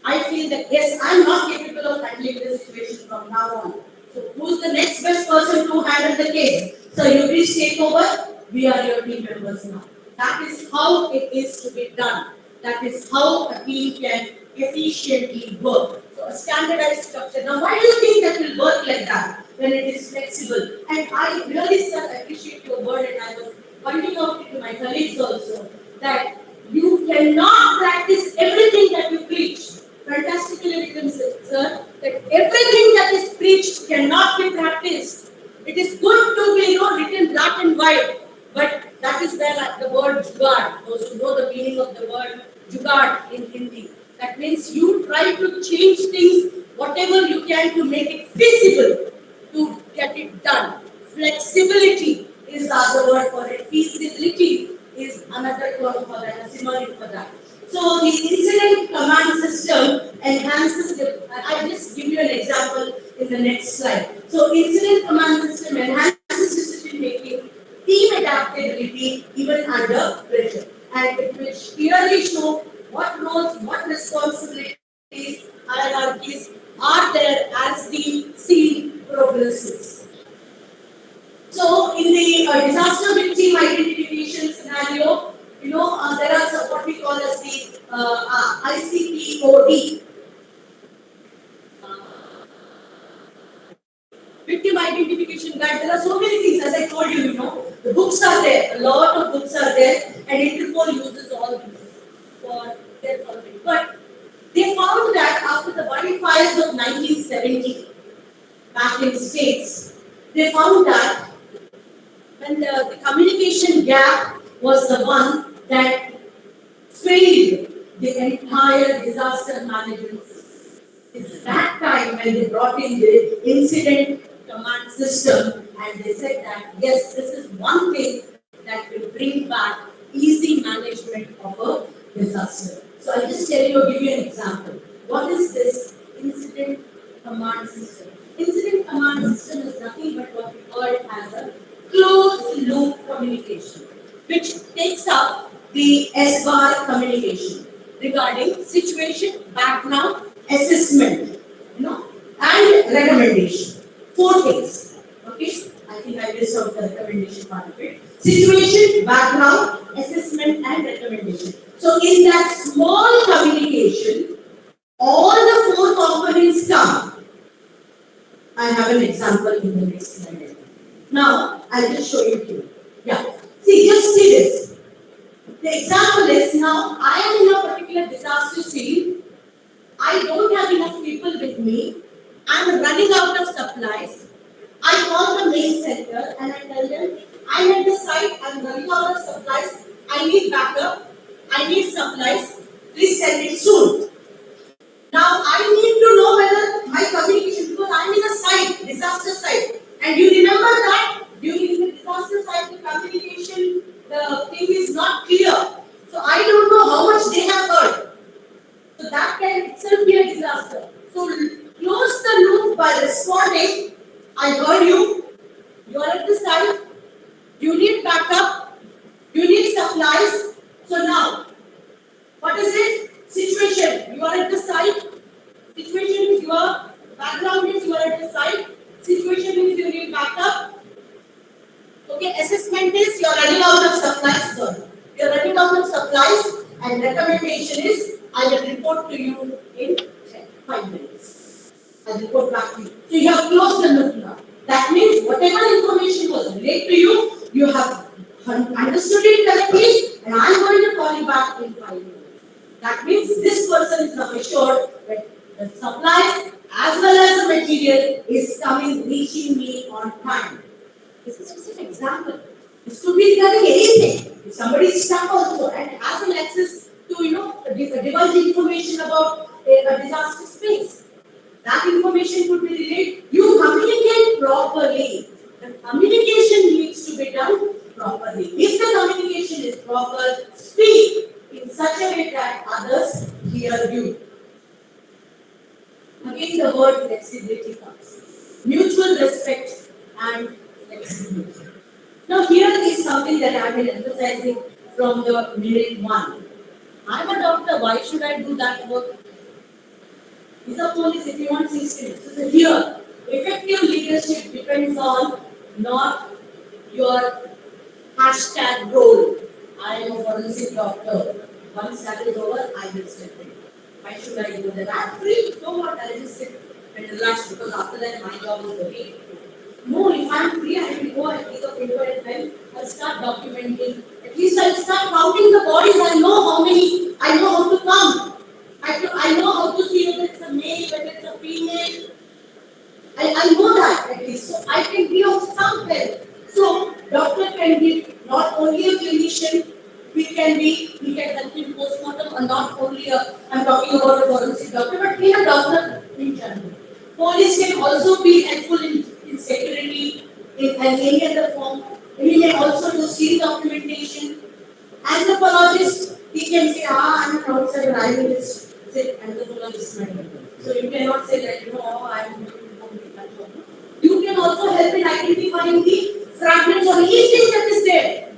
I feel that yes, I am not capable of handling this situation from now on. So who is the next best person to handle the case? So you please take over. We are your team members now. That is how it is to be done. That is how a team can efficiently work. So a standardized structure. Now why do you think that will work like that when it is flexible? And I really, sir, appreciate your word, and I was pointing out to my colleagues also that you cannot practice everything that you preach. Fantastically written, sir, that everything that is preached cannot be practiced. It is good to be written black and white, but that is where the word jugaad, those who know the meaning of the word jugaad in Hindi. That means you try to change things, whatever you can, to make it feasible to get it done. Flexibility is the other word for it. Feasibility is another term for that, a synonym for that. So the incident command system enhances the, I'll just give you an example in the next slide. So incident command system enhances decision making, team adaptability even under pressure. And it will clearly show what roles, what responsibilities, hierarchies are there as the scene progresses. So, in the disaster victim identification scenario, there are some, what we call as the ICPOD. Victim identification guide. There are so many things, as I told you, the books are there, a lot of books are there, and Interpol uses all these for their following. But they found that after the wildfires of 1970, back in the States, they found that when the communication gap was the one that failed the entire disaster management system. It's that time when they brought in the incident command system and they said that yes, this is one thing that will bring back easy management of a disaster. So I'll just give you an example. What is this incident command system? Incident command system is nothing but what we call it as a closed loop communication, which takes up the S-bar communication regarding situation, background, assessment, and recommendation. 4 things. Okay, I think I missed out the recommendation part of it. Situation, background, assessment, and recommendation. So in that small communication, all the 4 components come. I have an example in the next slide. Now, I'll just show you here. Yeah. See, just see this. The example is, now I am in a particular disaster scene. I don't have enough people with me. I'm running out of supplies. I call the main center and I tell them, I'm at the site, I'm running out of supplies. I need backup. I need supplies. Please send it soon. Now, I need to know whether my communication, because I'm in a site, disaster site. And you remember that during the disaster site, the communication, the thing is not clear. So I don't know how much they have heard. So that can itself be a disaster. So close the loop by responding. I heard you. You are at the site. You need backup. You need supplies. So now, what is it? Situation. You are at the site. Situation is your background is you are at the site. Situation is you need backup. Okay, assessment is you are running out of supplies. Sorry. You are running out of supplies, and recommendation is I will report to you in 5 minutes. I will report back to you. So you have closed the loop now. That means whatever information was relayed to you, you have understood it correctly, and I am going to call you back in 5 minutes. That means this person is now assured that the supply as well as the material is coming, reaching me on time. This is just an example. This could be regarding anything. If somebody is stuck also and has an access to divulge information about a disaster space, that information could be relayed. You communicate properly. The communication needs to be done properly. If the communication is proper, speak in such a way that others hear you. Again, the word flexibility comes. Mutual respect and flexibility. Now, here is something that I have been emphasizing from the minute 1. I'm a doctor, why should I do that work? He's a police if you want system. So here, effective leadership depends on not your hashtag role. I am a forensic doctor. Once that is over, I will step in. Why should I do that? I'm free. So what? I'll just sit and relax because after that my job is okay. No, if I'm free, I will go and pick up paper and pen. I'll start documenting. At least I'll start counting the bodies. I know how many. I know how to count. I know how to see whether it's a male, whether it's a female. I know that at least. So I can be of some help. So doctor can be not only a clinician. We can help in postmortem, and not only I'm talking about a forensic doctor, but a doctor in general. Police can also be helpful in security in any other form. He may also do field documentation. Anthropologist, he can say, I'm an outsider, I will just sit anthropologist matter. So you cannot say that, I am going to that job. You can also help in identifying the fragments or anything that is there.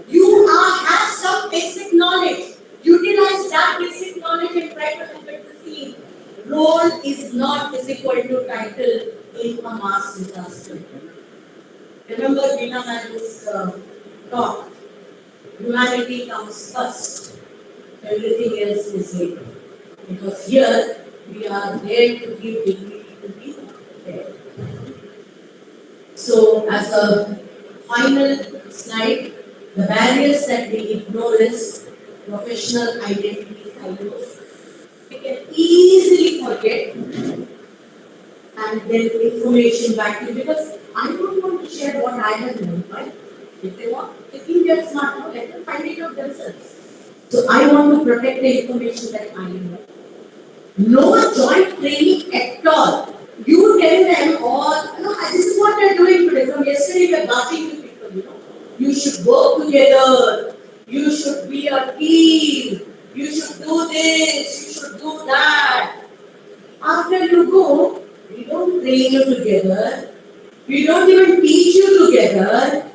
You have some basic knowledge. Utilize that basic knowledge and try to help at the scene. Role is not equal to title in a mass disaster. Remember Veena Madam's talk. Humanity comes first. Everything else is later. Because here we are there to give dignity to the dead. So, as a final slide, the barriers that we ignore is professional identity silos. We can easily forget and then information back to you because I don't want to share what I have learned, right? If they want, if you get smart, let them find it out themselves. So I want to protect the information that I know. No joint training at all. You tell them all, this is what they're doing today. From yesterday, we are laughing to people, You should work together. You should be a team. You should do this. You should do that. After you go, we don't train you together. We don't even teach you together.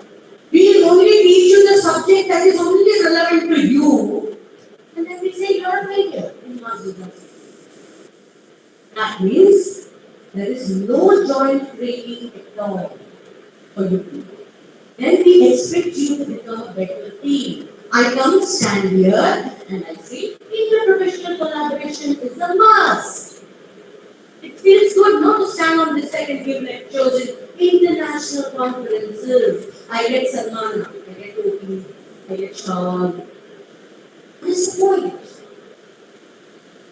We only teach you the subject that is only relevant to you. And then we say you are a failure in mass disaster. That means there is no joint training at all for you. Then we expect you to become a better team. I come stand here and I say interprofessional collaboration is a must. It feels good not to stand on this side and give lectures in international conferences. I get Salman, I get Oki, I get Shawn. I support it.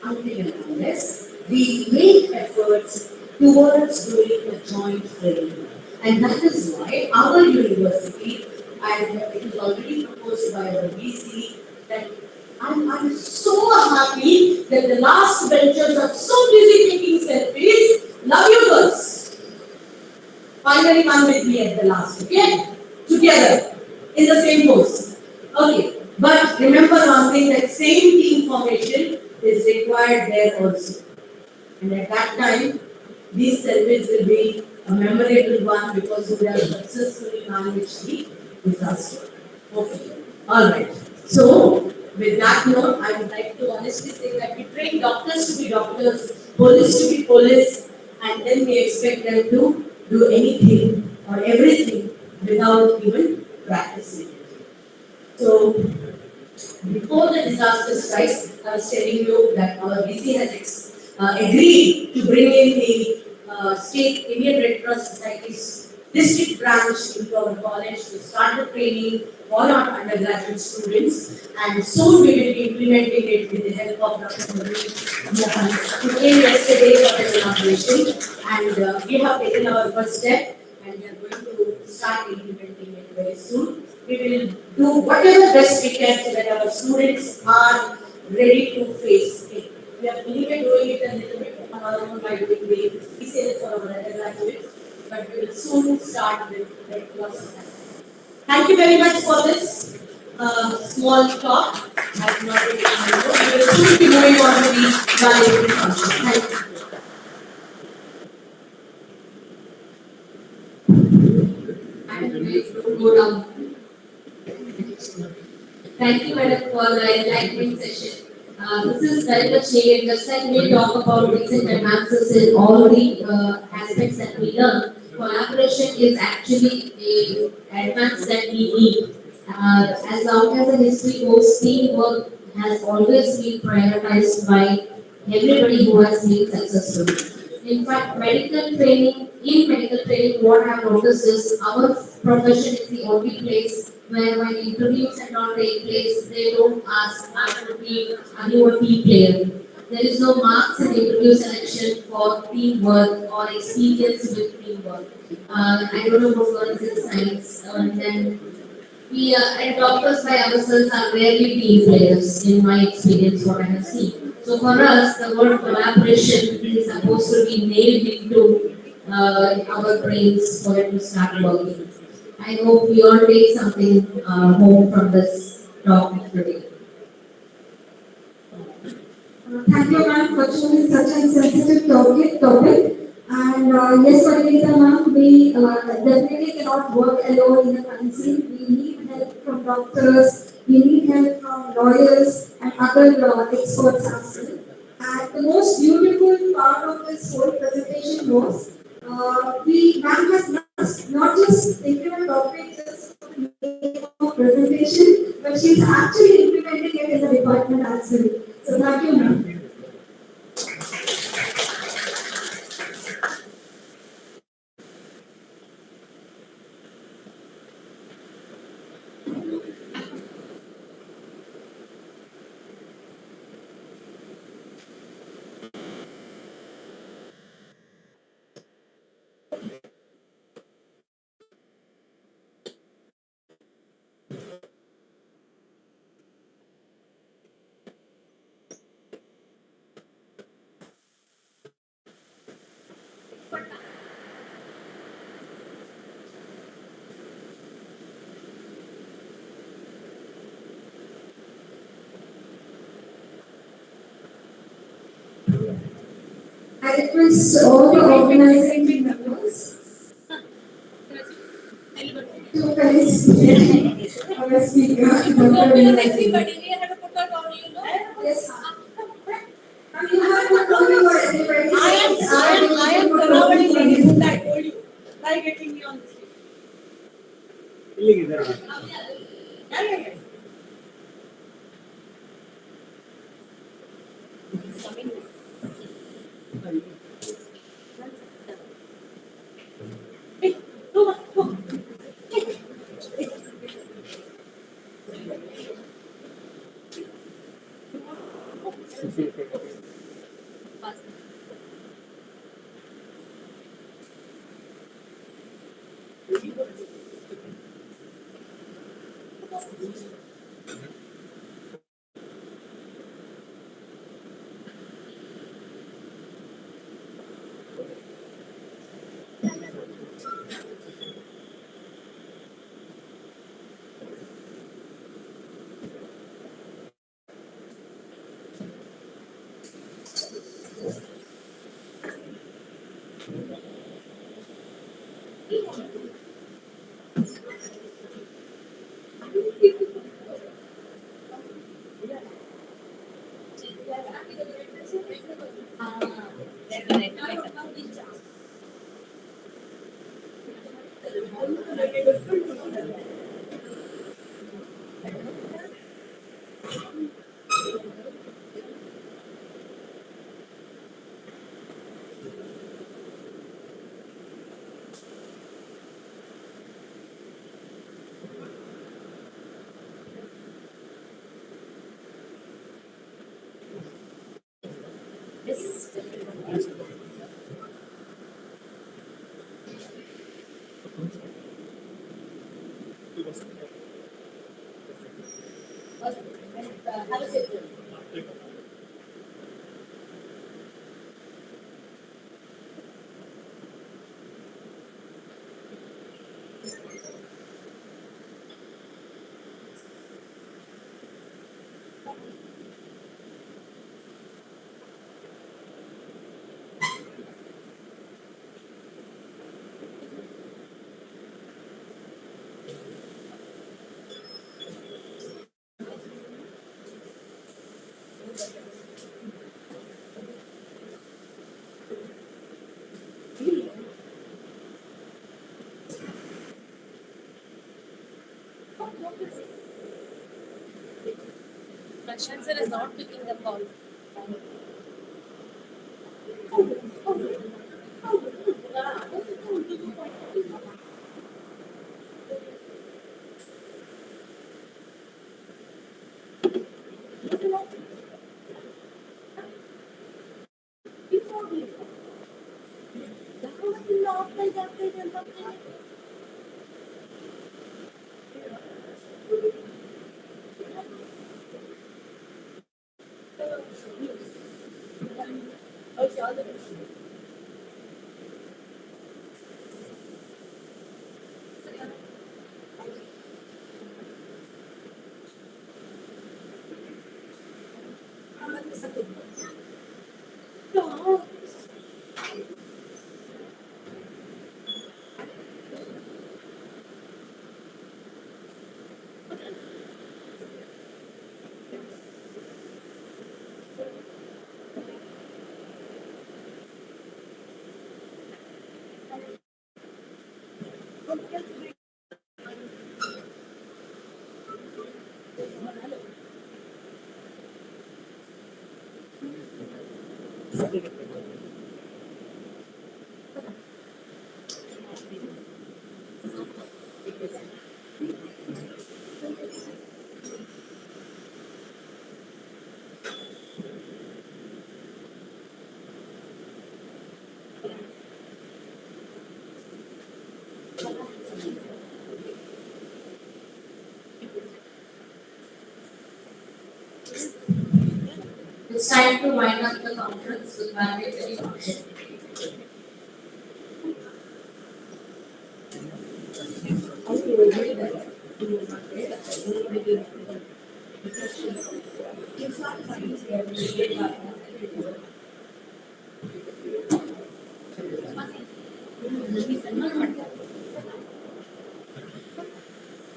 Until and unless we make efforts towards doing a joint training. And that is why our university, and it is already proposed by our VC, that I'm so happy that the last benchers are so busy taking selfies. Love you girls. Finally come with me at the last, okay? Together, in the same pose. Okay. But remember one thing, that same team formation is required there also. And at that time, these selfies will be a memorable one because we have successfully managed the disaster. Okay. Alright. So, with that note, I would like to honestly say that we train doctors to be doctors, police to be police, and then we expect them to do anything or everything without even practicing it. So, before the disaster strikes, I was telling you that our VC has agreed to bring in the State Indian Red Cross Society's district branch into our college to start the training for our undergraduate students, and soon we will be implementing it with the help of Dr. Mohan, who came yesterday for the inauguration, and we have taken our first step and we are going to start implementing it very soon. We will do whatever best we can so that our students are ready to face it. We are anyway doing it a little bit on our own by doing the PCL for our undergraduates, but we will soon start with Red Cross Society. Thank you very much for this small talk. I have not really known. We will soon be moving on to the valedictory function. Thank you. Thank you, Madam, for the enlightening session. This is very much needed. Just like we talk about recent advances in all the aspects that we learn, collaboration is actually an advance that we need. As long as the history goes, teamwork has always been prioritized by everybody who has been successful. In fact, medical training, what I have noticed is our profession is the only place where when interviews and all take place, they don't ask, are you a team player? There is no marks in interview selection for teamwork or experience with teamwork. I don't know about forensic science, and then we and doctors by ourselves are rarely team players in my experience, what I have seen. So for us, the word collaboration is supposed to be nailed into our brains for it to start working. I hope we all take something home from this talk today. Thank you, ma'am, for choosing such a sensitive topic. And yes, Parikita ma'am, we definitely cannot work alone in the country. We need help from doctors, we need help from lawyers and other experts as well. And the most beautiful part of this whole presentation was the ma'am has not just taken a topic just for the make of presentation, but she's actually implementing it in the department as well. So thank you, ma'am. I request all the organizing members to please our speaker, Dr. Everybody, we have to put that on, you know. Yes, ma'am. Ma'am, you have to tell me what everybody I am thoroughly ready. I told you. By getting me on the stage. Yeah. It's coming. Hey, go. Yes. Have a seat. Chancellor is not picking the call. It's time to wind up the conference with mandatory function.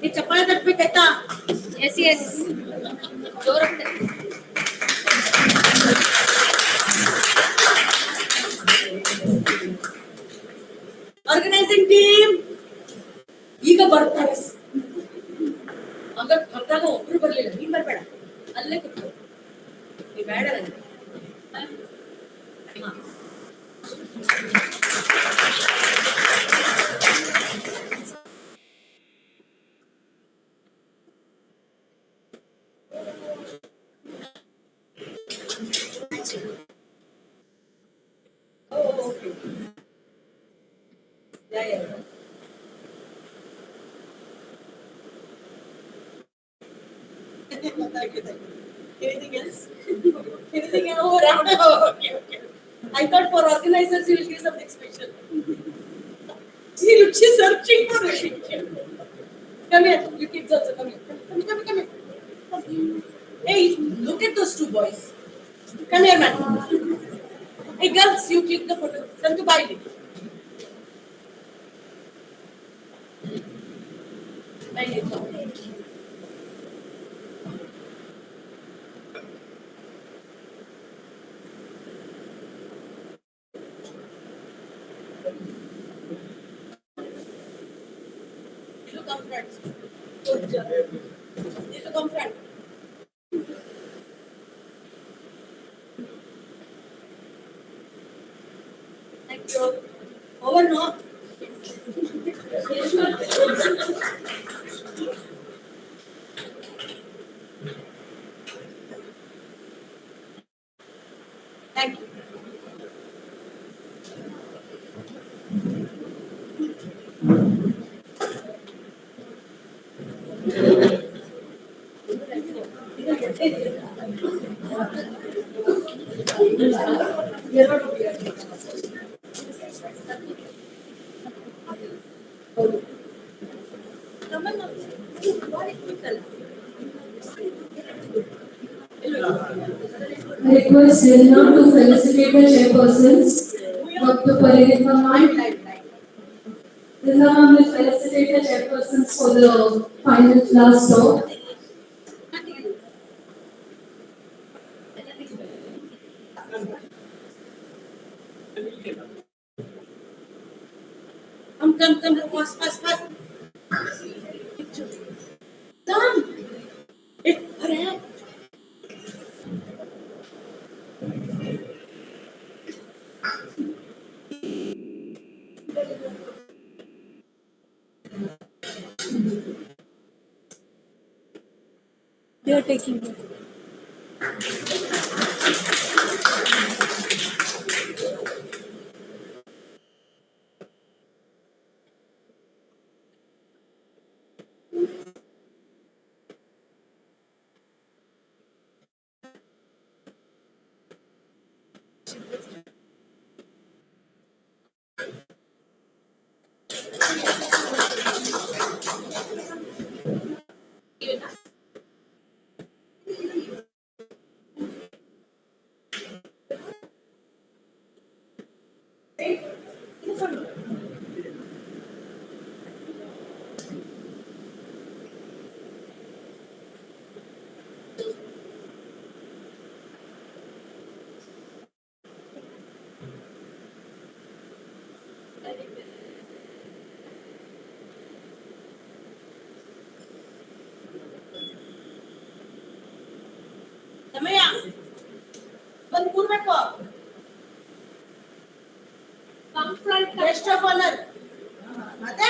ये चप्पल तट पे कहता Yes, yes. जोर अपने. Organising team ಈಗ ಬರ್ತಾರೆ. ಅगर ಕರ್ದಾಗ ಒಬ್ರು ಬರ್ಲಿಲ್ಲ ನೀನ್ ಬರ್ಬೇಡ ಅಲ್ಲೇ ಕೂತ್ಕೋ ನೀ ಬೇಡ ನನಗೆ. Anything else? Anything else? Okay. I thought for organizers you will give something special. She's searching for it. Come here, you kids also come here. Come here. Hey, look at those two boys. Come here, man. Hey, girls, you click the photo. Come to buy it. Come front. Come front. Thank you. Over no. Thank you. I request Selena to felicitate the chairpersons of the parade. Selena will felicitate the chairpersons for the final class talk. Come, fast. Come. Hey, hurry up. They are taking it. ಒಂದು ಕೂರ್ಬೇಕು. Confront guest of honor. ಮತ್ತೆ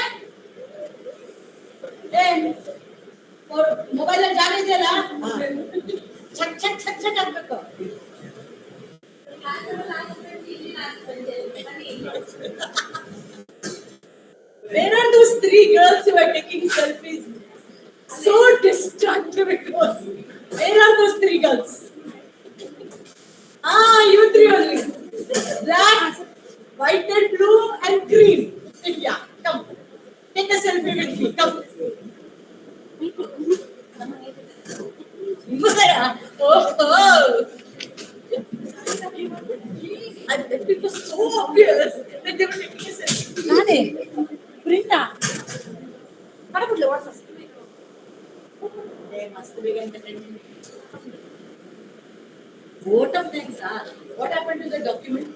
mobile ಅಲ್ಲಿ ಜಾಗ ಇದೆಯಲ್ಲ check check check check ಆಗ್ಬೇಕು. Where are those 3 girls who are taking selfies? So distracted because where are those 3 girls? You 3 only. Black, white and blue and green. Yeah, come. Take a selfie with me. Come. And it was so obvious that they were taking a selfie. Nane, Brinda. Madam, what's this? They must be entertainment. Vote of thanks, what happened to the document?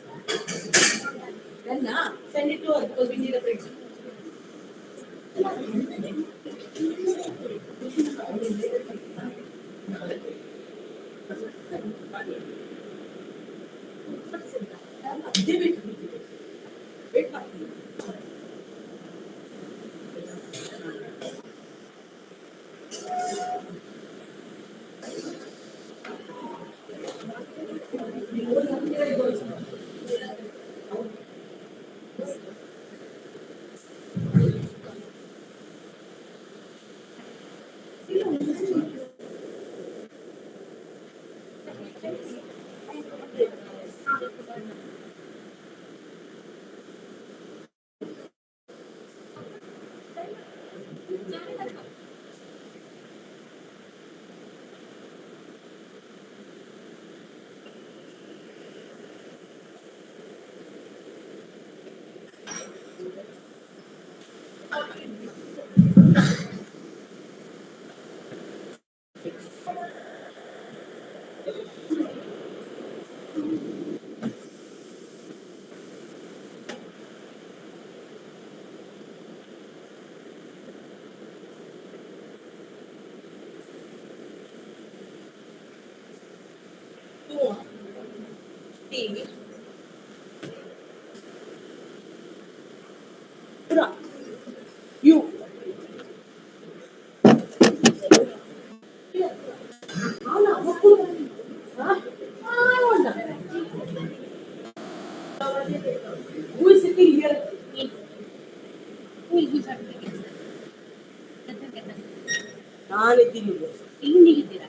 Then send it to us because we need a print. TV. You. Who is sitting here? Who will give certificates? ನಾನಿದ್ದೀನಿ. ಇಲ್ಲಿ ಇದ್ದೀರಾ?